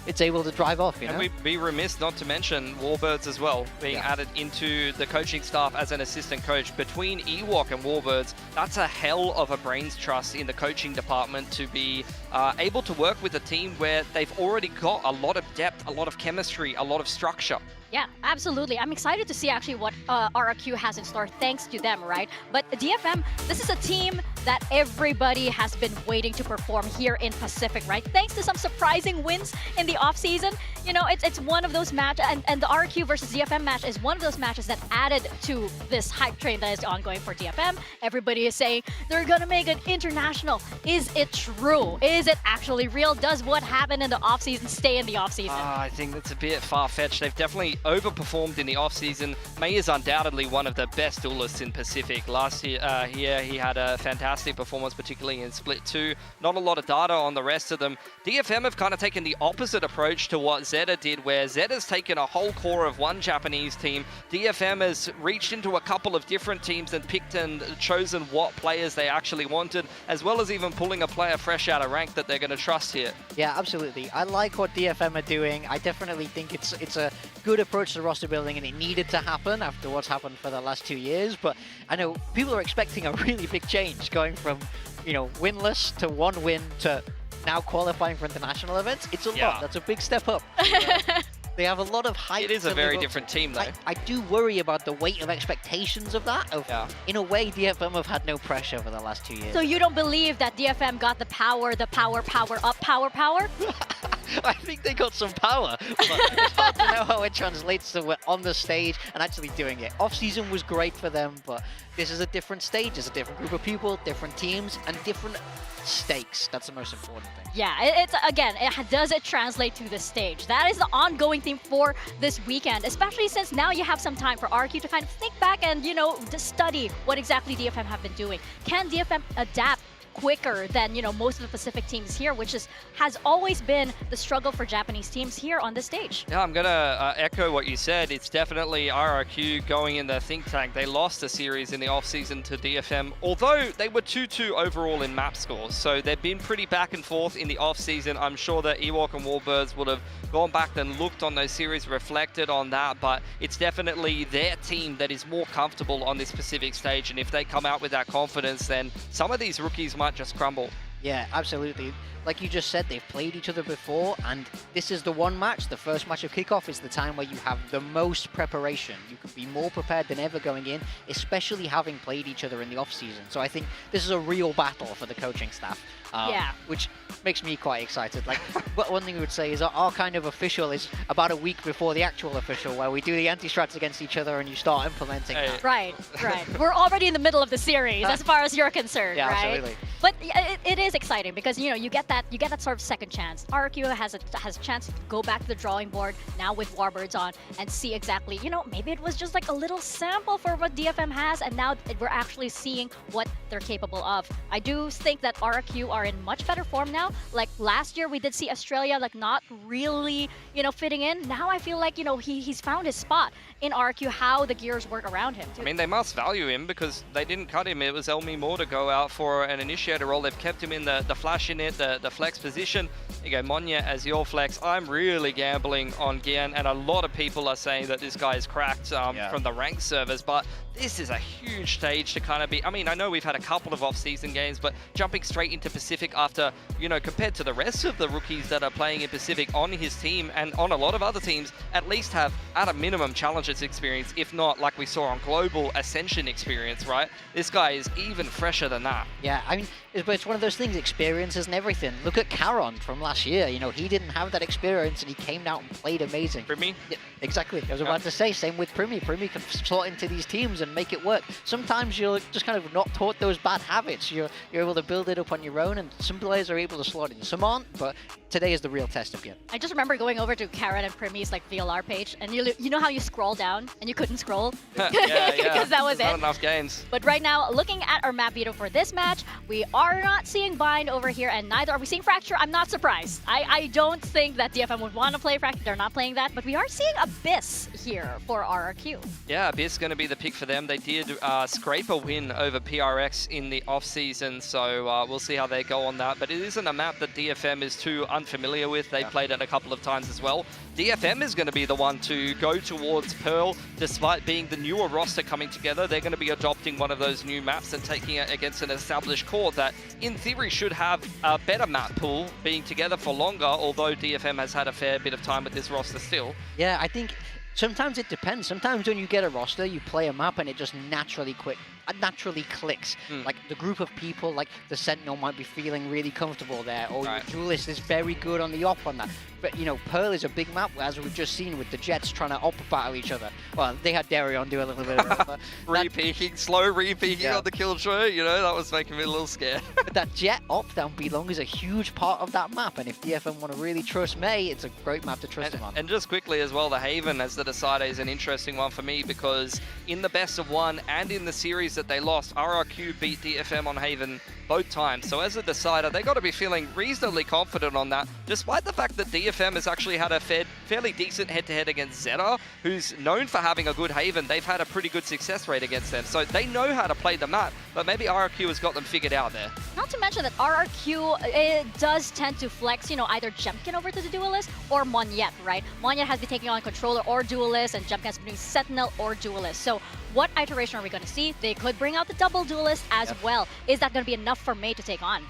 it's able to drive off, you know? And we'd be remiss not to mention Warbirds as well, being added into the coaching staff as an assistant coach. Between Ewok and Warbirds, that's a hell of a brains trust in the coaching department to be able to work with a team where they've already got a lot of depth, a lot of chemistry, a lot of structure. Yeah, absolutely. I'm excited to see actually what RRQ has in store thanks to them, right? But DFM, this is a team that everybody has been waiting to perform here in Pacific, right? Thanks to some surprising wins in the off-season. You know, it's one of those matches, and the RRQ versus DFM match is one of those matches that added to this hype train that is ongoing for DFM. Everybody is saying they're gonna make it international. Is it true? Is it actually real? Does what happened in the off-season stay in the off-season? I think that's a bit far-fetched. They've definitely overperformed in the off-season. May is undoubtedly one of the best duelists in Pacific. Last year, he had a fantastic performance, particularly in Split 2. Not a lot of data on the rest of them. DFM have kind of taken the opposite approach to what Zeta did, where Zeta's taken a whole core of one Japanese team. DFM has reached into a couple of different teams and picked and chosen what players they actually wanted, as well as even pulling a player fresh out of rank that they're going to trust here. Yeah, absolutely. I like what DFM are doing. I definitely think it's a good approach to roster building, and it needed to happen after what's happened for the last 2 years. But I know people are expecting a really big change, going from, you know, winless to 1 win to now qualifying for international events. It's a lot. That's a big step up. They have a lot of hype. It is a very different team, though. I do worry about the weight of expectations of that. In a way, DFM have had no pressure for the last 2 years. So you don't believe that DFM got the power up, power? I think they got some power, but it's hard to know how it translates to on the stage and actually doing it. Off-season was great for them, but this is a different stage. It's a different group of people, different teams, and different stakes. That's the most important thing. Yeah, it's again, does it translate to the stage? That is the ongoing theme for this weekend, especially since now you have some time for RQ to kind of think back and, you know, to study what exactly DFM have been doing. Can DFM adapt quicker than, you know, most of the Pacific teams here, which has always been the struggle for Japanese teams here on the stage? Yeah, I'm gonna echo what you said. It's definitely RRQ going in the think tank. They lost a series in the off-season to DFM, although they were 2-2 overall in map scores. So they've been pretty back and forth in the off-season. I'm sure that Ewok and Warbirds would have gone back and looked on those series, reflected on that, but it's definitely their team that is more comfortable on this Pacific stage. And if they come out with that confidence, then some of these rookies might just crumble. Yeah, absolutely. Like you just said, they've played each other before, and this is the one match, the first match of Kickoff is the time where you have the most preparation. You could be more prepared than ever going in, especially having played each other in the off-season. So I think this is a real battle for the coaching staff, which makes me quite excited. Like, one thing we would say is our kind of official is about a week before the actual official, where we do the anti-strats against each other and you start implementing that. Right. We're already in the middle of the series as far as you're concerned, yeah, right? Absolutely. But it is exciting because you get that sort of second chance. RRQ has a chance to go back to the drawing board now with Warbirds on and see exactly, maybe it was just like a little sample for what DFM has, and now we're actually seeing what they're capable of. I do think that RRQ are in much better form now. Like last year, we did see Australia like not really, fitting in. Now I feel like, he's found his spot in RRQ, how the gears work around him. I mean, they must value him because they didn't cut him. It was Elmi Moore to go out for an initiator role. They've kept him in the flash in it, the flex position. You go Monya as your flex. I'm really gambling on Gian, and a lot of people are saying that this guy is cracked from the ranked servers, but this is a huge stage to kind of be. I mean, I know we've had a couple of off-season games, but jumping straight into Pacific after, compared to the rest of the rookies that are playing in Pacific on his team and on a lot of other teams, at least have, at a minimum, Challengers experience, if not, like we saw on Global, Ascension experience, right? This guy is even fresher than that. Yeah, I mean, but it's one of those things, experience isn't everything. Look at Caron from last year. He didn't have that experience and he came out and played amazing. Primi? Yeah, exactly. I was about to say, same with Primi. Primi can slot into these teams and make it work. Sometimes you're just kind of not taught those bad habits. You're able to build it up on your own, and some players are able to slot in. Some aren't, but today is the real test of Gian. I just remember going over to Karen and Primi's like VLR page, and you know how you scroll down and you couldn't scroll? Yeah. Because that was There's it. Not enough games. But right now, looking at our map veto for this match, we are not seeing Bind over here, and neither are we seeing Fracture. I'm not surprised. I don't think that DFM would want to play Fracture. They're not playing that, but we are seeing Abyss here for RRQ. Yeah, Abyss going to be the pick for them. They did scrape a win over PRX in the off-season, so we'll see how they go on that. But it isn't a map that DFM is too unfamiliar with. They played it a couple of times as well. DFM is going to be the one to go towards Pearl, despite being the newer roster coming together. They're going to be adopting one of those new maps and taking it against an established core that, in theory, should have a better map pool, being together for longer, although DFM has had a fair bit of time with this roster still. Yeah, I think sometimes it depends. Sometimes when you get a roster, you play a map and it just naturally clicks. Like the group of people, like the Sentinel might be feeling really comfortable there, or your Duelist is very good on the op on that. But Pearl is a big map, as we've just seen with the Jets trying to op battle each other. Well, they had Darion do a little bit of it. Re-peeking, slow re-peeking on the Killjoy, that was making me a little scared. But that Jet op down B-Long is a huge part of that map, and if DFM want to really trust May, it's a great map to trust him on. And just quickly as well, the Haven as the decider is an interesting one for me, because in the best of one and in the series that they lost, RRQ beat DFM on Haven both times. So as a decider, they got to be feeling reasonably confident on that, despite the fact that DFM has actually had a fairly decent head-to-head against Zeta, who's known for having a good Haven. They've had a pretty good success rate against them, so they know how to play the map, but maybe RRQ has got them figured out there. Not to mention that RRQ does tend to flex, either Jemkin over to the Duelist or Monyet, right? Monyet has been taking on Controller or Duelist, and Jemkin has been doing Sentinel or Duelist. So what iteration are we going to see? They could bring out the double Duelist as well. Is that going to be enough for May to take on?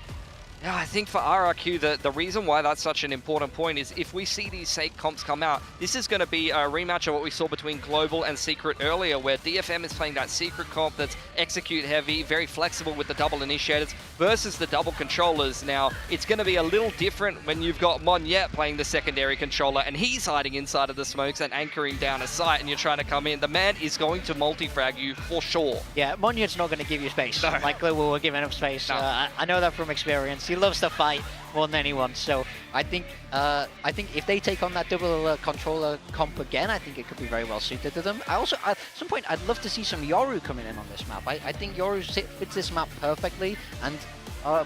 Yeah, I think for RRQ, the reason why that's such an important point is if we see these SAIC comps come out, this is going to be a rematch of what we saw between Global and Secret earlier, where DFM is playing that Secret comp that's execute heavy, very flexible with the double initiators, versus the double controllers. Now, it's going to be a little different when you've got Monyet playing the secondary controller, and he's hiding inside of the smokes and anchoring down a site, and you're trying to come in. The man is going to multi-frag you for sure. Yeah, Monyet's not going to give you space. No. Like Global will give him space. No. I know that from experience. He loves to fight more than anyone, so I think if they take on that double controller comp again, I think it could be very well suited to them. I also, at some point, I'd love to see some Yoru coming in on this map. I think Yoru fits this map perfectly, and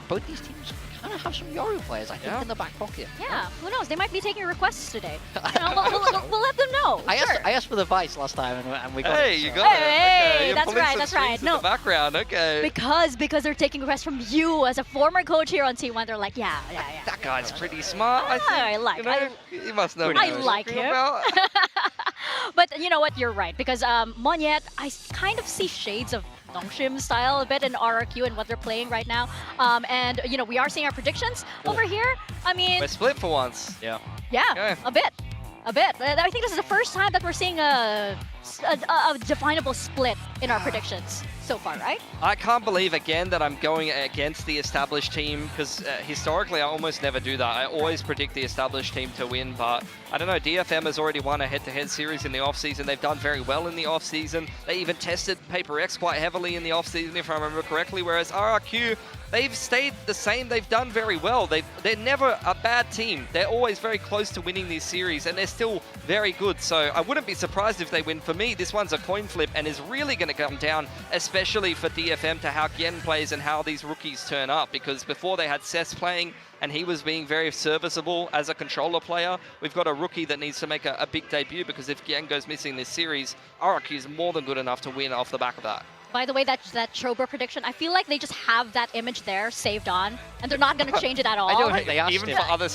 both these teams kind of have some Yoru players, I think, in the back pocket. Yeah, who knows? They might be taking requests today. We'll let them know. I asked for the Vice last time, and we got it. Hey, you got it. Hey, Okay. that's right, that's right. No, the background, okay. Because they're taking requests from you as a former coach here on T1. They're like, yeah. That guy's pretty smart, I think. I like him. He must know what I he's like talking him. about. But you know what? You're right. Because Monyet, I kind of see shades of Nongshim style a bit in RRQ and what they're playing right now. And, we are seeing our predictions over here. I mean... We're split for once. Yeah, Okay. a bit. I think this is the first time that we're seeing a definable split in our predictions. so far, right? I can't believe again that I'm going against the established team, because historically I almost never do that. I always predict the established team to win, but I don't know, DFM has already won a head-to-head series in the off-season. They've done very well in the off-season. They even tested Paper X quite heavily in the off-season, if I remember correctly, whereas RRQ, they've stayed the same. They've done very well. They're never a bad team. They're always very close to winning these series, and they're still very good. So I wouldn't be surprised if they win. For me, this one's a coin flip and is really going to come down, especially for DFM, to how Gen plays and how these rookies turn up. Because before they had Cess playing, and he was being very serviceable as a controller player. We've got a rookie that needs to make a big debut, because if Gen goes missing this series, RRQ is more than good enough to win off the back of that. By the way, that Chober prediction, I feel like they just have that image there saved on, and they're not going to change it at all. I don't think they asked even for other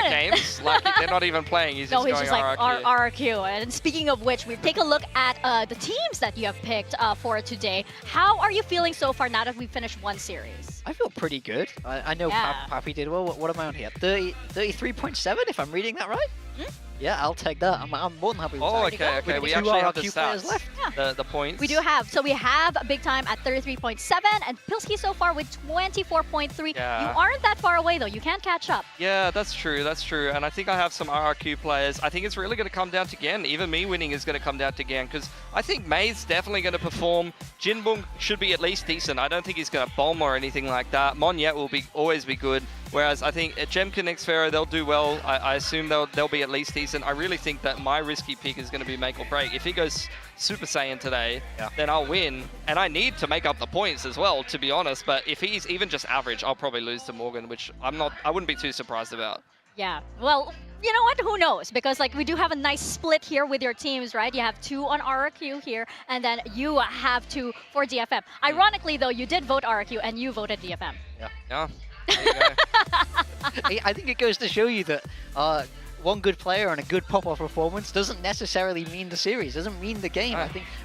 games. Like, they're not even playing. He's just going like RRQ. RRQ. And speaking of which, we take a look at the teams that you have picked for today. How are you feeling so far now that we've finished one series? I feel pretty good. I know Papi did well. What am I on here? 33.7, if I'm reading that right? Hmm? Yeah, I'll take that. I'm more than happy with that. Okay. We actually have the stats, the points. We do have. So we have Big Time at 33.7 and Pilsky so far with 24.3. Yeah. You aren't that far away though. You can't catch up. Yeah, that's true. That's true. And I think I have some RRQ players. I think it's really going to come down to Gen. Even me winning is going to come down to Gen, because I think May's definitely going to perform. Jinbong should be at least decent. I don't think he's going to bomb or anything like that. Monyet will always be good. Whereas I think Jemkin X Pharaoh, they'll do well. I assume they'll be at least decent. I really think that my risky pick is going to be make or break. If he goes Super Saiyan today, then I'll win. And I need to make up the points as well, to be honest. But if he's even just average, I'll probably lose to Morgan, which I wouldn't be too surprised about. Yeah, well, you know what? Who knows? Because like we do have a nice split here with your teams, right? You have 2 on RRQ here, and then you have 2 for DFM. Ironically, though, you did vote RRQ and you voted DFM. Yeah. I think it goes to show you that one good player and a good pop-off performance doesn't necessarily mean the series, doesn't mean the game.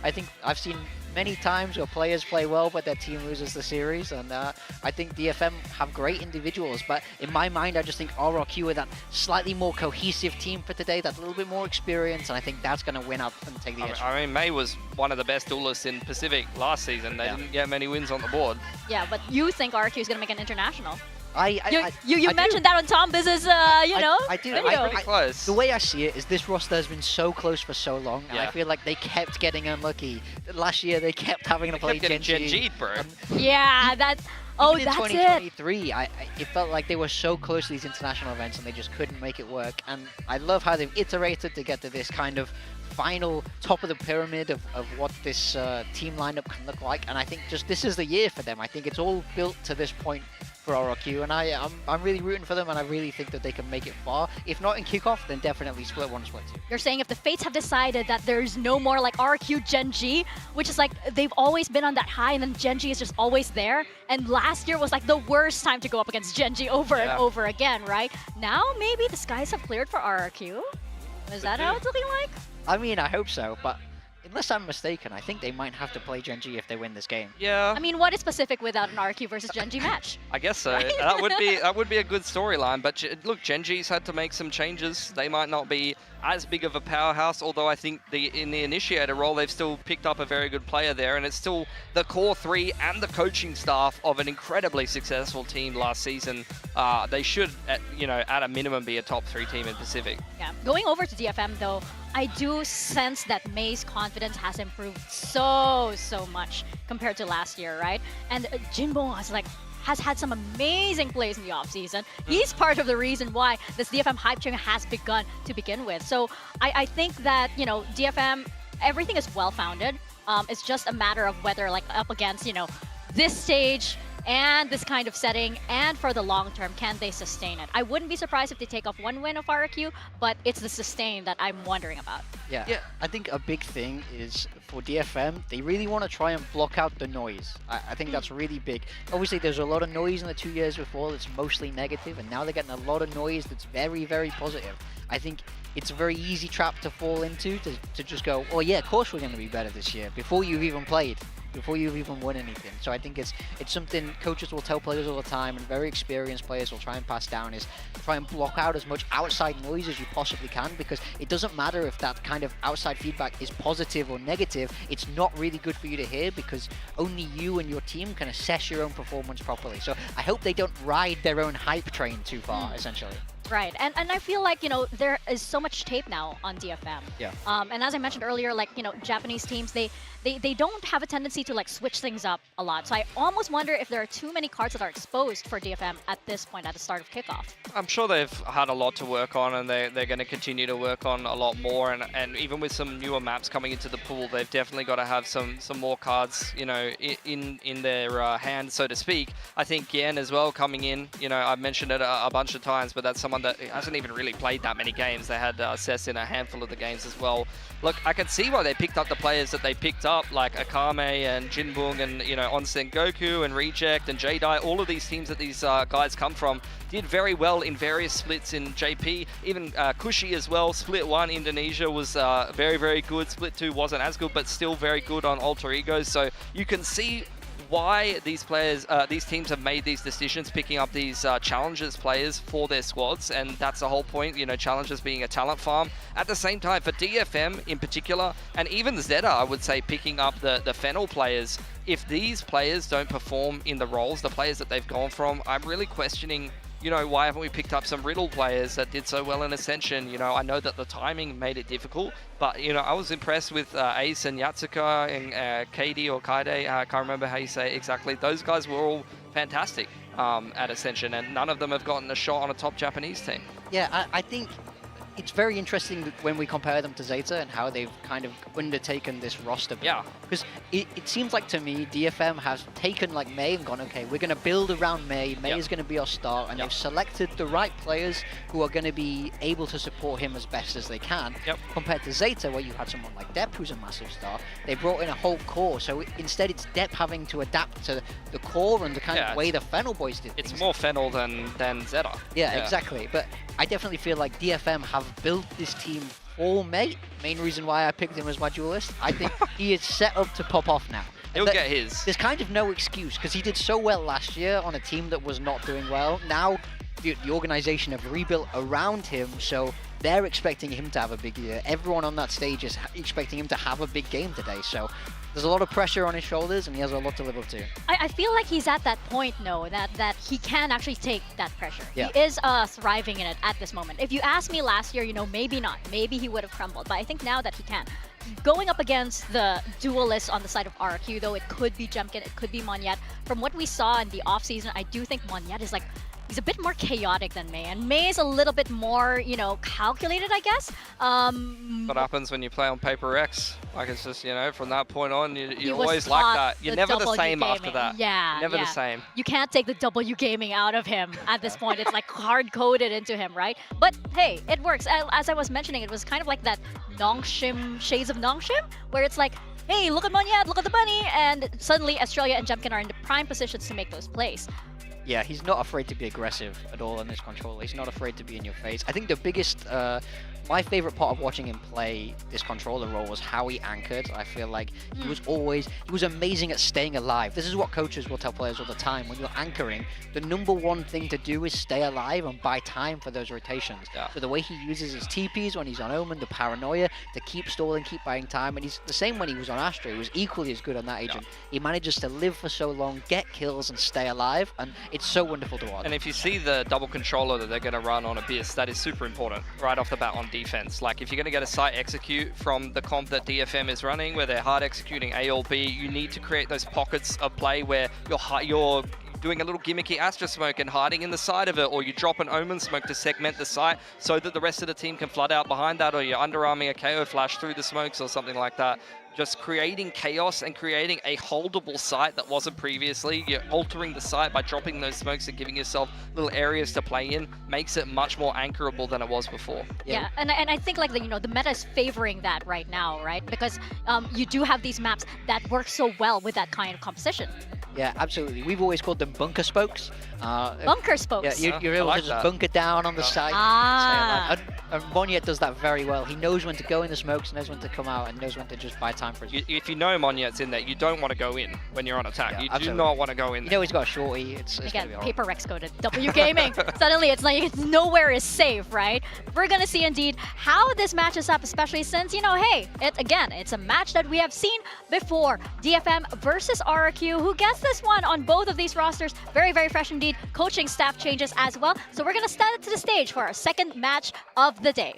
I think I've seen many times where players play well but their team loses the series, and I think DFM have great individuals, but in my mind I just think RRQ are that slightly more cohesive team for today, that little bit more experience, and I think that's going to win up and take the edge. I mean, May was one of the best duelists in Pacific last season. They didn't get many wins on the board. Yeah, but you think RRQ is going to make an international? You mentioned that on Tom Biz's, I do. video. Pretty close. The way I see it is this roster has been so close for so long, and I feel like they kept getting unlucky. Last year they kept having to play Gen-G. Bro. Yeah, that's... Even in that's 2023, it felt like they were so close to these international events and they just couldn't make it work. And I love how they've iterated to get to this kind of final top of the pyramid of what this team lineup can look like. And I think just this is the year for them. I think it's all built to this point for RRQ, and I'm really rooting for them, and I really think that they can make it far. If not in Kickoff, then definitely Split 1 and Split 2. You're saying if the Fates have decided that there's no more like RRQ Gen-G, which is like they've always been on that high, and then Gen-G is just always there, and last year was like the worst time to go up against Gen-G over and over again, right? Now maybe the skies have cleared for RRQ. Is that how it's looking like? I mean, I hope so, but unless I'm mistaken, I think they might have to play Gen-G if they win this game. Yeah. I mean, what is Pacific without an RRQ versus Gen-G match? I guess so. That would be a good storyline. But look, Gen-G's had to make some changes. They might not be as big of a powerhouse, although I think in the initiator role, they've still picked up a very good player there, and it's still the core 3 and the coaching staff of an incredibly successful team last season. They should, at a minimum, be a top 3 team in Pacific. Yeah. Going over to DFM, though, I do sense that May's confidence has improved so much compared to last year, right? And Jinbong has had some amazing plays in the offseason. He's part of the reason why this DFM hype train has begun to begin with. So I think that, DFM, everything is well-founded. It's just a matter of whether, up against, this stage and this kind of setting, and for the long term, can they sustain it? I wouldn't be surprised if they take off one win of RRQ, but it's the sustain that I'm wondering about. Yeah, I think a big thing is for DFM, they really want to try and block out the noise. I think that's really big. Obviously, there's a lot of noise in the 2 years before that's mostly negative, and now they're getting a lot of noise that's very, very positive. I think it's a very easy trap to fall into, to just go, oh yeah, of course we're going to be better this year, before you've even played. before you've even won anything. So I think it's something coaches will tell players all the time, and very experienced players will try and pass down, is try and block out as much outside noise as you possibly can, because it doesn't matter if that kind of outside feedback is positive or negative. It's not really good for you to hear, because only you and your team can assess your own performance properly. So I hope they don't ride their own hype train too far, essentially. Right, and I feel like, there is so much tape now on DFM. Yeah. And as I mentioned earlier, like, Japanese teams, they don't have a tendency to, like, switch things up a lot. So I almost wonder if there are too many cards that are exposed for DFM at this point, at the start of Kickoff. I'm sure they've had a lot to work on, and they're going to continue to work on a lot more. And even with some newer maps coming into the pool, they've definitely got to have some more cards, in their hand, so to speak. I think Gian as well coming in. I've mentioned it a bunch of times, but that's someone that hasn't even really played that many games. They had Cess in a handful of the games as well. Look, I can see why they picked up the players that they picked up, like Akame and Jinbung and, Onsen Goku and Reject and J-Dai. All of these teams that these guys come from did very well in various splits in JP. Even Kushi as well. Split 1, Indonesia was very, very good. Split 2 wasn't as good, but still very good on Alter Egos. So you can see why these players, these teams have made these decisions, picking up these challengers players for their squads, and that's the whole point, challengers being a talent farm. At the same time, for DFM in particular, and even Zeta, I would say, picking up the Fennel players, if these players don't perform in the roles, the players that they've gone from, I'm really questioning, why haven't we picked up some Riddle players that did so well in Ascension? I know that the timing made it difficult, but, I was impressed with Ace and Yatsuka and Katie or Kaide. I can't remember how you say it exactly. Those guys were all fantastic at Ascension, and none of them have gotten a shot on a top Japanese team. Yeah, I think it's very interesting when we compare them to Zeta and how they've kind of undertaken this roster. Yeah. Because it seems like to me, DFM has taken like Mei and gone, okay, we're going to build around Mei. Mei is going to be our star, and they've selected the right players who are going to be able to support him as best as they can. Compared to Zeta, where you had someone like Depp, who's a massive star, they brought in a whole core. So instead, it's Depp having to adapt to the core and the kind of way the Fennel boys did things. It's more Fennel than Zeta. Yeah, exactly. But I definitely feel like DFM have built this team for Mate. Main reason why I picked him as my duelist. I think he is set up to pop off now. He'll get his. There's kind of no excuse, because he did so well last year on a team that was not doing well. Now, the organization have rebuilt around him, so they're expecting him to have a big year. Everyone on that stage is expecting him to have a big game today, so there's a lot of pressure on his shoulders, and he has a lot to live up to. I feel like he's at that point, that he can actually take that pressure. Yeah. He is thriving in it at this moment. If you asked me last year, maybe not. Maybe he would have crumbled. But I think now that he can. Going up against the duelists on the side of RRQ, though, it could be Jemkin, it could be Monyet. From what we saw in the offseason, I do think Monyet is he's a bit more chaotic than Mei, and Mei is a little bit more, calculated, I guess. What happens when you play on Paper X? Like, it's just, from that point on, you always like that. You're never the same after that. Yeah, You're never the same. You can't take the W gaming out of him at this point. It's like hard-coded into him, right? But hey, it works. As I was mentioning, it was kind of like that Nongshim, Shades of Nongshim, where it's like, hey, look at Monyet, look at the bunny, and suddenly Australia and Jemkin are in the prime positions to make those plays. Yeah, he's not afraid to be aggressive at all in this controller. He's not afraid to be in your face. I think the biggest, my favorite part of watching him play this controller role was how he anchored. I feel like he was amazing at staying alive. This is what coaches will tell players all the time. When you're anchoring, the #1 thing to do is stay alive and buy time for those rotations. So the way he uses his TPs when he's on Omen, the paranoia to keep stalling, keep buying time, and he's the same when he was on Astra. He was equally as good on that agent. He manages to live for so long, get kills, and stay alive, and it's so wonderful to watch. And if you see the double controller that they're going to run on Abyss, that is super important right off the bat on defense. Like, if you're going to get a site execute from the comp that DFM is running, where they're hard executing A or B, you need to create those pockets of play where you're doing a little gimmicky Astra smoke and hiding in the side of it, or you drop an Omen smoke to segment the site so that the rest of the team can flood out behind that, or you're underarming a KO flash through the smokes or something like that. Just creating chaos and creating a holdable site that wasn't previously. You're altering the site by dropping those smokes and giving yourself little areas to play in, makes it much more anchorable than it was before. Yeah, and I think like the meta is favoring that right now, right? Because you do have these maps that work so well with that kind of composition. Yeah, absolutely. We've always called them bunker spokes. Bunker spokes. Yeah, you're able to just bunker down on the side. And Monyet does that very well. He knows when to go in the smokes, knows when to come out, and knows when to just buy time for his... If you know Monyet's in there, you don't want to go in when you're on attack. Yeah, you absolutely. do not want to go in You there. know he's got a shorty. It's Again, gonna be Paper Rex go to W Gaming. Suddenly, it's like nowhere is safe, right? We're gonna see indeed how this matches up, especially since, you know, hey, it's a match that we have seen before. DFM versus RRQ. Who gets this one on both of these rosters? Very, very fresh indeed. Coaching staff changes as well. So we're gonna step to the stage for our second match of the day.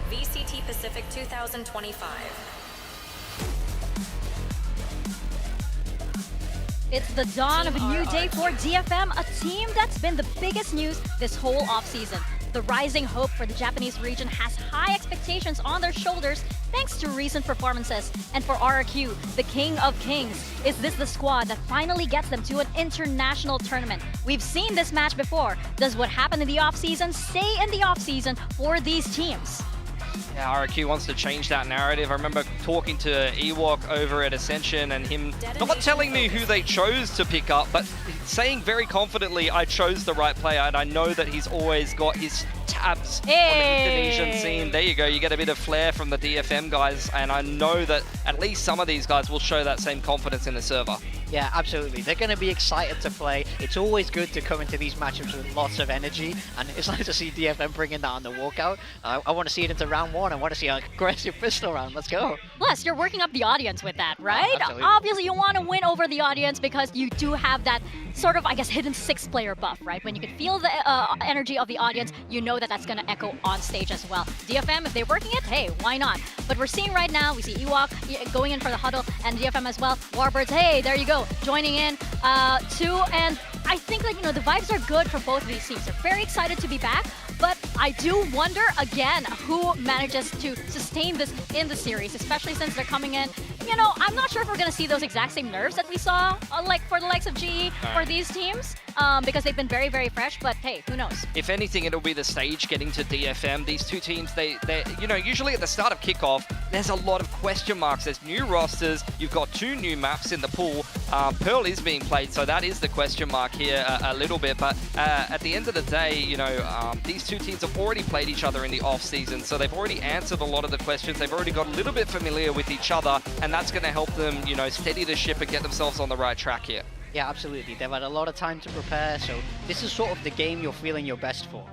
VCT Pacific 2025. It's the dawn of a new day for DFM, a team that's been the biggest news this whole offseason. The rising hope for the Japanese region has high expectations on their shoulders thanks to recent performances. And for RRQ, the King of Kings, is this the squad that finally gets them to an international tournament? We've seen this match before. Does what happened in the offseason stay in the offseason for these teams? Yeah, RRQ wants to change that narrative. I remember talking to Ewok over at Ascension and him not telling me who they chose to pick up, but saying very confidently, I chose the right player, and I know that he's always got his tabs on the Indonesian scene. There you go, you get a bit of flair from the DFM guys, and I know that at least some of these guys will show that same confidence in the server. Yeah, absolutely. They're going to be excited to play. It's always good to come into these matchups with lots of energy, and it's nice to see DFM bringing that on the walkout. I want to see it into round one. I want to see an aggressive pistol round. Let's go. Plus, you're working up the audience with that, right? Absolutely. Obviously, you want to win over the audience because you do have that sort of, I guess, hidden six-player buff, right? When you can feel the energy of the audience, you know that that's going to echo on stage as well. DFM, if they're working it, hey, why not? But we're seeing right now, we see Ewok going in for the huddle, and DFM as well. Warbirds, hey, there you go, joining in too. And I think that, you know, the vibes are good for both of these teams. They're very excited to be back, but I do wonder, again, who manages to sustain this in the series, especially since they're coming in. You know, I'm not sure if we're going to see those exact same nerves that we saw like for the likes of GE for these teams, because they've been very, very fresh, but hey, who knows? If anything, it'll be the stage getting to DFM. These two teams, they you know, usually at the start of Kickoff, there's a lot of question marks. There's new rosters. You've got two new maps in the pool. Pearl is being played, so that is the question mark here a little bit. But at the end of the day, you know, these two teams have already played each other in the off-season, so they've already answered a lot of the questions. They've already got a little bit familiar with each other, and that's going to help them, you know, steady the ship and get themselves on the right track here. Yeah, absolutely. They've had a lot of time to prepare, so this is sort of the game you're feeling your best for.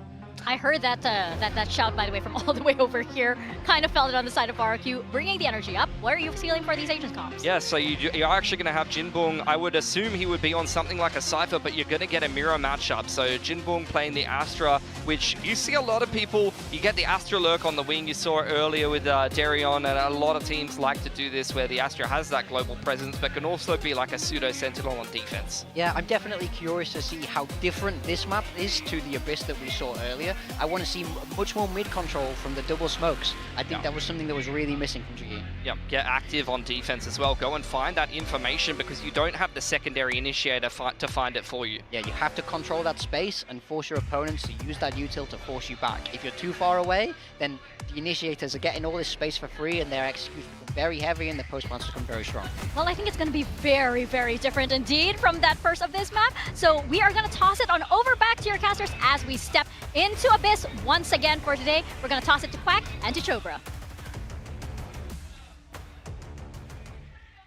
I heard that that shout, by the way, from all the way over here. Kind of felt it on the side of RRQ, bringing the energy up. What are you feeling for these Agents comps? Yeah, so you're actually going to have Jinbong. I would assume he would be on something like a Cypher, but you're going to get a mirror matchup. So Jinbong playing the Astra, which you see a lot of people, you get the Astra lurk on the wing. You saw it earlier with Darion, and a lot of teams like to do this where the Astra has that global presence, but can also be like a pseudo Sentinel on defense. Yeah, I'm definitely curious to see how different this map is to the Abyss that we saw earlier. earlier. I want to see much more mid control from the double smokes. I think that was something that was really missing from GE. Yep, get active on defense as well. Go and find that information because you don't have the secondary initiator to find it for you. Yeah, you have to control that space and force your opponents to use that util to force you back. If you're too far away, then the initiators are getting all this space for free and their execution very heavy and the post-plants become very strong. Well, I think it's going to be very, very different indeed from that first of this map. So we are going to toss it on over back to your casters as we step into Abyss once again for today. We're going to toss it to Quack and to Chobra.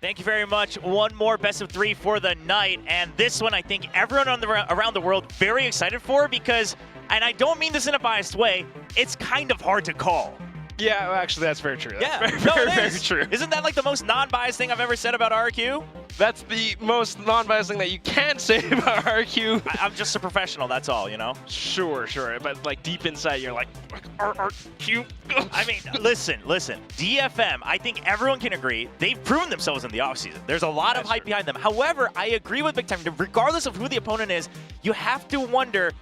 Thank you very much. One more best of 3 for the night. And this one, I think everyone around the world very excited for because, and I don't mean this in a biased way, it's kind of hard to call. Yeah, well, actually, that's very true. That's very true. Isn't that like the most non-biased thing I've ever said about RRQ? That's the most non-biased thing that you can say about RRQ. I'm just a professional, that's all, you know? Sure. But like deep inside, you're like RRQ. I mean, listen. DFM, I think everyone can agree, they've proven themselves in the offseason. There's a lot of hype behind them. However, I agree with Big Time. Regardless of who the opponent is, you have to wonder,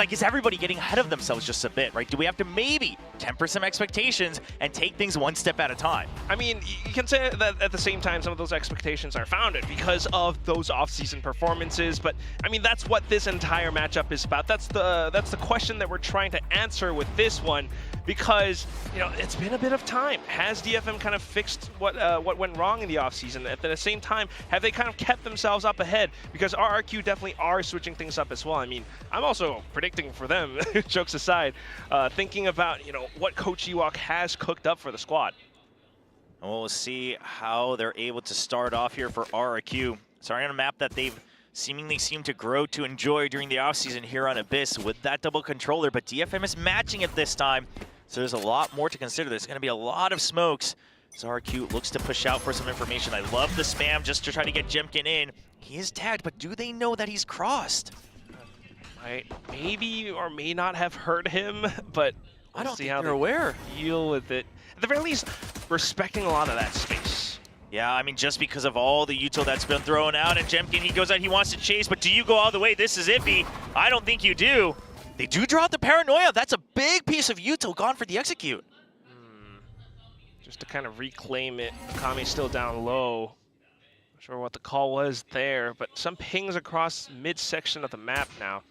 is everybody getting ahead of themselves just a bit, right? Do we have to maybe temper some expectations and take things one step at a time? I mean, you can say that at the same time, some of those expectations are founded because of those off-season performances. But I mean, that's what this entire matchup is about. That's the question that we're trying to answer with this one, because it's been a bit of time. Has DFM kind of fixed what went wrong in the off-season? At the same time, have they kind of kept themselves up ahead? Because RRQ definitely are switching things up as well. I mean, I'm also predicting for them, jokes aside, thinking about what Coach Ewok has cooked up for the squad. And we'll see how they're able to start off here for RRQ. Starting on a map that they've seemingly seemed to grow to enjoy during the offseason here on Abyss with that double controller, but DFM is matching it this time. So there's a lot more to consider. There's going to be a lot of smokes. So RRQ looks to push out for some information. I love the spam just to try to get Jemkin in. He is tagged, but do they know that he's crossed? I maybe or may not have heard him, but I don't see think how they're aware. Deal with it. At the very least, respecting a lot of that space. Yeah, I mean, just because of all the util that's been thrown out, and Jemkin, he goes out, he wants to chase, but do you go all the way? This is iffy. I don't think you do. They do draw out the paranoia. That's a big piece of util gone for the execute. Just to kind of reclaim it. Kami's still down low. Not sure what the call was there, but some pings across midsection of the map now.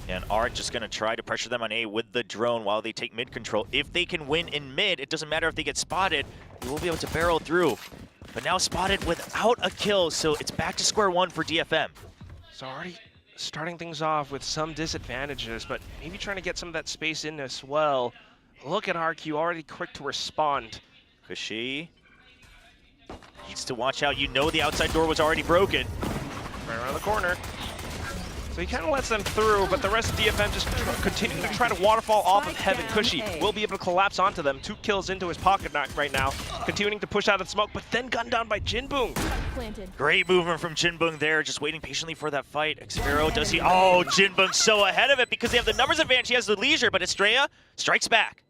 And Art just going to try to pressure them on A with the drone while they take mid control. If they can win in mid, it doesn't matter if they get spotted. They will be able to barrel through. But now spotted without a kill, so it's back to square one for DFM. So already starting things off with some disadvantages, but maybe trying to get some of that space in as well. Look at RQ, already quick to respond. Kashi needs to watch out. You know the outside door was already broken. Right around the corner. So he kind of lets them through, but the rest of DFM just continue to try to waterfall off of Heaven. Cushy will be able to collapse onto them. 2 kills into his pocket right now, continuing to push out of the smoke, but then gunned down by Jinbung. Great movement from Jinbung there, just waiting patiently for that fight. Xvero, does he? Oh, Jinbung's so ahead of it because they have the numbers advantage. He has the leisure, but Estrella strikes back.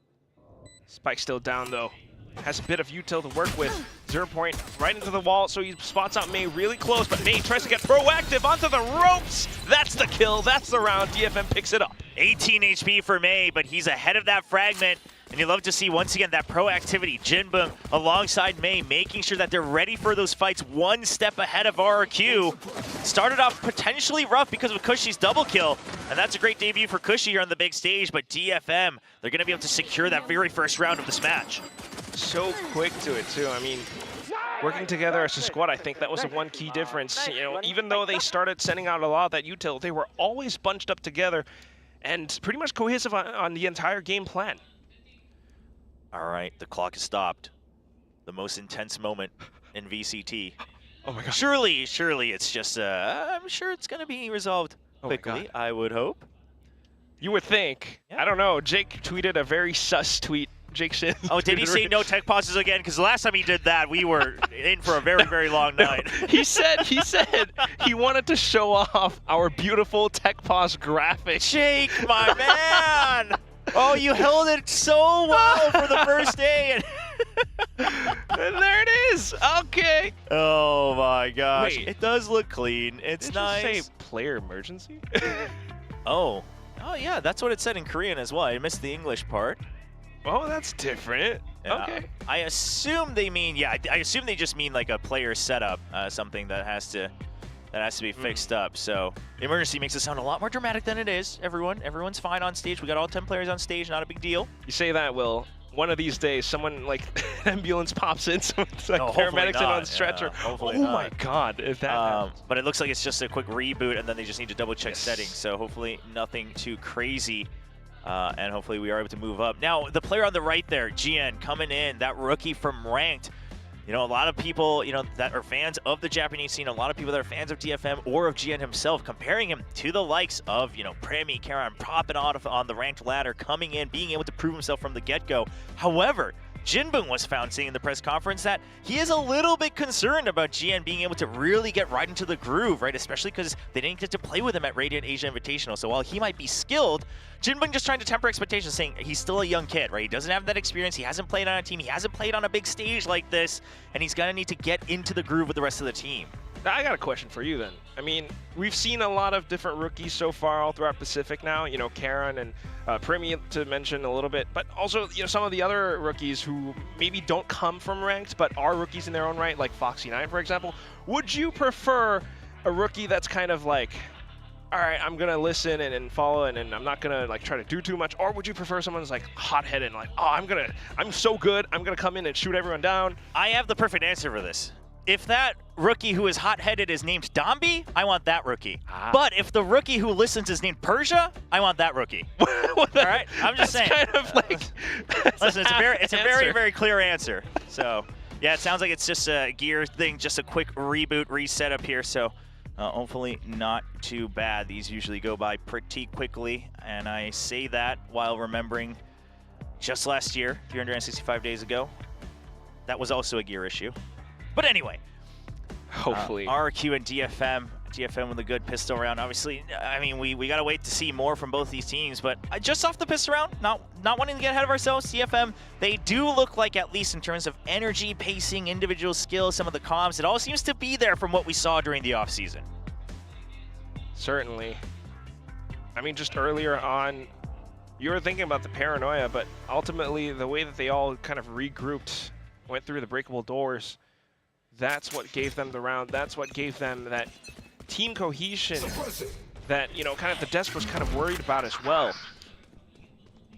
Spike still down though. Has a bit of util to work with. 0 point right into the wall, so he spots out Mei really close, but Mei tries to get proactive onto the ropes. That's the kill, that's the round. DFM picks it up. 18 HP for Mei, but he's ahead of that fragment. And you love to see, once again, that proactivity. Jinbung alongside Mei, making sure that they're ready for those fights one step ahead of RRQ. Started off potentially rough because of Cushy's double kill. And that's a great debut for Cushy here on the big stage, but DFM, they're going to be able to secure that very first round of this match. So quick to it too. I mean, working together as a squad, I think that was the one key difference. Even though they started sending out a lot of that util, they were always bunched up together and pretty much cohesive on the entire game plan. All right, the clock is stopped. The most intense moment in VCT. Oh my God. Surely it's just, I'm sure it's going to be resolved quickly, I would hope. You would think. Yeah. I don't know. Jake tweeted a very sus tweet. Jake Shin. Oh, did he say no tech pauses again? Because the last time he did that, we were in for a very, very long night. He said he wanted to show off our beautiful tech pause graphic. Jake, my man! Oh, you held it so well for the first day. And there it is. Okay. Oh my gosh. Wait. It does look clean. It's Did nice. You say player emergency? Oh. Oh yeah, that's what it said in Korean as well. I missed the English part. Oh, that's different. Yeah, okay. I assume they mean, yeah, I assume they just mean like a player setup, something that has to be fixed up. So the emergency makes it sound a lot more dramatic than it is. Everyone's fine on stage. We got all 10 players on stage, not a big deal. You say that, Will. One of these days, someone like ambulance pops in, someone's like paramedics in on stretcher. Yeah, hopefully oh not. my God, if that happens. But it looks like it's just a quick reboot, and then they just need to double check settings. So hopefully nothing too crazy. And hopefully we are able to move up. Now, the player on the right there, GN, coming in, that rookie from Ranked. You know, a lot of people, you know, that are fans of the Japanese scene, a lot of people that are fans of DFM or of GN himself, comparing him to the likes of, you know, Premi, Karan, propping on the ranked ladder, coming in, being able to prove himself from the get-go. However, Jinbung was found saying in the press conference that he is a little bit concerned about GN being able to really get right into the groove, right? Especially because they didn't get to play with him at Radiant Asia Invitational. So while he might be skilled, Jinbung just trying to temper expectations, saying he's still a young kid, right? He doesn't have that experience. He hasn't played on a team. He hasn't played on a big stage like this, and he's going to need to get into the groove with the rest of the team. I got a question for you then. I mean, we've seen a lot of different rookies so far all throughout Pacific now. You know, Karan and Premi to mention a little bit, but also, you know, some of the other rookies who maybe don't come from ranked, but are rookies in their own right, like Foxy9, for example. Would you prefer a rookie that's kind of like, all right, I'm gonna listen and follow, and I'm not gonna like try to do too much, or would you prefer someone who's like hot-headed and like, oh, I'm so good, I'm gonna come in and shoot everyone down? I have the perfect answer for this. If that rookie who is hot-headed is named Dombi, I want that rookie. But if the rookie who listens is named Persia, I want that rookie. All right, I'm just saying. Kind of like, listen, it's a very, very clear answer. So yeah, it sounds like it's just a gear thing, just a quick reboot, reset up here. So hopefully not too bad. These usually go by pretty quickly, and I say that while remembering just last year, 365 days ago, that was also a gear issue. But anyway, hopefully RRQ and DFM with a good pistol round. Obviously, I mean, we got to wait to see more from both these teams, but just off the pistol round, not wanting to get ahead of ourselves, DFM, they do look like, at least in terms of energy, pacing, individual skills, some of the comms, it all seems to be there from what we saw during the offseason. Certainly. I mean, just earlier on, you were thinking about the paranoia, but ultimately the way that they all kind of regrouped, went through the breakable doors, that's what gave them the round. That's what gave them that team cohesion that, you know, kind of the desk was kind of worried about as well.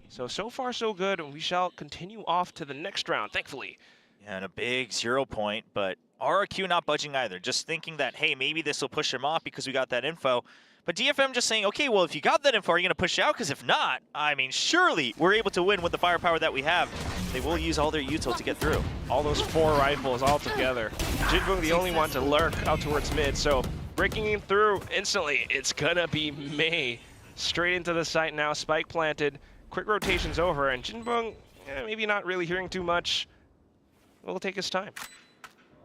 So far so good, and we shall continue off to the next round, thankfully. Yeah, and a big 0 point, but RRQ not budging either. Just thinking that, hey, maybe this will push him off because we got that info. But DFM just saying, okay, well, if you got that info, are you going to push out? Because if not, I mean, surely we're able to win with the firepower that we have. They will use all their util to get through. All those 4 rifles all together. Jinbung the only one to lurk out towards mid, so breaking in through instantly, it's going to be May. Straight into the site now, spike planted, quick rotations over, and Jinbung, maybe not really hearing too much. Will take his time.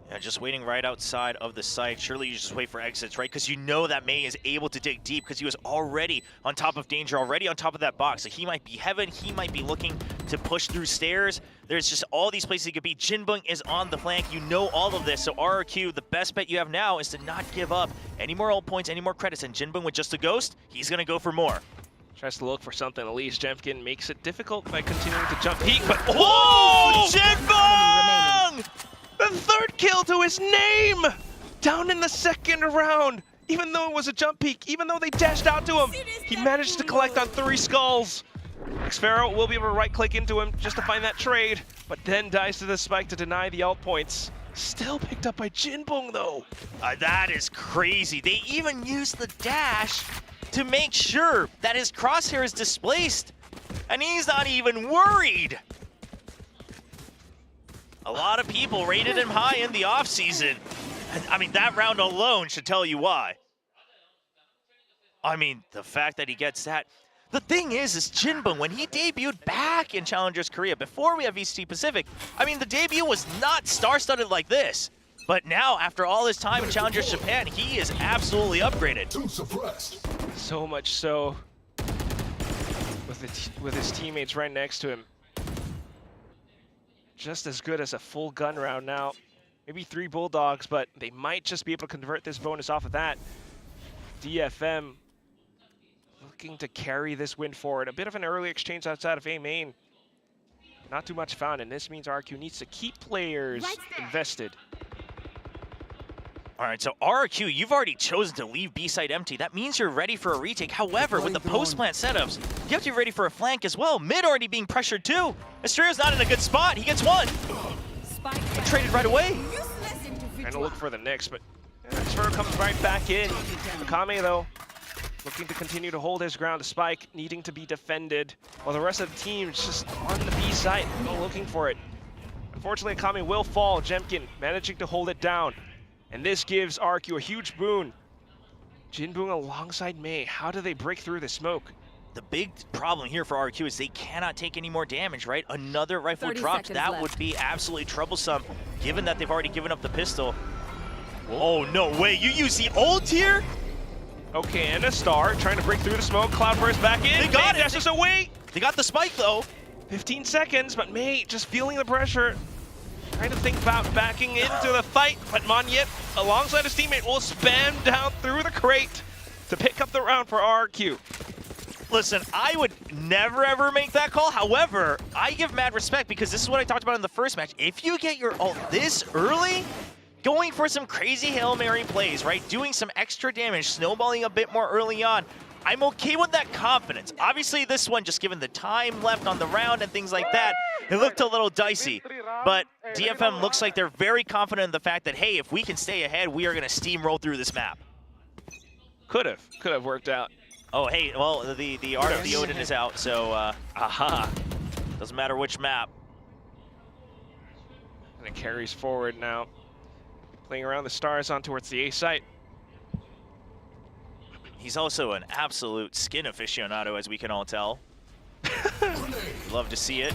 Yeah, just waiting right outside of the site. Surely you just wait for exits, right? Because you know that May is able to dig deep because he was already on top of danger, already on top of that box. So he might be heaven, he might be looking to push through stairs. There's just all these places he could be. Jinbung is on the flank. You know all of this. So RRQ, the best bet you have now is to not give up any more ult points, any more credits. And Jinbung with just a ghost, he's going to go for more. Tries to look for something. At least Jemkin makes it difficult by continuing to jump peek, but oh, Jinbung! The 3rd kill to his name! Down in the 2nd round! Even though it was a jump peek, even though they dashed out to him, he managed to collect on 3 skulls. Xfero will be able to right-click into him just to find that trade, but then dies to the spike to deny the ult points. Still picked up by Jinbung, though. That is crazy. They even used the dash to make sure that his crosshair is displaced, and he's not even worried. A lot of people rated him high in the offseason. I mean, that round alone should tell you why. I mean, the fact that he gets that. The thing is Jinbung, when he debuted back in Challengers Korea, before we have VCT Pacific, I mean, the debut was not star-studded like this. But now, after all his time in Challengers Japan, he is absolutely upgraded. So much so, with his teammates right next to him. Just as good as a full gun round now. Maybe 3 Bulldogs, but they might just be able to convert this bonus off of that. DFM looking to carry this win forward. A bit of an early exchange outside of A main. Not too much found, and this means RRQ needs to keep players invested. All right, so RRQ, you've already chosen to leave B side empty. That means you're ready for a retake. However, with the post-plant setups, you have to be ready for a flank as well. Mid already being pressured too. Estrella's not in a good spot. He gets one. Traded right away. Trying to look for the Knicks, but Sphero comes right back in. Akame, though, looking to continue to hold his ground. Spike needing to be defended, while the rest of the team is just on the B side, looking for it. Unfortunately, Akame will fall. Jemkin managing to hold it down. And this gives RRQ a huge boon. Jinbung alongside Mei. How do they break through the smoke? The big problem here for RRQ is they cannot take any more damage, right? Another rifle dropped. That would be absolutely troublesome, given that they've already given up the pistol. Oh, no way. You use the ult here? Okay, and a star trying to break through the smoke. Cloudburst back in. They got Mei dashes away. They got the spike, though. 15 seconds, but Mei just feeling the pressure. Trying to think about backing into the fight, but Monyet, alongside his teammate, will spam down through the crate to pick up the round for RRQ. Listen, I would never ever make that call. However, I give mad respect because this is what I talked about in the first match. If you get your ult this early, going for some crazy Hail Mary plays, right? Doing some extra damage, snowballing a bit more early on. I'm okay with that confidence. Obviously, this one, just given the time left on the round and things like that, it looked a little dicey. But DFM looks like they're very confident in the fact that, hey, if we can stay ahead, we are going to steamroll through this map. Could have worked out. Oh, hey, well, the art of the Odin is out, so doesn't matter which map. And it carries forward now. Playing around the stars on towards the A site. He's also an absolute skin aficionado, as we can all tell. Love to see it.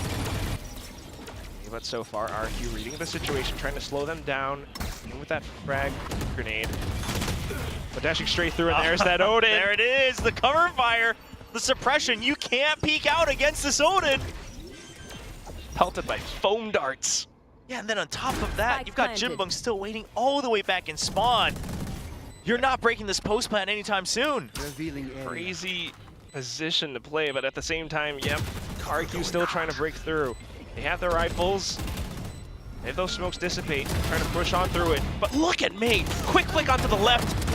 But so far, RRQ reading the situation, trying to slow them down. And with that frag grenade. But dashing straight through, and there's that Odin. There it is, the cover fire, the suppression. You can't peek out against this Odin. Pelted by foam darts. Yeah, and then on top of that, you've got Jinbung still waiting all the way back in spawn. You're not breaking this post plant anytime soon. Crazy position to play, but at the same time, yep, RRQ still trying to break through. They have their rifles. If those smokes dissipate, trying to push on through it. But look at Mei, quick flick onto the left,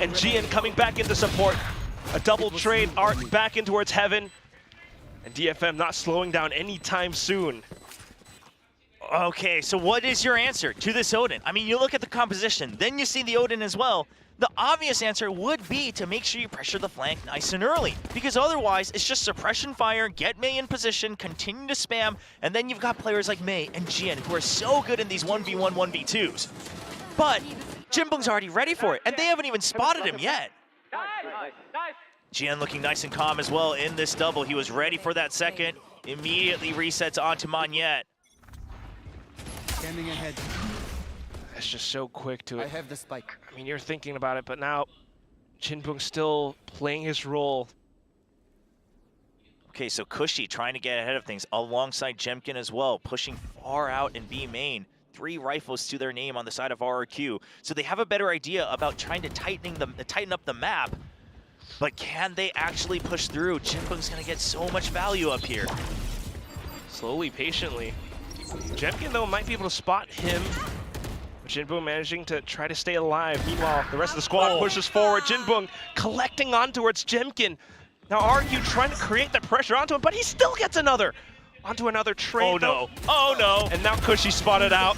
and Gian coming back into support. A double trade, Art back in towards heaven, and DFM not slowing down anytime soon. Okay, so what is your answer to this Odin? I mean, you look at the composition, then you see the Odin as well. The obvious answer would be to make sure you pressure the flank nice and early, because otherwise it's just suppression fire, get Mei in position, continue to spam, and then you've got players like Mei and Jian who are so good in these 1v1, 1v2s. But Jinbung's already ready for it, and they haven't even spotted him yet. Jian looking nice and calm as well in this double. He was ready for that second, immediately resets onto Monyet. Standing ahead. That's just so quick to it. I have the spike. I mean, you're thinking about it, but now Jinbung still playing his role. Okay, so Cushy trying to get ahead of things alongside Jemkin as well, pushing far out in B main. 3 rifles to their name on the side of RRQ. So they have a better idea about trying to tighten up the map. But can they actually push through? Jinbung's gonna get so much value up here. Slowly, patiently. Jemkin, though, might be able to spot him. Jinbung managing to try to stay alive. Meanwhile, the rest of the squad pushes forward. Jinbung collecting on towards Jemkin. Now RRQ trying to create the pressure onto him, but he still gets onto another trade. Oh no, oh no. And now Cushy spotted out.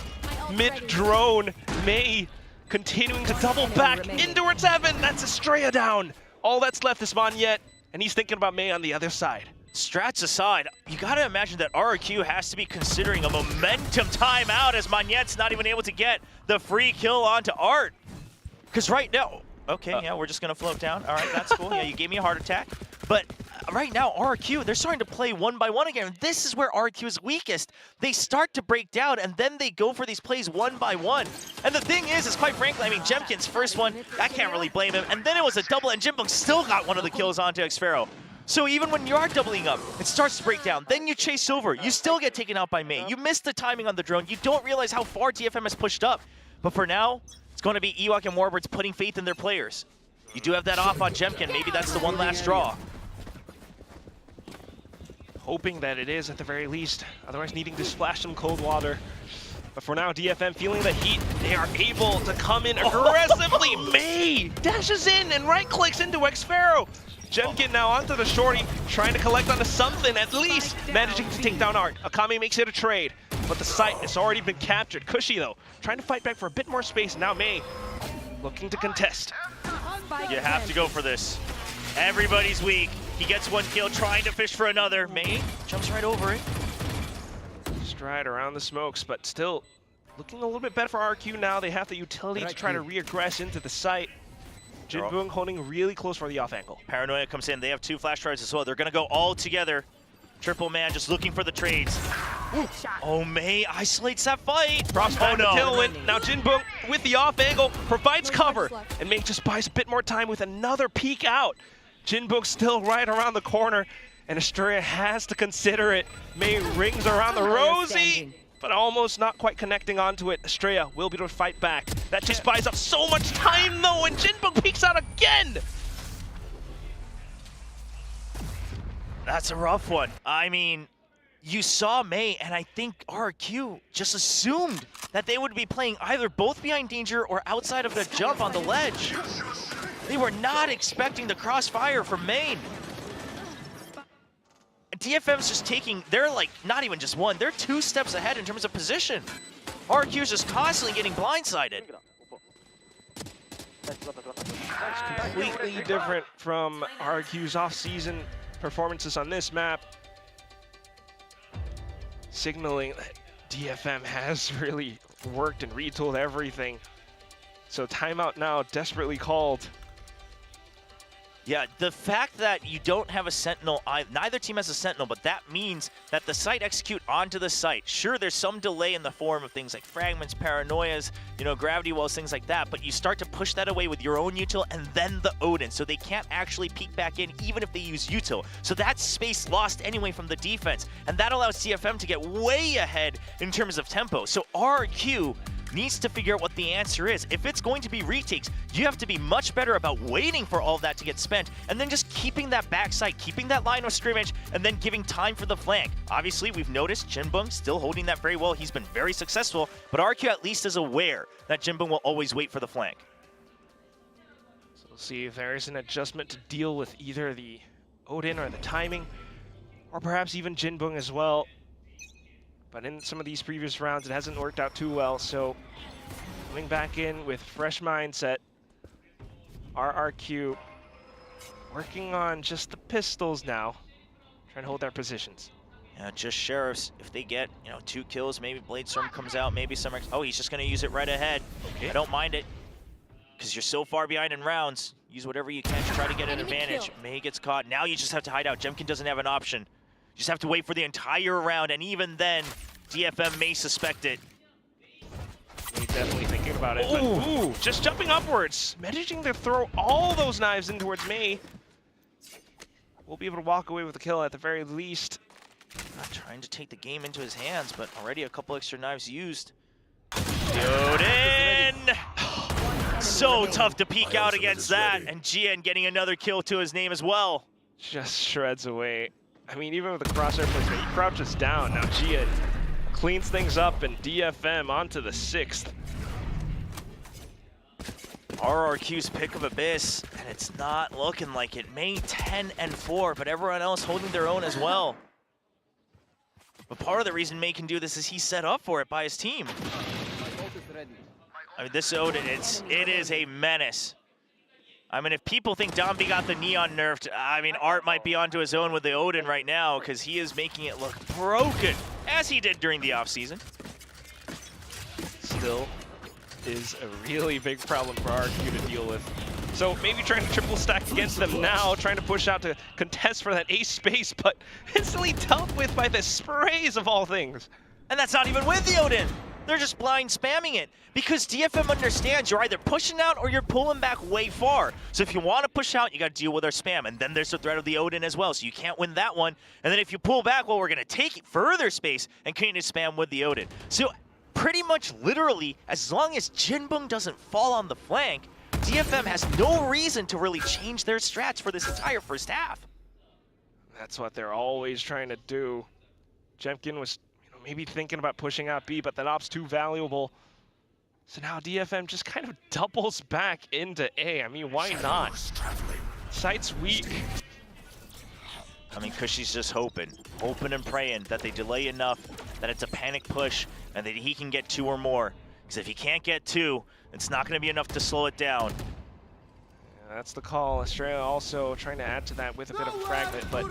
Mid-drone, Mei continuing to double back in towards heaven. That's Estrella down. All that's left is Monyet, and he's thinking about Mei on the other side. Strats aside, you gotta imagine that RRQ has to be considering a momentum timeout as Monyet's not even able to get the free kill onto Art. Because right now, okay, yeah, we're just gonna float down. All right, that's cool. Yeah, you gave me a heart attack. But right now, RRQ, they're starting to play 1-by-1 again. This is where RRQ is weakest. They start to break down, and then they go for these plays 1-by-1. And the thing is quite frankly, I mean, Jemkin's first one, I can't really blame him. And then it was a double, and Jinbung still got one of the kills onto Xfero. So even when you are doubling up, it starts to break down. Then you chase over. You still get taken out by Mei. You miss the timing on the drone. You don't realize how far DFM has pushed up. But for now, it's going to be Ewok and Warbird's putting faith in their players. You do have that off on Jemkin. Maybe that's the one last draw. hoping that it is at the very least, otherwise needing to splash some cold water. But for now, DFM feeling the heat, they are able to come in aggressively. May dashes in and right-clicks into Xpharaoh. Jemkin now onto the shorty, trying to collect onto something, at least managing to take down Art. Akami makes it a trade, but the site has already been captured. Cushy, though, trying to fight back for a bit more space. Now May looking to contest. You have to go for this. Everybody's weak. He gets one kill, trying to fish for another. May jumps right over it. Stride around the smokes, but still looking a little bit better for RRQ now. They have the utility to try to re-aggress into the site. Jinbung holding really close for the off angle. Paranoia comes in. They have 2 flash drives as well. They're going to go all together. Triple man just looking for the trades. Oh, May isolates that fight. Frostbite tailwind. Now Jinbung with the off angle provides cover, and May just buys a bit more time with another peek out. Jinbung still right around the corner, and Estrella has to consider it. May rings around the Rosie, but almost not quite connecting onto it. Estrella will be able to fight back. That just buys up so much time though, and Jinbung peeks out again! That's a rough one. I mean, you saw May, and I think RRQ just assumed that they would be playing either both behind danger or outside of the jump on the ledge. They were not expecting the crossfire from Main. DFM's just taking, they're like, not even just one, they're 2 steps ahead in terms of position. RRQ's just constantly getting blindsided. Completely different from RRQ's off-season performances on this map. Signaling that DFM has really worked and retooled everything. So timeout now desperately called. Yeah, the fact that you don't have a Sentinel, neither team has a Sentinel, but that means that the site execute onto the site. Sure, there's some delay in the form of things like fragments, paranoias, you know, gravity wells, things like that, but you start to push that away with your own util and then the Odin, so they can't actually peek back in even if they use util. So that's space lost anyway from the defense, and that allows CFM to get way ahead in terms of tempo. So RRQ needs to figure out what the answer is. If it's going to be retakes, you have to be much better about waiting for all of that to get spent and then just keeping that backside, keeping that line of scrimmage, and then giving time for the flank. Obviously, we've noticed Jinbung still holding that very well. He's been very successful, but RQ at least is aware that Jinbung will always wait for the flank. So we'll see if there is an adjustment to deal with either the Odin or the timing, or perhaps even Jinbung as well. But in some of these previous rounds, it hasn't worked out too well, so coming back in with fresh mindset, RRQ working on just the pistols now, trying to hold their positions. Yeah, just Sheriffs. If they get, 2 kills, maybe Bladestorm comes out, maybe some... Oh, he's just going to use it right ahead. Okay. I don't mind it, because you're so far behind in rounds. Use whatever you can to try to get an advantage. May gets caught. Now you just have to hide out. Jemkin doesn't have an option. You just have to wait for the entire round, and even then, DFM may suspect it. He's definitely thinking about it. But, ooh, just jumping upwards, managing to throw all those knives in towards May. We'll be able to walk away with a kill at the very least. Not trying to take the game into his hands, but already a couple extra knives used. Odin! So tough to peek out against that, and Gian getting another kill to his name as well. Just shreds away. I mean, even with the crosshair placement, he crouches down. Now Gian cleans things up, and DFM onto the 6th. RRQ's pick of Abyss, and it's not looking like it. May 10-4, but everyone else holding their own as well. But part of the reason May can do this is he's set up for it by his team. I mean, this Odin, it is a menace. I mean, if people think Domby got the Neon nerfed, I mean, Art might be onto his own with the Odin right now because he is making it look broken, as he did during the offseason. Still is a really big problem for RRQ to deal with. So maybe trying to triple stack against them now, trying to push out to contest for that ace space, but instantly dealt with by the sprays of all things. And that's not even with the Odin. They're just blind spamming it because DFM understands you're either pushing out or you're pulling back way far. So if you want to push out, you got to deal with our spam. And then there's the threat of the Odin as well, so you can't win that one. And then if you pull back, well, we're going to take further space and continue to spam with the Odin. So pretty much literally, as long as Jinbung doesn't fall on the flank, DFM has no reason to really change their strats for this entire first half. That's what they're always trying to do. Jemkin was maybe thinking about pushing out B, but that op's too valuable. So now DFM just kind of doubles back into A. I mean, why not? Site's weak. I mean, Cushy's just hoping and praying that they delay enough that it's a panic push and that he can get 2 or more. Because if he can't get 2, it's not going to be enough to slow it down. Yeah, that's the call. Estrella also trying to add to that with a bit of a fragment, but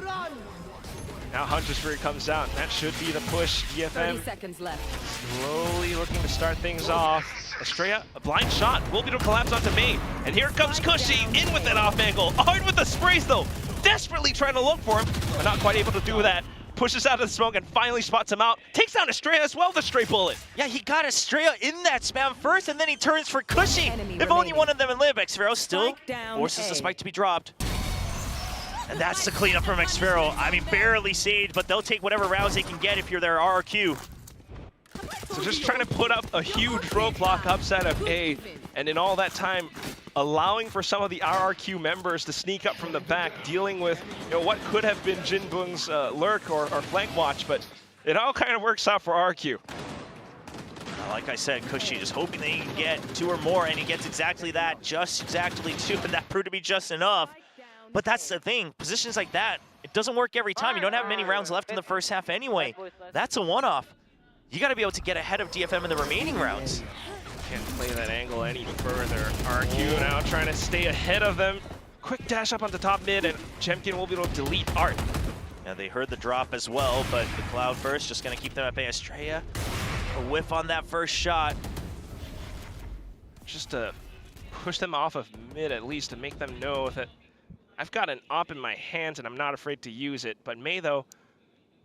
now Hunter's Fury comes out, and that should be the push. DFM 30 seconds left. slowly looking to start things off. Estrella, a blind shot, will be to collapse onto May. And here comes Cushy in with that off angle. Hard with the sprays though. Desperately trying to look for him, but not quite able to do that. Pushes out of the smoke and finally spots him out. Takes down Estrella as well, the straight bullet. Yeah, he got Estrella in that spam first, and then he turns for Cushy. If only one of them would live. xFaroe still forces the spike to be dropped. And that's the cleanup from xFaroe. I mean, barely saved, but they'll take whatever rounds they can get if you're their RRQ. So just trying to put up a huge roadblock upside of A, and in all that time, allowing for some of the RRQ members to sneak up from the back, dealing with what could have been Jinbung's lurk or flank watch, but it all kind of works out for RRQ. Like I said, Cushy just hoping that he can get 2 or more, and he gets exactly that, just exactly 2, and that proved to be just enough. But that's the thing, positions like that, it doesn't work every time. You don't have many rounds left in the first half anyway. That's a one-off. You got to be able to get ahead of DFM in the remaining rounds. Can't play that angle any further. RRQ now trying to stay ahead of them. Quick dash up on the top mid, and Jemkin will be able to delete Art. Yeah, they heard the drop as well, but the Cloud Burst just going to keep them at bay. Estrella, a whiff on that first shot. Just to push them off of mid at least, to make them know that I've got an op in my hands and I'm not afraid to use it. But May, though,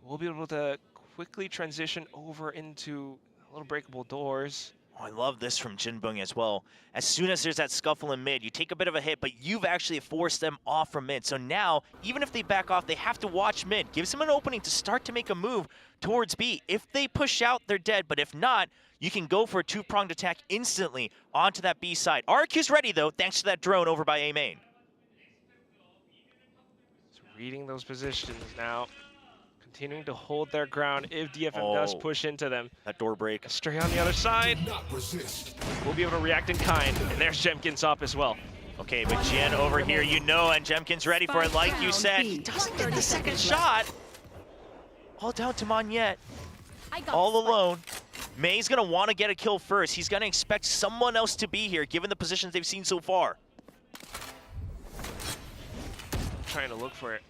will be able to quickly transition over into little breakable doors. Oh, I love this from Jinbung as well. As soon as there's that scuffle in mid, you take a bit of a hit, but you've actually forced them off from mid. So now, even if they back off, they have to watch mid. Gives them an opening to start to make a move towards B. If they push out, they're dead, but if not, you can go for a 2-pronged attack instantly onto that B side. RRQ's ready, though, thanks to that drone over by A main. So reading those positions now. Continuing to hold their ground if DFM does push into them. That door break. Stray on the other side. We'll be able to react in kind. And there's Jemkin's up as well. Okay, but Jen over here, and Jemkin's ready for it. Like you said, he doesn't get the second shot. All down to Monyet. All alone. May's going to want to get a kill first. He's going to expect someone else to be here, given the positions they've seen so far. Trying to look for it.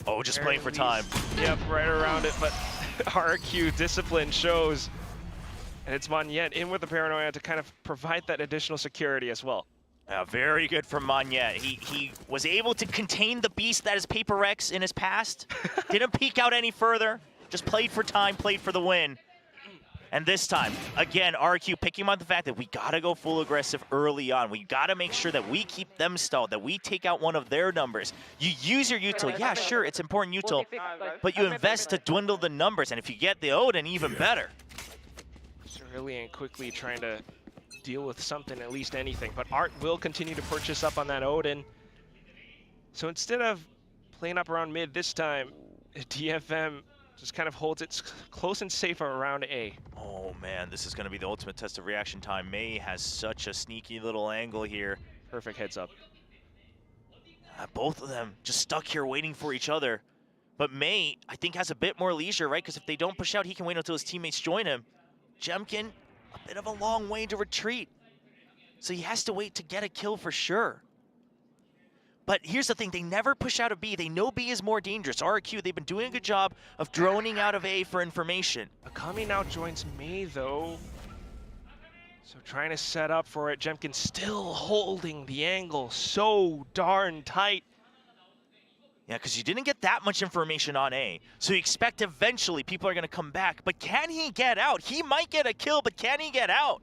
Oh, just playing for time. Yep, right around it, but RRQ discipline shows. And it's Monyet in with the paranoia to kind of provide that additional security as well. Very good from Monyet. He was able to contain the beast that is Paper X in his past. Didn't peek out any further. Just played for time, played for the win. And this time, again, RRQ picking on the fact that we gotta go full aggressive early on. We gotta make sure that we keep them stalled, that we take out one of their numbers. You use your util, yeah, sure, it's important util, but you invest to dwindle the numbers, and if you get the Odin, even better. Really and quickly trying to deal with something, at least anything, but Art will continue to purchase up on that Odin. So instead of playing up around mid this time, DFM just kind of holds it close and safe around A. Oh man, this is going to be the ultimate test of reaction time. May has such a sneaky little angle here. Perfect heads up. Both of them just stuck here waiting for each other. But May, I think, has a bit more leisure, right? Because if they don't push out, he can wait until his teammates join him. Jemkin, a bit of a long way to retreat. So he has to wait to get a kill for sure. But here's the thing, they never push out of B. They know B is more dangerous. RRQ, they've been doing a good job of droning out of A for information. Akami now joins May, though. So trying to set up for it. Jemkin still holding the angle so darn tight. Yeah, because you didn't get that much information on A. So you expect eventually people are going to come back. But can he get out? He might get a kill, but can he get out?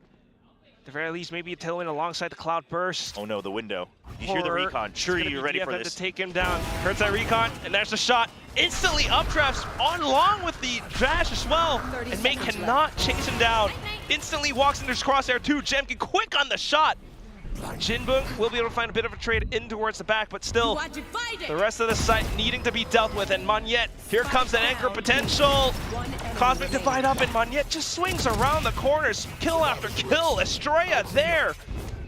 At the very least, maybe a tailwind alongside the Cloud Burst. Oh no, the window. You hear the recon. Sure, you're ready for this. To take him down. Hurts that recon, and there's the shot. Instantly updrafts on along with the dash as well. And May cannot chase him down. Instantly walks into his crosshair too. Jemkin quick on the shot. Jinbung will be able to find a bit of a trade in towards the back, but still, the rest of the site needing to be dealt with. And Monyet, here comes that anchor potential. Cosmic Divide up, and Monyet just swings around the corners, kill after kill. Estrella there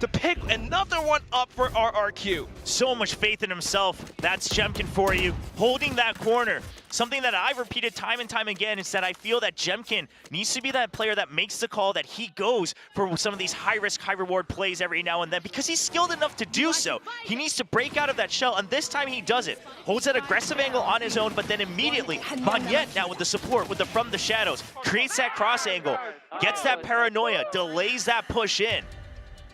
to pick another one up for RRQ. So much faith in himself. That's Jemkin for you, holding that corner. Something that I've repeated time and time again is that I feel that Jemkin needs to be that player that makes the call, that he goes for some of these high-risk, high-reward plays every now and then because he's skilled enough to do so. He needs to break out of that shell, and this time he does it. Holds that aggressive angle on his own, but then immediately, Monyet now with the support, with the from the shadows, creates that cross angle, gets that paranoia, delays that push in,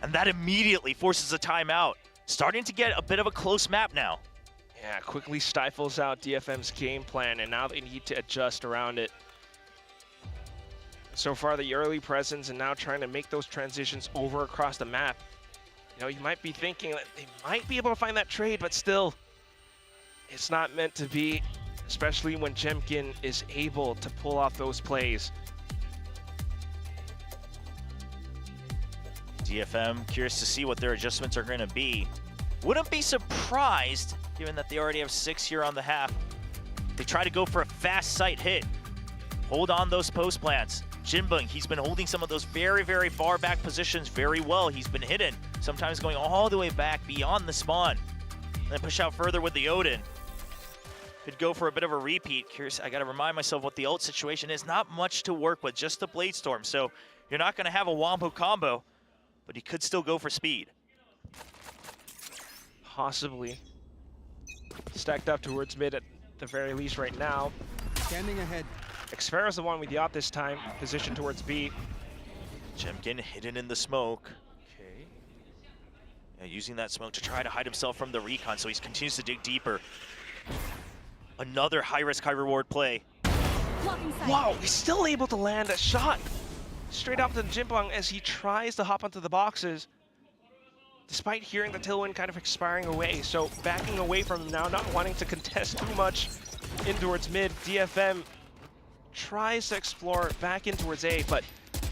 and that immediately forces a timeout. Starting to get a bit of a close map now. Yeah, quickly stifles out DFM's game plan, and now they need to adjust around it. So far, the early presence, and now trying to make those transitions over across the map. You know, you might be thinking that they might be able to find that trade, but still, it's not meant to be, especially when Jemkin is able to pull off those plays. DFM, curious to see what their adjustments are going to be. Wouldn't be surprised, given that they already have 6 here on the half. They try to go for a fast sight hit. Hold on those post plants. Jinbung, he's been holding some of those very, very far back positions very well. He's been hidden, sometimes going all the way back beyond the spawn. And then push out further with the Odin. Could go for a bit of a repeat. Curious, I got to remind myself what the ult situation is. Not much to work with, just the Blade Storm. So you're not going to have a wombo combo, but he could still go for speed. Possibly. Stacked up towards mid at the very least right now. Scanning ahead. Xfero's the one with the op this time, positioned towards B. Jemkin hidden in the smoke. Okay. Yeah, using that smoke to try to hide himself from the recon, so he continues to dig deeper. Another high-risk, high-reward play. Wow, he's still able to land a shot straight up to Jinbung as he tries to hop onto the boxes, despite hearing the tailwind kind of expiring away. So backing away from him now, not wanting to contest too much in towards mid. DFM tries to explore back in towards A, but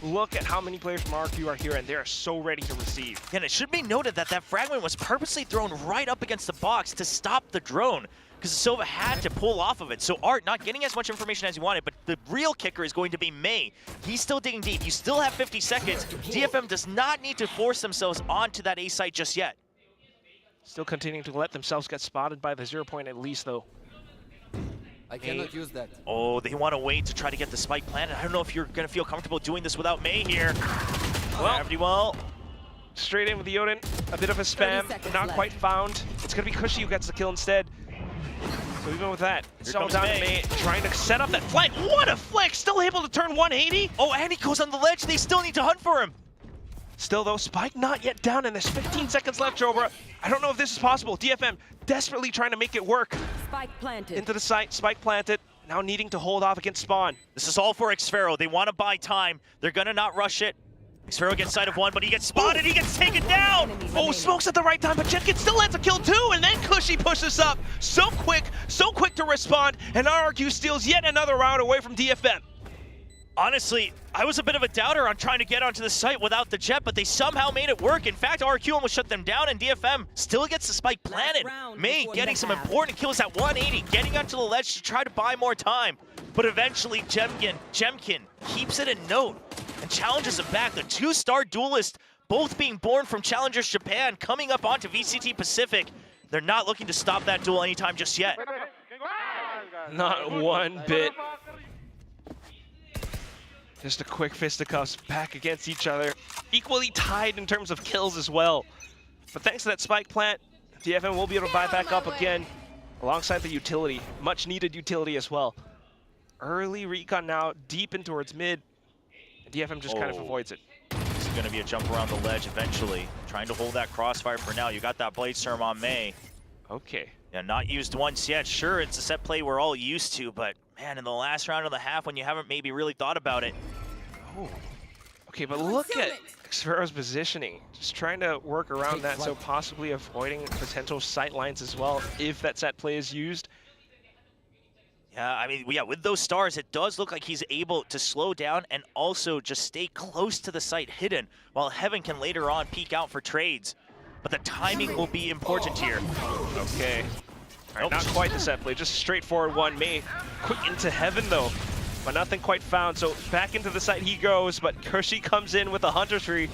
look at how many players from RRQ are here, and they are so ready to receive. And it should be noted that that fragment was purposely thrown right up against the box to stop the drone, because Silva had to pull off of it. So Art not getting as much information as he wanted, but the real kicker is going to be May. He's still digging deep. You still have 50 seconds. DFM does not need to force themselves onto that A site just yet. Still continuing to let themselves get spotted by the 0 point at least, though. I cannot use that. Oh, they want to wait to try to get the spike planted. I don't know if you're going to feel comfortable doing this without May here. Well, straight in with the Odin. A bit of a spam, not quite found. It's going to be Cushy who gets the kill instead. So even with that, it's all down to May, trying to set up that flank. What a flick! Still able to turn 180. Oh, and he goes on the ledge. They still need to hunt for him. Still though, Spike not yet down, and there's 15 seconds left, Jobra. I don't know if this is possible. DFM desperately trying to make it work. Spike planted. Into the site, Spike planted. Now needing to hold off against Spawn. This is all for Xfero. They want to buy time. They're going to not rush it. Xfero gets sight of one, but he gets spotted. He gets taken down. Oh, smokes at the right time, but Jemkin still lands a kill too, and then Cushy pushes up. So quick to respond, and RRQ steals yet another round away from DFM. Honestly, I was a bit of a doubter on trying to get onto the site without the jet, but they somehow made it work. In fact, RRQ almost shut them down, and DFM still gets the spike planted. May getting some important kills at 180, getting onto the ledge to try to buy more time. But eventually, Jemkin keeps it a note and challenges him back. The two-star duelist, both being born from Challengers Japan, coming up onto VCT Pacific. They're not looking to stop that duel anytime just yet. Not one bit. Just a quick fisticuffs back against each other. Equally tied in terms of kills as well. But thanks to that spike plant, DFM will be able to buy back up again alongside the utility. Much needed utility as well. Early recon now deep in towards mid. DFM just kind of avoids it. This is going to be a jump around the ledge eventually. Trying to hold that crossfire for now. You got that Blade Storm on May. Okay. Yeah, not used once yet. Sure, it's a set play we're all used to, but man, in the last round of the half when you haven't maybe really thought about it. Oh. Okay, but look at Xfero's positioning. Just trying to work around that, so possibly avoiding potential sight lines as well if that set play is used. Yeah, I mean, yeah, with those stars, it does look like he's able to slow down and also just stay close to the site hidden, while Heaven can later on peek out for trades. but the timing will be important here. Okay. Nope. Not quite the set play, just straightforward one. May quick into heaven though, but nothing quite found. So back into the site he goes, but Kershi comes in with a Hunter Tree,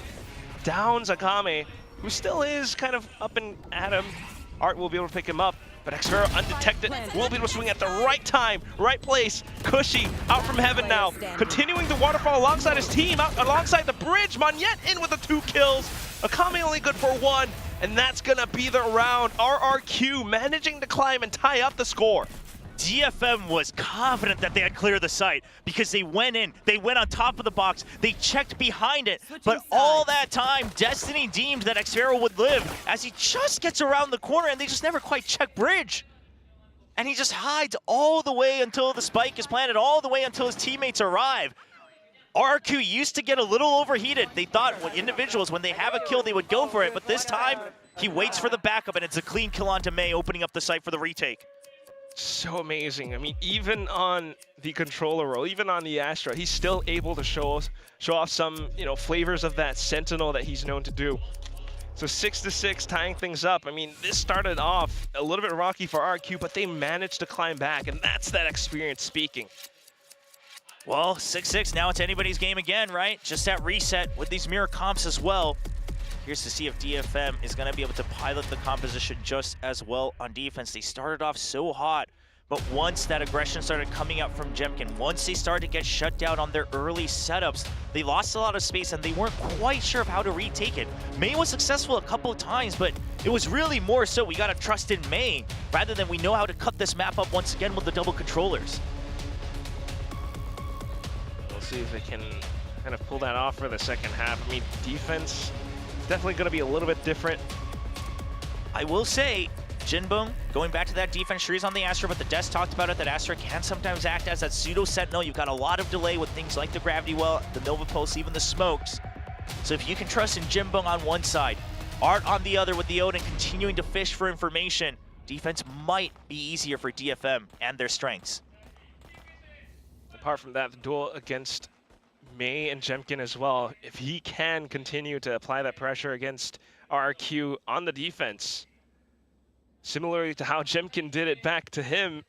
downs Akame, who still is kind of up and at him. Art will be able to pick him up, but xffero undetected will be able to swing at the right time, right place. Cushy out from heaven now, continuing the waterfall alongside his team, out alongside the bridge. Monyet in with the 2 kills. Akame only good for 1. And that's gonna be the round. RRQ managing to climb and tie up the score. DFM was confident that they had cleared the site because they went in, they went on top of the box, they checked behind it, but all that time, Destiny deemed that xffero would live as he just gets around the corner and they just never quite check bridge. And he just hides all the way until the spike is planted, all the way until his teammates arrive. RRQ used to get a little overheated. They thought when individuals, when they have a kill, they would go for it, but this time, he waits for the backup and it's a clean kill onto May, opening up the site for the retake. So amazing. I mean, even on the controller role, even on the Astra, he's still able to show off some, flavors of that Sentinel that he's known to do. So 6-6, tying things up. I mean, this started off a little bit rocky for RRQ, but they managed to climb back, and that's that experience speaking. Well, 6-6, now it's anybody's game again, right? Just that reset with these mirror comps as well. Here's to see if DFM is going to be able to pilot the composition just as well on defense. They started off so hot, but once that aggression started coming out from Jemkin, once they started to get shut down on their early setups, they lost a lot of space and they weren't quite sure of how to retake it. May was successful a couple of times, but it was really more so we got to trust in May rather than we know how to cut this map up once again with the double controllers. We'll see if they can kind of pull that off for the second half. I mean, defense definitely going to be a little bit different. I will say, Jinbong, going back to that defense trees on the Astra, but the Des talked about it, that Astra can sometimes act as that pseudo-sentinel. You've got a lot of delay with things like the Gravity Well, the Nova Pulse, even the smokes. So if you can trust in Jinbong on one side, Art on the other with the Odin continuing to fish for information, defense might be easier for DFM and their strengths. Apart from that, the duel against May and Jemkin as well, if he can continue to apply that pressure against RRQ on the defense, similarly to how Jemkin did it back to him,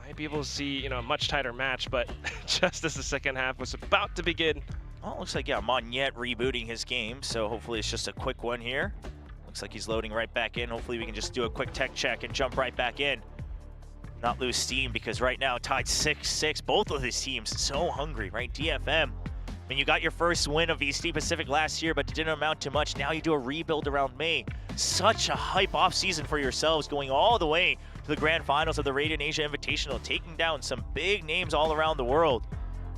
might be able to see, a much tighter match, but just as the second half was about to begin. Well, looks like, Monyet rebooting his game, so hopefully it's just a quick one here. Looks like he's loading right back in. Hopefully we can just do a quick tech check and jump right back in. Not lose steam, because right now tied 6-6. Both of his teams so hungry, right? DFM, I mean, you got your first win of VCT Pacific last year, but it didn't amount to much. Now you do a rebuild around May. Such a hype off season for yourselves, going all the way to the grand finals of the Radiant Asia Invitational, taking down some big names all around the world.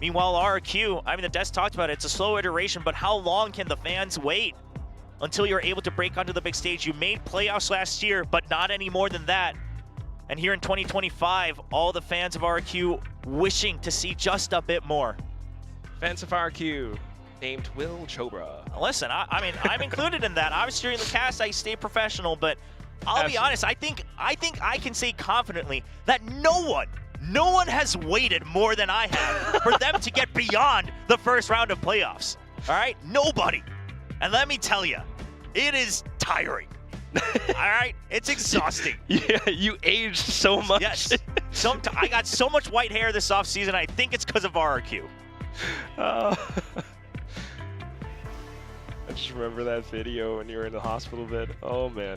Meanwhile, RRQ, I mean, the Des talked about it, it's a slow iteration, but how long can the fans wait until you're able to break onto the big stage? You made playoffs last year, but not any more than that. And here in 2025, all the fans of RRQ wishing to see just a bit more. Fans of RRQ named Will Chobra. Listen, I mean, I'm included in that. Obviously, during the cast, I stay professional, but I'll be honest, I think I can say confidently that no one has waited more than I have for them to get beyond the first round of playoffs. All right? Nobody. And let me tell you, it is tiring. All right, it's exhausting. Yeah, you aged so much. Yes, I got so much white hair this offseason. I think it's because of RRQ. I just remember that video when you were in the hospital bed. Oh man.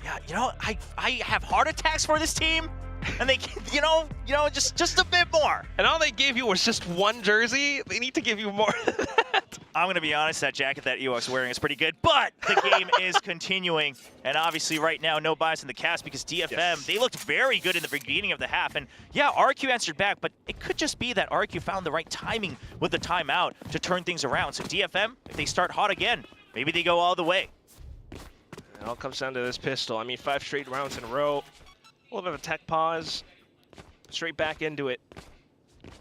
Yeah, I have heart attacks for this team, and they, just a bit more. And all they gave you was just one jersey. They need to give you more than that. I'm going to be honest, that jacket that Ewok's wearing is pretty good, but the game is continuing. And obviously right now, no bias in the cast, because DFM, they looked very good in the beginning of the half. And yeah, RRQ answered back, but it could just be that RRQ found the right timing with the timeout to turn things around. So DFM, if they start hot again, maybe they go all the way. It all comes down to this pistol. I mean, 5 straight rounds in a row. A little bit of a tech pause. Straight back into it.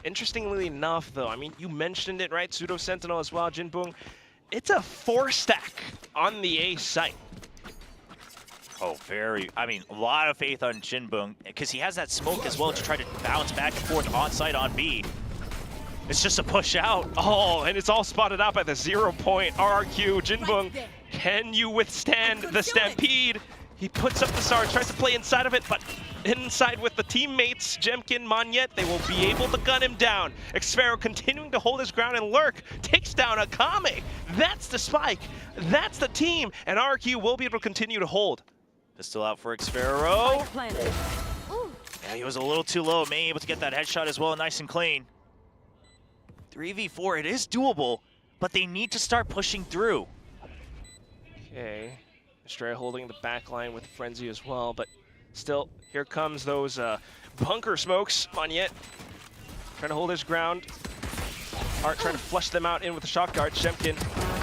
Interestingly enough, though, I mean, you mentioned it, right? Pseudo Sentinel as well, Jinbong. It's a 4-stack on the A site. Oh, I mean, a lot of faith on Jinbong, because he has that smoke as well to try to bounce back and forth on site on B. It's just a push out. Oh, and it's all spotted out by the 0 point RRQ. Jinbong, can you withstand the stampede? He puts up the stars, tries to play inside of it, but inside with the teammates, Jemkin, Monyet, they will be able to gun him down. Xfero continuing to hold his ground and lurk, takes down Akame. That's the spike, that's the team, and RRQ will be able to continue to hold. Pistol out for Xfero. Yeah, he was a little too low, May able to get that headshot as well, nice and clean. 3v4, it is doable, but they need to start pushing through. Okay. Estrella holding the back line with Frenzy as well, but still, here comes those bunker smokes. Monyet trying to hold his ground. Art trying to flush them out in with the shock darts. Jemkin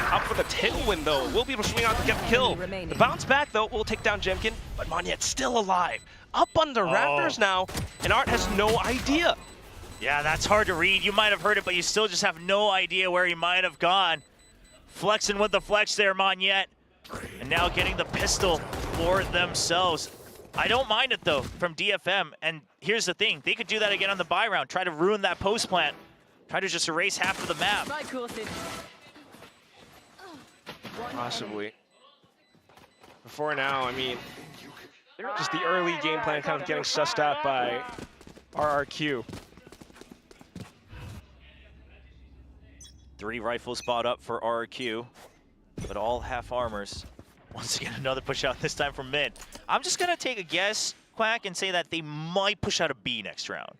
out for the tailwind though. Will be able to swing out to get the kill. The bounce back though will take down Jemkin, but Monyet still alive. Up under Raptors now, and Art has no idea. Yeah, that's hard to read. You might have heard it, but you still just have no idea where he might have gone. Flexing with the flex there, Monyet. And now getting the pistol for themselves. I don't mind it though from DFM. And here's the thing, they could do that again on the buy round. Try to ruin that post plant. Try to just erase half of the map. Possibly. Before now, I mean, just the early game plan kind of getting sussed out by RRQ. 3 rifles spot up for RRQ, but all half armors. Once again, another push out, this time from mid. I'm just gonna take a guess, Quack, and say that they might push out a B next round.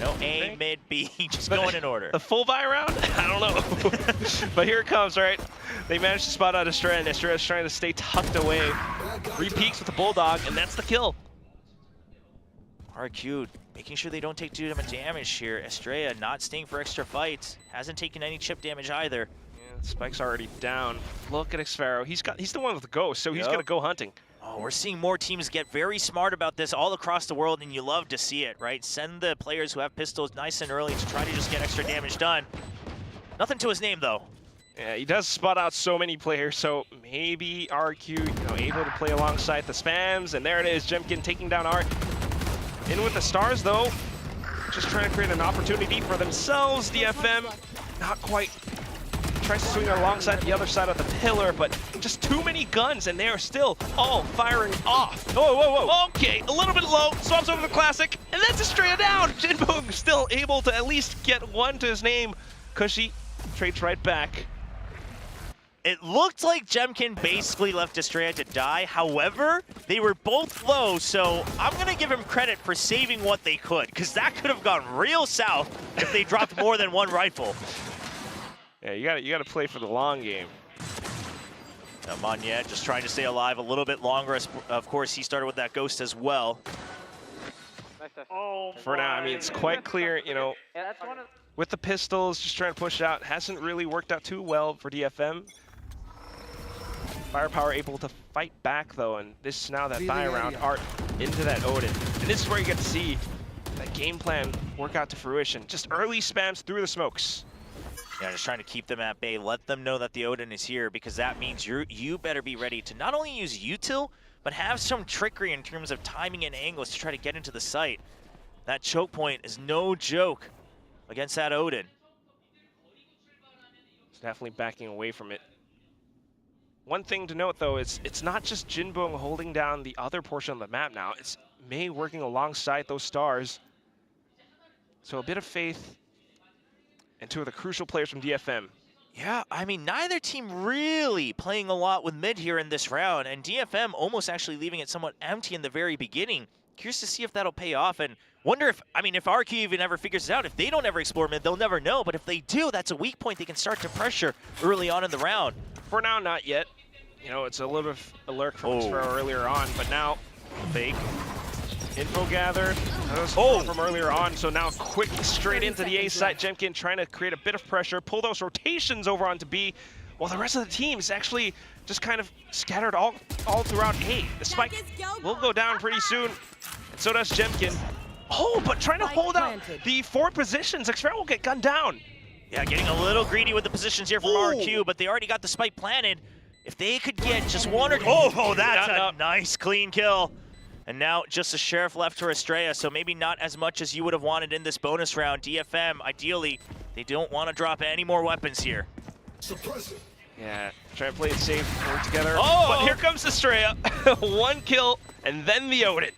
No, A, mid, B, just going in order. The full buy round? I don't know. But here it comes, right? They managed to spot out Estrella, and Estrella's trying to stay tucked away. 3 peeks with the Bulldog, and that's the kill. RRQ making sure they don't take too much damage here. Estrella not staying for extra fights. Hasn't taken any chip damage either. Yeah, Spike's already down. Look at Xfero. He's the one with the ghost, so he's gonna go hunting. Oh, we're seeing more teams get very smart about this all across the world, and you love to see it, right? Send the players who have pistols nice and early to try to just get extra damage done. Nothing to his name, though. Yeah, he does spot out so many players, so maybe RRQ, able to play alongside the spams, and there it is, Jemkin taking down Art. In with the stars, though. Just trying to create an opportunity for themselves. DFM, not quite. Tries to swing alongside the other side of the pillar, but just too many guns, and they are still all firing off. Whoa, whoa, whoa. Okay, a little bit low. Swaps over the classic, and that's Estrella down. Jinbong still able to at least get one to his name. Cushy trades right back. It looked like Jemkin basically left Estrella to die. However, they were both low, so I'm going to give him credit for saving what they could, because that could have gone real south if they dropped more than 1 rifle. Yeah, you got to play for the long game. Now Monyet just trying to stay alive a little bit longer. Of course, he started with that ghost as well. For now, I mean, it's quite clear, with the pistols, just trying to push out. Hasn't really worked out too well for DFM. Firepower able to fight back, though, and this is now that buy round. Art into that Odin. And this is where you get to see that game plan work out to fruition. Just early spams through the smokes. Yeah, just trying to keep them at bay. Let them know that the Odin is here, because that means you better be ready to not only use util, but have some trickery in terms of timing and angles to try to get into the site. That choke point is no joke against that Odin. It's definitely backing away from it. One thing to note, though, is it's not just Jinbong holding down the other portion of the map now. It's May working alongside those stars. So a bit of faith and 2 of the crucial players from DFM. Yeah, I mean, neither team really playing a lot with mid here in this round, and DFM almost actually leaving it somewhat empty in the very beginning. Curious to see if that'll pay off, and wonder if RRQ even ever figures it out. If they don't ever explore mid, they'll never know, but if they do, that's a weak point they can start to pressure early on in the round. For now, not yet. It's a little bit of a lurk from Xfero earlier on, but now fake. Info gathered. From earlier on, so now quick straight into the A site. Jemkin trying to create a bit of pressure, pull those rotations over onto B, while the rest of the team is actually just kind of scattered all throughout A. The spike will go down pretty soon, and so does Jemkin. Oh, but trying to hold out the 4 positions. Xfero will get gunned down. Yeah, getting a little greedy with the positions here from RRQ, but they already got the spike planted. If they could get just 1 or 2, oh, that's a nice clean kill. And now just a Sheriff left for Estrella, so maybe not as much as you would have wanted in this bonus round. DFM, ideally, They don't want to drop any more weapons here. Yeah, try to play it safe, work together. Oh! But here comes Estrella. 1 kill, and then the Odin.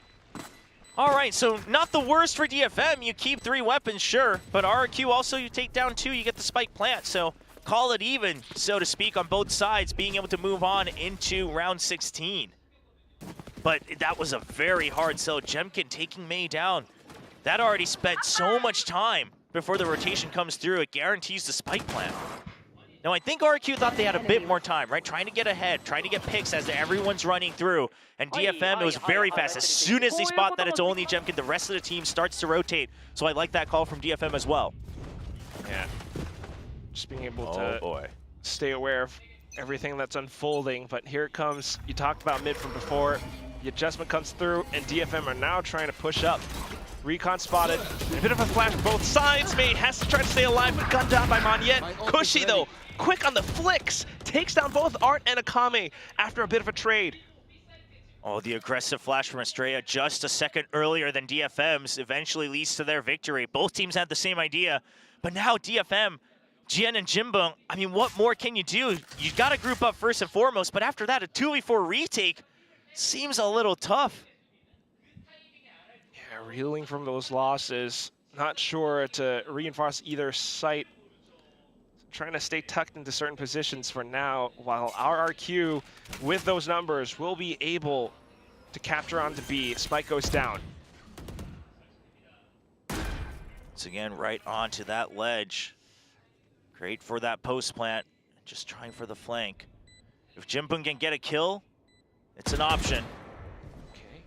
All right, so not the worst for DFM. You keep 3 weapons, sure, but RRQ also, you take down 2, you get the spike plant. So call it even, so to speak, on both sides, being able to move on into round 16. But that was a very hard sell. Jemkin taking Mei down. That already spent so much time before the rotation comes through. It guarantees the spike plant. Now, I think RRQ thought they had a bit more time, right? Trying to get ahead, trying to get picks as everyone's running through. And DFM, it was very fast. As soon as they spot that it's only Jemkin, the rest of the team starts to rotate. So I like that call from DFM as well. Yeah. Just being able to stay aware of everything that's unfolding. But here it comes. You talked about mid from before. The adjustment comes through, and DFM are now trying to push up. Recon spotted. A bit of a flash from both sides. Mei has to try to stay alive, but gunned down by Monyet. Cushy, though, quick on the flicks. Takes down both Art and Akame after a bit of a trade. Oh, the aggressive flash from Estrella just a second earlier than DFM's eventually leads to their victory. Both teams had the same idea, but now DFM, Jian and Jinbong, I mean, what more can you do? You got to group up first and foremost, but after that, a 2v4 retake seems a little tough. Yeah, reeling from those losses. Not sure to reinforce either site. Trying to stay tucked into certain positions for now, while RRQ, with those numbers, will be able to capture onto B. Spike goes down. Once again, right onto that ledge. Great for that post plant. Just trying for the flank. If Jinbong can get a kill, it's an option. Okay.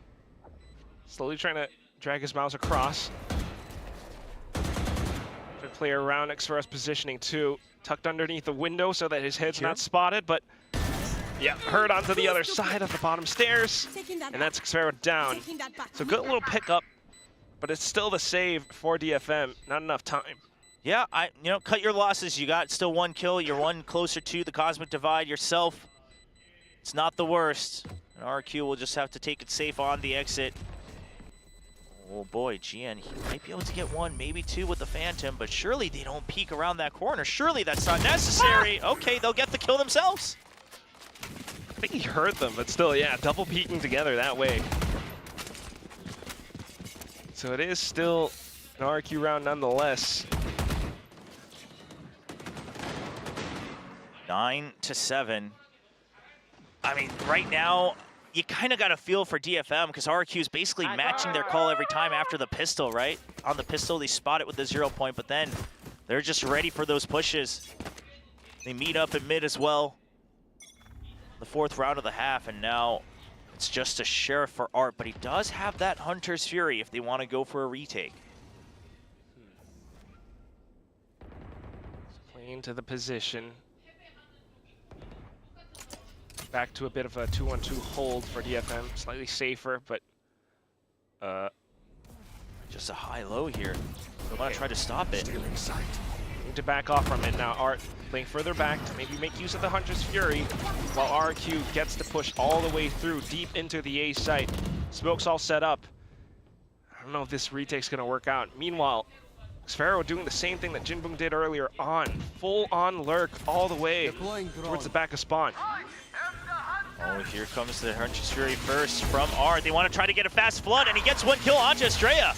Slowly trying to drag his mouse across. Try to play around Xfero's positioning too. Tucked underneath the window so that his head's not spotted, but yeah, heard onto the other side of the bottom stairs, and that's Xfero down. So good little pickup, but it's still the save for DFM. Not enough time. Yeah, cut your losses. You got still 1 kill. You're 1 closer to the Cosmic Divide yourself. It's not the worst. And RRQ will just have to take it safe on the exit. Oh boy, Jian, he might be able to get 1, maybe 2 with the Phantom, but surely they don't peek around that corner. Surely that's not necessary. Okay, they'll get the kill themselves. I think he heard them, but still, yeah, double peeking together that way. So it is still an RRQ round nonetheless. 9-7. I mean, right now, you kind of got a feel for DFM because RRQ is basically matching their call every time after the pistol, right? On the pistol, they spot it with the 0 point, but then they're just ready for those pushes. They meet up in mid as well. The 4th round of the half, and now it's just a Sheriff for Art, but he does have that Hunter's Fury if they want to go for a retake. Playing to the position. Back to a bit of a 2-1-2 hold for DFM. Slightly safer, but just a high-low here. They want to try to stop it. Need to back off from it now. Art playing further back to maybe make use of the Hunter's Fury, while RRQ gets to push all the way through deep into the A site. Smoke's all set up. I don't know if this retake's gonna work out. Meanwhile, Xfero doing the same thing that Jinbong did earlier on. Full-on lurk all the way towards the back of spawn. Oh, here comes the Hunter's Fury first from Art. They want to try to get a fast flood, and he gets 1 kill onto Estrella.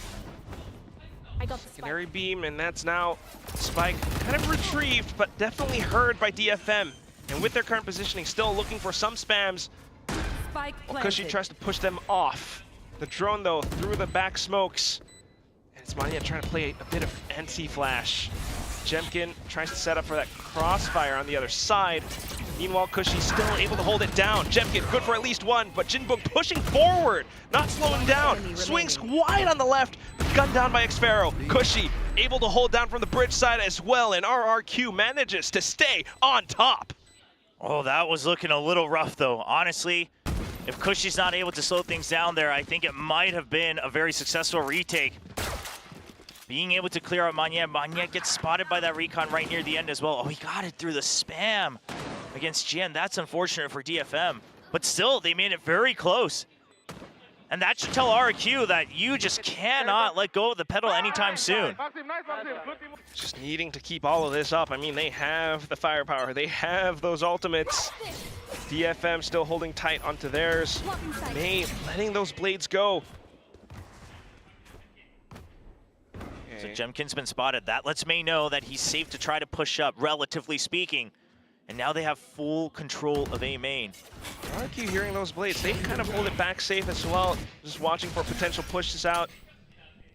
I got the Secondary beam, and that's now Spike kind of retrieved, but definitely heard by DFM. And with their current positioning, still looking for some spams. Well, Cushy tries to push them off. The drone, though, through the back smokes. And it's Monyet trying to play a bit of anti-flash. Jemkin tries to set up for that crossfire on the other side. Meanwhile, Cushy still able to hold it down. Jemkin good for at least 1, but Jinbong pushing forward, not slowing down. Swings wide on the left, but gunned down by Xfero. Cushy able to hold down from the bridge side as well, and RRQ manages to stay on top. Oh, that was looking a little rough, though. Honestly, if Cushy's not able to slow things down there, I think it might have been a very successful retake. Being able to clear out Monyet. Monyet gets spotted by that recon right near the end as well. Oh, he got it through the spam against Jian. That's unfortunate for DFM. But still, they made it very close. And that should tell RRQ that you just cannot let go of the pedal anytime soon. Just needing to keep all of this up. I mean, they have the firepower. They have those ultimates. DFM still holding tight onto theirs. May letting those blades go. So Jemkin's been spotted. That lets May know that he's safe to try to push up, relatively speaking. And now they have full control of A main. RRQ hearing those blades. They kind of hold it back safe as well. Just watching for potential pushes out.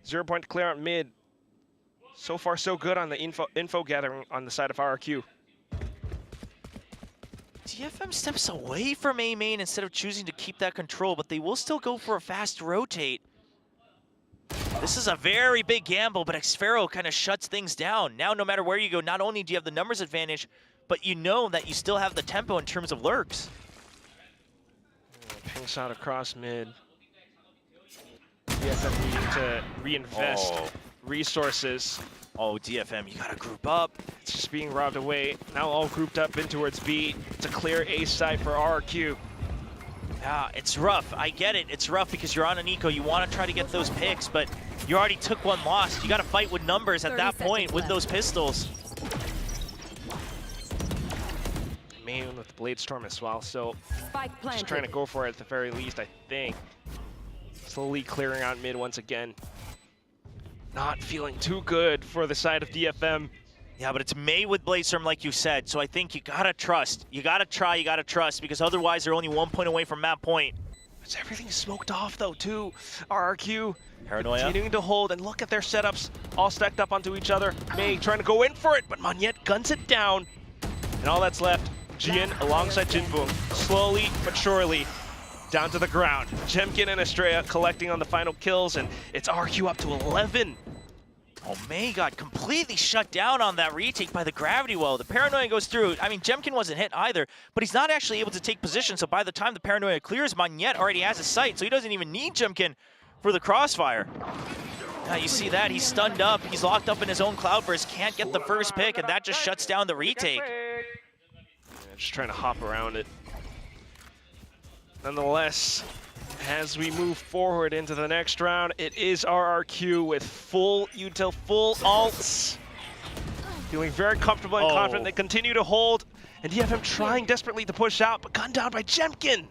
0 point to clear out mid. So far, so good on the info gathering on the side of RRQ. DFM steps away from A main instead of choosing to keep that control, but they will still go for a fast rotate. This is a very big gamble, but Xfero kind of shuts things down. Now, no matter where you go, not only do you have the numbers advantage, but you know that you still have the tempo in terms of lurks. Ping shot across mid. DFM needing to reinvest resources. Oh, DFM, you gotta group up. It's just being robbed away. Now all grouped up in towards B. It's a clear A side for RRQ. Yeah, it's rough. I get it. It's rough because you're on an eco. You want to try to get those picks, but you already took one loss. You got to fight with numbers at that point with those pistols. Main with the Blade Storm as well, so just trying to go for it at the very least, I think. Slowly clearing out mid once again. Not feeling too good for the side of DFM. Yeah, but it's May with Blade Storm, like you said, so I think you gotta trust. You gotta try, you gotta trust, because otherwise they're only 1 point away from map point. It's everything smoked off though, too. RRQ Paranoia continuing to hold, and look at their setups all stacked up onto each other. May trying to go in for it, but Monyet guns it down. And all that's left, Jian alongside Jinboom, slowly but surely down to the ground. Jemkin and Estrella collecting on the final kills, and it's RRQ up to 11. Oh, May got completely shut down on that retake by the gravity well. The Paranoia goes through. I mean, Jemkin wasn't hit either, but he's not actually able to take position, so by the time the Paranoia clears, Monyet already has his sight, so he doesn't even need Jemkin for the crossfire. Now you see that, he's stunned up, he's locked up in his own Cloudburst, can't get the first pick, and that just shuts down the retake. Yeah, just trying to hop around it. Nonetheless, as we move forward into the next round, it is RRQ with full util, full ults. Feeling very comfortable and confident. They continue to hold, and DFM trying desperately to push out, but gunned down by Jemkin.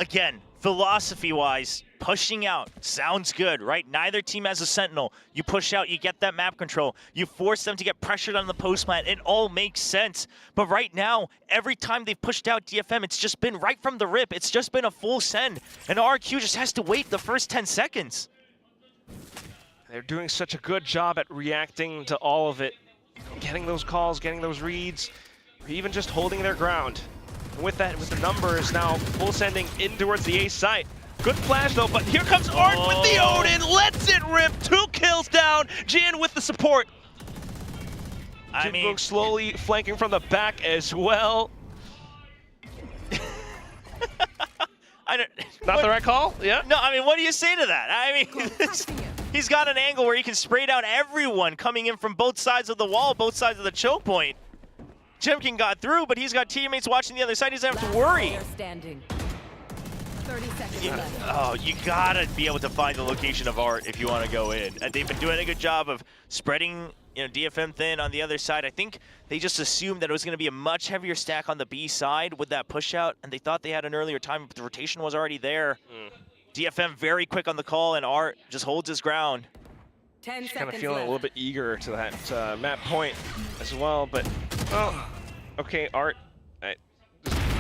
Again, philosophy-wise, pushing out sounds good, right? Neither team has a sentinel. You push out, you get that map control. You force them to get pressured on the post plant. It all makes sense. But right now, every time they've pushed out DFM, it's just been right from the rip. It's just been a full send. And RRQ just has to wait the first 10 seconds. They're doing such a good job at reacting to all of it. Getting those calls, getting those reads, or even just holding their ground. And with that, with the numbers now full sending in towards the A site. Good flash though, but here comes Art with the Odin, lets it rip, 2 kills down, Jian with the support. I mean, slowly flanking from the back as well. Not the right call? Yeah? No, I mean, what do you say to that? I mean, he's got an angle where he can spray down everyone coming in from both sides of the wall, both sides of the choke point. Jemkin got through, but he's got teammates watching the other side. He doesn't have to worry. 30 seconds left. Oh, you gotta be able to find the location of Art if you want to go in. And they've been doing a good job of spreading, DFM thin on the other side. I think they just assumed that it was going to be a much heavier stack on the B side with that push out, and they thought they had an earlier time, but the rotation was already there. DFM very quick on the call, and Art just holds his ground. 10 Kind of feeling a little bit eager to that map point as well, but, well, okay, Art.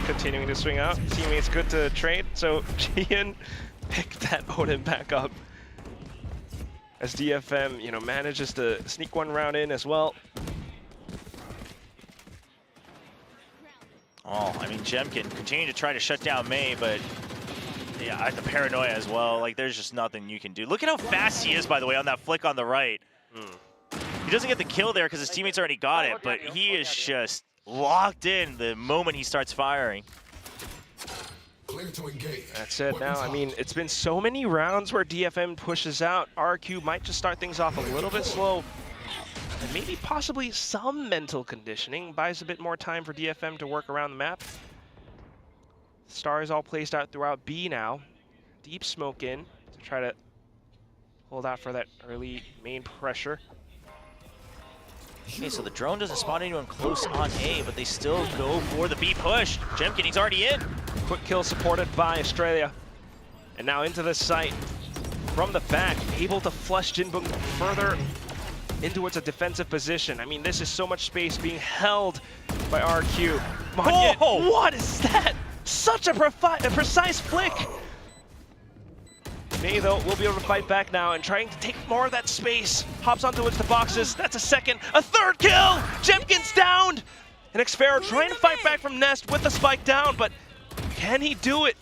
Continuing to swing out. Teammates good to trade, so Jian picked that Odin back up. As DFM, manages to sneak one round in as well. Oh, I mean, Jemkin continuing to try to shut down May, but yeah, the Paranoia as well. Like, there's just nothing you can do. Look at how fast he is, by the way, on that flick on the right. He doesn't get the kill there because his teammates already got it, but he is just locked in the moment he starts firing. That said, now, I mean, it's been so many rounds where DFM pushes out. RRQ might just start things off a little bit slow. And maybe possibly some mental conditioning. Buys a bit more time for DFM to work around the map. Stars all placed out throughout B now. deep smoke in to try to hold out for that early main pressure. Okay, so the drone doesn't spot anyone close on A, but they still go for the B push. Jemkin, he's already in. Quick kill supported by Australia. And now into the site from the back, able to flush Jinbum further in towards a defensive position. I mean, this is so much space being held by RRQ. Oh! What is that? Such a precise flick. May, though, will be able to fight back now and trying to take more of that space. Hops on towards the boxes. That's a second. A third kill! Jemkin's downed! And Xfero trying to fight back from Nest with the spike down, but can he do it?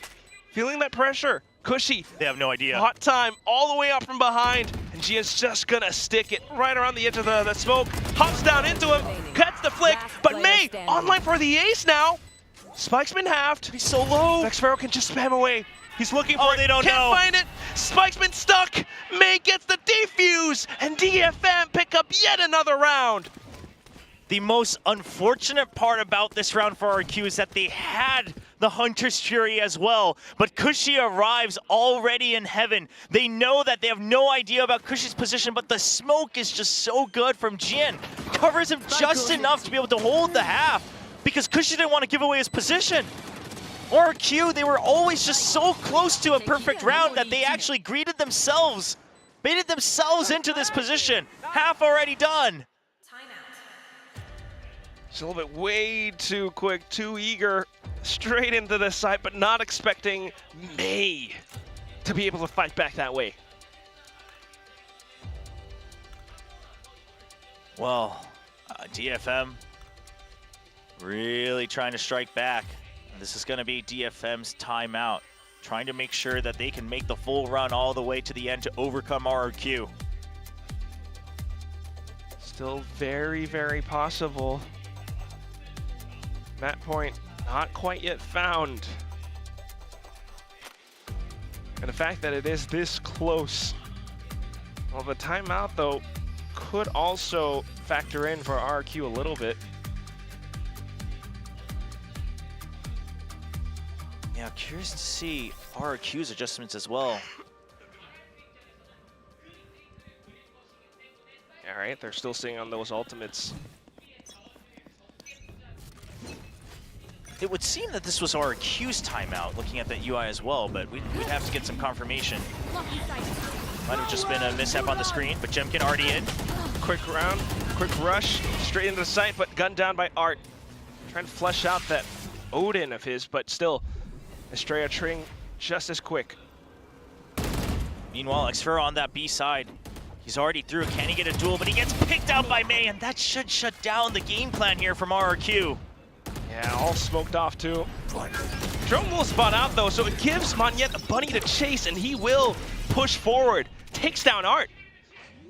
Feeling that pressure. Cushy. They have no idea. Hot time all the way up from behind. And Gia's just gonna stick it right around the edge of the smoke. Hops down into him. Cuts the flick. But May online for the ace now. Spike's been halved. He's so low. Xfero can just spam away. He's looking for it. They don't Can't know. find it. Spike's been stuck. May gets the defuse. And DFM pick up yet another round. The most unfortunate part about this round for RRQ is that they had the Hunter's Fury as well, but Cushy arrives already in heaven. They know that they have no idea about Cushy's position, but the smoke is just so good from Jin. Covers him just enough to be able to hold the half, because Cushy didn't want to give away his position. RRQ, they were always just so close to a perfect round that they actually greeted themselves, baited themselves into this position. Half already done. It's a little bit way too quick, too eager, straight into the site, but not expecting May to be able to fight back that way. Well, DFM really trying to strike back. This is going to be DFM's timeout, trying to make sure that they can make the full run all the way to the end to overcome RRQ. Still very, very possible. That point not quite yet found. And the fact that it is this close. Well, the timeout, though, could also factor in for RRQ a little bit. Yeah, curious to see RRQ's adjustments as well. All right, they're still sitting on those ultimates. It would seem that this was RRQ's timeout, looking at that UI as well, but we'd have to get some confirmation. Might have just been a mishap on the screen, but Jemkin already in. Quick round, quick rush, straight into the site, but gunned down by Art. Trying to flush out that Odin of his, but still, Estrella Tring just as quick. Meanwhile, Xfero on that B side. He's already through. Can he get a duel? But he gets picked out by May, and that should shut down the game plan here from RRQ. Yeah, all smoked off too. Drone will spot out though, so it gives Monyet a bunny to chase, and he will push forward. Takes down Art.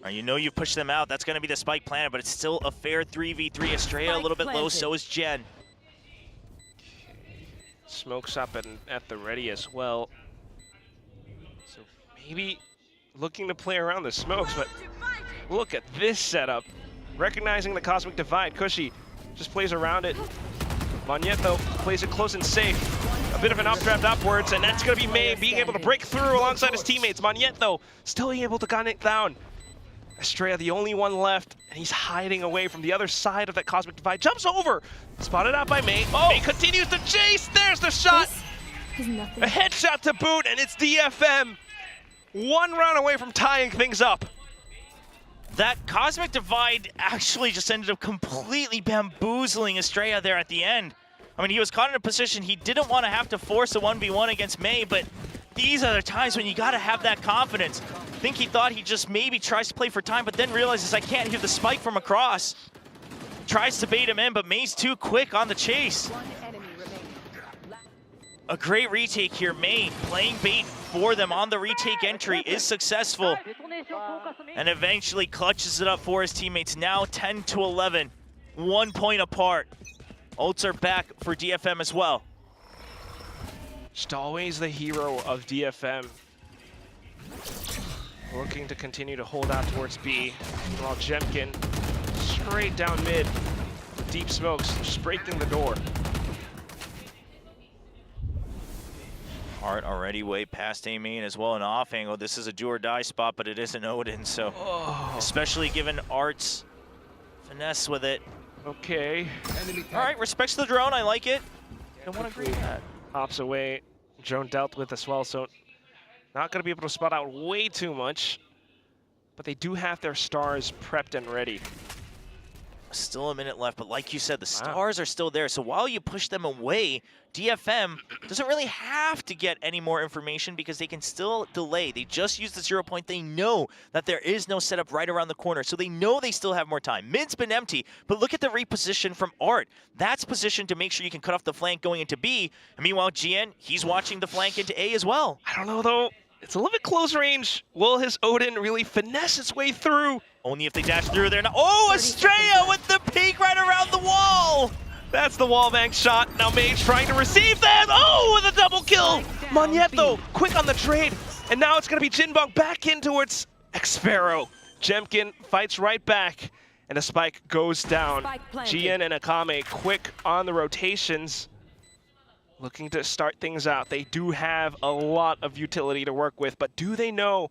You know you push them out. That's going to be the spike planted, but it's still a fair 3v3. Estrella a little bit low, so is Jen. Smokes up at the ready as well. So maybe looking to play around the smokes, but look at this setup. Recognizing the Cosmic Divide, Cushy just plays around it. Monyet, though, plays it close and safe. A bit of an updraft upwards, and that's going to be May being able to break through alongside his teammates. Monyet, though, still able to gun it down. Estrella, the only one left, and he's hiding away from the other side of that Cosmic Divide. Jumps over, spotted out by May. May continues to chase. There's the shot. A headshot to boot, and it's DFM. One round away from tying things up. That Cosmic Divide actually just ended up completely bamboozling Estrella there at the end. I mean, he was caught in a position he didn't want to have to force a 1v1 against May, but these are the times when you got to have that confidence. I think he thought he just maybe tries to play for time, but then realizes I can't hear the spike from across. Tries to bait him in, but May's too quick on the chase. A great retake here. May playing bait for them on the retake entry is successful. And eventually clutches it up for his teammates. Now 10-11, 1 point apart. Ults are back for DFM as well. Just always the hero of DFM. Looking to continue to hold out towards B, while Jemkin straight down mid. Deep smokes, just breaking the door. Art already way past A main as well, an off angle. This is a do or die spot, but it is an Odin, so especially given Art's finesse with it. Okay. All right, respects the drone. I like it. I want to agree with that. Pops away. Drone dealt with as well, so not going to be able to spot out way too much. But they do have their stars prepped and ready. Still a minute left, but like you said, the stars are still there. So while you push them away, DFM doesn't really have to get any more information because they can still delay. They just use the 0 point. They know that there is no setup right around the corner, so they know they still have more time. Mid's been empty, but look at the reposition from Art. That's positioned to make sure you can cut off the flank going into B. And meanwhile, GN, he's watching the flank into A as well. I don't know, though. It's a little bit close range. Will his Odin really finesse its way through? Only if they dash through there. Oh, Estrella with the peek right around the wall. That's the wallbang shot. Now Mage trying to receive that. Oh, with a double kill. Monyet, though, quick on the trade. And now it's going to be Jinbong back in towards Xpharaoh. Jemkin fights right back. And the spike goes down. GN and Akame quick on the rotations. Looking to start things out. They do have a lot of utility to work with, but do they know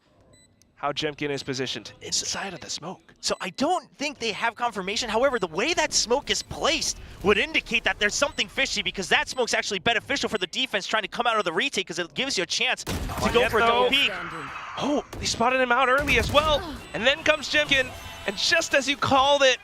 how Jemkin is positioned inside of the smoke? So I don't think they have confirmation. However, the way that smoke is placed would indicate that there's something fishy because that smoke's actually beneficial for the defense trying to come out of the retake because it gives you a chance to go for a double peek. Oh, they spotted him out early as well. And then comes Jemkin, and just as you called it,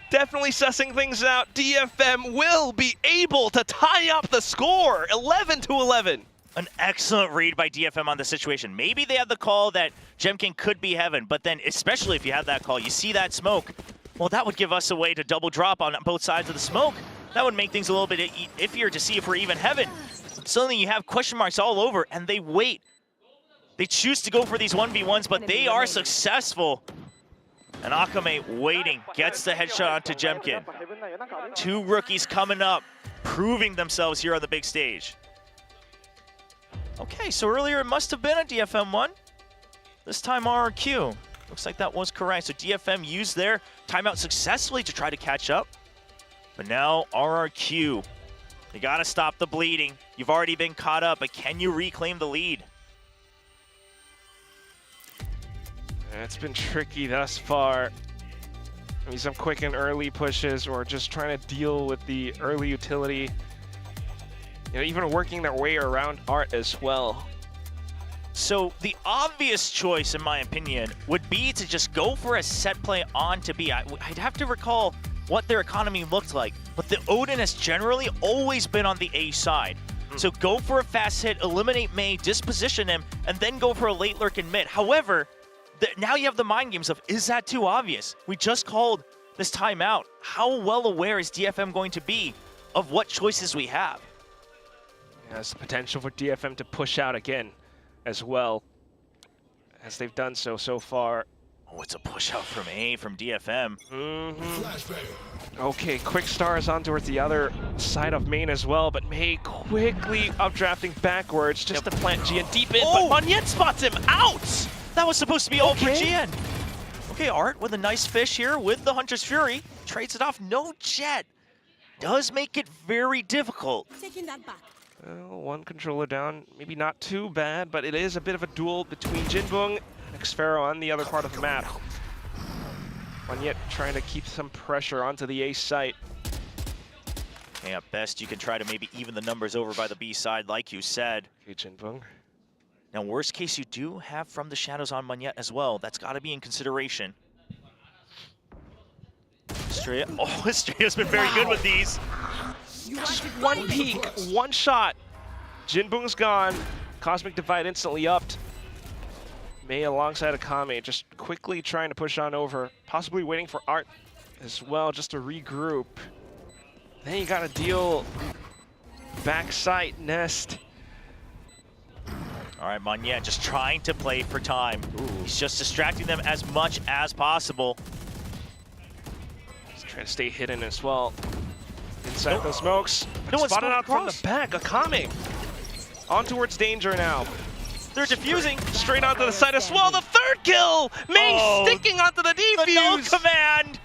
definitely sussing things out, DFM will be able to tie up the score, 11-11. An excellent read by DFM on the situation. Maybe they had the call that Jemkin could be heaven, but then especially if you had that call, you see that smoke, well, that would give us a way to double drop on both sides of the smoke. That would make things a little bit iffier to see if we're even heaven. Suddenly you have question marks all over, and they wait. They choose to go for these 1v1s, but they are successful. And Akame waiting, gets the headshot onto Jemkin. Two rookies coming up, proving themselves here on the big stage. Okay, so earlier it must have been a DFM one. This time RRQ. Looks like that was correct. So DFM used their timeout successfully to try to catch up. But now RRQ. You gotta stop the bleeding. You've already been caught up, but can you reclaim the lead? It's been tricky thus far. Maybe some quick and early pushes or just trying to deal with the early utility. You know, even working their way around Art as well. So the obvious choice, in my opinion, would be to just go for a set play on to B. I'd have to recall what their economy looked like, but the Odin has generally always been on the A side. So go for a fast hit, eliminate Mei, disposition him, and then go for a late lurk in mid. However, now you have the mind games of, is that too obvious? We just called this timeout. How well aware is DFM going to be of what choices we have? There's the potential for DFM to push out again as well, as they've done so far. Oh, it's a push out from A from DFM. Okay, quick stars on towards the other side of main as well, but Mei quickly updrafting backwards just to plant GN deep in, but Monyet spots him out! That was supposed to be all for GN. Okay, Art with a nice fish here with the Hunter's Fury. Trades it off, no jet. Does make it very difficult. Taking that back. Well, one controller down, maybe not too bad, but it is a bit of a duel between Jinbong and Xpharaoh on the other part of the map. Monyet trying to keep some pressure onto the A site. Okay, at best you can try to maybe even the numbers over by the B side, like you said. Okay, Jinbong. Now, worst case, you do have From the Shadows on Monyet as well. That's got to be in consideration. Estrella. Oh, Estrella's been very good with these. Just one peek, one shot. Jinbong's gone. Cosmic Divide instantly upped. Mei alongside Akame, just quickly trying to push on over. Possibly waiting for Art as well, just to regroup. Then you gotta deal backside nest. All right, Monyet just trying to play for time. He's just distracting them as much as possible. He's trying to stay hidden as well. Inside those smokes. No one spotted out across. from the back. Akame on towards danger now. They're diffusing. Straight onto the side as well. The third kill! Mei sticking onto the defuse! The no command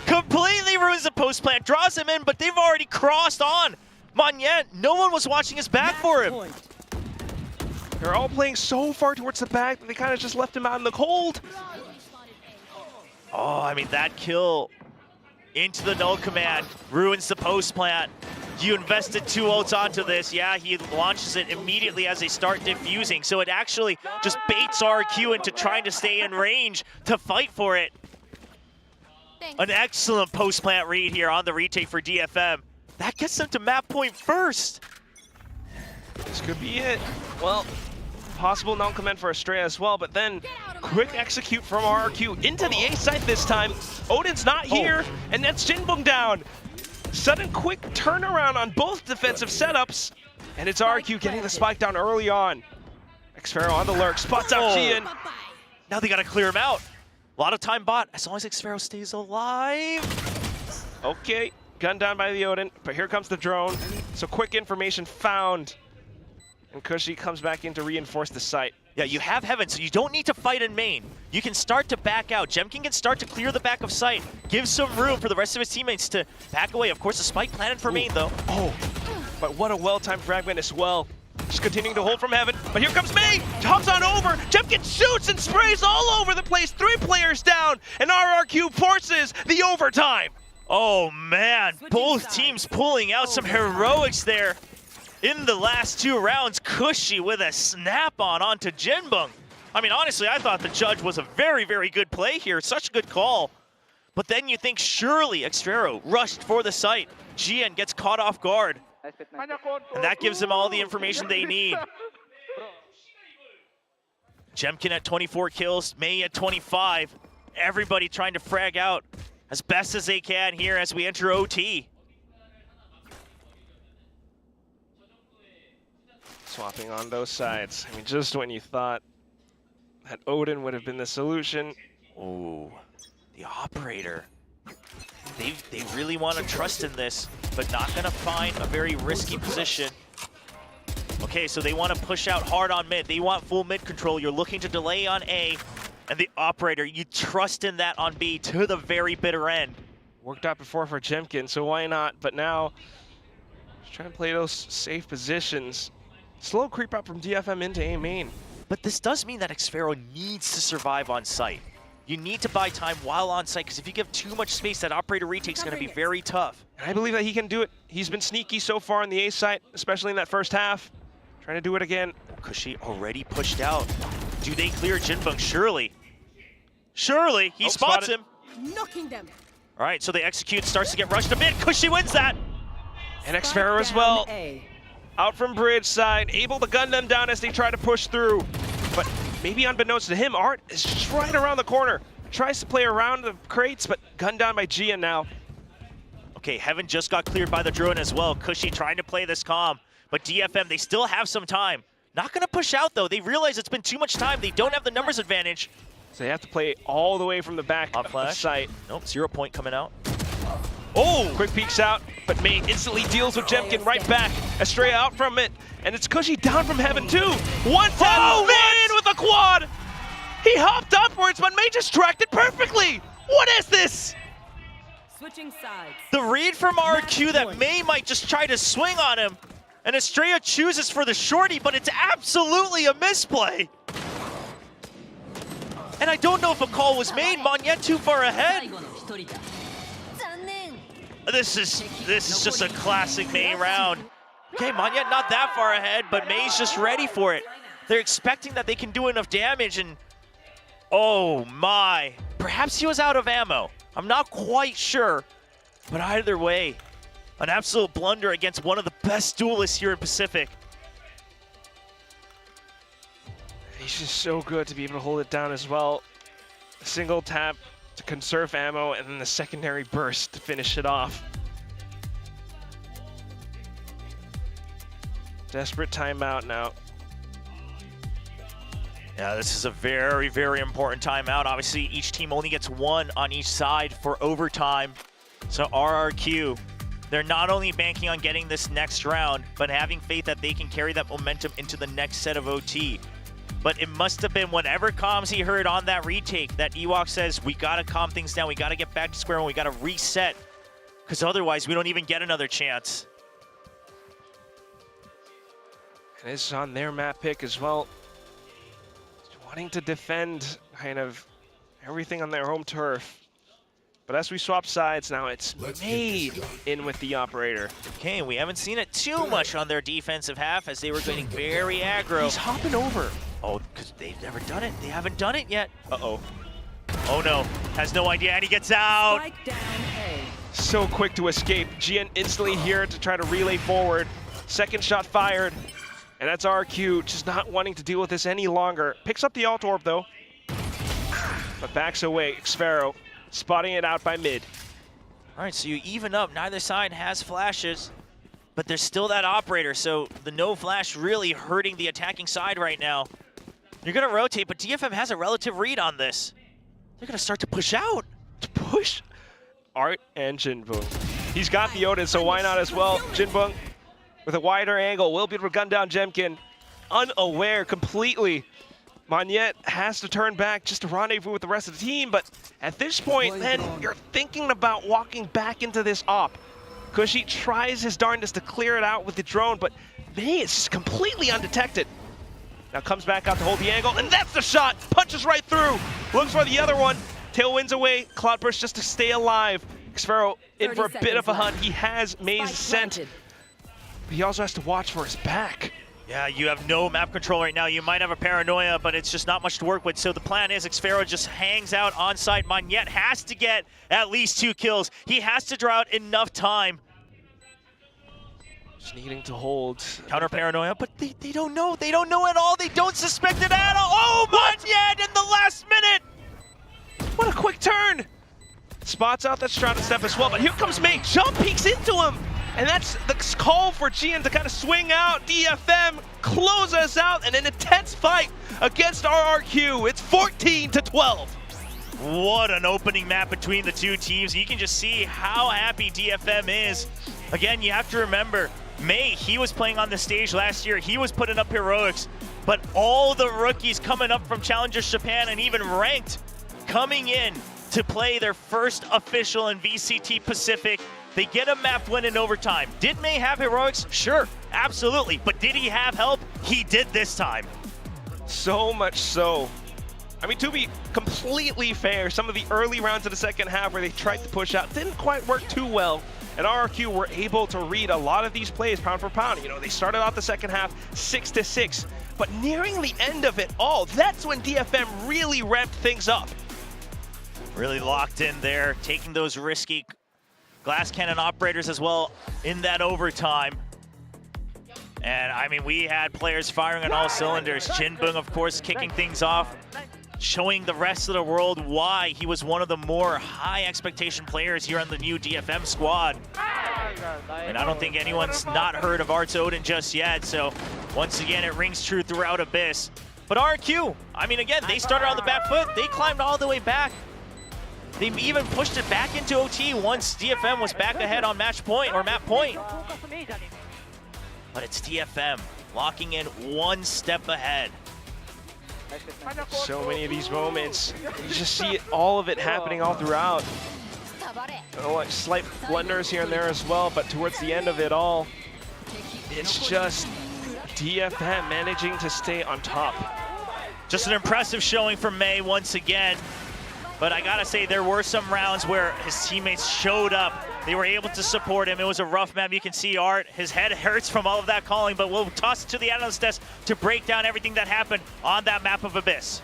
completely ruins the post plant. Draws him in, but they've already crossed on. Monyet, no one was watching his back for him. They're all playing so far towards the back that they kind of just left him out in the cold. Oh, I mean, that kill into the null command ruins the post plant. You invested 2 ults onto this. Yeah, he launches it immediately as they start diffusing. So it actually just baits RRQ into trying to stay in range to fight for it. An excellent post plant read here on the retake for DFM. That gets them to map point first. This could be it. Well, possible non-command for Estrella as well, but then quick execute from RRQ into the A site this time. Odin's not here, and that's Jinbum down. Sudden quick turnaround on both defensive setups, and it's RRQ getting the spike down early on. xFaro on the lurk, spots out Gian. Now they gotta clear him out. A lot of time bought, as long as xFaro stays alive. Okay, gunned down by the Odin, but here comes the drone. So quick information found. And Cushy comes back in to reinforce the site. Yeah, you have Heaven, so you don't need to fight in main. You can start to back out. Jemkin can start to clear the back of site. Give some room for the rest of his teammates to back away. Of course, the spike planted for main, though. Oh, but what a well-timed fragment as well. Just continuing to hold from Heaven, but here comes May! Hops on over, Jemkin shoots and sprays all over the place. 3 players down, and RRQ forces the overtime. Oh man, both teams pulling out some heroics there. In the last 2 rounds, Cushy with a snap-on onto Jinbum. I mean, honestly, I thought the judge was a very, very good play here. Such a good call. But then you think surely xFaro rushed for the site. Gian gets caught off guard. And that gives them all the information they need. Jemkin at 24 kills, May at 25. Everybody trying to frag out as best as they can here as we enter OT. Swapping on those sides. I mean, just when you thought that Odin would have been the solution. Oh, the operator. They really want to trust in this, but not going to find a very risky position. Okay, so they want to push out hard on mid. They want full mid control. You're looking to delay on A, and the operator, you trust in that on B to the very bitter end. Worked out before for Jemkin, so why not? But now, just trying to play those safe positions. Slow creep up from DFM into A main. But this does mean that xFaro needs to survive on site. You need to buy time while on site, because if you give too much space, that operator retake is going to be very tough. And I believe that he can do it. He's been sneaky so far on the A site, especially in that first half. Trying to do it again. Cushy already pushed out. Do they clear Jinbum? Surely. Surely. He spots him. Knocking them. All right, so they execute, starts to get rushed a bit. Cushy wins that. And xFaro as well. Out from bridge side, able to gun them down as they try to push through. But maybe unbeknownst to him, Art is just right around the corner. Tries to play around the crates, but gunned down by Gian now. Okay, Heaven just got cleared by the Druid as well. Cushy trying to play this calm, but DFM, they still have some time. Not gonna push out though. They realize it's been too much time. They don't have the numbers advantage. So they have to play all the way from the back of the site. Nope, 0 point coming out. Oh! Quick peeks out, but May instantly deals with Jemkin right back. Estrella out from it, and it's Cushy down from Heaven too. 1-10, May in with a quad! He hopped upwards, but May just tracked it perfectly! What is this? Switching sides. The read from RRQ that May might just try to swing on him, and Estrella chooses for the shorty, but it's absolutely a misplay. And I don't know if a call was made. Monyet too far ahead. This is just a classic May round. Okay, Monyet not that far ahead, but May's just ready for it. They're expecting that they can do enough damage, and oh my. Perhaps he was out of ammo. I'm not quite sure, but either way, an absolute blunder against one of the best duelists here in Pacific. He's just so good to be able to hold it down as well. A single tap to conserve ammo, and then the secondary burst to finish it off. Desperate timeout now. Yeah, this is a very, very important timeout. Obviously, each team only gets 1 on each side for overtime. So RRQ, they're not only banking on getting this next round, but having faith that they can carry that momentum into the next set of OT. But it must have been whatever comms he heard on that retake that Ewok says, we gotta calm things down, we gotta get back to square one, we gotta reset, because otherwise we don't even get another chance. And it's on their map pick as well. Wanting to defend kind of everything on their home turf. But as we swap sides now, it's Made in with the operator. Okay, we haven't seen it too much on their defensive half as they were getting very aggro. He's hopping over. Oh, because they've never done it. They haven't done it yet. Uh-oh. Oh no, has no idea, and he gets out. So quick to escape. Gian instantly here to try to relay forward. Second shot fired. And that's RRQ, just not wanting to deal with this any longer. Picks up the alt orb though. But backs away. Xfero spotting it out by mid. All right, so you even up. Neither side has flashes, but there's still that operator, so the no flash really hurting the attacking side right now. You're gonna rotate, but DFM has a relative read on this. They're gonna start to push out. To push Art and Jinbung. He's got the Odin, so why not as well? Jinbung with a wider angle will be able to gun down Jemkin. Unaware completely. Magnet has to turn back just to rendezvous with the rest of the team, but at this point, then you're thinking about walking back into this op. Kushi tries his darndest to clear it out with the drone, but May is just completely undetected. Now comes back out to hold the angle, and that's the shot! Punches right through! Looks for the other one. Tailwinds away, Cloudburst just to stay alive. Xfero in for a bit of a hunt. He has May's scent, but he also has to watch for his back. Yeah, you have no map control right now. You might have a paranoia, but it's just not much to work with. So the plan is Xfero just hangs out on site. Magnet has to get at least 2 kills. He has to draw out enough time. Just needing to hold. Counter paranoia, but they don't know. They don't know at all. They don't suspect it at all. Oh, Magnet in the last minute! What a quick turn! Spots out that Shrouded Step as well, but here comes May. Jump peeks into him! And that's the call for Gian to kind of swing out. DFM close us out in an intense fight against RRQ. It's 14-12. What an opening map between the two teams. You can just see how happy DFM is. Again, you have to remember, May, he was playing on the stage last year. He was putting up heroics, but all the rookies coming up from Challengers Japan and even ranked coming in to play their first official in VCT Pacific. They get a map win in overtime. Did May have heroics? Sure, absolutely. But did he have help? He did this time. So much so. I mean, to be completely fair, some of the early rounds of the second half where they tried to push out didn't quite work too well. And RRQ were able to read a lot of these plays pound for pound. You know, they started out the second half 6-6. But nearing the end of it all, that's when DFM really ramped things up. Really locked in there, taking those risky glass cannon operators as well in that overtime. And I mean, we had players firing on all cylinders. Jinbung, of course, kicking things off, showing the rest of the world why he was one of the more high expectation players here on the new DFM squad. And I don't think anyone's not heard of Art's Odin just yet. So once again, it rings true throughout Abyss. But RRQ, I mean, again, they started on the back foot. They climbed all the way back. They even pushed it back into OT once DFM was back ahead on match point or map point. But it's DFM locking in one step ahead. So many of these moments, you just see it, all of it happening all throughout. Slight blunders here and there as well, but towards the end of it all, it's just DFM managing to stay on top. Just an impressive showing from May once again. But I gotta say, there were some rounds where his teammates showed up. They were able to support him. It was a rough map. You can see Art, his head hurts from all of that calling, but we'll toss it to the analyst desk to break down everything that happened on that map of Abyss.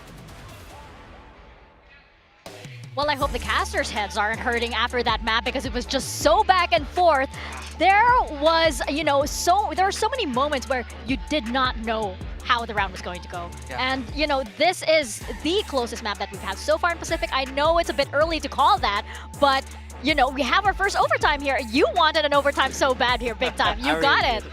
Well, I hope the casters' heads aren't hurting after that map because it was just so back and forth. There was, there are so many moments where you did not know how the round was going to go. Yeah. And, this is the closest map that we've had so far in Pacific. I know it's a bit early to call that, but we have our first overtime here. You wanted an overtime so bad here, big time. You got it.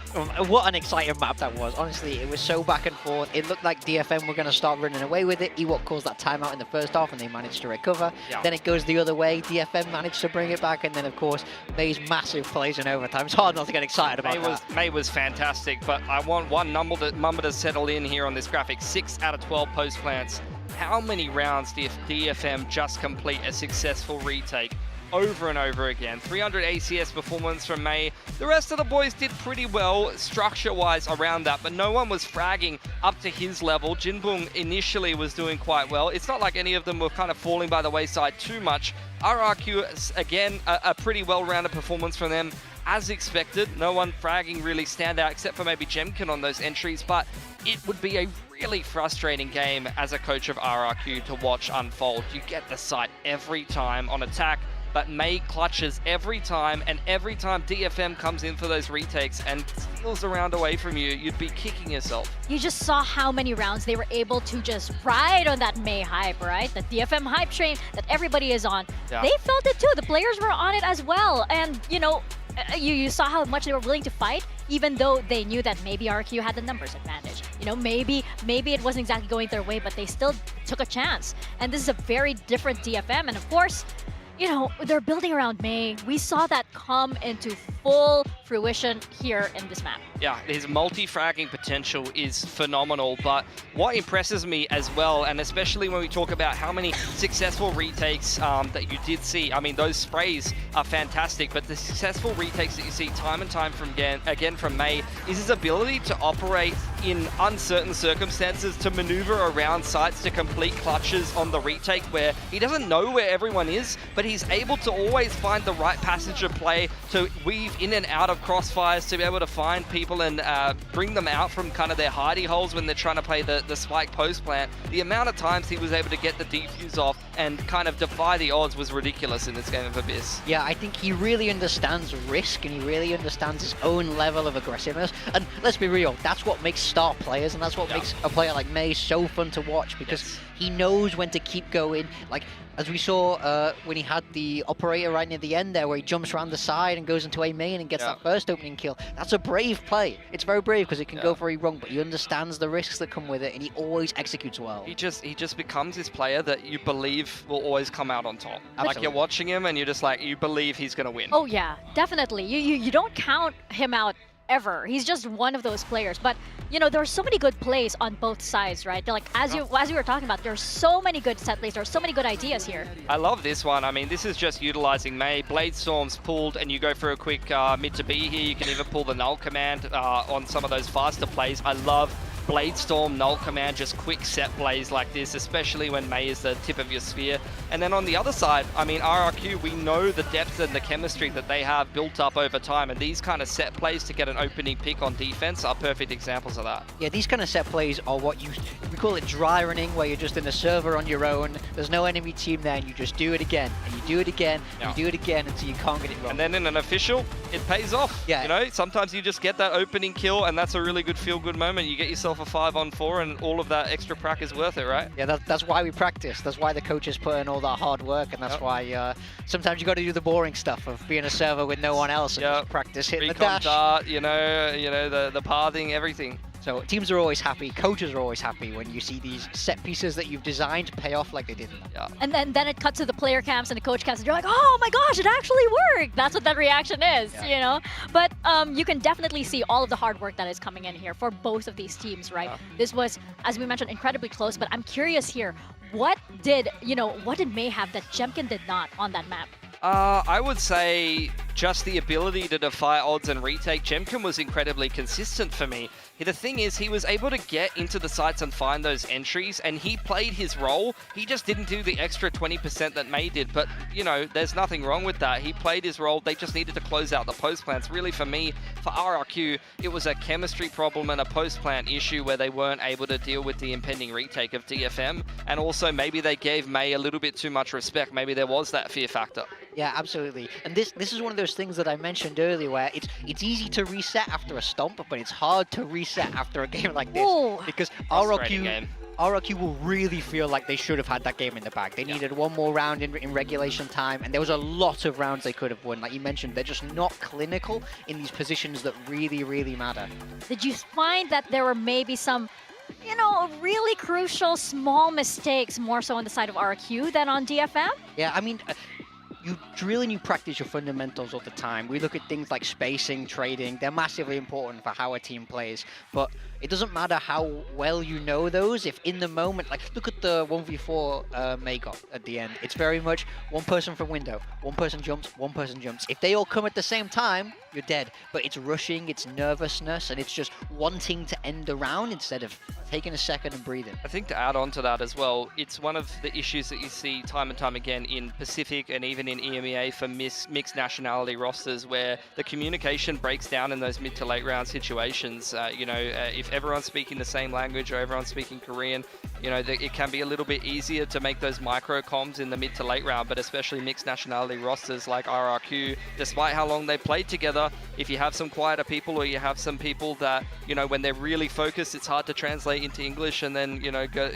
What an exciting map that was. Honestly, it was so back and forth. It looked like DFM were going to start running away with it. Ewok caused that timeout in the first half, and they managed to recover. Yeah. Then it goes the other way. DFM managed to bring it back, and then, of course, May's massive plays in overtime. It's hard not to get excited about that. May was fantastic, but I want one number to settle in here on this graphic. 6 out of 12 post plants. How many rounds did DFM just complete a successful retake? over and over again. 300 ACS performance from Mei. The rest of the boys did pretty well structure-wise around that, but no one was fragging up to his level. Jinbum initially was doing quite well. It's not like any of them were kind of falling by the wayside too much. RRQ, again, a pretty well-rounded performance from them. As expected, no one fragging really stand out except for maybe Jemkin on those entries, but it would be a really frustrating game as a coach of RRQ to watch unfold. You get the sight every time on attack, but Mei clutches every time, and every time DFM comes in for those retakes and steals a round away from you, you'd be kicking yourself. You just saw how many rounds they were able to just ride on that Mei hype, right? The DFM hype train that everybody is on. Yeah. They felt it too. The players were on it as well. And, you know, you saw how much they were willing to fight, even though they knew that maybe RRQ had the numbers advantage. You know, maybe it wasn't exactly going their way, but they still took a chance. And this is a very different DFM. And of course, you know, they're building around Mei. We saw that come into full fruition here in this map. Yeah, his multi-fragging potential is phenomenal, but what impresses me as well, and especially when we talk about how many successful retakes that you did see, I mean, those sprays are fantastic, but the successful retakes that you see time and time again from Mei is his ability to operate in uncertain circumstances, to maneuver around sites, to complete clutches on the retake where he doesn't know where everyone is, but he's able to always find the right passage of play to weave in and out of crossfires, to be able to find people and bring them out from kind of their hidey holes when they're trying to play the spike post plant. The amount of times he was able to get the defuse off and kind of defy the odds was ridiculous in this game of Abyss. Yeah, I think he really understands risk and he really understands his own level of aggressiveness. And let's be real, that's what makes star players, and that's what makes a player like Mei so fun to watch, because he knows when to keep going. Like, as we saw when he had the operator right near the end there, where he jumps around the side and goes into a main and gets that first opening kill. That's a brave play. It's very brave because it can go very wrong, but he understands the risks that come with it, and he always executes well. He just becomes this player that you believe will always come out on top. Absolutely. Like, you're watching him and you're just like, you believe he's going to win. Oh yeah, definitely. You don't count him out ever. He's just one of those players. But you know, there are so many good plays on both sides, right? They're like, as you were talking about, there's so many good set plays, there's so many good ideas here. I love this one. I mean, this is just utilizing Mei. Blade Storm's pulled, and you go for a quick mid to B here. You can even pull the null command on some of those faster plays. I love Blade Storm, null command, just quick set plays like this, especially when Mei is the tip of your spear. And then on the other side, I mean, RRQ, we know the depth and the chemistry that they have built up over time, and these kind of set plays to get an opening pick on defense are perfect examples of that. Yeah, these kind of set plays are what we call it dry running, where you're just in a server on your own, there's no enemy team there, and you just do it again, and you do it again, and you do it again until you can't get it wrong. And then in an official, it pays off. Yeah. You know, sometimes you just get that opening kill, and that's a really good feel-good moment. You get yourself a 5-on-4, and all of that extra prac is worth it, right? Yeah, that's why we practice. That's why the coaches put in all that hard work, and that's why sometimes you got to do the boring stuff of being a server with no one else and just practice hitting the dash. Dart, you know the pathing, everything. So teams are always happy, coaches are always happy when you see these set pieces that you've designed pay off like they did. Yeah. And then it cuts to the player cams and the coach cams, and you're like, oh my gosh, it actually worked. That's what that reaction is, you know? But you can definitely see all of the hard work that is coming in here for both of these teams, right? This was, as we mentioned, incredibly close, but I'm curious here, what did Mei have that Jemkin did not on that map? I would say just the ability to defy odds and retake. Jemkin was incredibly consistent for me. The thing is, he was able to get into the sites and find those entries, and he played his role. He just didn't do the extra 20% that Mei did, but, you know, there's nothing wrong with that. He played his role. They just needed to close out the post-plants. Really, for me, for RRQ, it was a chemistry problem and a post-plant issue where they weren't able to deal with the impending retake of DFM, and also maybe they gave Mei a little bit too much respect. Maybe there was that fear factor. Yeah, absolutely. And this is one of those things that I mentioned earlier, where it's easy to reset after a stomp, but it's hard to reset after a game like this. Ooh. Because RRQ will really feel like they should have had that game in the bag. They needed one more round in regulation time, and there was a lot of rounds they could have won. Like you mentioned, they're just not clinical in these positions that really, really matter. Did you find that there were maybe some, you know, really crucial small mistakes more so on the side of RRQ than on DFM? Yeah, I mean, you drill and you practice your fundamentals all the time. We look at things like spacing, trading. They're massively important for how a team plays. But it doesn't matter how well you know those. If in the moment, like look at the 1v4 make-up at the end. It's very much one person from window, one person jumps, one person jumps. If they all come at the same time, you're dead. But it's rushing, it's nervousness, and it's just wanting to end the round instead of taking a second and breathing. I think to add on to that as well, it's one of the issues that you see time and time again in Pacific and even in EMEA for mixed nationality rosters, where the communication breaks down in those mid to late round situations. If everyone's speaking the same language or everyone's speaking Korean, it can be a little bit easier to make those micro comms in the mid to late round, but especially mixed nationality rosters like RRQ, despite how long they played together, if you have some quieter people or you have some people that, when they're really focused, it's hard to translate into English and then,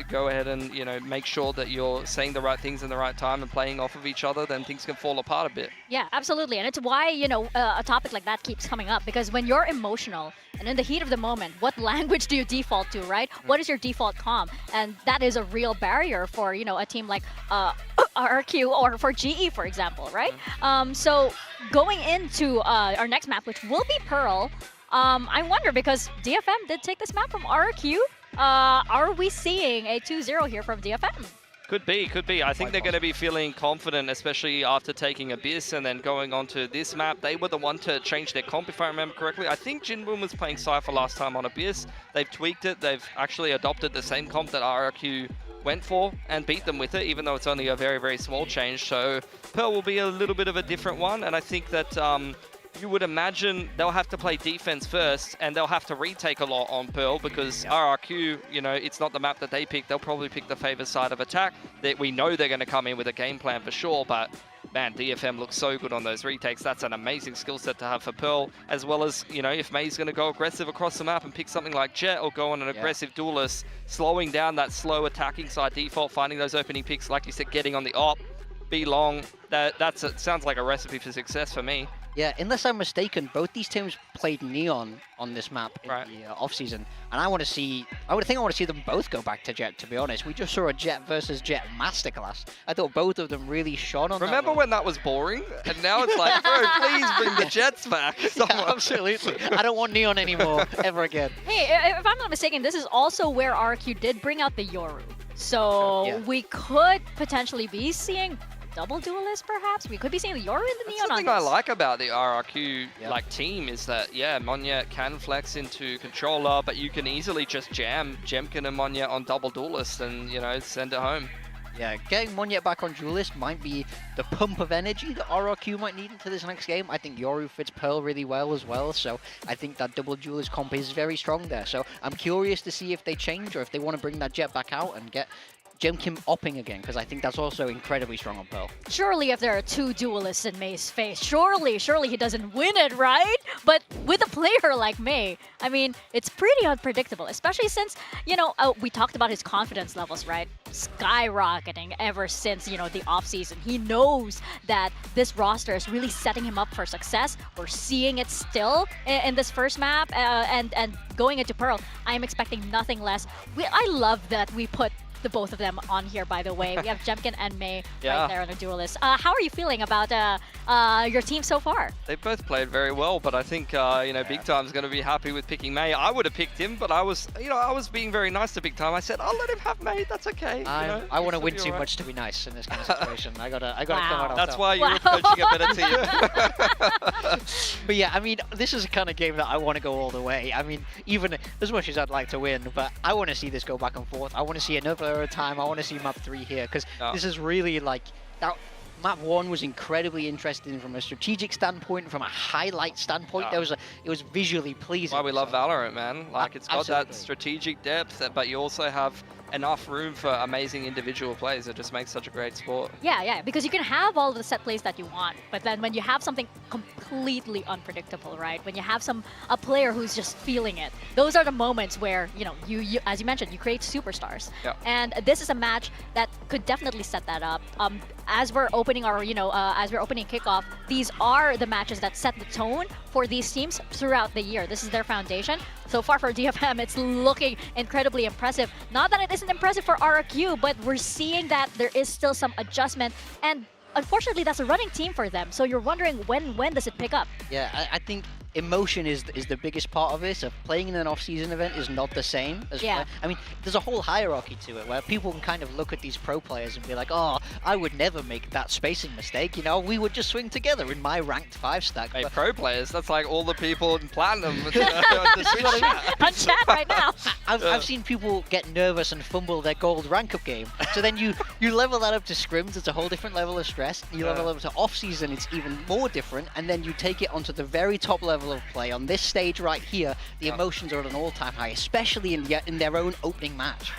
go ahead and, make sure that you're saying the right things in the right time and playing off of each other, then things can fall apart a bit. Yeah, absolutely. And it's why, a topic like that keeps coming up, because when you're emotional and in the heat of the moment, what language do you default to, right? What is your default comm? And that is a real barrier for, a team like RRQ or for GE, for example, right? So going into our next map, which will be Pearl, I wonder, because DFM did take this map from RRQ. Are we seeing a 2-0 here from DFM? Could be. I think they're going to be feeling confident, especially after taking Abyss and then going on to this map. They were the one to change their comp, if I remember correctly. I think Jinwoo was playing Cypher last time on Abyss. They've tweaked it. They've actually adopted the same comp that RRQ went for and beat them with it, even though it's only a very, very small change. So Pearl will be a little bit of a different one, and I think that you would imagine they'll have to play defense first, and they'll have to retake a lot on Pearl because RRQ, it's not the map that they pick. They'll probably pick the favored side of attack. That we know they're going to come in with a game plan for sure, but man, DFM looks so good on those retakes. That's an amazing skill set to have for Pearl, as well as, if May's going to go aggressive across the map and pick something like Jet or go on an aggressive duelist, slowing down that slow attacking side default, finding those opening picks, like you said, getting on the op, be long. Sounds like a recipe for success for me. Yeah, unless I'm mistaken, both these teams played Neon on this map in the off-season, and I want to see them both go back to Jet, to be honest. We just saw a Jet versus Jet masterclass. I thought both of them really shone on Remember when that was boring? And now it's like, bro, please bring the Jets back. Yeah, absolutely. I don't want Neon anymore, ever again. Hey, if I'm not mistaken, this is also where RQ did bring out the Yoru. So we could potentially be seeing double duelist, perhaps? We could be seeing the Yoru in the Neon. Something I like about the RRQ team is that, Monyet can flex into controller, but you can easily just jam Jemkin and Monyet on double duelist and, send it home. Yeah, getting Monyet back on duelist might be the pump of energy that RRQ might need into this next game. I think Yoru fits Pearl really well as well, so I think that double duelist comp is very strong there. So I'm curious to see if they change or if they want to bring that Jet back out and get Jemkin opping again, because I think that's also incredibly strong on Pearl. Surely if there are two duelists in May's face, surely he doesn't win it, right? But with a player like May, I mean, it's pretty unpredictable, especially since, we talked about his confidence levels, right? Skyrocketing ever since, the offseason. He knows that this roster is really setting him up for success. We're seeing it still in this first map, and going into Pearl, I'm expecting nothing less. I love that we put the both of them on here, by the way. We have Jemkin and May right there on the duelist. How are you feeling about your team so far? They both played very well, but I think Big Time's going to be happy with picking May. I would have picked him, but I was being very nice to Big Time. I said, I'll let him have May. That's okay. I want to win too much to be nice in this kind of situation. I gotta come out on That's top. why you're coaching a better team. But yeah, I mean, this is the kind of game that I want to go all the way. I mean, even as much as I'd like to win, but I want to see this go back and forth. I want to see another time. I want to see map 3 here, because this is really like that. Map 1 was incredibly interesting from a strategic standpoint, from a highlight standpoint. It was visually pleasing. Why we love Valorant, man. Like, it's got that strategic depth, but you also have enough room for amazing individual plays. It just makes such a great sport. Yeah, because you can have all the set plays that you want, but then when you have something completely unpredictable, right? When you have a player who's just feeling it, those are the moments where, you as you mentioned, you create superstars. Yeah. And this is a match that could definitely set that up. As we're opening our, as we're opening Kickoff, these are the matches that set the tone for these teams throughout the year. This is their foundation. So far for DFM, it's looking incredibly impressive. Not that it isn't impressive for RRQ, but we're seeing that there is still some adjustment, and unfortunately that's a running team for them. So you're wondering when does it pick up? Yeah, I think emotion is the biggest part of this. Of playing in an off-season event is not the same as I mean, there's a whole hierarchy to it where people can kind of look at these pro players and be like, oh, I would never make that spacing mistake. You know, we would just swing together in my ranked 5 stack. Hey, pro players, that's like all the people in Platinum. On chat right now. I've seen people get nervous and fumble their gold rank up game. So then you level that up to scrims, it's a whole different level of stress. You level up to off-season, it's even more different. And then you take it onto the very top level of play. On this stage right here, the emotions are at an all-time high, especially in their own opening match.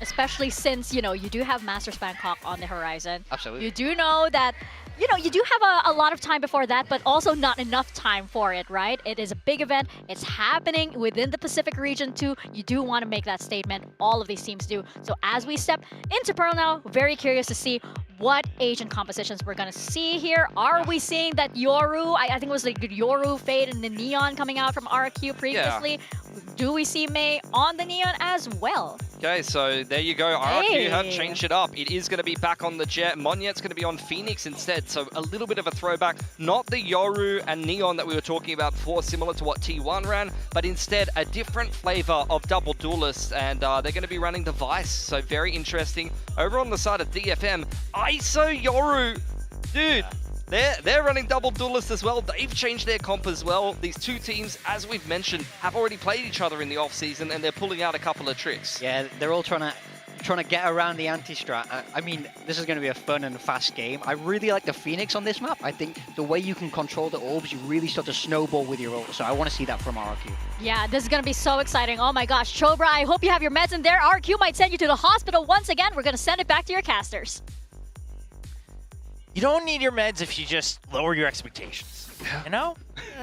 Especially since, you know, you do have Masters Bangkok on the horizon. Absolutely. You do know that, you know, you do have a lot of time before that, but also not enough time for it, right? It is a big event. It's happening within the Pacific region too. You do want to make that statement. All of these teams do. So as we step into Pearl now, very curious to see what Asian compositions we're going to see here. Are we seeing that Yoru, I think it was like Yoru, Fade, and the Neon coming out from RRQ previously. Do we see Mei on the Neon as well? Okay, so there you go. RRQ have changed it up. It is going to be back on the Jet. Monyet's going to be on Phoenix instead. So a little bit of a throwback. Not the Yoru and Neon that we were talking about before, similar to what T1 ran, but instead a different flavor of double duelists. And they're going to be running Device. So very interesting. Over on the side of DFM, ISO Yoru. Dude. They're running double duelists as well. They've changed their comp as well. These two teams, as we've mentioned, have already played each other in the off-season, and they're pulling out a couple of tricks. Yeah, they're all trying to get around the anti-strat. I mean, this is going to be a fun and fast game. I really like the Phoenix on this map. I think the way you can control the orbs, you really start to snowball with your ult. So I want to see that from RRQ. Yeah, this is going to be so exciting. Oh my gosh, Chobra, I hope you have your meds in there. RRQ might send you to the hospital once again. We're going to send it back to your casters. You don't need your meds if you just lower your expectations. You know?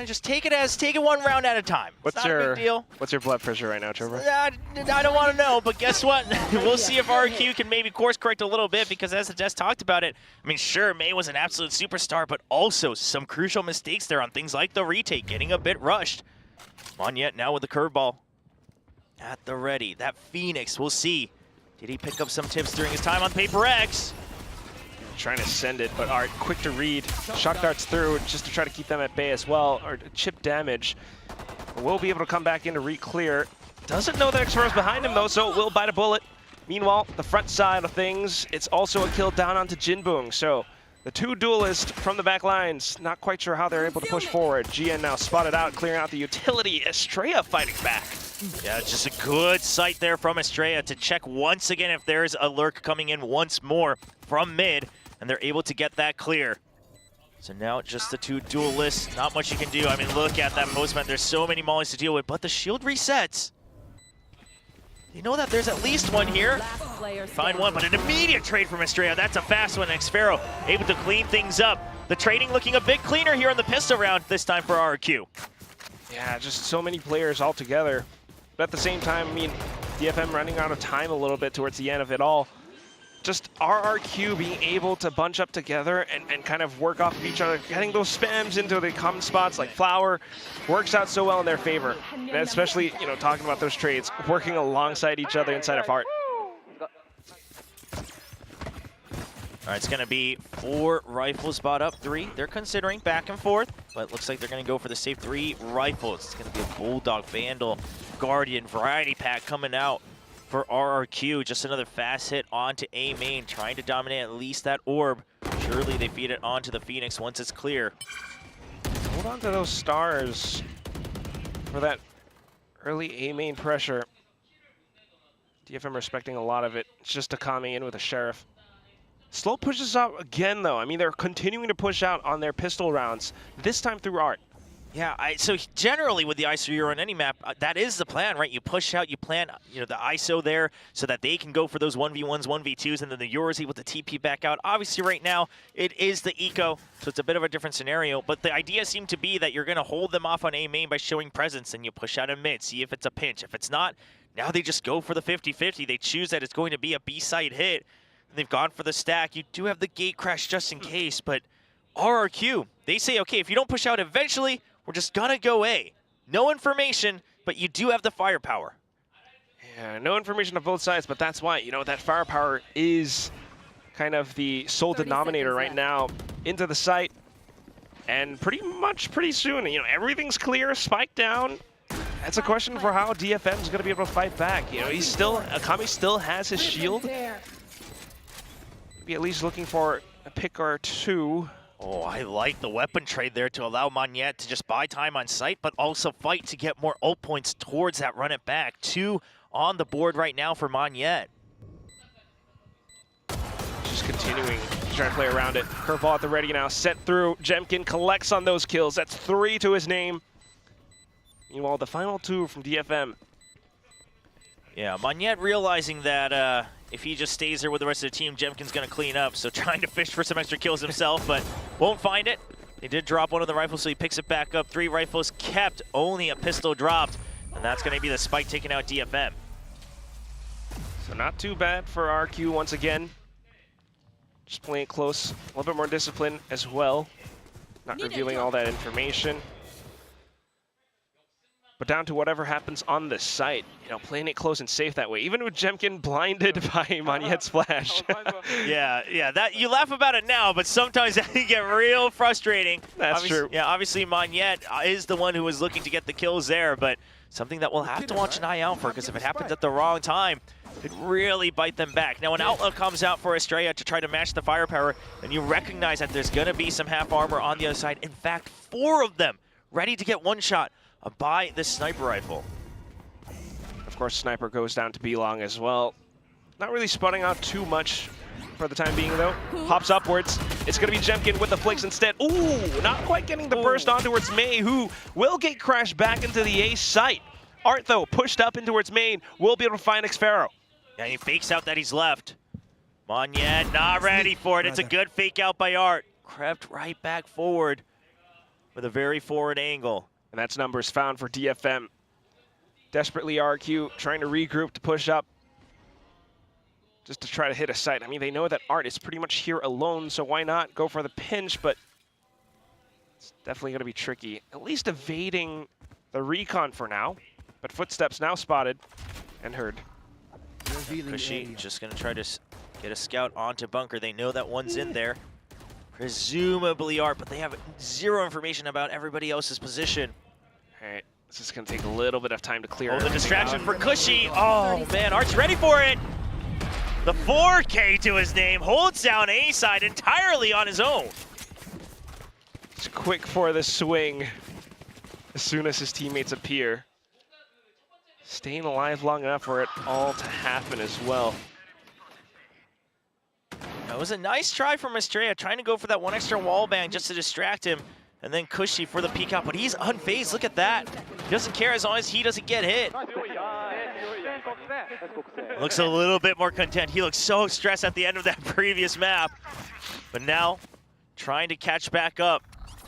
Just take it one round at a time. It's not a big deal. What's your blood pressure right now, Trevor? I don't want to know, but guess what? We'll see if RRQ can maybe course correct a little bit, because as the Jess talked about it, I mean, sure, Mei was an absolute superstar, but also some crucial mistakes there on things like the retake, getting a bit rushed. Monyet now with the curveball at the ready. That Phoenix, we'll see. Did he pick up some tips during his time on Paper X? Trying to send it, but Art quick to read. Shock darts through just to try to keep them at bay as well, or chip damage. Will be able to come back in to re-clear. Doesn't know that Xfero's behind him though, so will bite a bullet. Meanwhile, the front side of things, it's also a kill down onto Jinbung. So the two duelists from the back lines, not quite sure how they're able to push forward. GN now spotted out, clearing out the utility. Estrella fighting back. Yeah, it's just a good sight there from Estrella to check once again if there's a lurk coming in once more from mid, and they're able to get that clear. So now just the two duelists, not much you can do. I mean, look at that postman. There's so many mollies to deal with, but the shield resets. You know that there's at least one here. Find one, but an immediate trade from Estrella. That's a fast one. Xfero able to clean things up. The trading looking a bit cleaner here on the pistol round, this time for RRQ. Yeah, just so many players all together. But at the same time, I mean, DFM running out of time a little bit towards the end of it all. Just RRQ being able to bunch up together and kind of work off of each other, getting those spams into the common spots like Flower works out so well in their favor. And especially, you know, talking about those trades, working alongside each other inside of Heart. All right, it's going to be 4 rifles spot up, 3. They're considering back and forth, but it looks like they're going to go for the safe 3 rifles. It's going to be a Bulldog, Vandal, Guardian, Variety Pack coming out for RRQ. Just another fast hit onto A main, trying to dominate at least that orb. Surely they feed it onto the Phoenix once it's clear. Hold on to those stars for that early A main pressure. DFM respecting a lot of it. It's just Akame in with a Sheriff. Slow pushes out again, though. I mean, they're continuing to push out on their pistol rounds, this time through Art. Yeah, so generally with the ISO Euro on any map, that is the plan, right? You push out, you plant, you know, the ISO there so that they can go for those 1v1s, 1v2s, and then the Euro is able to TP back out. Obviously, right now, it is the Eco, so it's a bit of a different scenario. But the idea seemed to be that you're going to hold them off on A main by showing presence, and you push out in mid, see if it's a pinch. If it's not, now they just go for the 50-50. They choose that it's going to be a B-side hit. They've gone for the stack. You do have the gate crash just in case, but RRQ, they say, okay, if you don't push out eventually, we're just gonna go A. No information, but you do have the firepower. Yeah, no information on both sides, but that's why, you know, that firepower is kind of the sole denominator right now. Into the site. And pretty soon, you know, everything's clear, spike down. That's a question for how DFM's going to be able to fight back. You know, Akami still has his shield. Maybe at least looking for a pick or two. Oh, I like the weapon trade there to allow Monyet to just buy time on site, but also fight to get more ult points towards that run it back. 2 on the board right now for Monyet. Just continuing to try to play around it. Curveball at the ready now, set through. Jemkin collects on those kills. That's 3 to his name. Meanwhile, the final 2 from DFM. Yeah, Monyet realizing that if he just stays there with the rest of the team, Jemkin's going to clean up. So trying to fish for some extra kills himself, but won't find it. They did drop one of the rifles, so he picks it back up. 3 rifles kept, only a pistol dropped. And that's going to be the spike taking out DFM. So not too bad for RRQ once again. Just playing it close, a little bit more discipline as well. Not revealing all that information. But down to whatever happens on the site, you know, playing it close and safe that way. Even with Jemkin blinded by Monyet's flash. yeah, that you laugh about it now, but sometimes that can get real frustrating. That's true. Yeah, obviously Monyet is the one who was looking to get the kills there, but something that we'll have to watch an eye out for, because if it happens at the wrong time, it really bite them back. Now, when Outlaw comes out for Estrella to try to match the firepower, and you recognize that there's going to be some half armor on the other side. In fact, 4 of them ready to get one shot by this sniper rifle. Of course, sniper goes down to B-Long as well. Not really spotting out too much for the time being, though. Hops upwards. It's going to be Jemkin with the flicks instead. Ooh, not quite getting the burst on towards May, who will get crashed back into the A site. Art, though, pushed up in towards main, will be able to find Xfero. Yeah, he fakes out that he's left. Monyet not ready for it. It's a good fake out by Art. Crept right back forward with a very forward angle. And that's numbers found for DFM. Desperately RQ trying to regroup to push up. Just to try to hit a site. I mean, they know that Art is pretty much here alone, so why not go for the pinch, but it's definitely going to be tricky. At least evading the recon for now, but footsteps now spotted and heard. Kushi just going to try to get a scout onto bunker. They know that one's in there. Presumably Art, but they have 0 information about everybody else's position. All right, this is going to take a little bit of time to clear. Oh, the distraction for Kushi. Oh, man, Art's ready for it. The 4K to his name, holds down A side entirely on his own. It's quick for the swing as soon as his teammates appear. Staying alive long enough for it all to happen as well. That was a nice try from Estrella, trying to go for that one extra wall bang just to distract him. And then Kushi for the peek out, but he's unfazed. Look at that. He doesn't care as long as he doesn't get hit. Looks a little bit more content. He looks so stressed at the end of that previous map. But now, trying to catch back up.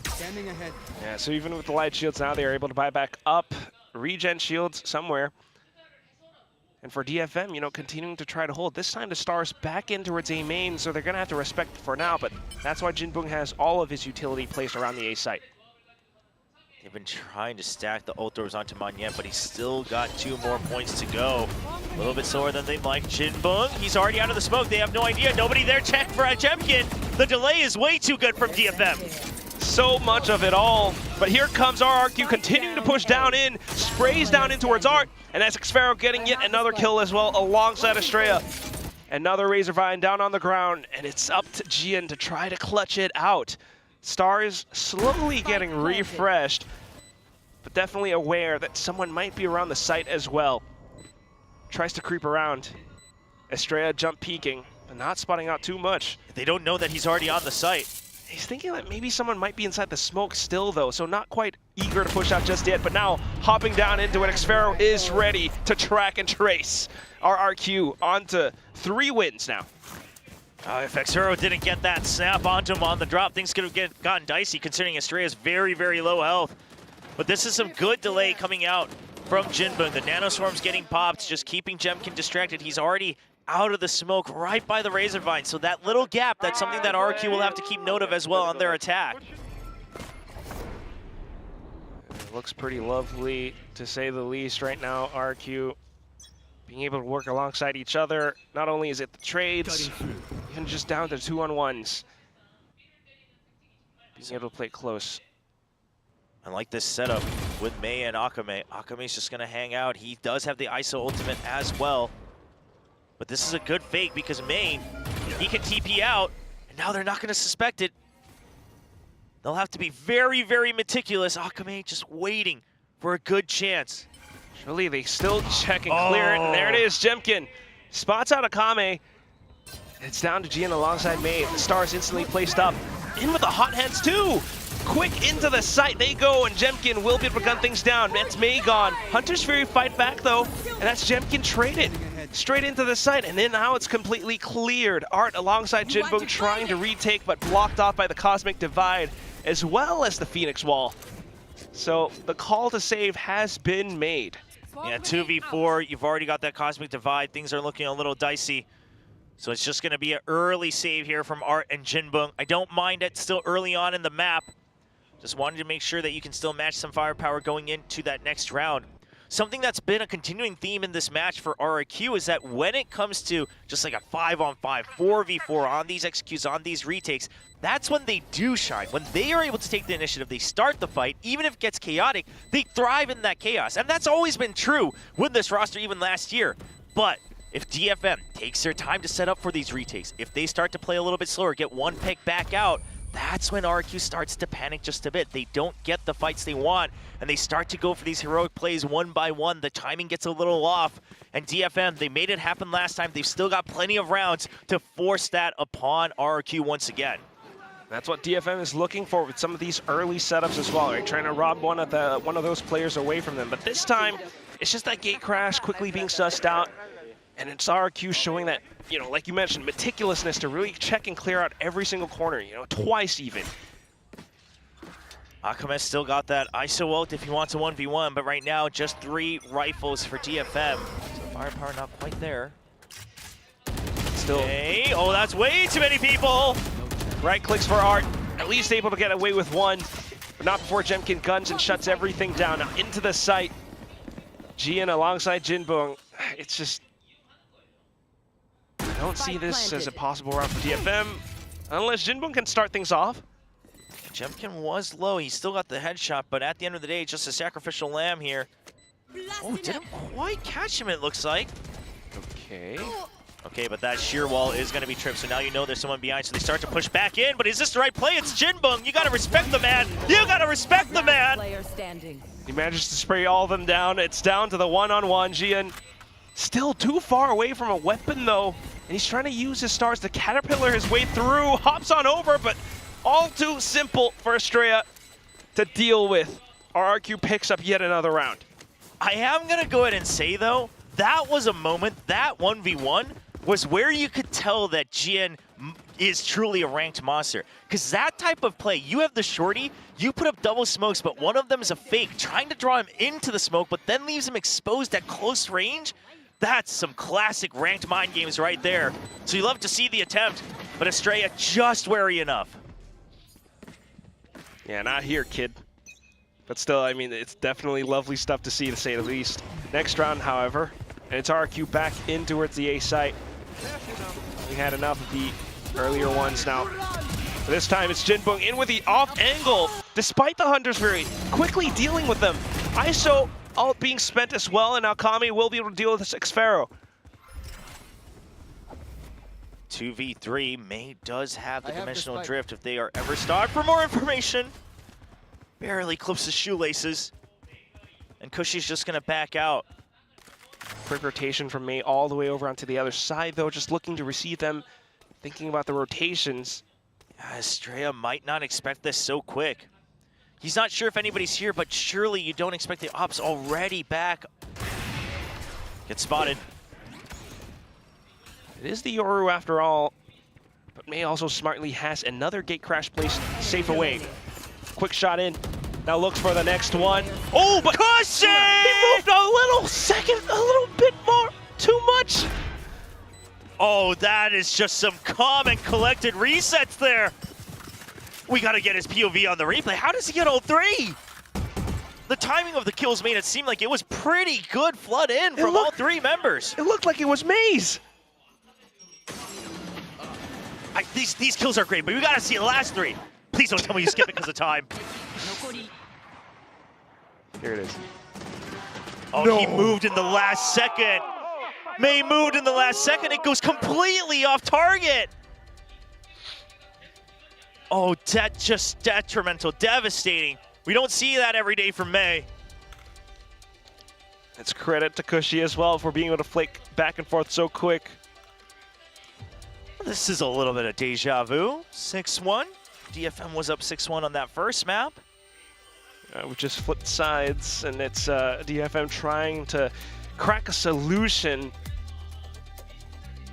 Standing ahead. Yeah, so even with the light shields now, they are able to buy back up. Regen shields somewhere. And for DFM, you know, continuing to try to hold. This time the Stars back in towards A main, so they're going to have to respect for now, but that's why Jinbung has all of his utility placed around the A site. They've been trying to stack the ult doors onto Monyet, but he's still got 2 more points to go. A little bit slower than they'd like. Jinbung, he's already out of the smoke. They have no idea. Nobody there. Check for Jemkin. The delay is way too good from DFM. So much of it all, but here comes RRQ continuing to push down in, sprays down in towards Art, and that's Xfero getting yet another kill as well alongside Estrella. Another Razorvine down on the ground, and it's up to Gian to try to clutch it out. Stars slowly getting refreshed, but definitely aware that someone might be around the site as well. Tries to creep around. Estrella jump peeking, but not spotting out too much. They don't know that he's already on the site. He's thinking that maybe someone might be inside the smoke still, though, so not quite eager to push out just yet, but now hopping down into it, Xfero is ready to track and trace. RRQ onto 3 wins now. If Xfero didn't get that snap onto him on the drop, things could have gotten dicey, considering Estrella's very, very low health. But this is some good delay coming out from Jinbung. The nanoswarm's getting popped, just keeping Jemkin distracted. He's already out of the smoke right by the Razorvine. So that little gap, that's something that RRQ will have to keep note of as well on their attack. It looks pretty lovely, to say the least, right now. RRQ being able to work alongside each other. Not only is it the trades, even just down to 2-on-1s. He's able to play close. I like this setup with Mei and Akame. Akame's just gonna hang out. He does have the ISO ultimate as well. But this is a good fake because Mei, he can TP out, and now they're not gonna suspect it. They'll have to be very, very meticulous. Akame just waiting for a good chance. Surely they still check and clear it, and there it is, Jemkin. Spots out Akame. It's down to Gian alongside Mei. The stars instantly placed up. In with the hot hands too! Quick into the site they go, and Jemkin will be able to gun things down. That's Mei gone. Hunter's Fury fight back though, and that's Jemkin traded. Straight into the site, and then now it's completely cleared. Art alongside Jinbong trying to retake, but blocked off by the Cosmic Divide, as well as the Phoenix Wall. So the call to save has been made. Yeah, 2v4, you've already got that Cosmic Divide. Things are looking a little dicey. So it's just going to be an early save here from Art and Jinbong. I don't mind it, still early on in the map. Just wanted to make sure that you can still match some firepower going into that next round. Something that's been a continuing theme in this match for RRQ is that when it comes to just like a 5-on-5, 4v4 on these executes, on these retakes, that's when they do shine. When they are able to take the initiative, they start the fight, even if it gets chaotic, they thrive in that chaos. And that's always been true with this roster even last year. But if DFM takes their time to set up for these retakes, if they start to play a little bit slower, get one pick back out, that's when RRQ starts to panic just a bit. They don't get the fights they want, and they start to go for these heroic plays one by one. The timing gets a little off, and DFM, they made it happen last time. They've still got plenty of rounds to force that upon RRQ once again. That's what DFM is looking for with some of these early setups as well, right? Trying to rob one of those players away from them. But this time, it's just that gate crash quickly being sussed out. And it's RRQ showing that, you know, like you mentioned, meticulousness to really check and clear out every single corner, you know, twice even. Akame still got that ISO ult if he wants a 1v1, but right now just 3 rifles for DFM. So firepower not quite there. Still. Hey, oh, that's way too many people! Right clicks for Art, at least able to get away with one, but not before Jemkin guns and shuts everything down. Now into the site, Gian alongside Jinbong. It's just, I don't see this as a possible round for DFM, unless Jinbong can start things off. Jemkin was low, he still got the headshot, but at the end of the day, just a sacrificial lamb here. Oh, didn't quite catch him, it looks like. Okay. Okay, but that sheer wall is going to be tripped, so now you know there's someone behind, so they start to push back in, but is this the right play? It's Jinbong, you gotta respect the man! You gotta respect the man! He manages to spray all of them down. It's down to the one-on-one. Gian still too far away from a weapon though, and he's trying to use his stars to caterpillar his way through, hops on over, but all too simple for Estrella to deal with. RRQ picks up yet another round. I am gonna go ahead and say though, that was a moment, that 1v1, was where you could tell that Gian is truly a ranked monster. Because that type of play, you have the shorty, you put up double smokes, but one of them is a fake, trying to draw him into the smoke, but then leaves him exposed at close range. That's some classic ranked mind games right there. So you love to see the attempt, but Estrella just wary enough. Yeah, not here, kid. But still, I mean, it's definitely lovely stuff to see, to say the least. Next round, however, and it's RRQ back in towards the A site. We had enough of the earlier ones now. This time it's Jinbong in with the off angle, despite the Hunter's Fury, quickly dealing with them. ISO ult being spent as well, and now Kami will be able to deal with this Xpharaoh. 2v3, Mei does have the dimensional drift if they are ever stopped. For more information, barely clips his shoelaces, and Cushy's just gonna back out. Quick rotation from Mei all the way over onto the other side though, just looking to receive them, thinking about the rotations. Estrella might not expect this so quick. He's not sure if anybody's here, but surely you don't expect the ops already back. Get spotted. It is the Yoru after all, but Mei also smartly has another gate crash placed safe away. Quick shot in, now looks for the next one. Oh, but Cushy! He moved a little bit more, too much. Oh, that is just some calm and collected resets there. We gotta get his POV on the replay. How does he get all 3? The timing of the kills made it seem like it was pretty good flood in from all 3 members. It looked like it was Mei's. These kills are great, but we gotta see the last 3. Please don't tell me you skip it because of time. Here it is. Oh, no. He moved in the last second. May moved in the last second. It goes completely off target. Oh, just detrimental, devastating. We don't see that every day from May. It's credit to Cushy as well for being able to flake back and forth so quick. This is a little bit of deja vu. 6-1. DFM was up 6-1 on that first map. We just flipped sides, and it's DFM trying to crack a solution.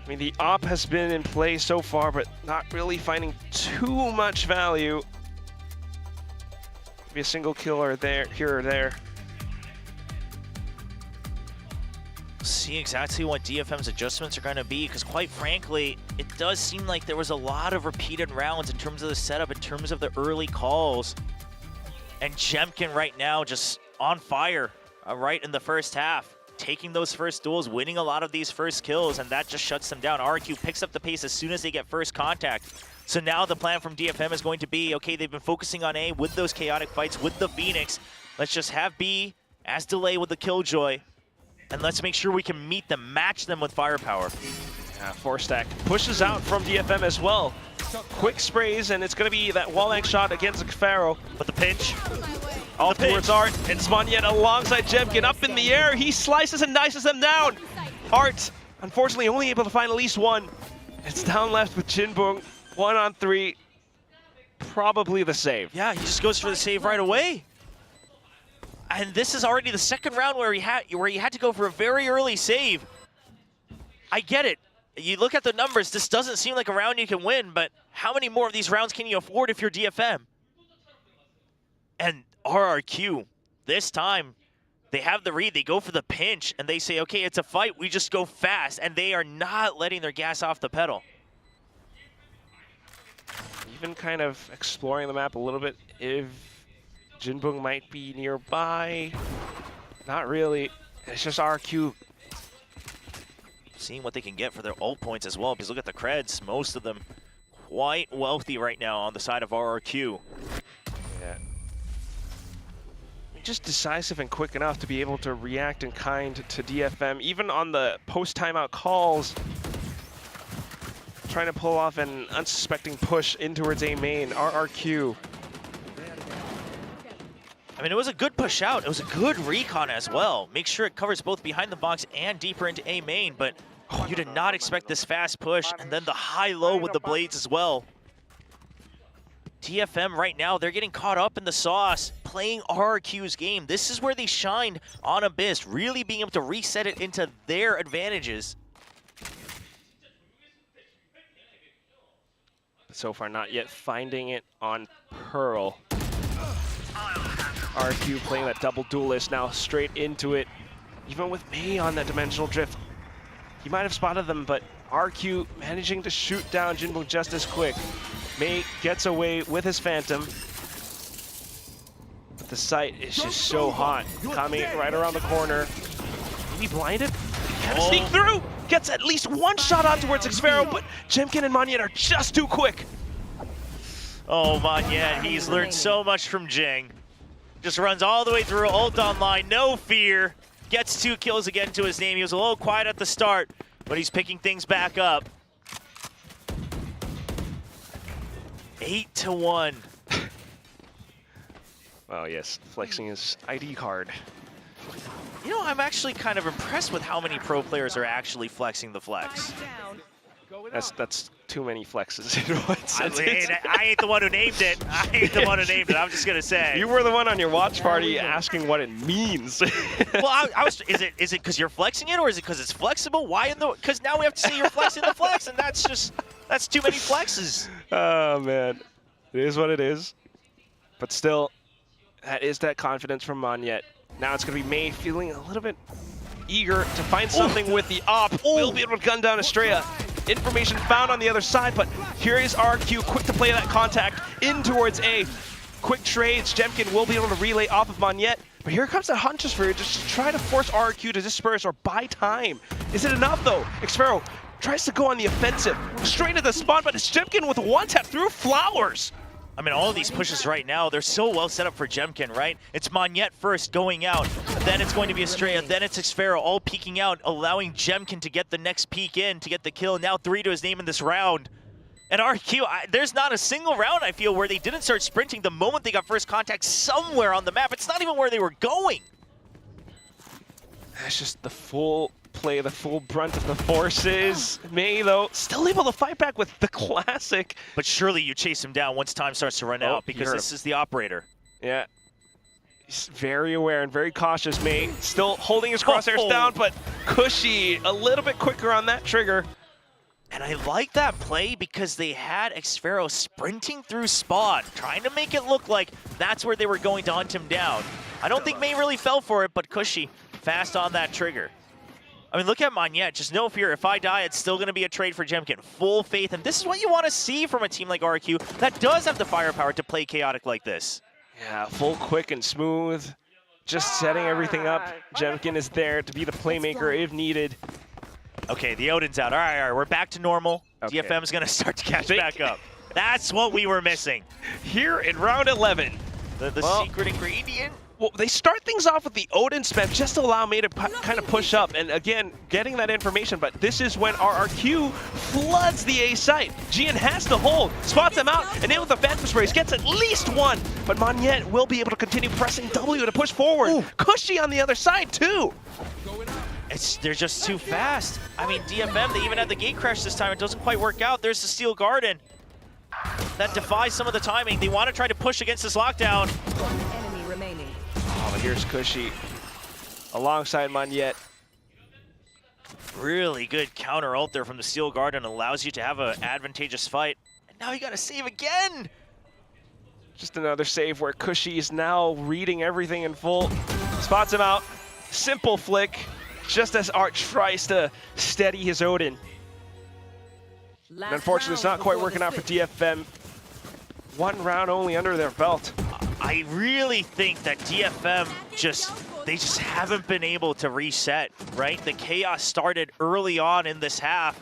I mean, the op has been in play so far, but not really finding too much value. Maybe a single kill or there, here or there. See exactly what DFM's adjustments are going to be, because quite frankly, it does seem like there was a lot of repeated rounds in terms of the setup, in terms of the early calls. And Jemkin right now just on fire right in the first half, taking those first duels, winning a lot of these first kills, and that just shuts them down. RRQ picks up the pace as soon as they get first contact. So now the plan from DFM is going to be, okay, they've been focusing on A with those chaotic fights with the Phoenix. Let's just have B as delay with the Killjoy, and let's make sure we can meet them, match them with firepower. Yeah, 4-stack pushes out from DFM as well. Quick sprays, and it's going to be that wall-hang shot against Pharaoh. But the pinch. All towards Art, and Smonyet alongside Jemkin up in the air. He slices and dices them down. Art, unfortunately, only able to find at least one. It's down left with Jinbong, 1-on-3. Probably the save. Yeah, he just goes for the save right away. And this is already the second round where he had to go for a very early save. I get it. You look at the numbers, this doesn't seem like a round you can win, but how many more of these rounds can you afford if you're DFM? And RRQ, this time, they have the read, they go for the pinch, and they say, okay, it's a fight, we just go fast, and they are not letting their gas off the pedal. Even kind of exploring the map a little bit, if Jinbong might be nearby. Not really, it's just RRQ. Seeing what they can get for their ult points as well, because look at the creds, most of them quite wealthy right now on the side of RRQ. Yeah. Just decisive and quick enough to be able to react in kind to DFM, even on the post-timeout calls, trying to pull off an unsuspecting push in towards A main. RRQ. I mean, it was a good push out. It was a good recon as well. Make sure it covers both behind the box and deeper into A main, but you did not expect this fast push, and then the high-low with the blades as well. DFM right now, they're getting caught up in the sauce, playing RRQ's game. This is where they shined on Abyss, really being able to reset it into their advantages. So far, not yet finding it on Pearl. RRQ playing that double duelist now straight into it. Even with May on that dimensional drift, he might have spotted them, but RRQ managing to shoot down Jinbong just as quick. May gets away with his Phantom. But the site is just so hot. Coming right around the corner. Maybe blinded? Can sneak through! Gets at least one shot on towards Xfero, but Jemkin and Monyet are just too quick. Oh, Monyet, he's learned so much from Jing. Just runs all the way through, ult online, no fear. Gets 2 kills again to his name. He was a little quiet at the start, but he's picking things back up. 8-1. Oh yes, flexing his ID card. You know, I'm actually kind of impressed with how many pro players are actually flexing the flex. That's too many flexes in one sentence. I ain't the one who named it. I ain't the one who named it. I'm just gonna say. You were the one on your watch party asking what it means. Well, I was. Is it because you're flexing it, or is it because it's flexible? Why in the? Because now we have to say you're flexing the flex, and that's too many flexes. Oh man, it is what it is. But still, that is that confidence from Monyet. Now it's gonna be May feeling a little bit eager to find something with the op. Will be able to gun down Estrella. Information found on the other side, but here is RRQ quick to play that contact in towards A. Quick trades, Jemkin will be able to relay off of Monyet, but here comes that Hunter's Fury just to try to force RRQ to disperse or buy time. Is it enough though? Xfero tries to go on the offensive, straight to the spawn, but it's Jemkin with a one-tap through Flowers. I mean, all of these pushes right now, they're so well set up for Jemkin, right? It's Monyet first going out, then it's going to be Estrella, then it's Xfero all peeking out, allowing Jemkin to get the next peek in to get the kill. Now 3 to his name in this round. And RRQ, there's not a single round, I feel, where they didn't start sprinting the moment they got first contact somewhere on the map. It's not even where they were going. That's just the full play, the full brunt of the forces. May, though, still able to fight back with the classic. But surely you chase him down once time starts to run out, because this is the operator. Yeah. He's very aware and very cautious, May. Still holding his crosshairs down, but Cushy a little bit quicker on that trigger. And I like that play because they had Xfero sprinting through Spawn, trying to make it look like that's where they were going to hunt him down. I don't think May really fell for it, but Cushy fast on that trigger. I mean, look at Monyet. Just no fear. If I die, it's still going to be a trade for Jemkin. Full faith. And this is what you want to see from a team like RRQ that does have the firepower to play chaotic like this. Yeah, full, quick, and smooth. Just setting everything up. Jemkin is there to be the playmaker if needed. Okay, the Odin's out. All right, we're back to normal. Okay. DFM's going to start to catch back up. That's what we were missing. Here in round 11. The secret ingredient? Well, they start things off with the Odin spam just to allow May to kind of push up. And again, getting that information, but this is when RRQ floods the A site. Gian has to hold, spots him out, and then with the Phantom Sprays gets at least one. But Monyet will be able to continue pressing W to push forward. Ooh. Cushy on the other side too. They're just too fast. I mean, DFM, they even had the gate crash this time. It doesn't quite work out. There's the Steel Garden. That defies some of the timing. They want to try to push against this lockdown. One enemy remaining. Oh, but here's Cushy alongside Monyet. Really good counter ult there from the Steel Garden. Allows you to have an advantageous fight. And now you got to save again. Just another save where Cushy is now reading everything in full. Spots him out. Simple flick. Just as Art tries to steady his Odin. And unfortunately, it's not quite working out for DFM. One round only under their belt. I really think that DFM they just haven't been able to reset, right? The chaos started early on in this half.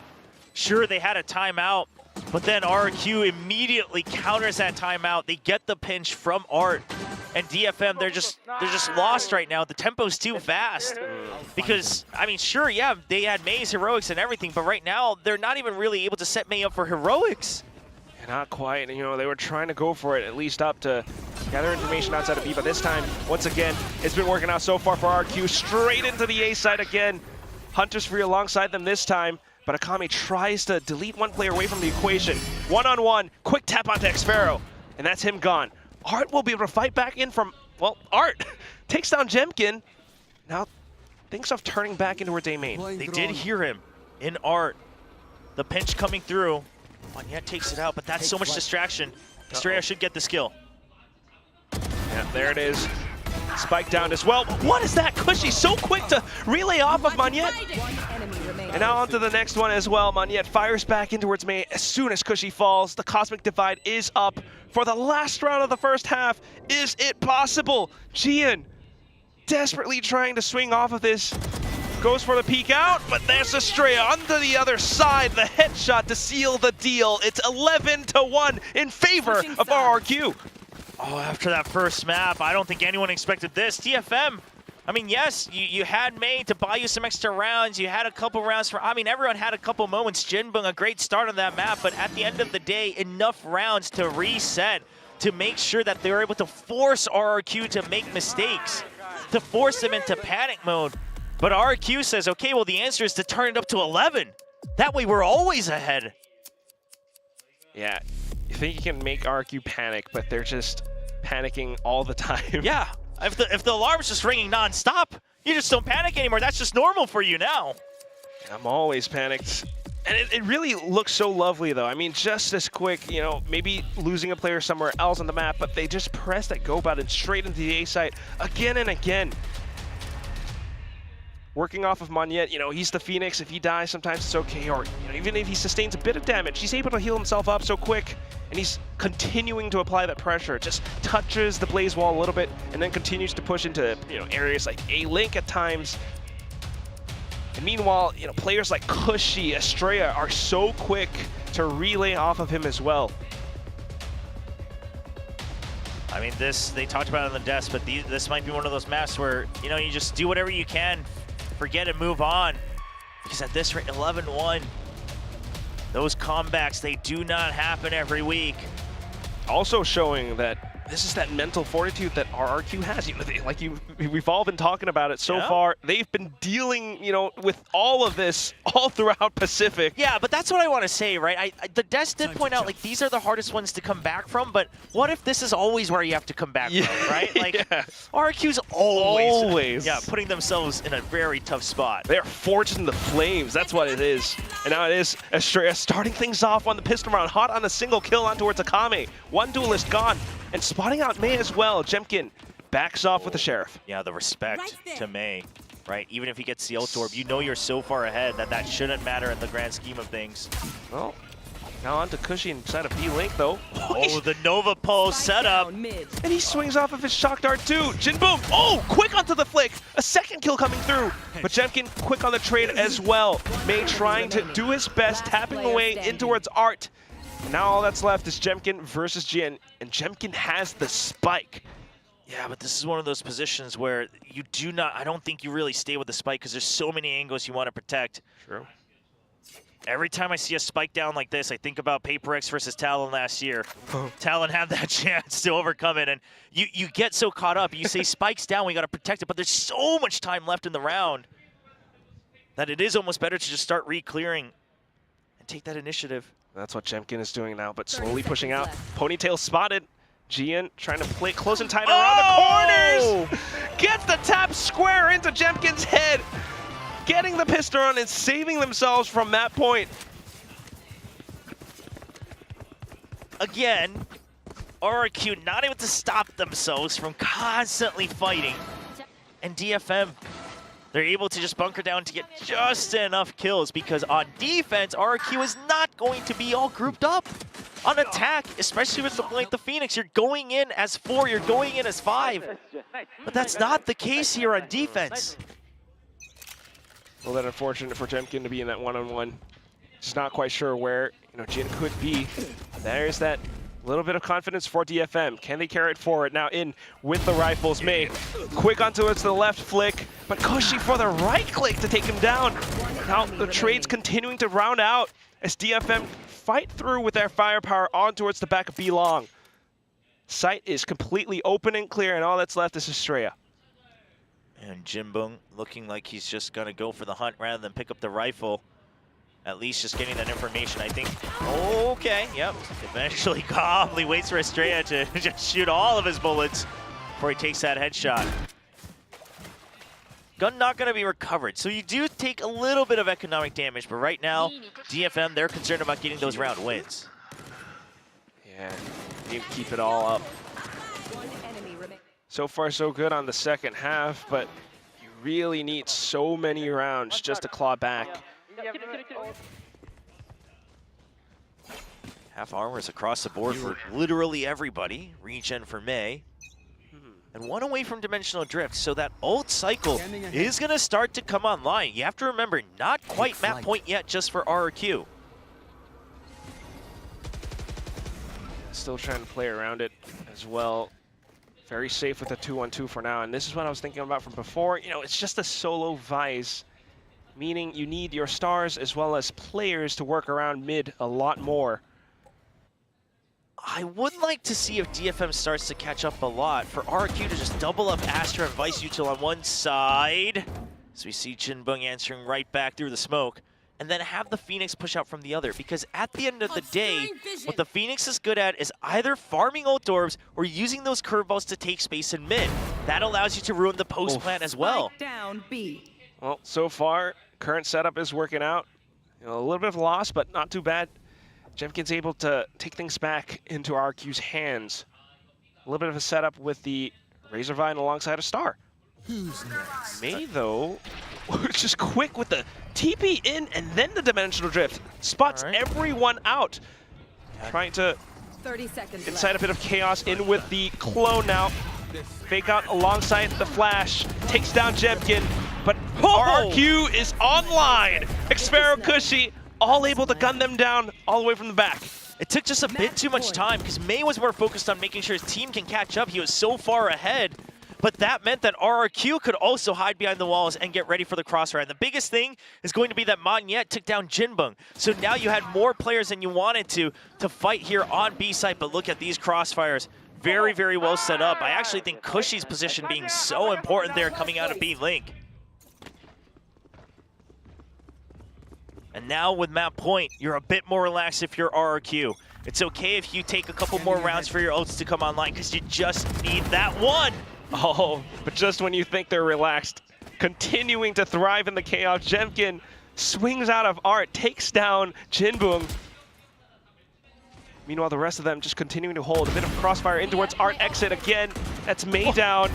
Sure, they had a timeout, but then RRQ immediately counters that timeout. They get the pinch from Art. And DFM, they're just lost right now. The tempo's too fast. Because, I mean, sure, yeah, they had May's heroics and everything, but right now, they're not even really able to set May up for heroics. Not quite. You know, they were trying to go for it, at least up to gather information outside of B, but this time, once again, it's been working out so far for RRQ. Straight into the A side again. Hunter's free alongside them this time, but Akame tries to delete one player away from the equation. One-on-one, quick tap onto Xfero, and that's him gone. Art will be able to fight back in from, well, Art takes down Jemkin. Now, things are turning back into where they made. They did hear him in Art. The pinch coming through. Monyet takes it out, but that's so much distraction. Estrella should get the skill. Yeah, there it is. Spike down as well. What is that? Cushy so quick to relay off of Monyet. And now on to the next one as well. Monyet fires back in towards May as soon as Cushy falls. The Cosmic Divide is up for the last round of the first half. Is it possible? Gian desperately trying to swing off of this. Goes for the peek out, but there's Estrella onto the other side. The headshot to seal the deal. It's 11-1 in favor of RRQ. Oh, after that first map, I don't think anyone expected this. DFM, I mean, yes, you had May to buy you some extra rounds. You had a couple rounds for, I mean, everyone had a couple moments. Jinbung, a great start on that map, but at the end of the day, enough rounds to reset, to make sure that they were able to force RRQ to make mistakes, to force them into panic mode. But RRQ says, okay, well, the answer is to turn it up to 11. That way we're always ahead. Yeah, you think you can make RRQ panic, but they're just panicking all the time. Yeah, if the alarm's just ringing non-stop, you just don't panic anymore. That's just normal for you now. I'm always panicked. And it really looks so lovely, though. I mean, just as quick, you know, maybe losing a player somewhere else on the map, but they just press that go button straight into the A site again and again. Working off of Monyet, you know, he's the Phoenix. If he dies, sometimes it's okay. Or you know, even if he sustains a bit of damage, he's able to heal himself up so quick. And he's continuing to apply that pressure. Just touches the Blaze Wall a little bit and then continues to push into, you know, areas like A-Link at times. And meanwhile, you know, players like Cushy, Estrella are so quick to relay off of him as well. I mean, they talked about it on the desk, but this might be one of those maps where, you know, you just do whatever you can, forget and move on. Because at this rate, 11-1, those comebacks, they do not happen every week. Also showing that this is that mental fortitude that RRQ has. We've all been talking about it so far. They've been dealing, with all of this all throughout Pacific. Yeah, but that's what I want to say, right? The desk did point out, like, these are the hardest ones to come back from, but what if this is always where you have to come back from, right? Like, RRQ's always putting themselves in a very tough spot. They're forging the flames. That's what it is. And now it is Estrella starting things off on the pistol round, hot on a single kill on towards Akame. One duelist gone. And spotting out May as well. Jemkin backs off with the Sheriff. Yeah, the respect to May, right? Even if he gets the ult orb, you know you're so far ahead that shouldn't matter in the grand scheme of things. Well, now on to Cushy inside of B-Link, though. Oh, the Nova Pole setup. And he swings off of his shock dart, too. Jin Boom, quick onto the flick. A second kill coming through. But Jemkin quick on the trade as well. May trying to do his best, tapping away in towards Art. Now all that's left is Jemkin versus Jin, and Jemkin has the spike. Yeah, but this is one of those positions where you do not, I don't think you really stay with the spike because there's so many angles you want to protect. True. Every time I see a spike down like this, I think about Paper X versus Talon last year. Talon had that chance to overcome it, and you get so caught up. You say spike's down, we got to protect it, but there's so much time left in the round that it is almost better to just start re-clearing and take that initiative. That's what Jemkin is doing now, but slowly pushing out. Ponytail spotted. Gian trying to play close and tight around the corners. Gets the tap square into Jemkin's head. Getting the pistol on and saving themselves from that point. Again, RRQ not able to stop themselves from constantly fighting. And DFM, they're able to just bunker down to get just enough kills because on defense, RRQ is not going to be all grouped up. On attack, especially with the Phoenix, you're going in as 4, you're going in as 5. But that's not the case here on defense. Well, then unfortunate for Jemkin to be in that one-on-one. Just not quite sure where Jin could be. There's that little bit of confidence for DFM. Can they carry it forward? Now in with the rifles. May quick onto it to the left flick, but Cushy for the right click to take him down. Now the trade's continuing to round out as DFM fight through with their firepower on towards the back of B-Long. Site is completely open and clear, and all that's left is Estrella. And Jinbung looking like he's just gonna go for the hunt rather than pick up the rifle. At least just getting that information, I think. Okay, yep. Eventually calmly waits for Estrella to just shoot all of his bullets before he takes that headshot. Gun not gonna be recovered, so you do take a little bit of economic damage, but right now, DFM, they're concerned about getting those round wins. Yeah, you keep it all up. So far, so good on the second half, but you really need so many rounds just to claw back. Half armors across the board for literally everybody. Regen for May. And one away from Dimensional Drift, so that ult cycle is going to start to come online. You have to remember, not quite map point yet just for RRQ. Still trying to play around it as well. Very safe with the 2-1-2 for now, and this is what I was thinking about from before. It's just a solo Vise, meaning you need your stars as well as players to work around mid a lot more. I would like to see if DFM starts to catch up a lot for RRQ to just double up Astra and Vice Util on one side. So we see Jinbung answering right back through the smoke. And then have the Phoenix push out from the other. Because at the end of the day, what the Phoenix is good at is either farming ult orbs or using those curveballs to take space in mid. That allows you to ruin the post plan as well. Down B. Well, so far, current setup is working out. A little bit of loss, but not too bad. Jemkin's able to take things back into RQ's hands. A little bit of a setup with the Razorvine alongside a Star. Who's next? May, though, just quick with the TP in and then the Dimensional Drift. Spots everyone out. Trying to 30 seconds incite a bit of chaos in with the clone now. Fake out alongside the Flash. Takes down Jemkin, but RQ is online. Xfero Cushy all able to gun them down all the way from the back. It took just a bit too much time because May was more focused on making sure his team can catch up. He was so far ahead, but that meant that RRQ could also hide behind the walls and get ready for the crossfire. And the biggest thing is going to be that Monyet took down Jinbung. So now you had more players than you wanted to fight here on B site, but look at these crossfires. Very, very well set up. I actually think Cushy's position being so important there coming out of B Link. And now with map point, you're a bit more relaxed if you're RRQ. It's okay if you take a couple more rounds for your ults to come online because you just need that one. Oh, but just when you think they're relaxed, continuing to thrive in the chaos, Jemkin swings out of Art, takes down Jinbung. Meanwhile, the rest of them just continuing to hold. A bit of crossfire in towards Art exit again. That's May down.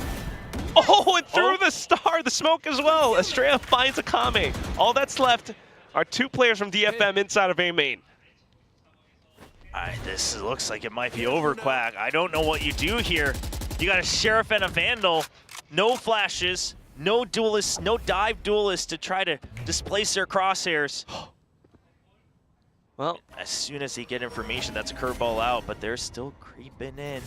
Oh, and through the star, the smoke as well. Estrella finds a Kame. All that's left are 2 players from DFM inside of A main. This looks like it might be over, Quack. I don't know what you do here. You got a Sheriff and a Vandal. No flashes, no duelists, no dive duelists to try to displace their crosshairs. Well, as soon as they get information, that's a curveball out, but they're still creeping in.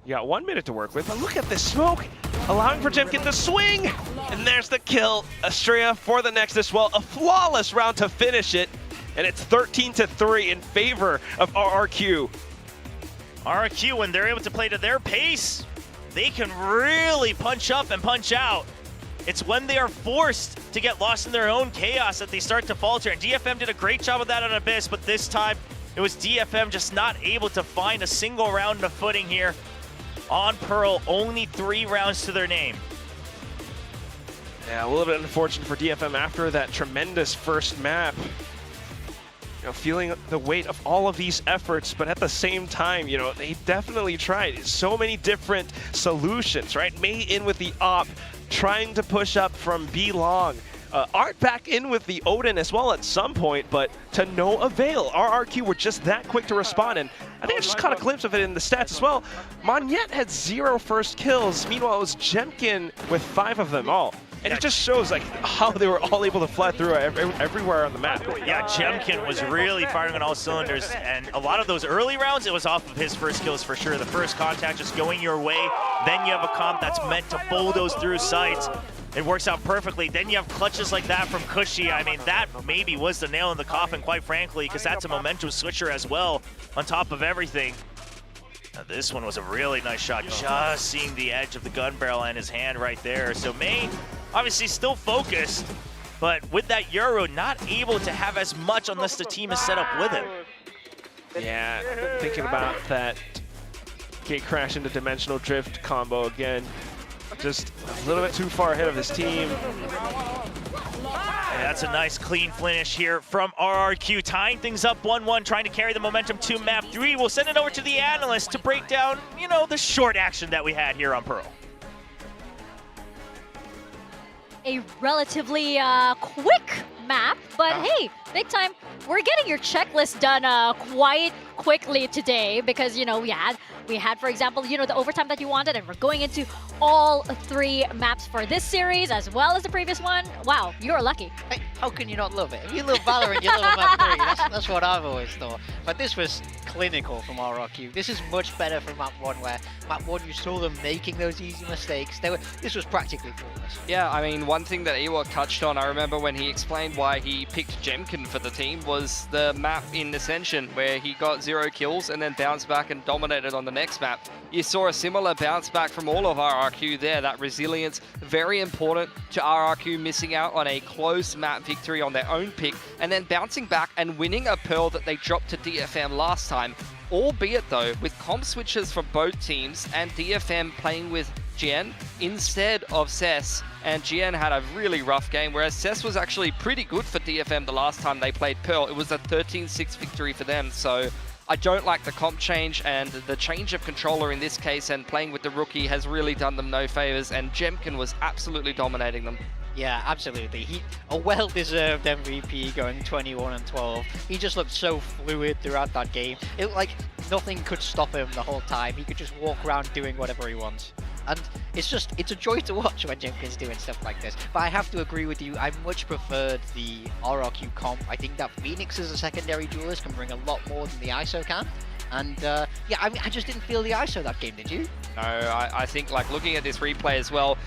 You got 1 minute to work with, but look at this smoke, allowing for Jemkin to swing, and there's the kill. Estrella for the next as well. A flawless round to finish it, and it's 13-3 in favor of RRQ. RRQ, when they're able to play to their pace, they can really punch up and punch out. It's when they are forced to get lost in their own chaos that they start to falter, and DFM did a great job of that on Abyss, but this time it was DFM just not able to find a single round of footing here. On Pearl, only 3 rounds to their name. Yeah, a little bit unfortunate for DFM after that tremendous first map. You know, feeling the weight of all of these efforts, but at the same time, you know, they definitely tried so many different solutions, right? May in with the op, trying to push up from B long. Art back in with the Odin as well at some point, but to no avail. RRQ were just that quick to respond, and I think I just caught a glimpse of it in the stats as well. Monyet had 0 first kills. Meanwhile, it was Jemkin with 5 of them all. And it just shows like how they were all able to fly through everywhere on the map. Yeah, Jemkin was really firing on all cylinders, and a lot of those early rounds, it was off of his first kills for sure. The first contact just going your way, then you have a comp that's meant to bulldoze through sights. It works out perfectly. Then you have clutches like that from Cushy. I mean, that maybe was the nail in the coffin, quite frankly, because that's a momentum switcher as well on top of everything. Now, this one was a really nice shot, just seeing the edge of the gun barrel and his hand right there. So May, obviously still focused, but with that Euro, not able to have as much unless the team is set up with him. Yeah, thinking about that gate crash into dimensional drift combo again. Just a little bit too far ahead of his team. And that's a nice clean finish here from RRQ, tying things up 1-1, trying to carry the momentum to map 3. We'll send it over to the analyst to break down, you know, the short action that we had here on Pearl. A relatively quick map, but hey, big time. We're getting your checklist done quite quickly today because, you know, we had, for example, you know, the overtime that you wanted, and we're going into all 3 maps for this series as well as the previous one. Wow, you're lucky. Hey, how can you not love it? If you love Valorant, you love map 3. That's what I've always thought. But this was clinical from RRQ. This is much better from map 1, where map 1 you saw them making those easy mistakes. This was practically flawless. Yeah, I mean, one thing that Ewok touched on, I remember when he explained why he picked Jemkin for the team, was the map in Ascension, where he got 0 kills and then bounced back and dominated on the next map. You saw a similar bounce back from all of RRQ there. That resilience, very important to RRQ, missing out on a close map victory on their own pick, and then bouncing back and winning a Pearl that they dropped to DFM last time. Albeit though, with comp switches from both teams and DFM playing with Jien instead of Cess, and Jien had a really rough game, whereas Cess was actually pretty good for DFM the last time they played Pearl. It was a 13-6 victory for them, so I don't like the comp change, and the change of controller in this case and playing with the rookie has really done them no favors, and Jemkin was absolutely dominating them. Yeah, absolutely. A well-deserved MVP going 21-12. He just looked so fluid throughout that game. It like nothing could stop him the whole time. He could just walk around doing whatever he wants. And it's a joy to watch when Jenkins doing stuff like this. But I have to agree with you, I much preferred the RRQ comp. I think that Phoenix as a secondary duelist can bring a lot more than the ISO can. And yeah, I mean, I just didn't feel the ISO that game, did you? No, I think like looking at this replay as well,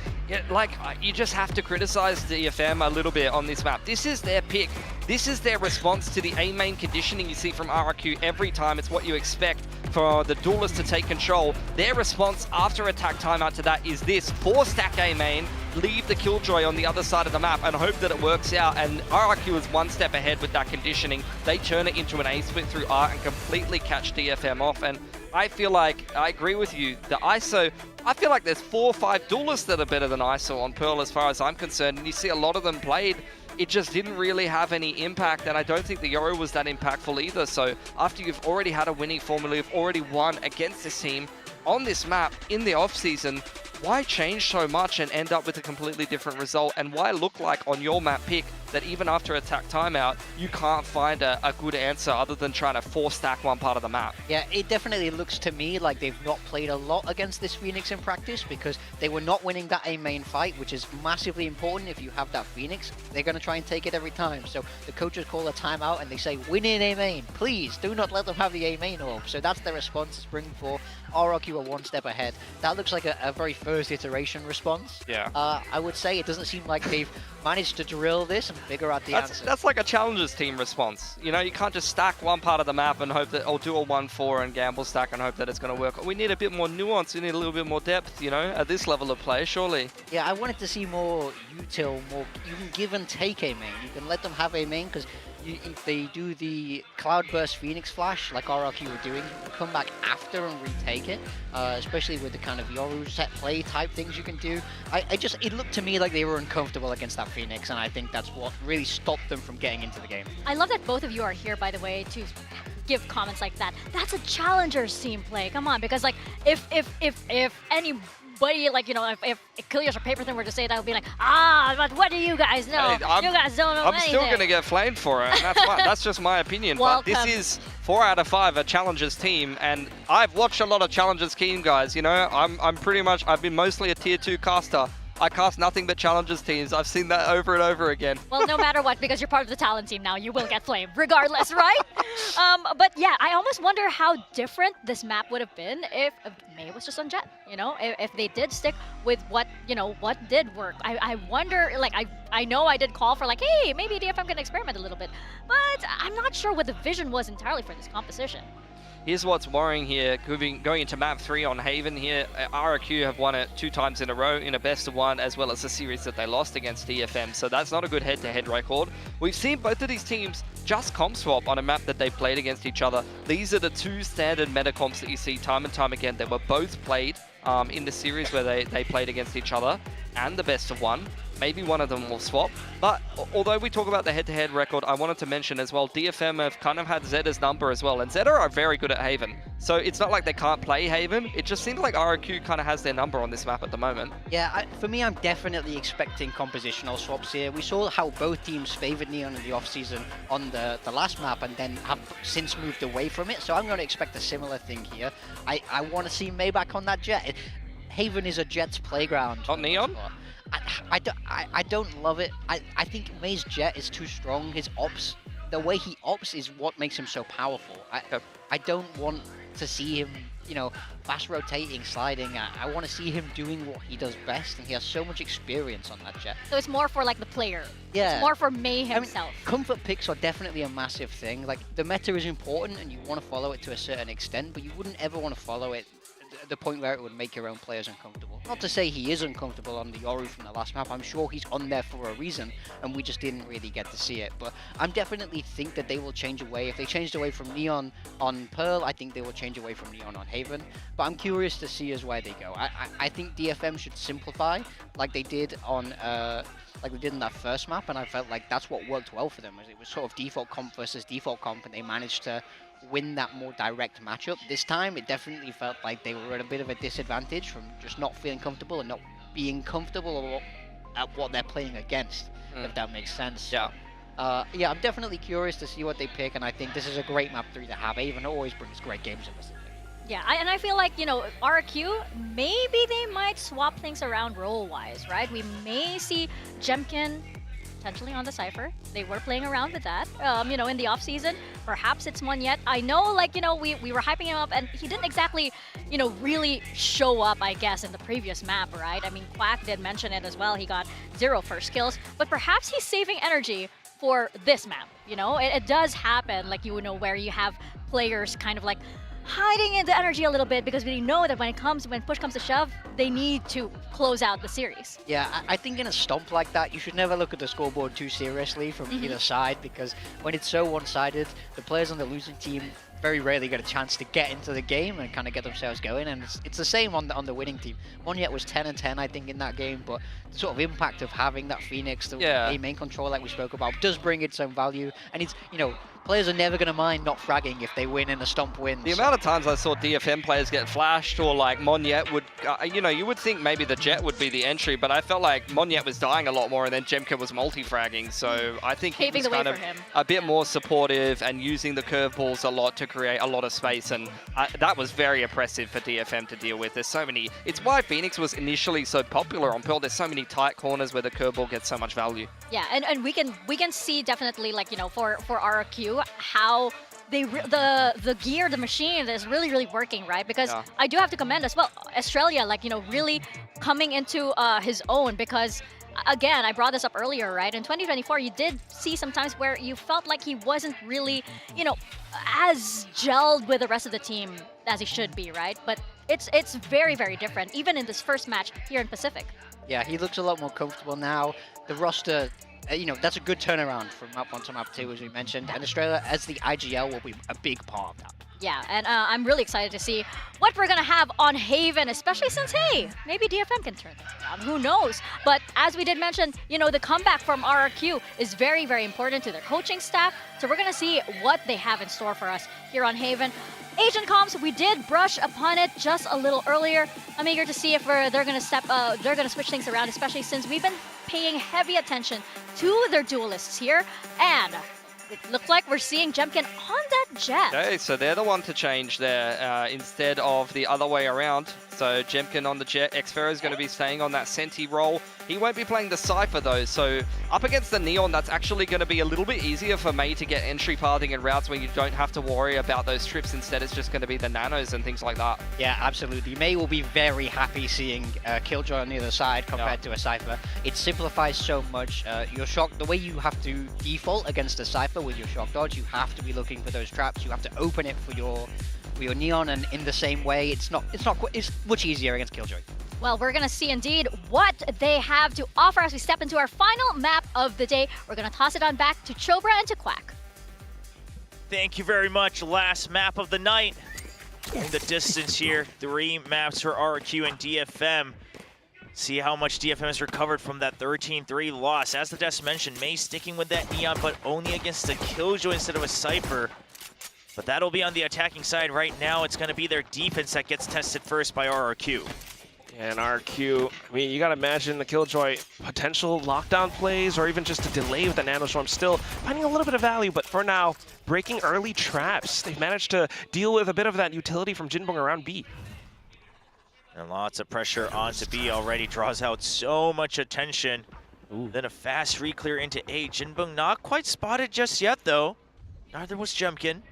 you just have to criticize DFM a little bit on this map. This is their pick. This is their response to the A main conditioning you see from RRQ every time. It's what you expect for the duelist to take control. Their response after attack timeout to that is this: 4-stack A main, leave the Killjoy on the other side of the map and hope that it works out. And RRQ is one step ahead with that conditioning. They turn it into an A split through art and completely catch DFM off. And I feel like, I agree with you, the ISO, I feel like there's 4 or 5 duelists that are better than ISO on Pearl as far as I'm concerned, and you see a lot of them played. It just didn't really have any impact, and I don't think the Yoru was that impactful either. So after you've already had a winning formula, you've already won against this team on this map in the off-season, why change so much and end up with a completely different result? And why look like on your map pick that even after attack timeout, you can't find a good answer other than trying to 4-stack one part of the map? Yeah, it definitely looks to me like they've not played a lot against this Phoenix in practice, because they were not winning that A main fight, which is massively important. If you have that Phoenix, they're going to try and take it every time. So the coaches call a timeout and they say, win in A main, please do not let them have the A main orb. So that's their response to Spring 4. RRQ are one step ahead. That looks like a very first iteration response. Yeah. I would say it doesn't seem like they've managed to drill this and figure out the answer. That's like a Challengers team response. You know, you can't just stack one part of the map and hope that, or do a 1-4 and gamble stack and hope that it's going to work. We need a bit more nuance. We need a little bit more depth, you know, at this level of play, surely. Yeah, I wanted to see more util, more. You can give and take A main. You can let them have A main, because if they do the Cloudburst Phoenix Flash, like RRQ were doing, you can come back after and retake it, especially with the kind of Yoru set play type things you can do. It looked to me like they were uncomfortable against that Phoenix, and I think that's what really stopped them from getting into the game. I love that both of you are here, by the way, to give comments like that. That's a Challengers team play. Come on, because like if anybody, like, you know, if Kilios or Paperthin were to say that, would be like, but what do you guys know? Hey, you guys don't know I'm anything. still going to get flamed for it, and that's fine. That's just my opinion. But this is 4 out of 5 a Challengers team, and I've watched a lot of Challengers team guys. You know, I'm pretty much, I've been mostly a tier 2 caster. I cast nothing but Challengers teams. I've seen that over and over again. Well, no matter what, because you're part of the talent team now, you will get flamed, regardless, right? But yeah, I almost wonder how different this map would have been if May was just on Jet. You know, if they did stick with what, you know, what did work. I wonder, like, I know I did call for like, hey, maybe DFM can experiment a little bit, but I'm not sure what the vision was entirely for this composition. Here's what's worrying here, going into map 3 on Haven here. RRQ have won it 2 times in a row in a best of 1, as well as a series that they lost against DFM, so that's not a good head-to-head record. We've seen both of these teams just comp swap on a map that they've played against each other. These are the 2 standard meta comps that you see time and time again. They were both played in the series where they played against each other, and the best of 1. Maybe one of them will swap. But although we talk about the head-to-head record, I wanted to mention as well, DFM have kind of had Zeta's number as well. And Zeta are very good at Haven. So it's not like they can't play Haven. It just seems like RRQ kind of has their number on this map at the moment. Yeah, for me, I'm definitely expecting compositional swaps here. We saw how both teams favored Neon in the off-season on the last map and then have since moved away from it. So I'm going to expect a similar thing here. I want to see May back on that Jet. Haven is a Jet's playground. Not Neon? I don't love it. I think May's Jet is too strong. His ops, the way he ops is what makes him so powerful. I don't want to see him, you know, fast rotating, sliding. I want to see him doing what he does best, and he has so much experience on that Jet. So it's more for like the player. Yeah. It's more for May himself. I mean, comfort picks are definitely a massive thing. Like, the meta is important and you want to follow it to a certain extent, but you wouldn't ever want to follow it at the point where it would make your own players uncomfortable. Not to say he is uncomfortable on the Yoru from the last map. I'm sure he's on there for a reason, and we just didn't really get to see it. But I'm definitely think that they will change away. If they changed away from Neon on Pearl, I think they will change away from Neon on Haven. But I'm curious to see as where they go. I think DFM should simplify, like they did on like they did in that first map, and I felt like that's what worked well for them. It was sort of default comp versus default comp, and they managed to win that more direct matchup. This time, it definitely felt like they were at a bit of a disadvantage from just not feeling comfortable and not being comfortable at what they're playing against, if that makes sense. Yeah. Yeah, I'm definitely curious to see what they pick, and I think this is a great map 3 to have. Haven always brings great games in this. Yeah, and I feel like, RRQ, maybe they might swap things around role-wise, right? We may see Jemkin potentially on the Cypher. They were playing around with that, in the off-season. Perhaps it's Monyet. I know, we were hyping him up, and he didn't exactly, really show up, I guess, in the previous map, right? I mean, Quack did mention it as well. He got 0 first kills, but perhaps he's saving energy for this map, It does happen, where you have players kind of hiding in the energy a little bit because we know that when push comes to shove, they need to close out the series. Yeah, I think in a stomp like that, you should never look at the scoreboard too seriously from either side, because when it's so one-sided, the players on the losing team very rarely get a chance to get into the game and kind of get themselves going, and it's the same on the winning team. Monyet was 10 and 10, I think, in that game, but the sort of impact of having that Phoenix, the main control like we spoke about, does bring its own value, and it's, players are never going to mind not fragging if they win and a stomp wins. The amount of times I saw DFM players get flashed, or Monyet would, you would think maybe the Jet would be the entry, but I felt like Monyet was dying a lot more, and then Jemkin was multi-fragging, so I think he was kind of a bit more supportive and using the curveballs a lot to create a lot of space, and that was very oppressive for DFM to deal with. There's so many, it's why Phoenix was initially so popular on Pearl. There's so many tight corners where the curveball gets so much value. Yeah, and we can see definitely for RRQ how the gear, the machine is really working, right? Because I do have to commend as well Australia, really coming into his own, because again, I brought this up earlier, right? In 2024, you did see sometimes where you felt like he wasn't really, as gelled with the rest of the team as he should be, right? But it's very different, even in this first match here in Pacific. Yeah, he looks a lot more comfortable now. The roster, that's a good turnaround from map 1 to map 2, as we mentioned. And Australia, as the IGL, will be a big part of that. Yeah, and I'm really excited to see what we're going to have on Haven, especially since, hey, maybe DFM can turn things around. Who knows? But as we did mention, the comeback from RRQ is very important to their coaching staff. So we're going to see what they have in store for us here on Haven. Asian comms, we did brush upon it just a little earlier. I'm eager to see if they're going to switch things around, especially since we've been paying heavy attention to their duelists here, and it looks like we're seeing Jemkin on that Jet. Okay, so they're the one to change there instead of the other way around. So Jemkin on the Jet, Xfero is going to be staying on that Senti role. He won't be playing the Cypher though, so up against the Neon, that's actually going to be a little bit easier for Mei to get entry pathing and routes where you don't have to worry about those trips. Instead, it's just going to be the nanos and things like that. Yeah, absolutely. Mei will be very happy seeing Killjoy on the other side compared to a Cypher. It simplifies so much. Your shock, the way you have to default against a Cypher with your shock dodge, you have to be looking for those traps. You have to open it for your Neon, and in the same way, it's much easier against Killjoy. Well, we're going to see indeed what they have to offer as we step into our final map of the day. We're going to toss it on back to Chobra and to Quack. Thank you very much. Last map of the night. In the distance here, 3 maps for RRQ and DFM. See how much DFM has recovered from that 13-3 loss. As the Des mentioned, Mei sticking with that Neon, but only against a Killjoy instead of a Cypher. But that'll be on the attacking side. Right now, it's going to be their defense that gets tested first by RRQ. And RRQ, I mean, you got to imagine the Killjoy potential lockdown plays or even just a delay with the Nanostorm, still finding a little bit of value, but for now, breaking early traps. They've managed to deal with a bit of that utility from Jinbong around B. And lots of pressure onto B already, draws out so much attention. Ooh. Then a fast re-clear into A. Jinbong not quite spotted just yet, though. Neither was Jemkin.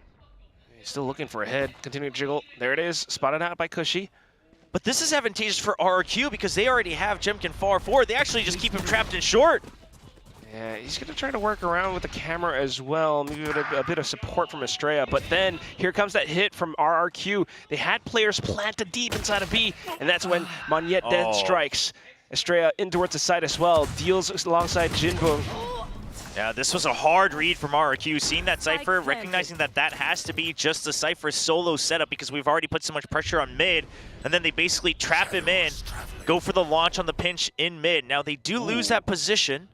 He's still looking for a head, continuing to jiggle. There it is, spotted out by Cushy. But this is advantageous for RRQ because they already have Jemkin far forward. They actually just keep him trapped in short. Yeah, he's going to try to work around with the camera as well, maybe with a bit of support from Estrella. But then here comes that hit from RRQ. They had players planted deep inside of B, and that's when Monyet then strikes. Estrella in towards the side as well, deals alongside Jinbong. Yeah, this was a hard read from RRQ, seeing that Cypher, recognizing that that has to be just the Cypher solo setup because we've already put so much pressure on mid, and then they basically trap him in, go for the launch on the pinch in mid. Now they do lose that position.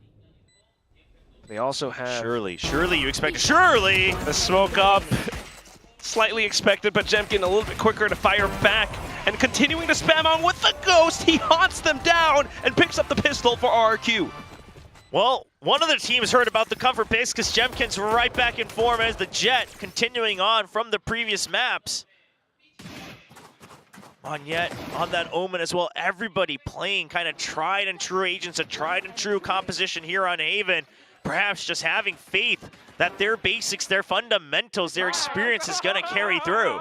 They also have... Surely you expect... Surely! The smoke up. Slightly expected, but Jemkin a little bit quicker to fire back. And continuing to spam on with the Ghost, he haunts them down and picks up the pistol for RRQ. Well, one of the teams heard about the comfort base because Jemkin's right back in form as the Jet continuing on from the previous maps. Monyet on that Omen as well. Everybody playing kind of tried and true agents, a tried and true composition here on Haven. Perhaps just having faith that their basics, their fundamentals, their experience is going to carry through.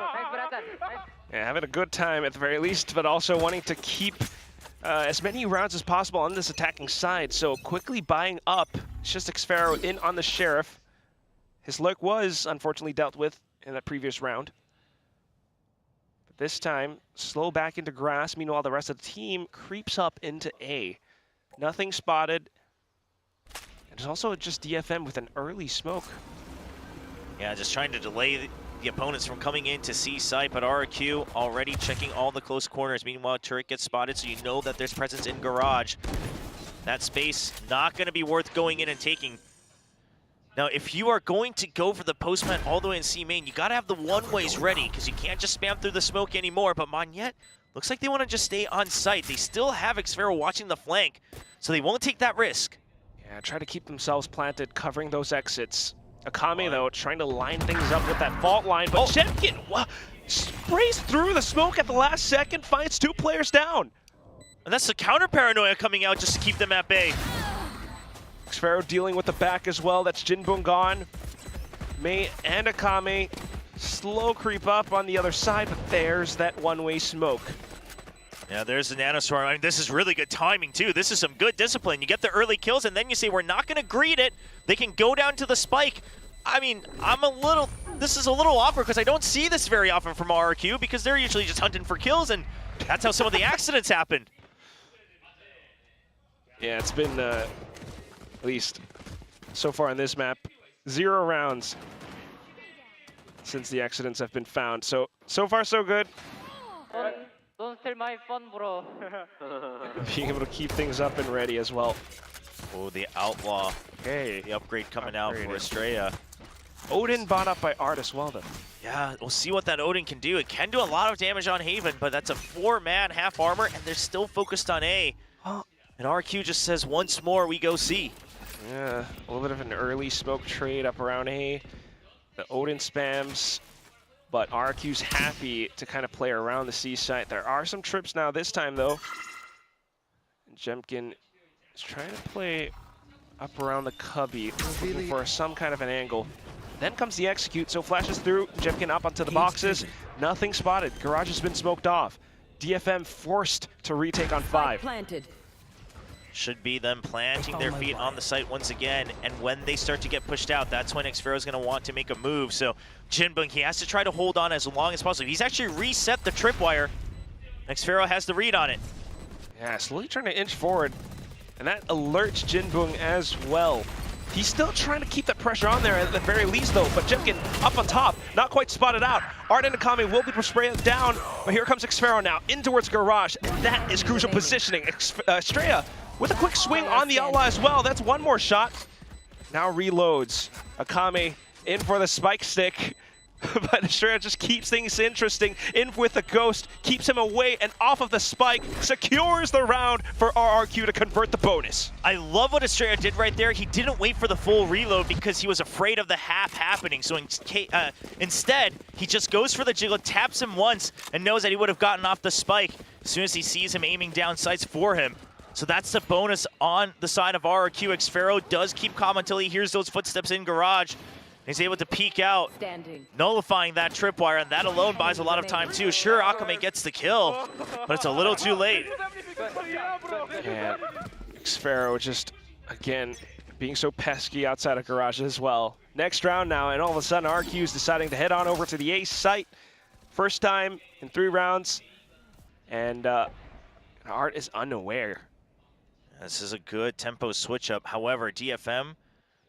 Yeah, having a good time at the very least, but also wanting to keep as many rounds as possible on this attacking side. So quickly buying up. It's just Xfero in on the Sheriff. His lurk was unfortunately dealt with in that previous round. But this time, slow back into grass. Meanwhile, the rest of the team creeps up into A. Nothing spotted. And there's also just DFM with an early smoke. Yeah, just trying to delay the opponents from coming into C site, but RRQ already checking all the close corners. Meanwhile, turret gets spotted, so you know that there's presence in garage. That space not going to be worth going in and taking. Now, if you are going to go for the postman all the way in C main, you got to have the one-ways ready, because you can't just spam through the smoke anymore. But Monyet looks like they want to just stay on site. They still have Xfero watching the flank, so they won't take that risk. Yeah, try to keep themselves planted, covering those exits. Akame, though, trying to line things up with that fault line, but Jemkin sprays through the smoke at the last second, finds 2 players down. And that's the counter paranoia coming out just to keep them at bay. Xfero dealing with the back as well. That's Jinbung gone. Mei and Akame slow creep up on the other side, but there's that one-way smoke. Yeah, there's the Nanoswarm. I mean, this is really good timing, too. This is some good discipline. You get the early kills, and then you say, we're not going to greet it. They can go down to the spike. I mean, this is a little awkward because I don't see this very often from RRQ because they're usually just hunting for kills, and that's how some of the accidents happen. Yeah, it's been, at least so far on this map, 0 rounds since the accidents have been found. So far, so good. Don't steal my fun, bro. Being able to keep things up and ready as well. Oh, the Outlaw. Okay. The upgrade coming out for Estrella. Odin bought up by Art as well, though. Yeah, we'll see what that Odin can do. It can do a lot of damage on Haven, but that's a 4-man half armor, and they're still focused on A. And RQ just says, once more, we go C. Yeah, a little bit of an early smoke trade up around A. The Odin spams, but RQ's happy to kind of play around the C site. There are some trips now this time, though. And Jemkin is trying to play up around the cubby, looking for some kind of an angle. Then comes the execute, so flashes through, Jemkin up onto the boxes. Nothing spotted. Garage has been smoked off. DFM forced to retake on 5. Planted. Should be them planting their feet on the site once again, and when they start to get pushed out, that's when Xfero is going to want to make a move. So Jinbung, he has to try to hold on as long as possible. He's actually reset the tripwire. Xfero has the read on it. Yeah, slowly trying to inch forward, and that alerts Jinbung as well. He's still trying to keep that pressure on there at the very least, though, but Jemkin up on top, not quite spotted out. Art and Akame will be sprayed down, but here comes Xfero now in towards Garage, and that is crucial positioning. Estrella with a quick swing on the Outlaw as well. That's one more shot. Now reloads. Akame in for the spike stick. But Estrella just keeps things interesting. In with the Ghost, keeps him away and off of the spike, secures the round for RRQ to convert the bonus. I love what Estrella did right there. He didn't wait for the full reload because he was afraid of the half happening. So instead, he just goes for the jiggle, taps him once, and knows that he would have gotten off the spike as soon as he sees him aiming down sights for him. So that's the bonus on the side of RRQ. Xfero does keep calm until he hears those footsteps in Garage. He's able to peek out, nullifying that tripwire, and that alone buys a lot of time too. Sure, Akame gets the kill, but it's a little too late. And Xfero just, again, being so pesky outside of Garage as well. Next round now, and all of a sudden RQ is deciding to head on over to the A site. First time in 3 rounds, and Art is unaware. This is a good tempo switch up. However, DFM,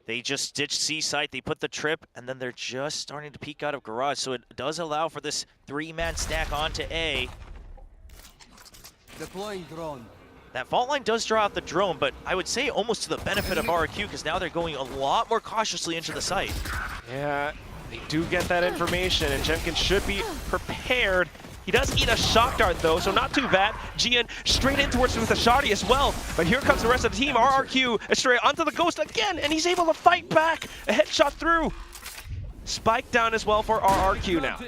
they just ditched C site, they put the trip, and then they're just starting to peek out of Garage. So it does allow for this 3-man stack onto A. Deploying drone. That fault line does draw out the drone, but I would say almost to the benefit of RRQ because now they're going a lot more cautiously into the site. Yeah, they do get that information, and Jemkin should be prepared. He does eat a shock dart though, so not too bad. Gian straight in towards him with a shotty as well. But here comes the rest of the team. RRQ Estrella onto the Ghost again, and he's able to fight back. A headshot through. Spike down as well for RRQ now.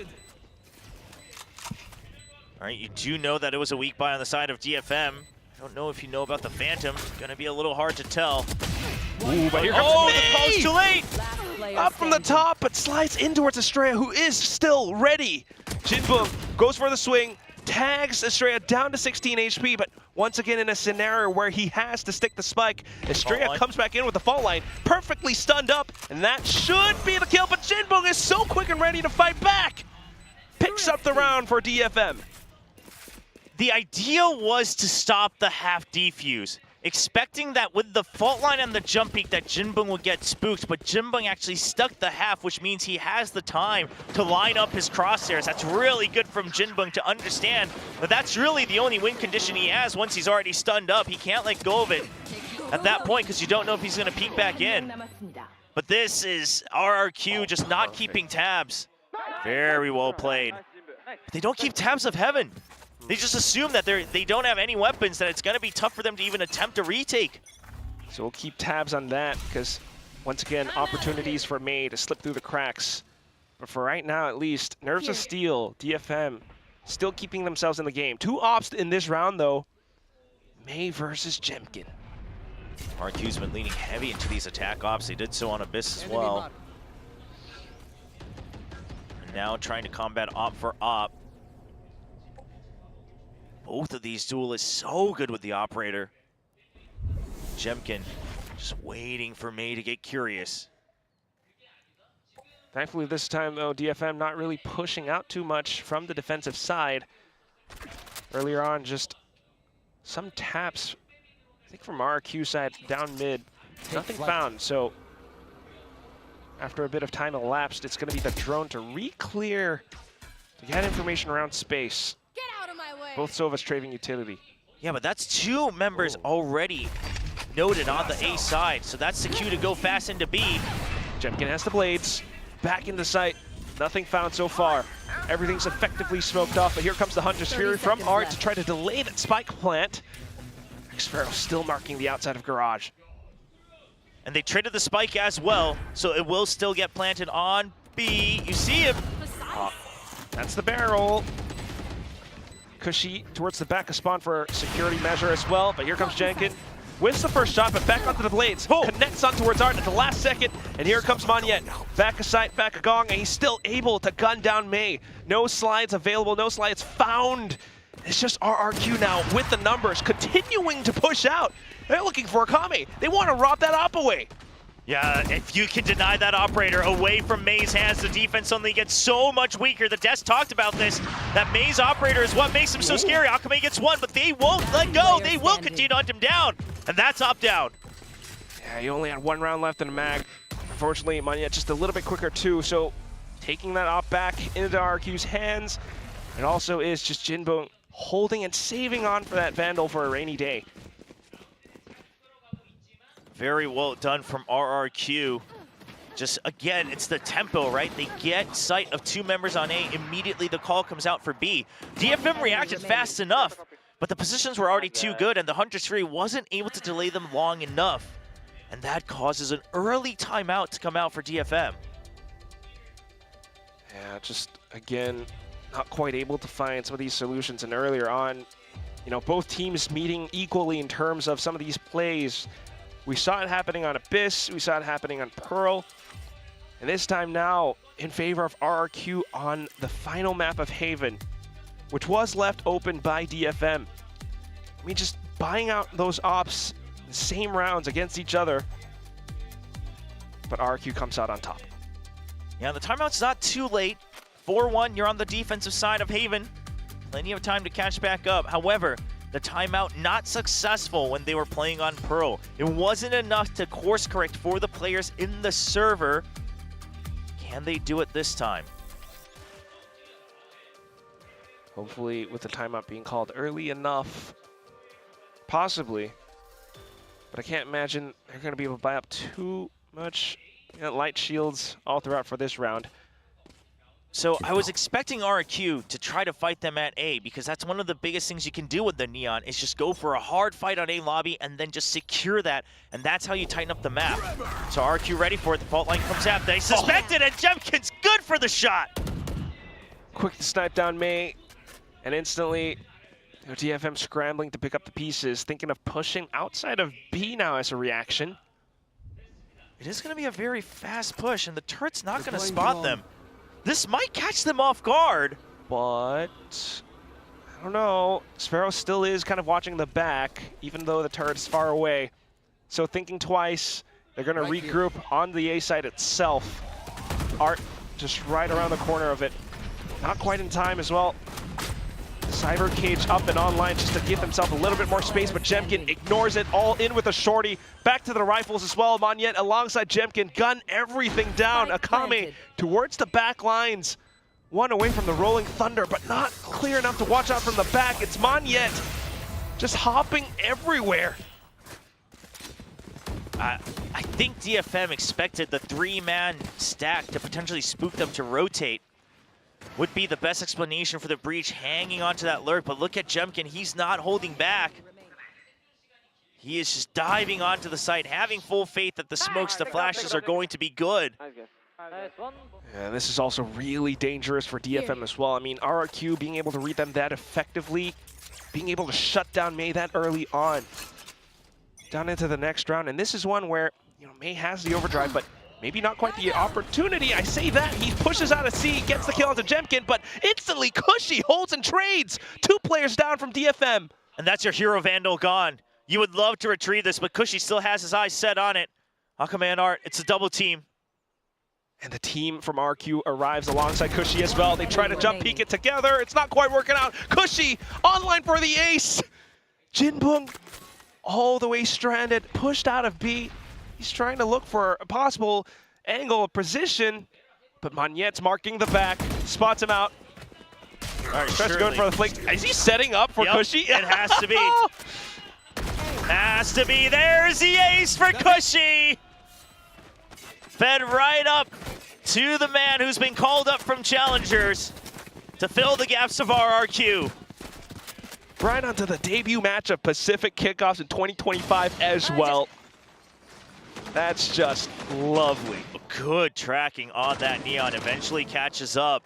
All right, you do know that it was a weak buy on the side of DFM. I don't know if you know about the Phantom. Gonna be a little hard to tell. Ooh, but here comes the call's too late! Up from the top, but slides in towards Estrella, who is still ready. Jinbung goes for the swing, tags Estrella down to 16 HP, but once again in a scenario where he has to stick the spike. Estrella comes back in with the fault line, perfectly stunned up, and that should be the kill, but Jinbung is so quick and ready to fight back. Picks up the round for DFM. The idea was to stop the half defuse, expecting that with the fault line and the jump peak that Jinbung would get spooked, but Jinbung actually stuck the half, which means he has the time to line up his crosshairs. That's really good from Jinbung to understand, but that's really the only win condition he has once he's already stunned up. He can't let go of it at that point because you don't know if he's going to peek back in. But this is RRQ just not keeping tabs. Very well played. But they don't keep tabs of Heaven. They just assume that they don't have any weapons, that it's going to be tough for them to even attempt a retake. So we'll keep tabs on that because, once again, opportunities for May to slip through the cracks. But for right now, at least, Nerves of Steel, DFM, still keeping themselves in the game. 2 ops in this round, though. May versus Jemkin. RRQ's been leaning heavy into these attack ops. They did so on Abyss as well. And now trying to combat op for op. Both of these duelists so good with the operator. Jemkin just waiting for May to get curious. Thankfully this time, though, DFM not really pushing out too much from the defensive side. Earlier on, just some taps, I think from RRQ side, down mid. Nothing found, so after a bit of time elapsed, it's going to be the drone to re-clear, to get information around space. Both Sova's trading utility. Yeah, but that's 2 members already noted on the A side, so that's the cue to go fast into B. Jemkin has the blades, back into sight. Nothing found so far. Everything's effectively smoked off, but here comes the Hunter's Fury from Art to try to delay that spike plant. Xferro still marking the outside of Garage. And they traded the spike as well, so it will still get planted on B. You see him. That's the barrel. Cushy towards the back of spawn for security measure as well, but here comes Jenkin. Wins the first shot, but back onto the blades. Connects on towards Art at the last second, and here comes Monyet. Back of sight, back of Gong, and he's still able to gun down May. No slides available, no slides found. It's just RRQ now with the numbers, continuing to push out. They're looking for a Kame. They want to rob that op away. Yeah, if you can deny that operator away from May's hands, the defense only gets so much weaker. The Desk talked about this, that May's operator is what makes him so scary. Akame gets 1, but they won't let go. They will continue to hunt him down, and that's op down. Yeah, he only had 1 round left in the mag. Unfortunately, Monyet just a little bit quicker too, so taking that op back into RRQ's hands. It also is just Jinbung holding and saving on for that Vandal for a rainy day. Very well done from RRQ. Just, again, it's the tempo, right? They get sight of 2 members on A. Immediately the call comes out for B. DFM reacted fast enough, but the positions were already too good, and the Hunter's Fury wasn't able to delay them long enough. And that causes an early timeout to come out for DFM. Yeah, just, again, not quite able to find some of these solutions. And earlier on, you know, both teams meeting equally in terms of some of these plays. We saw it happening on Abyss, we saw it happening on Pearl, and this time now in favor of RRQ on the final map of Haven, which was left open by DFM. I mean, just buying out those ops, the same rounds against each other, but RRQ comes out on top. Yeah, the timeout's not too late. 4-1, you're on the defensive side of Haven. Plenty of time to catch back up. However, the timeout not successful when they were playing on Pearl. It wasn't enough to course correct for the players in the server. Can they do it this time? Hopefully with the timeout being called early enough, possibly. But I can't imagine they're going to be able to buy up too much light shields all throughout for this round. So I was expecting RRQ to try to fight them at A, because that's one of the biggest things you can do with the Neon, is just go for a hard fight on A lobby and then just secure that, and that's how you tighten up the map. So RRQ ready for it, the fault line comes out, they suspect it, and Jemkin's good for the shot! Quick to snipe down May. And instantly, DFM scrambling to pick up the pieces, thinking of pushing outside of B now as a reaction. It is going to be a very fast push, and the turret's not going to spot them. This might catch them off guard. But I don't know. Sparrow still is kind of watching the back, even though the turret's far away. So thinking twice, they're going to regroup on the A side itself. Art just right around the corner of it. Not quite in time as well. Cyber Cage up and online just to give themselves a little bit more space, but Jemkin ignores it, all in with a shorty. Back to the rifles as well. Monyet alongside Jemkin, gun everything down. Akame towards the back lines. One away from the Rolling Thunder, but not clear enough to watch out from the back. It's Monyet just hopping everywhere. I think DFM expected the 3-man stack to potentially spook them to rotate. Would be the best explanation for the breach, hanging onto that lurk, but look at Jemkin, he's not holding back. He is just diving onto the site, having full faith that the smokes, the flashes are going to be good. Yeah, this is also really dangerous for DFM as well. I mean, RRQ being able to read them that effectively, being able to shut down May that early on, down into the next round. And this is one where, you know, May has the overdrive, but maybe not quite the opportunity. I say that. He pushes out of C, gets the kill onto Jemkin, but instantly Cushy holds and trades. 2 players down from DFM. And that's your Hero Vandal gone. You would love to retrieve this, but Cushy still has his eyes set on it. Akame and Art, it's a double team. And the team from RQ arrives alongside Cushy as well. They try to jump peek it together. It's not quite working out. Cushy online for the ace. Jinbung all the way stranded, pushed out of B. He's trying to look for a possible angle of position, but Monyet's marking the back, spots him out. All right, starts going for the flick. Is he setting up for Cushy? It has to be. Has to be. There's the ace for Cushy. Fed right up to the man who's been called up from challengers to fill the gaps of RRQ. Right onto the debut match of Pacific Kickoffs in 2025 as well. That's just lovely. Good tracking on that Neon. Eventually catches up.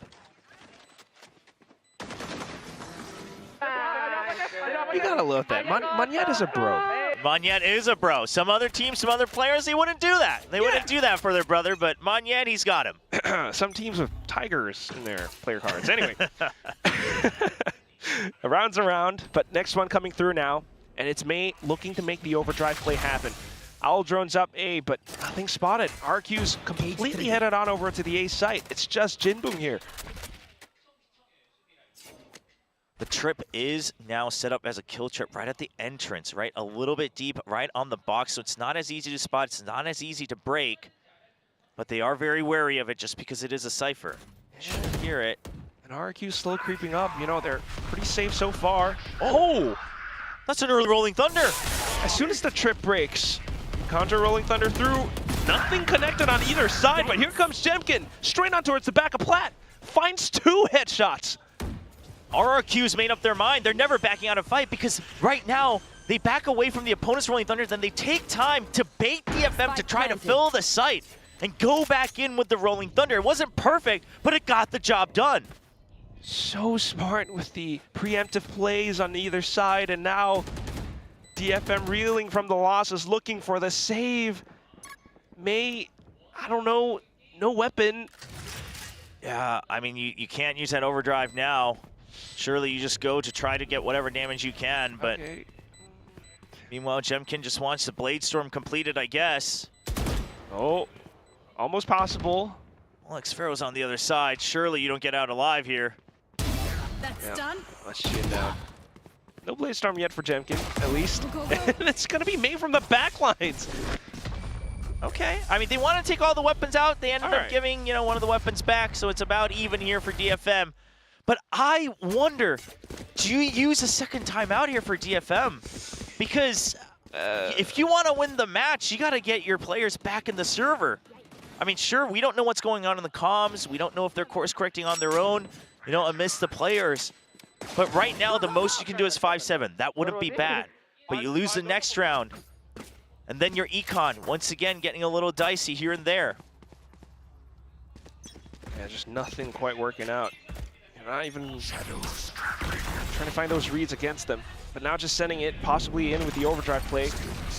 You gotta love that. Monyet is a bro. Monyet is a bro. Some other teams, some other players, they wouldn't do that. They wouldn't do that for their brother, but Monyet, he's got him. Some teams with tigers in their player cards. Anyway. A round's around, but next one coming through now, and it's May looking to make the overdrive play happen. Owl drones up A, but nothing spotted. RQ's completely headed on over to the A site. It's just Jinboom here. The trip is now set up as a kill trip right at the entrance, right? A little bit deep, right on the box, so it's not as easy to spot, it's not as easy to break, but they are very wary of it just because it is a cipher. You should hear it. And RRQ's still creeping up. You know, they're pretty safe so far. Oh! That's an early Rolling Thunder. As soon as the trip breaks, Conjure Rolling Thunder through. Nothing connected on either side, but here comes Jemkin. Straight on towards the back of Platt. Finds 2 headshots. RRQ's made up their mind. They're never backing out of fight because right now, they back away from the opponent's Rolling Thunder, then they take time to bait DFM to try to fill the site and go back in with the Rolling Thunder. It wasn't perfect, but it got the job done. So smart with the preemptive plays on either side, and now DFM reeling from the losses, looking for the save. May, I don't know, no weapon. Yeah, I mean, you can't use that overdrive now. Surely you just go to try to get whatever damage you can, but okay. Meanwhile, Jemkin just wants the Blade Storm completed, I guess. Oh, almost possible. Well, Xfero's on the other side. Surely you don't get out alive here. That's done. Let's chin down. No Blade Storm yet for Jemkin, at least. And it's going to be May from the back lines. Okay. I mean, they want to take all the weapons out. They ended up giving, one of the weapons back, so it's about even here for DFM. But I wonder, do you use a second timeout here for DFM? Because if you want to win the match, you got to get your players back in the server. I mean, sure, we don't know what's going on in the comms. We don't know if they're course correcting on their own, amidst the players. But right now, the most you can do is 5-7. That wouldn't be bad. But you lose the next round. And then your econ, once again, getting a little dicey here and there. Yeah, just nothing quite working out. Not even trying to find those reads against them. But now just sending it possibly in with the overdrive play.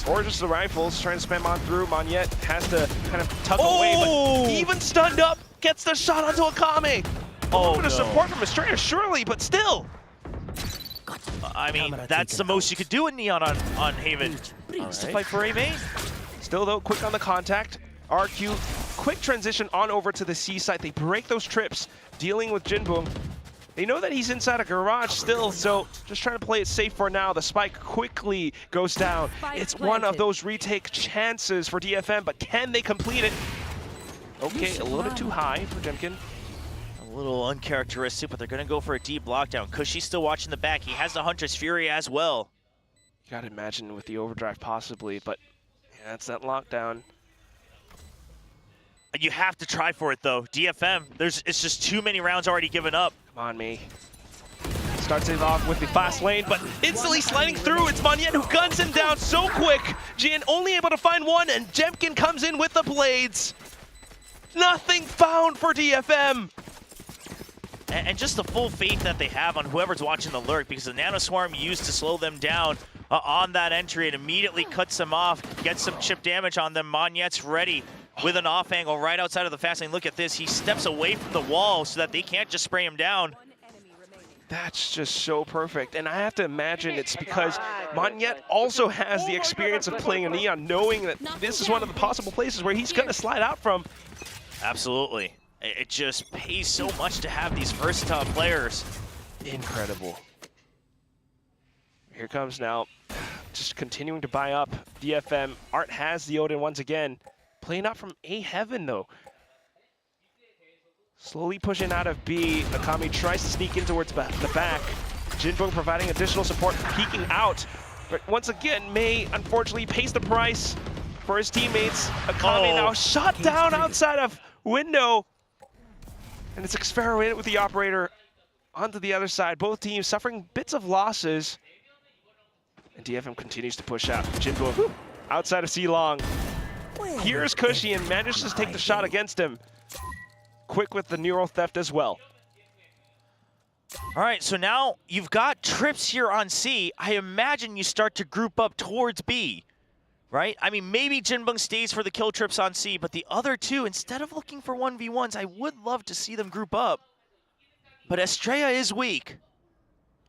Or just the rifles, trying to spam on through. Monyet has to kind of tug away, but even stunned up, gets the shot onto Akame. A little bit of support from Estrella, surely, but still. I mean, that's the most you could do in Neon on Haven. Is to fight for A main. Still though, quick on the contact. RQ, quick transition on over to the C site. They break those trips, dealing with Jinbong. They know that he's inside a garage still, so just trying to play it safe for now. The spike quickly goes down. It's one of those retake chances for DFM, but can they complete it? Okay, a little bit too high for Jemkin. A little uncharacteristic, but they're going to go for a deep lockdown. Cushy's still watching the back. He has the Huntress Fury as well. You gotta imagine with the overdrive possibly, but yeah, it's that lockdown. You have to try for it though. DFM, it's just too many rounds already given up. Come on, me. Starts it off with the fast lane, but instantly sliding through. It's Monyet who guns him down so quick. Jin only able to find one, and Jemkin comes in with the blades. Nothing found for DFM. And just the full faith that they have on whoever's watching the lurk, because the Nano Swarm used to slow them down on that entry and immediately cuts them off, gets some chip damage on them. Monyet's ready with an off angle right outside of the fast lane. Look at this. He steps away from the wall so that they can't just spray him down. That's just so perfect. And I have to imagine it's because Monyet also has the experience of playing a Neon, knowing that this is one of the possible places where he's going to slide out from. Absolutely. It just pays so much to have these versatile players. Incredible. Here comes now, just continuing to buy up. DFM, Art has the Odin once again. Playing out from A Heaven though. Slowly pushing out of B. Akame tries to sneak in towards the back. Jinbong providing additional support, peeking out. But once again, May unfortunately pays the price for his teammates. Akame now shot down outside of window. And it's Xfero in it with the operator onto the other side. Both teams suffering bits of losses. And DFM continues to push out. Jinbong outside of C-Long. Here's Cushy and manages to take the shot against him. Quick with the neural theft as well. All right, so now you've got trips here on C. I imagine you start to group up towards B, right? I mean, maybe Jinbong stays for the kill trips on C, but the other two, instead of looking for 1v1s, I would love to see them group up. But Estrella is weak.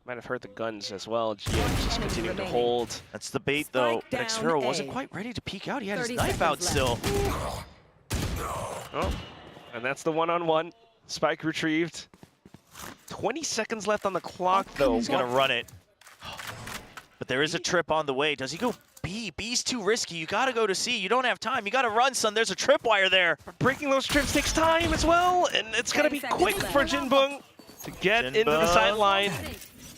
Might have heard the guns as well. GM just continuing to hold. That's the bait, though. But Xfero wasn't quite ready to peek out. He had his knife out still. Oh, and that's the one-on-one. Spike retrieved. 20 seconds left on the clock, though. He's going to run it. But there is a trip on the way. Does he go B? B's too risky. You got to go to C. You don't have time. You got to run, son. There's a tripwire there. Breaking those trips takes time as well, and it's going to be quick for Jinbong to get into the sideline.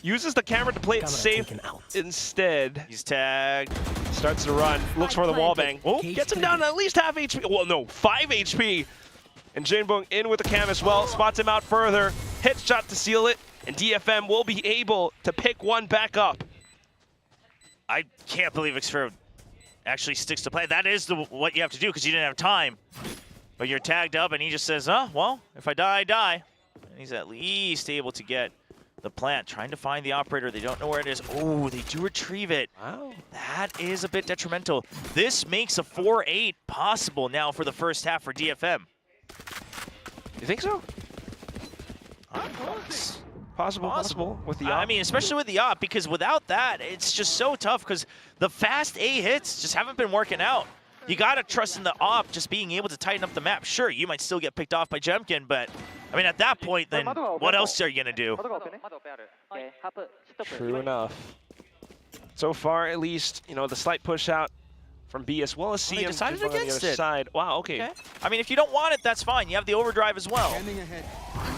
Uses the camera to play it safe instead. He's tagged. Starts to run. Looks for the wallbang. Oh, gets him down to at least half HP. Well, no, 5 HP. And Jinbong in with the cam as well. Spots him out further. Headshot to seal it. And DFM will be able to pick one back up. I can't believe Xfero actually sticks to play. That is what you have to do because you didn't have time. But you're tagged up and he just says, oh, well, if I die, I die. And he's at least able to get the plant, trying to find the operator. They don't know where it is. Oh, they do retrieve it. Wow. That is a bit detrimental. This makes a 4-8 possible now for the first half for DFM. You think so? Possible with the op. I mean, especially with the op, because without that, it's just so tough because the fast A hits just haven't been working out. You got to trust in the op just being able to tighten up the map. Sure, you might still get picked off by Jemkin, but I mean, at that point, then what else are you going to do? True enough. So far, at least, you know, the slight push out from B as well as C. Decided on the against other it. side. Wow, okay. I mean, if you don't want it, that's fine. You have the overdrive as well.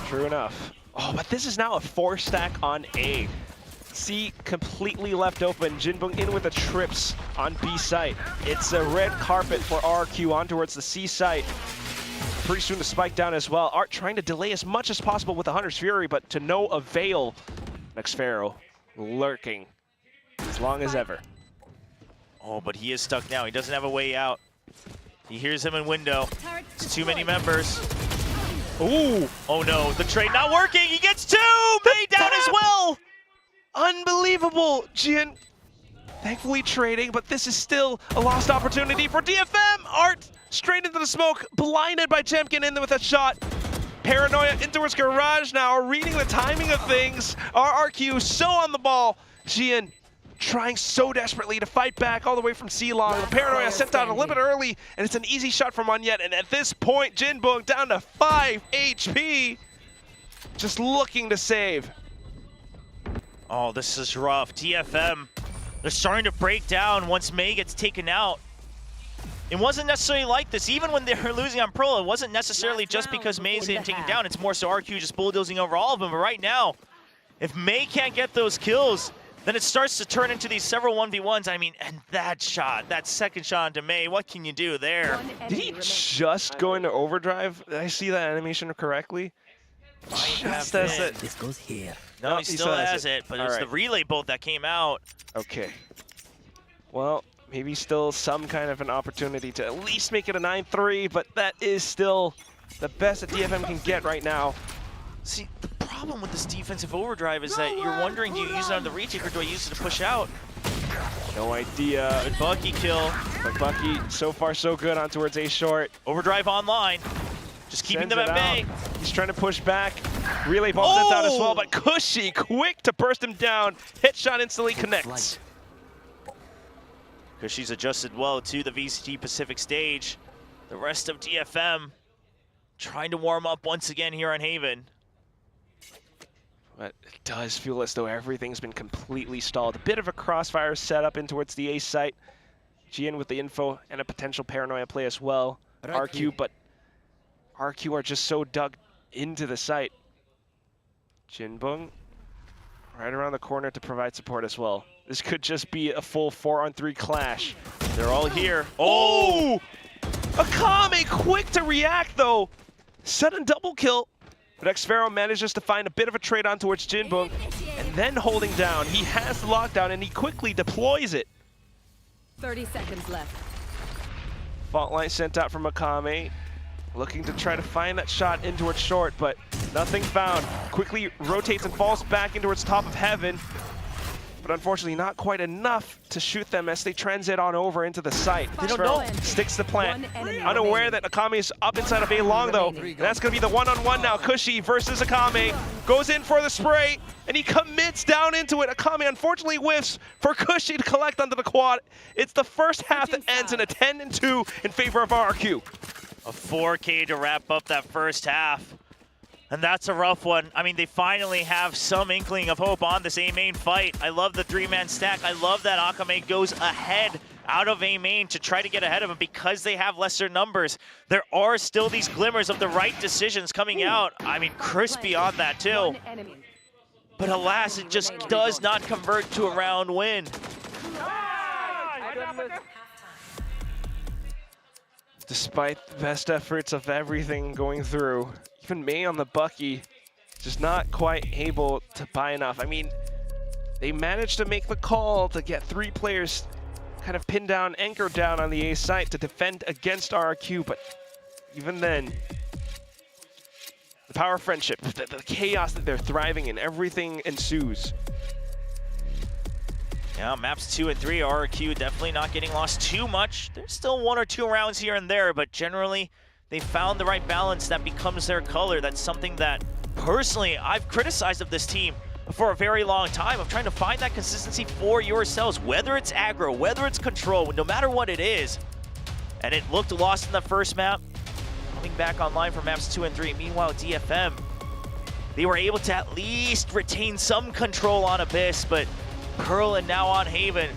True enough. Oh, but this is now a 4-stack on A. C completely left open. Jinbong in with the trips on B site. It's a red carpet for RRQ on towards the C site. Pretty soon to spike down as well. Art trying to delay as much as possible with the Hunter's Fury, but to no avail. Xfero lurking as long as ever. Oh, but he is stuck now. He doesn't have a way out. He hears him in window. It's too many members. Ooh. Oh no, the trade not working. He gets 2! May down as well. Unbelievable! Jian thankfully trading, but this is still a lost opportunity for DFM. Art straight into the smoke, blinded by Chemkin in there with a shot. Paranoia into his garage now, reading the timing of things. RRQ so on the ball. Jian trying so desperately to fight back all the way from C-Long. The Paranoia sent out a little bit early, and it's an easy shot from Monyet. And at this point, Jinbong down to 5 HP. Just looking to save. Oh, this is rough. DFM, they're starting to break down once Mei gets taken out. It wasn't necessarily like this. Even when they were losing on Pearl, it wasn't necessarily just because Mei's getting taken down. It's more so RQ just bulldozing over all of them. But right now, if Mei can't get those kills, then it starts to turn into these several 1v1s. I mean, and that shot, that second shot onto Mei, what can you do there? Did he just go into overdrive? Did I see that animation correctly? Just as it. This goes here. No, he still has it, but it was the relay bolt that came out. Okay. Well, maybe still some kind of an opportunity to at least make it a 9-3, but that is still the best that DFM can get right now. See, the problem with this defensive overdrive is that you're wondering, do you use it on the retake or do I use it to push out? No idea. Good Bucky kill. But Bucky, so far so good on towards A short. Overdrive online. Just keeping them at bay. He's trying to push back. Relay ball sent out as well, but Cushy quick to burst him down. Hit shot instantly connects. Cushy's adjusted well to the VCT Pacific stage. The rest of DFM trying to warm up once again here on Haven. But it does feel as though everything's been completely stalled. A bit of a crossfire set up in towards the A site. Jian with the info and a potential Paranoia play as well. RQ, but RQ are just so dug into the site. Jinbong right around the corner to provide support as well. This could just be a full 4-on-3 clash. They're all here. Oh! Akame quick to react though. Sudden double kill. But Xfero manages to find a bit of a trade on towards Jinbong and then holding down. He has the lockdown and he quickly deploys it. 30 seconds left. Fault line sent out from Akame. Looking to try to find that shot in towards short, but nothing found. Quickly rotates and falls back in towards top of heaven. But unfortunately not quite enough to shoot them as they transit on over into the site. They don't know. Sticks the plant. Unaware that Akame is up inside of A long though. And that's gonna be the one-on-one now. Cushy versus Akame. Goes in for the spray and he commits down into it. Akame unfortunately whiffs for Cushy to collect onto the quad. It's the first half that ends in a 10-2 in favor of RRQ. A 4K to wrap up that first half. And that's a rough one. I mean, they finally have some inkling of hope on this A main fight. I love the 3-man stack. I love that Akame goes ahead out of A main to try to get ahead of him because they have lesser numbers. There are still these glimmers of the right decisions coming out. I mean, crispy on that too. But alas, it just does not convert to a round win. Despite the best efforts of everything going through, even Mei on the Bucky, just not quite able to buy enough. I mean, they managed to make the call to get 3 players kind of pinned down, anchored down on the A site to defend against RRQ, but even then, the power of friendship, the chaos that they're thriving in, everything ensues. Yeah, maps 2 and 3, RRQ definitely not getting lost too much. There's still 1 or 2 rounds here and there, but generally they found the right balance that becomes their color. That's something that personally I've criticized of this team for a very long time, of trying to find that consistency for yourselves, whether it's aggro, whether it's control, no matter what it is. And it looked lost in the first map. Coming back online for maps 2 and 3. Meanwhile, DFM, they were able to at least retain some control on Abyss, but Pearl and now on Haven,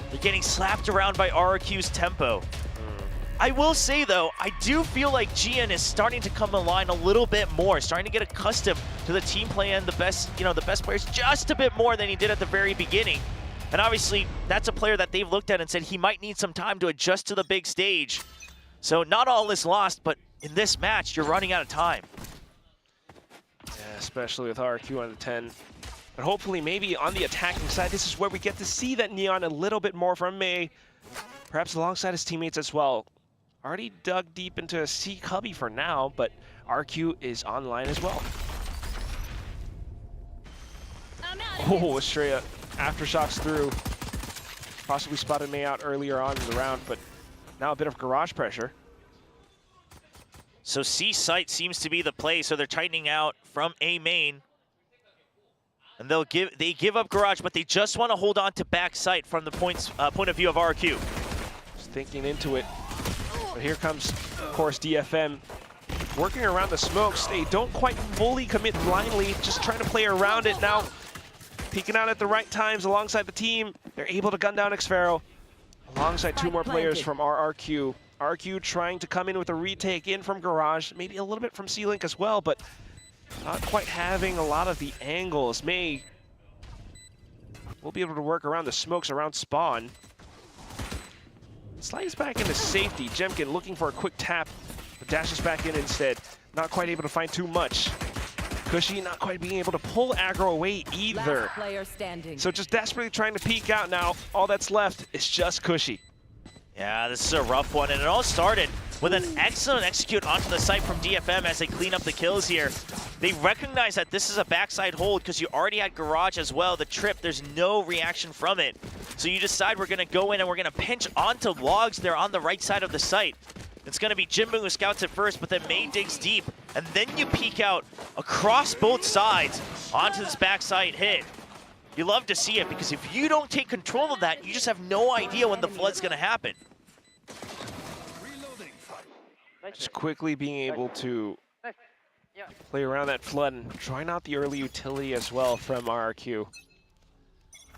they're getting slapped around by RRQ's tempo. I will say though, I do feel like Jian is starting to come online a little bit more, starting to get accustomed to the team play and the best players just a bit more than he did at the very beginning. And obviously, that's a player that they've looked at and said he might need some time to adjust to the big stage. So not all is lost, but in this match, you're running out of time. Yeah, especially with RRQ on the 10. But hopefully, maybe on the attacking side, this is where we get to see that Neon a little bit more from Mei, perhaps alongside his teammates as well. Already dug deep into a C cubby for now, but RQ is online as well. Oh, Estrella aftershocks through. Possibly spotted May out earlier on in the round, but now a bit of garage pressure. So C site seems to be the play, so they're tightening out from A main. And they give up garage, but they just want to hold on to back site from the point of view of RRQ. Just thinking into it. But here comes, of course, DFM. Working around the smokes. They don't quite fully commit blindly, just trying to play around it now. Peeking out at the right times alongside the team. They're able to gun down Xfero alongside two more players from RRQ. RRQ trying to come in with a retake in from garage, maybe a little bit from C-Link as well, but not quite having a lot of the angles. May will be able to work around the smokes around spawn. Slides back into safety. Jemkin looking for a quick tap, but dashes back in instead. Not quite able to find too much. Cushy not quite being able to pull aggro away either. Last player standing. So just desperately trying to peek out now. All that's left is just Cushy. Yeah, this is a rough one, and it all started with an excellent execute onto the site from DFM as they clean up the kills here. They recognize that this is a backside hold because you already had garage as well. The trip, there's no reaction from it. So you decide we're going to go in and we're going to pinch onto logs there on the right side of the site. It's going to be Jinboo who scouts it first, but then May digs deep, and then you peek out across both sides onto this backside hit. You love to see it because if you don't take control of that, you just have no idea when the flood's going to happen. Just quickly being able to play around that flood and trying out the early utility as well from RRQ.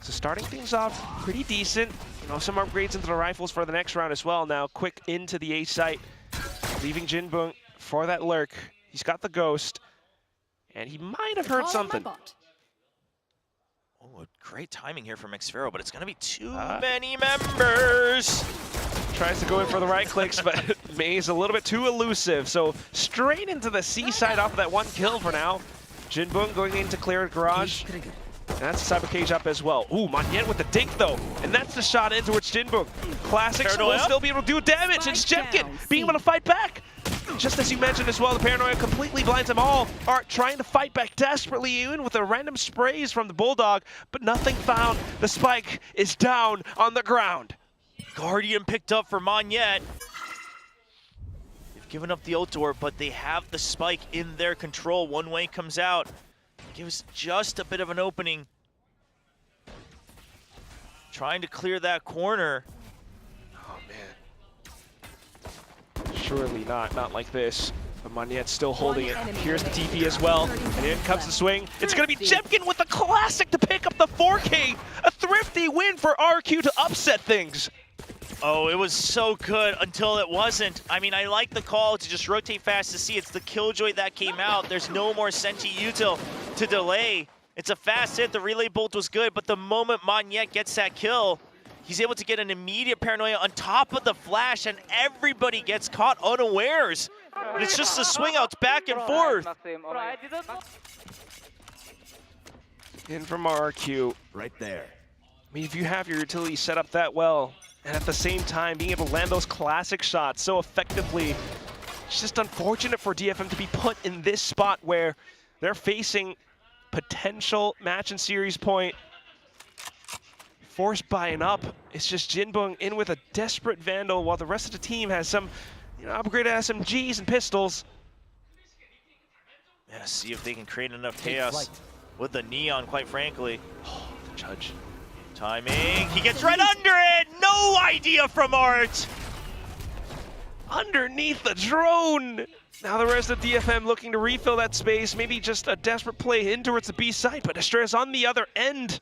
So starting things off pretty decent. You know, some upgrades into the rifles for the next round as well. Now quick into the A site, leaving Jinboo for that lurk. He's got the ghost, and he might have heard something. Oh, great timing here from Xfero, but it's going to be too many members. Tries to go in for the right clicks, but May's a little bit too elusive. So straight into the C side off of that one kill for now. Jinboo going in to clear garage. And that's the cyber cage up as well. Ooh, Monyet with the dink though. And that's the shot in towards Jinboo. Classics will still be able to do damage. And Jemkin being able to fight back. Just as you mentioned as well, the paranoia completely blinds them all. Art trying to fight back desperately, even with the random sprays from the Bulldog, but nothing found. The spike is down on the ground. Guardian picked up for Monyet. They've given up the ult door, but they have the spike in their control. One way comes out. Gives just a bit of an opening. Trying to clear that corner. Oh, man. Surely not like this. But Monyet's still holding it. Here's the TP as well. And in comes the swing. It's going to be Jemkin with the classic to pick up the 4K. A thrifty win for RQ to upset things. Oh, it was so good until it wasn't. I mean, I like the call to just rotate fast to see. It's the Killjoy that came out. There's no more Senti Util to delay. It's a fast hit. The relay bolt was good, but the moment Monyet gets that kill, he's able to get an immediate paranoia on top of the flash, and everybody gets caught unawares. And it's just the swing outs back and forth. In from RRQ. Right there. I mean, if you have your utility set up that well, and at the same time being able to land those classic shots so effectively, it's just unfortunate for DFM to be put in this spot where they're facing potential match and series point. Forced by an up. It's just Jinboo in with a desperate Vandal while the rest of the team has some, you know, upgraded SMGs and pistols. Yeah, see if they can create enough chaos with the Neon, quite frankly. Oh, the judge. Timing, he gets right under it! No idea from Art! Underneath the drone! Now the rest of DFM looking to refill that space, maybe just a desperate play in towards the B site, but Estrella's on the other end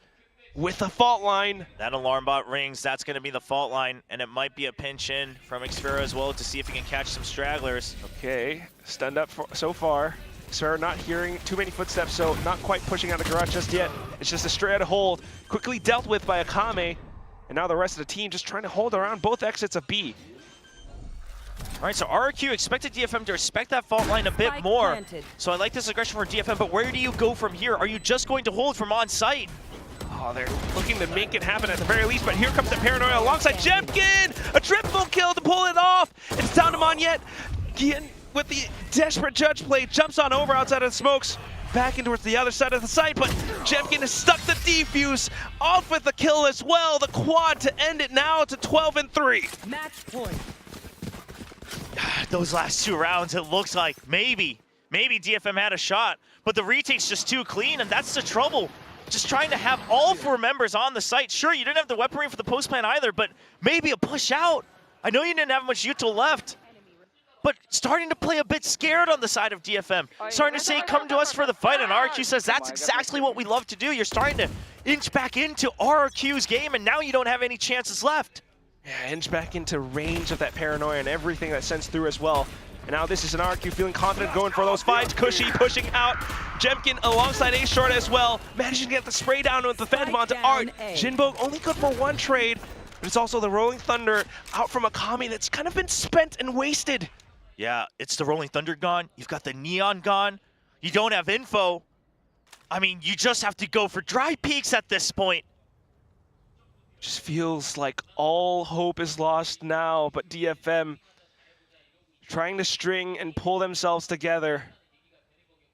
with a fault line. That alarm bot rings, that's gonna be the fault line, and it might be a pinch in from Xfero as well to see if he can catch some stragglers. Okay, stunned up so far. Xfero not hearing too many footsteps, so not quite pushing out the garage just yet. It's just a straight to hold, quickly dealt with by Akame, and now the rest of the team just trying to hold around both exits of B. All right, so RRQ expected DFM to respect that fault line a bit more. So I like this aggression for DFM, but where do you go from here? Are you just going to hold from on site? Oh, they're looking to make it happen at the very least, but here comes the paranoia alongside Jemkin! A triple kill to pull it off! It's down to Monyet. Gian with the desperate judge play, jumps on over outside of the smokes. back in towards the other side of the site, but Jemkin has stuck the defuse off with the kill as well. The quad to end it now to 12-3. Match point. Those last 2 rounds, it looks like maybe DFM had a shot, but the retake's just too clean, and that's the trouble. Just trying to have all 4 members on the site. Sure, you didn't have the weaponry for the post plant either, but maybe a push out. I know you didn't have much util left, but starting to play a bit scared on the side of DFM. Starting to say, come to us for the fight, and RRQ says that's exactly what we love to do. You're starting to inch back into RRQ's game, and now you don't have any chances left. Yeah, inch back into range of that paranoia and everything that sends through as well. And now this is an RRQ feeling confident going for those fights. Cushy pushing out. Jemkin alongside A-Short as well. Managing to get the spray down with the Phantom onto Art. Jinbok only good for 1 trade, but it's also the Rolling Thunder out from Akami that's kind of been spent and wasted. Yeah, it's the Rolling Thunder gone. You've got the Neon gone. You don't have info. I mean, you just have to go for dry peaks at this point. Just feels like all hope is lost now, but DFM trying to string and pull themselves together.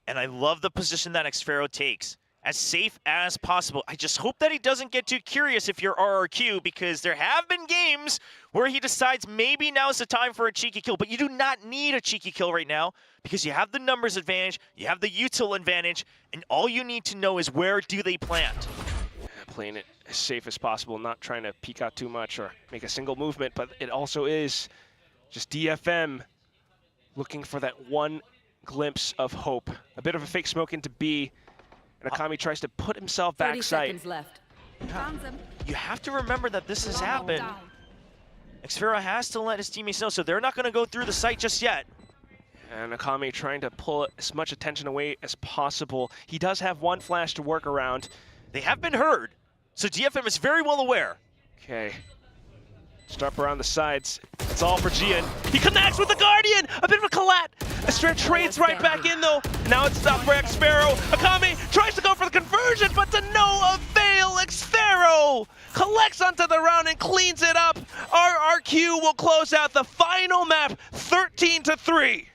And I love the position that Xfero takes. As safe as possible. I just hope that he doesn't get too curious if you're RRQ, because there have been games where he decides maybe now's the time for a cheeky kill, but you do not need a cheeky kill right now because you have the numbers advantage, you have the util advantage, and all you need to know is where do they plant. Playing it as safe as possible, not trying to peek out too much or make a single movement, but it also is just DFM looking for that one glimpse of hope. A bit of a fake smoke into B, and Akami tries to put himself back site. 30 seconds left. You have to remember that this has happened. Xfero has to let his teammates know, so they're not going to go through the site just yet. And Akami trying to pull as much attention away as possible. He does have 1 flash to work around. They have been heard, so DFM is very well aware. Okay. Start around the sides. It's all for Gian. He connects with the Guardian! A bit of a collat! Astrid trades right back in though. Now it's stopped for Xfero. Akami tries to go for the conversion, but to no avail. Xfero collects onto the round and cleans it up. RRQ will close out the final map 13-3.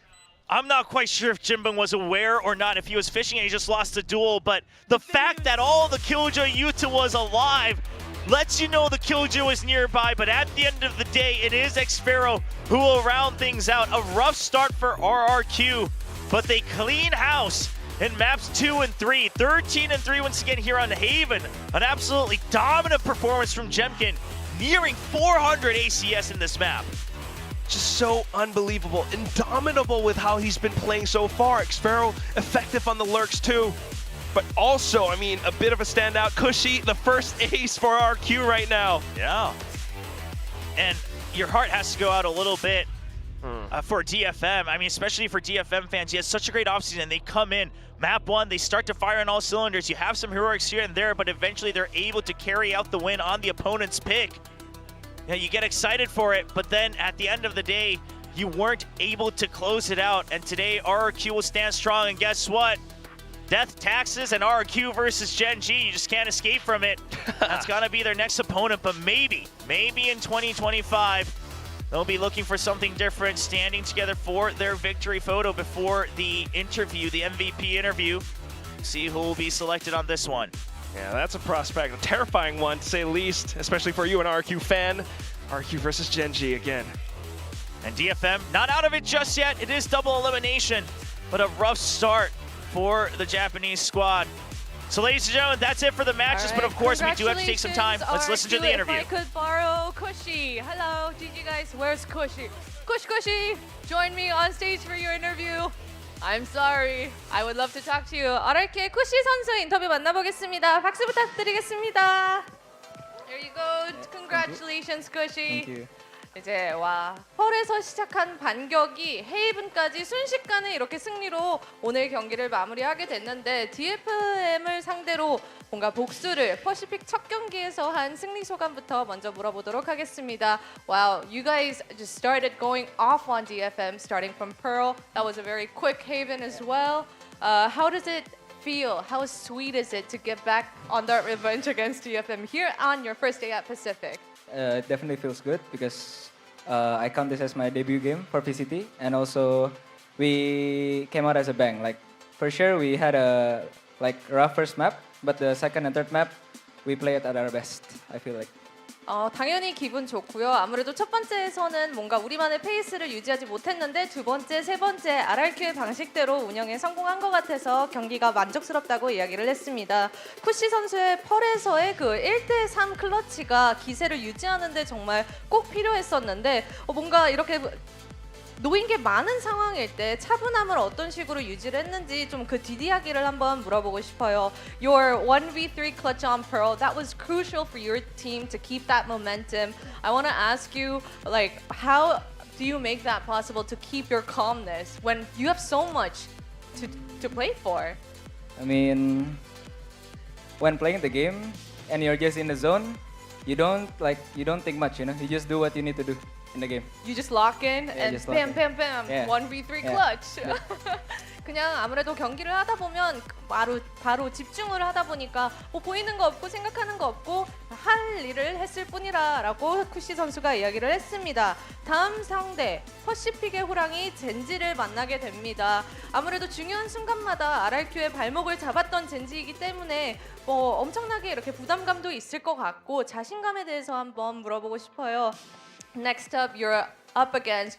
I'm not quite sure if Jinbong was aware or not, if he was fishing and he just lost the duel, but the fact that all the Killjoy Yuta was alive lets you know the Killjoy is nearby, but at the end of the day, it is Xfero who will round things out. A rough start for RRQ, but they clean house in maps 2 and 3. 13-3 once again here on Haven. An absolutely dominant performance from Jemkin, nearing 400 ACS in this map. Just so unbelievable, indomitable with how he's been playing so far. Xfero effective on the lurks too. But also, I mean, a bit of a standout. Cushy, the first ace for RQ right now. Yeah. And your heart has to go out a little bit for DFM. I mean, especially for DFM fans. He has such a great offseason. They come in, map 1, they start to fire on all cylinders. You have some heroics here and there, but eventually they're able to carry out the win on the opponent's pick. Yeah, you get excited for it, but then at the end of the day, you weren't able to close it out. And today, RRQ will stand strong, and guess what? Death, Taxes, and RRQ versus Gen G. You just can't escape from it. That's gonna be their next opponent, but maybe in 2025, they'll be looking for something different, standing together for their victory photo before the interview, the MVP interview. See who will be selected on this one. Yeah, that's a prospect, a terrifying one to say the least, especially for you, an RQ fan. RQ versus Gen G again. And DFM, not out of it just yet. It is double elimination, but a rough start for the Japanese squad. So ladies and gentlemen, that's it for the matches, but of course we do have to take some time. Let's listen to the interview. If I could borrow Cushy. Hello, GG guys, where's Cushy? Cushy, join me on stage for your interview. I'm sorry. I would love to talk to you. RRQ의 쿠시 선수 인터뷰 만나보겠습니다. 박수 부탁드리겠습니다. There you go. Congratulations, Cushy. Thank you. 이제 와 펄에서 시작한 반격이 헤이븐까지 순식간에 이렇게 승리로 오늘 경기를 마무리하게 됐는데 DFM을 상대로 뭔가 복수를 퍼시픽 첫 경기에서 한 승리 소감부터 먼저 물어보도록 하겠습니다. Wow, you guys just started going off on DFM starting from Pearl. That was a very quick Haven as well. How does it feel? How sweet is it to get back on that revenge against DFM here on your first day at Pacific? It definitely feels good because I count this as my debut game for VCT, and also we came out as a bang. Like for sure we had a rough first map, but the second and third map we played at our best. I feel like. 당연히 기분 좋고요. 아무래도 첫 번째에서는 뭔가 우리만의 페이스를 유지하지 못했는데 두 번째, 세 번째 RRQ의 방식대로 운영에 성공한 것 같아서 경기가 만족스럽다고 이야기를 했습니다. 쿠시 선수의 펄에서의 그 1대3 클러치가 기세를 유지하는데 정말 꼭 필요했었는데 뭔가 이렇게 놓인 게 많은 상황일 때 차분함을 어떤 식으로 유지를 했는지 좀 그 뒷이야기를 한번 물어보고 싶어요. Your 1v3 clutch on Pearl, that was crucial for your team to keep that momentum. I want to ask you, like, how do you make that possible to keep your calmness when you have so much to play for? I mean, when playing the game and you're just in the zone, you don't think much, you know. You just do what you need to do in the game. You just lock in and just lock bam, in. bam, bam, Yeah. 1v3 Yeah. clutch. Yeah. 그냥 아무래도 경기를 하다 보면 바로 집중을 하다 보니까 뭐 보이는 거 없고 생각하는 거 없고 할 일을 했을 뿐이라고 쿠시 선수가 이야기를 했습니다. 다음 상대 퍼시픽의 호랑이 젠지를 만나게 됩니다. 아무래도 중요한 순간마다 RRQ의 발목을 잡았던 젠지이기 때문에 뭐 엄청나게 이렇게 부담감도 있을 것 같고 자신감에 대해서 한번 물어보고 싶어요. Next up, you're up against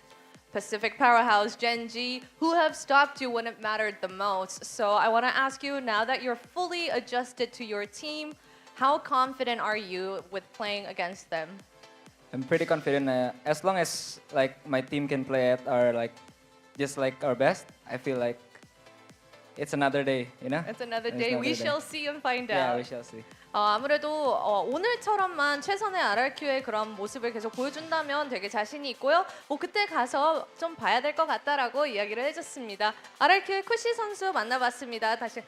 Pacific powerhouse Genji, who have stopped you when it mattered the most. So I want to ask you, now that you're fully adjusted to your team, how confident are you with playing against them? I'm pretty confident as long as my team can play at our just our best. I feel like it's another day, you know. It's another day. We shall see and find out. Yeah, we shall see. 아무래도 오늘처럼만 최선의 RRQ의 그런 모습을 계속 보여준다면 되게 자신이 있고요. 뭐 그때 가서 좀 봐야 될 것 같다라고 이야기를 해줬습니다. RRQ의 쿠시 선수 만나봤습니다. 다시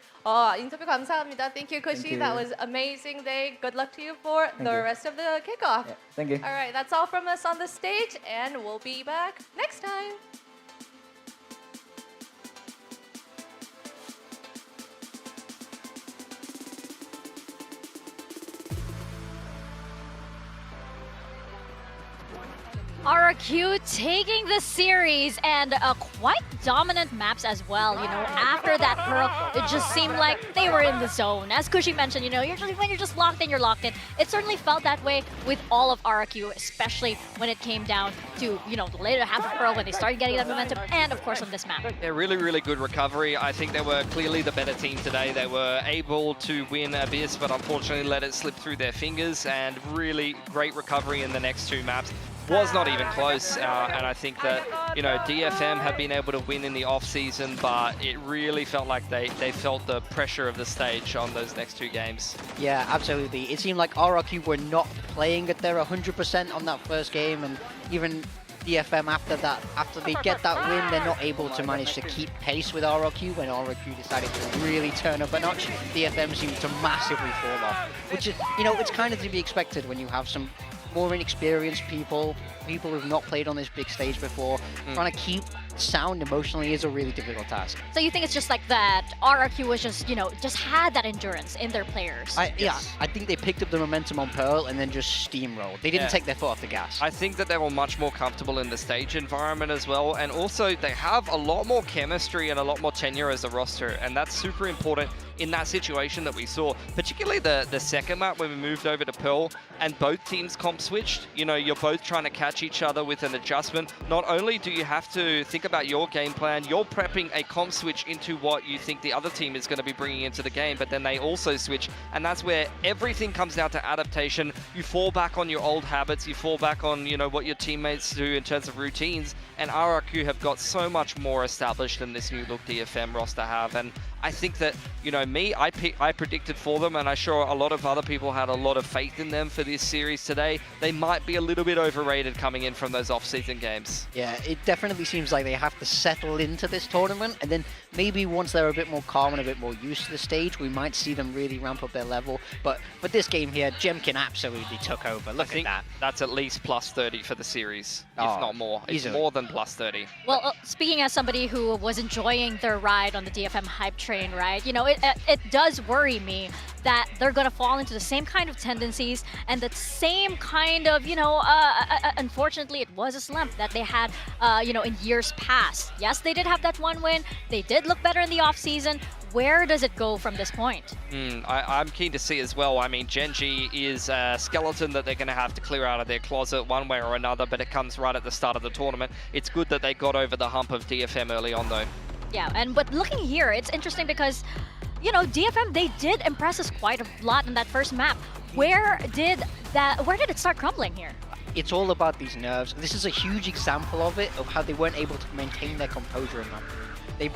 인터뷰 감사합니다. Thank you, Kushi. That was amazing day. Good luck to you for the rest of the kickoff. Yeah, thank you. All right, that's all from us on the stage, and we'll be back next time. RRQ taking the series and quite dominant maps as well. You know, after that Pearl, it just seemed like they were in the zone. As Kushi mentioned, you know, when you're just locked in, you're locked in. It certainly felt that way with all of RRQ, especially when it came down to, you know, the later half of Pearl when they started getting that momentum, and of course on this map. Yeah, really, really good recovery. I think they were clearly the better team today. They were able to win Abyss, but unfortunately let it slip through their fingers, and really great recovery in the next two maps. Was not even close, and I think that, you know, DFM have been able to win in the off-season, but it really felt like they felt the pressure of the stage on those next two games. Yeah, absolutely. It seemed like RRQ were not playing at their 100% on that first game, and even DFM after they get that win, they're not able to manage to keep pace with RRQ when RRQ decided to really turn up a notch. DFM seemed to massively fall off, which is, you know, it's kind of to be expected when you have some more inexperienced people who've not played on this big stage before. Trying to keep sound emotionally is a really difficult task. So you think it's just like that RRQ was just, you know, just had that endurance in their players? Yeah, I think they picked up the momentum on Pearl and then just steamrolled. They didn't take their foot off the gas. I think that they were much more comfortable in the stage environment as well, and also they have a lot more chemistry and a lot more tenure as a roster, and that's super important in that situation that we saw, particularly the second map when we moved over to Pearl and both teams comp switched. You know, you're both trying to catch each other with an adjustment. Not only do you have to think about your game plan, you're prepping a comp switch into what you think the other team is going to be bringing into the game, but then they also switch, and that's where everything comes down to adaptation. You fall back on your old habits, you fall back on, you know, what your teammates do in terms of routines, and RRQ have got so much more established than this new look DFM roster have, and I think that, you know, I predicted for them, and I'm sure a lot of other people had a lot of faith in them for this series today. They might be a little bit overrated coming in from those off-season games. Yeah, it definitely seems like they have to settle into this tournament, and then maybe once they're a bit more calm and a bit more used to the stage, we might see them really ramp up their level. But for this game here, Jemkin absolutely took over. Look at that. That's at least plus 30 for the series, if not more. It's easily. More than plus 30. Well, speaking as somebody who was enjoying their ride on the DFM hype train, right? You know, but it does worry me that they're going to fall into the same kind of tendencies and the same kind of, unfortunately, it was a slump that they had, in years past. Yes, they did have that one win. They did look better in the offseason. Where does it go from this point? I'm keen to see as well. I mean, Genji is a skeleton that they're going to have to clear out of their closet one way or another, but it comes right at the start of the tournament. It's good that they got over the hump of DFM early on, though. Yeah, but looking here, it's interesting because, DFM, they did impress us quite a lot in that first map. Where did it start crumbling here? It's all about these nerves. This is a huge example of it, of how they weren't able to maintain their composure in that.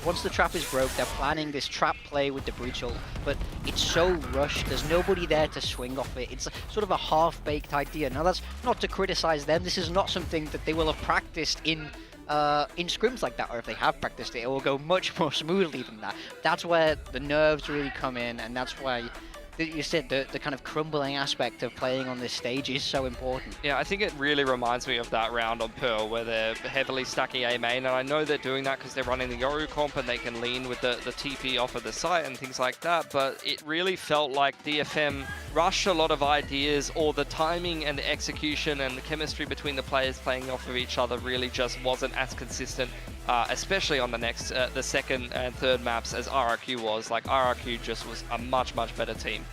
Once the trap is broke, they're planning this trap play with the breach ult, but it's so rushed. There's nobody there to swing off it. It's sort of a half-baked idea. Now, that's not to criticize them. This is not something that they will have practiced in scrims like that, or if they have practiced it, it will go much more smoothly than that. That's where the nerves really come in, and that's why you said the kind of crumbling aspect of playing on this stage is so important. Yeah, I think it really reminds me of that round on Pearl where they're heavily stacking A main, and I know they're doing that because they're running the Yoru comp and they can lean with the TP off of the site and things like that, but it really felt like DFM rushed a lot of ideas, or the timing and the execution and the chemistry between the players playing off of each other really just wasn't as consistent, especially on the second and third maps as RRQ was. Like, RRQ just was a much, much better team.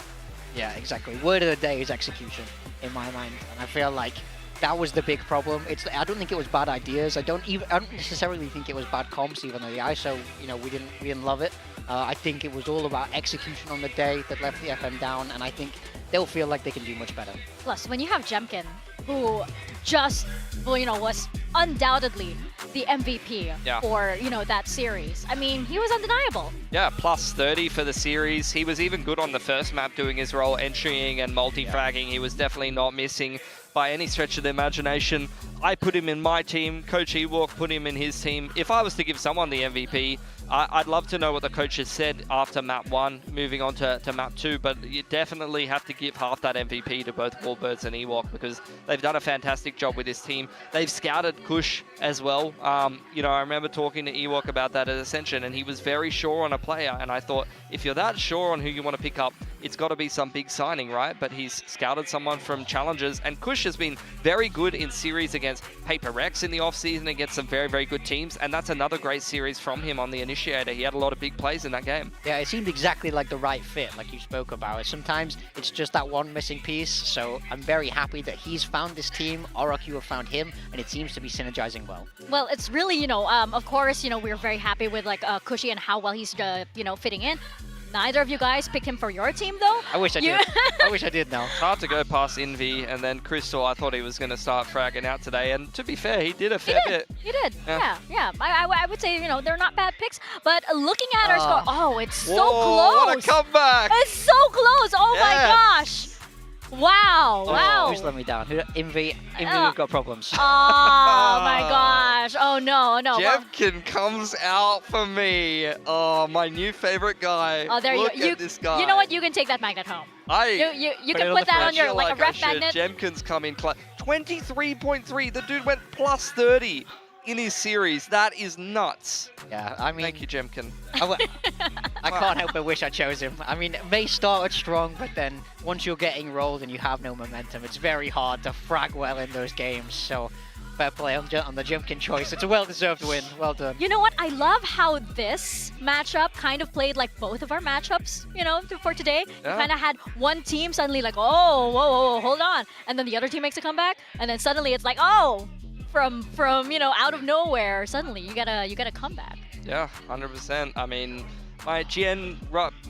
Yeah, exactly. Word of the day is execution, in my mind, and I feel like that was the big problem. I don't think it was bad ideas. I don't necessarily think it was bad comps, even though the ISO, we didn't love it. I think it was all about execution on the day that left the FM down, and I think they'll feel like they can do much better. Plus, when you have Jemkin, who just, was undoubtedly the MVP for, that series. I mean, he was undeniable. Yeah, plus 30 for the series. He was even good on the first map doing his role, entrying and multi-fragging. He was definitely not missing by any stretch of the imagination. I put him in my team. Coach Ewok put him in his team. If I was to give someone the MVP, I'd love to know what the coach has said after map 1, moving on to map 2, but you definitely have to give half that MVP to both Warbirds and Ewok because they've done a fantastic job with this team. They've scouted Kush as well. I remember talking to Ewok about that at Ascension, and he was very sure on a player, and I thought, if you're that sure on who you want to pick up, it's got to be some big signing, right? But he's scouted someone from Challengers, and Kush has been very good in series against Paper Rex in the offseason, against some very, very good teams, and that's another great series from him on the Initiator. He had a lot of big plays in that game. Yeah, it seemed exactly like the right fit, like you spoke about. Sometimes it's just that one missing piece, so I'm very happy that he's found this team, RRQ have found him, and it seems to be synergizing well. Well, it's really, of course, we're very happy with Cushy and how well he's, fitting in. Neither of you guys picked him for your team, though. I wish I did. I wish I did now. It's hard to go past Envy, and then Crystal, I thought he was going to start fragging out today, and to be fair, he did a fair bit. He did, yeah. I would say, they're not bad picks, but looking at our score, it's so close. What a comeback! It's so close, my gosh. Wow. Who's let me down? Envy, we've got problems. Oh my gosh. Oh no. Jemkin comes out for me. Oh, my new favorite guy. Oh, there Look you at this guy. You know what? You can take that magnet home. You can put that on your a ref magnet. Jemkin's come in 23.3. The dude went plus 30 in his series. That is nuts. Yeah, I mean... Thank you, Jemkin. I can't help but wish I chose him. I mean, it may start strong, but then once you're getting rolled and you have no momentum, it's very hard to frag well in those games. So, fair play on the Jemkin choice. It's a well-deserved win. Well done. You know what? I love how this matchup kind of played like both of our matchups, for today. Yeah. You kind of had one team suddenly like, whoa, hold on. And then the other team makes a comeback. And then suddenly it's like, from out of nowhere, suddenly you gotta come back. Yeah, 100%. I mean, my GN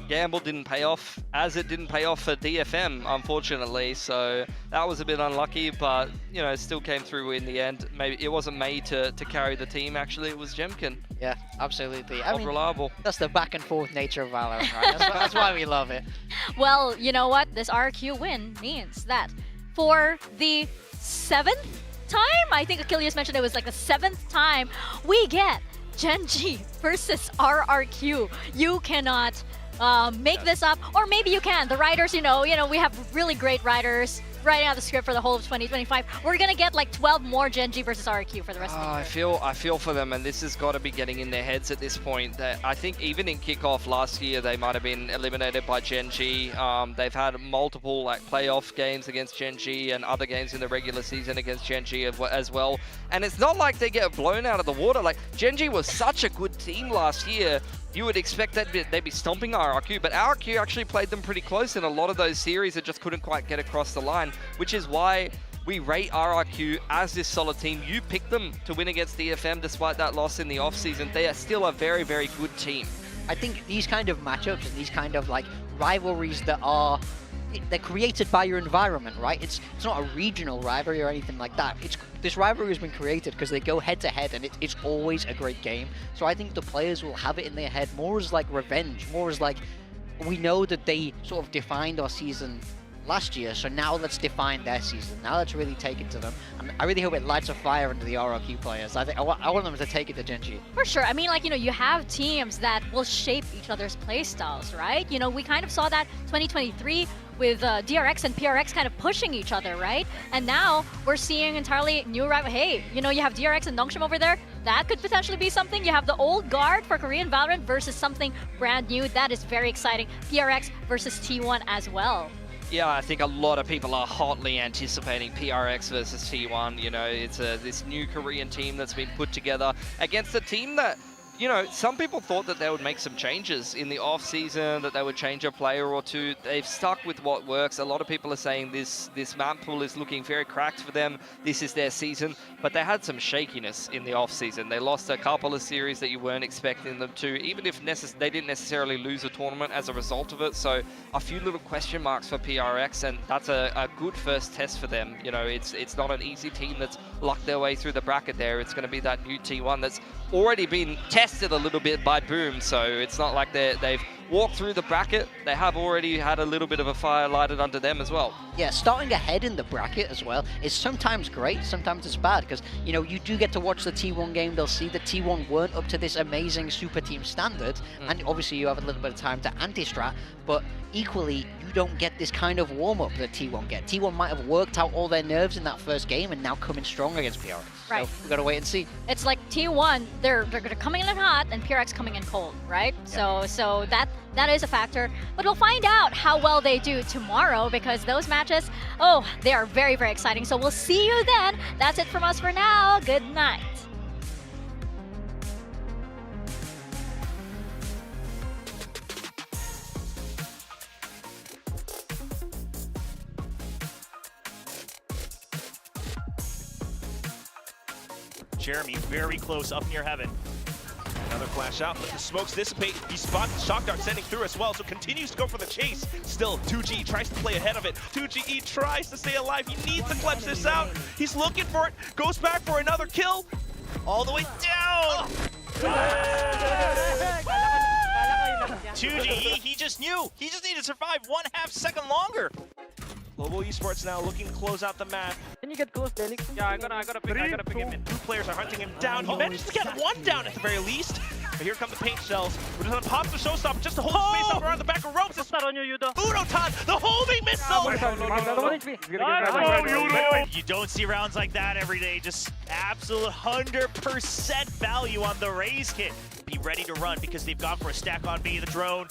gamble didn't pay off, as it didn't pay off for DFM, unfortunately. So that was a bit unlucky, but it still came through in the end. Maybe it wasn't made to carry the team. Actually, it was Jemkin. Yeah, absolutely. Reliable. That's the back and forth nature of VALORANT, right? That's why we love it. Well, you know what? This RRQ win means that for the 7th time, I think Achilles mentioned it was like the 7th time, we get Genji versus RRQ. You cannot make this up, or maybe you can. The riders, we have really great riders. writing out the script for the whole of 2025. We're gonna get like 12 more Gen G versus RRQ for the rest of the year. I feel for them, and this has got to be getting in their heads at this point. That I think even in Kickoff last year, they might have been eliminated by Gen G. They've had multiple like playoff games against Gen G and other games in the regular season against Gen G as well. And it's not like they get blown out of the water. Like Gen G was such a good team last year. You would expect that they'd be stomping RRQ, but RRQ actually played them pretty close in a lot of those series that just couldn't quite get across the line, which is why we rate RRQ as this solid team. You picked them to win against DFM despite that loss in the offseason. They are still a very, very good team. I think these kind of matchups and these kind of like rivalries that are they're created by your environment, right? It's not a regional rivalry or anything like that. This rivalry has been created because they go head to head, and it's always a great game. So I think the players will have it in their head more as like revenge, more as like we know that they sort of defined our season last year, so now let's define their season. Now let's really take it to them. And I really hope it lights a fire under the RRQ players. I want them to take it to Gen G. For sure. I mean, like, you have teams that will shape each other's play styles, right? We kind of saw that 2023 with DRX and PRX kind of pushing each other, right? And now we're seeing entirely new rival. Hey, you have DRX and Nongshim over there. That could potentially be something. You have the old guard for Korean Valorant versus something brand new. That is very exciting. PRX versus T1 as well. Yeah, I think a lot of people are hotly anticipating PRX versus T1. It's this new Korean team that's been put together against a team that, some people thought that they would make some changes in the off-season, that they would change a player or two. They've stuck with what works. A lot of people are saying this map pool is looking very cracked for them. This is their season, but they had some shakiness in the off-season. They lost a couple of series that you weren't expecting them to, even if they didn't necessarily lose a tournament as a result of it. So a few little question marks for PRX, and that's a good first test for them. It's not an easy team that's lucked their way through the bracket there. It's going to be that new T1 that's already been tested a little bit by Boom, so it's not like they've walked through the bracket. They have already had a little bit of a fire lighted under them as well. Yeah, starting ahead in the bracket as well is sometimes great, sometimes it's bad, because you do get to watch the T1 game. They'll see that T1 weren't up to this amazing super team standard, and obviously you have a little bit of time to anti-strat, but equally you don't get this kind of warm-up that T1 get. T1 might have worked out all their nerves in that first game and now coming strong against PRX. Right. So we've got to wait and see. It's like T1, they're coming in hot and PRX coming in cold, right? Yeah. So that is a factor. But we'll find out how well they do tomorrow, because those matches, they are very, very exciting. So we'll see you then. That's it from us for now. Good night. Jeremy very close up near heaven. Another flash out, but the smokes dissipate. He spots the shock dart sending through as well, so continues to go for the chase. Still, 2G tries to play ahead of it. 2G tries to stay alive. He needs to clutch this out. He's looking for it, goes back for another kill. All the way down! 2G, he just knew. He just needed to survive 1/2 second longer. Global Esports now looking to close out the map. Can you get close, Delix? Yeah, I gotta pick him in. Two players are hunting him down. He managed to get one down at the very least. But here come the paint shells. We're just gonna pop the showstopper just to hold the space up around the back of ropes. It's Udotan, the homing missile! You don't see rounds like that every day. Just absolute 100% value on the Raze kit. Be ready to run because they've gone for a stack on B. The drone.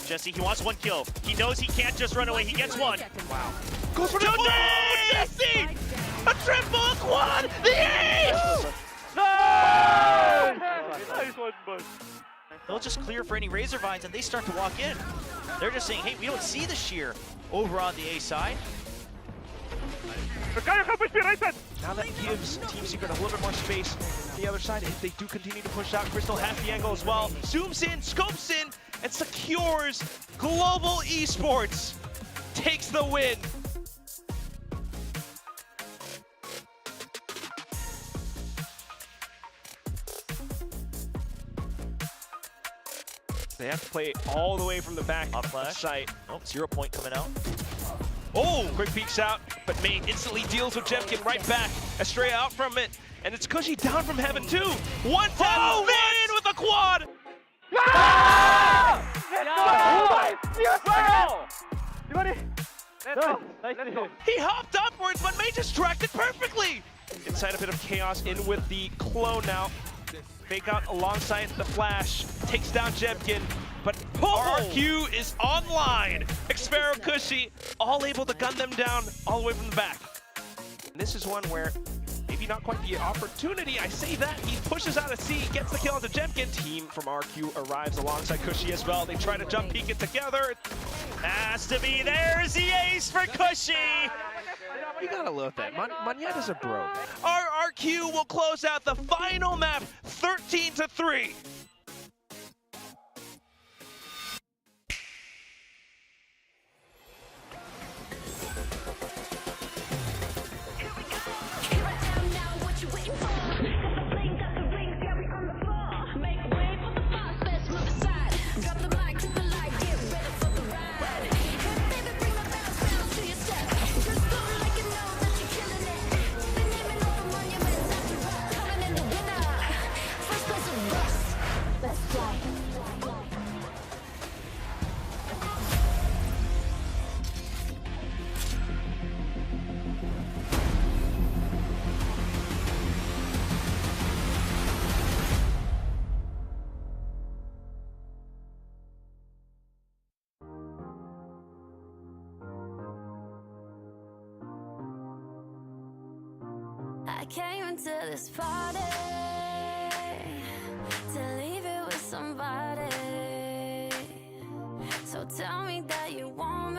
Jesse, he wants one kill. He knows he can't just run away. He gets one. Wow. Goes for the Jesse! A triple quad! The ace! Nice one, bud. They'll just clear for any Razor Vines and they start to walk in. They're just saying, hey, we don't see the shear over on the A side. Now that gives Team Secret a little bit more space. The other side, if they do continue to push out, Crystal has the angle as well. Zooms in, scopes in, and secures Global Esports. Takes the win. They have to play all the way from the back Up flash. site. Oh, 0 point coming out. Oh, quick peeks out, but Mane instantly deals with Jemkin right back. Estrella out from it, and it's Cushy down from heaven too. One tap, Mane with a quad! He hopped upwards, but May distracted perfectly. Inside a bit of chaos, in with the clone now. Fake out alongside the flash, takes down Jebkin, but RRQ is online. Xfero, Cushy, all able to gun them down all the way from the back. And this is one where maybe not quite the opportunity. I say that, he pushes out a C, gets the kill onto Jebkin. Team from RQ arrives alongside Cushy as well. They try to jump peek it together. Has to be, there's the ace for Cushy. You gotta love that. Monyet is a bro. RRQ will close out the final map 13-3. I came into this party to leave it with somebody. So tell me that you want me.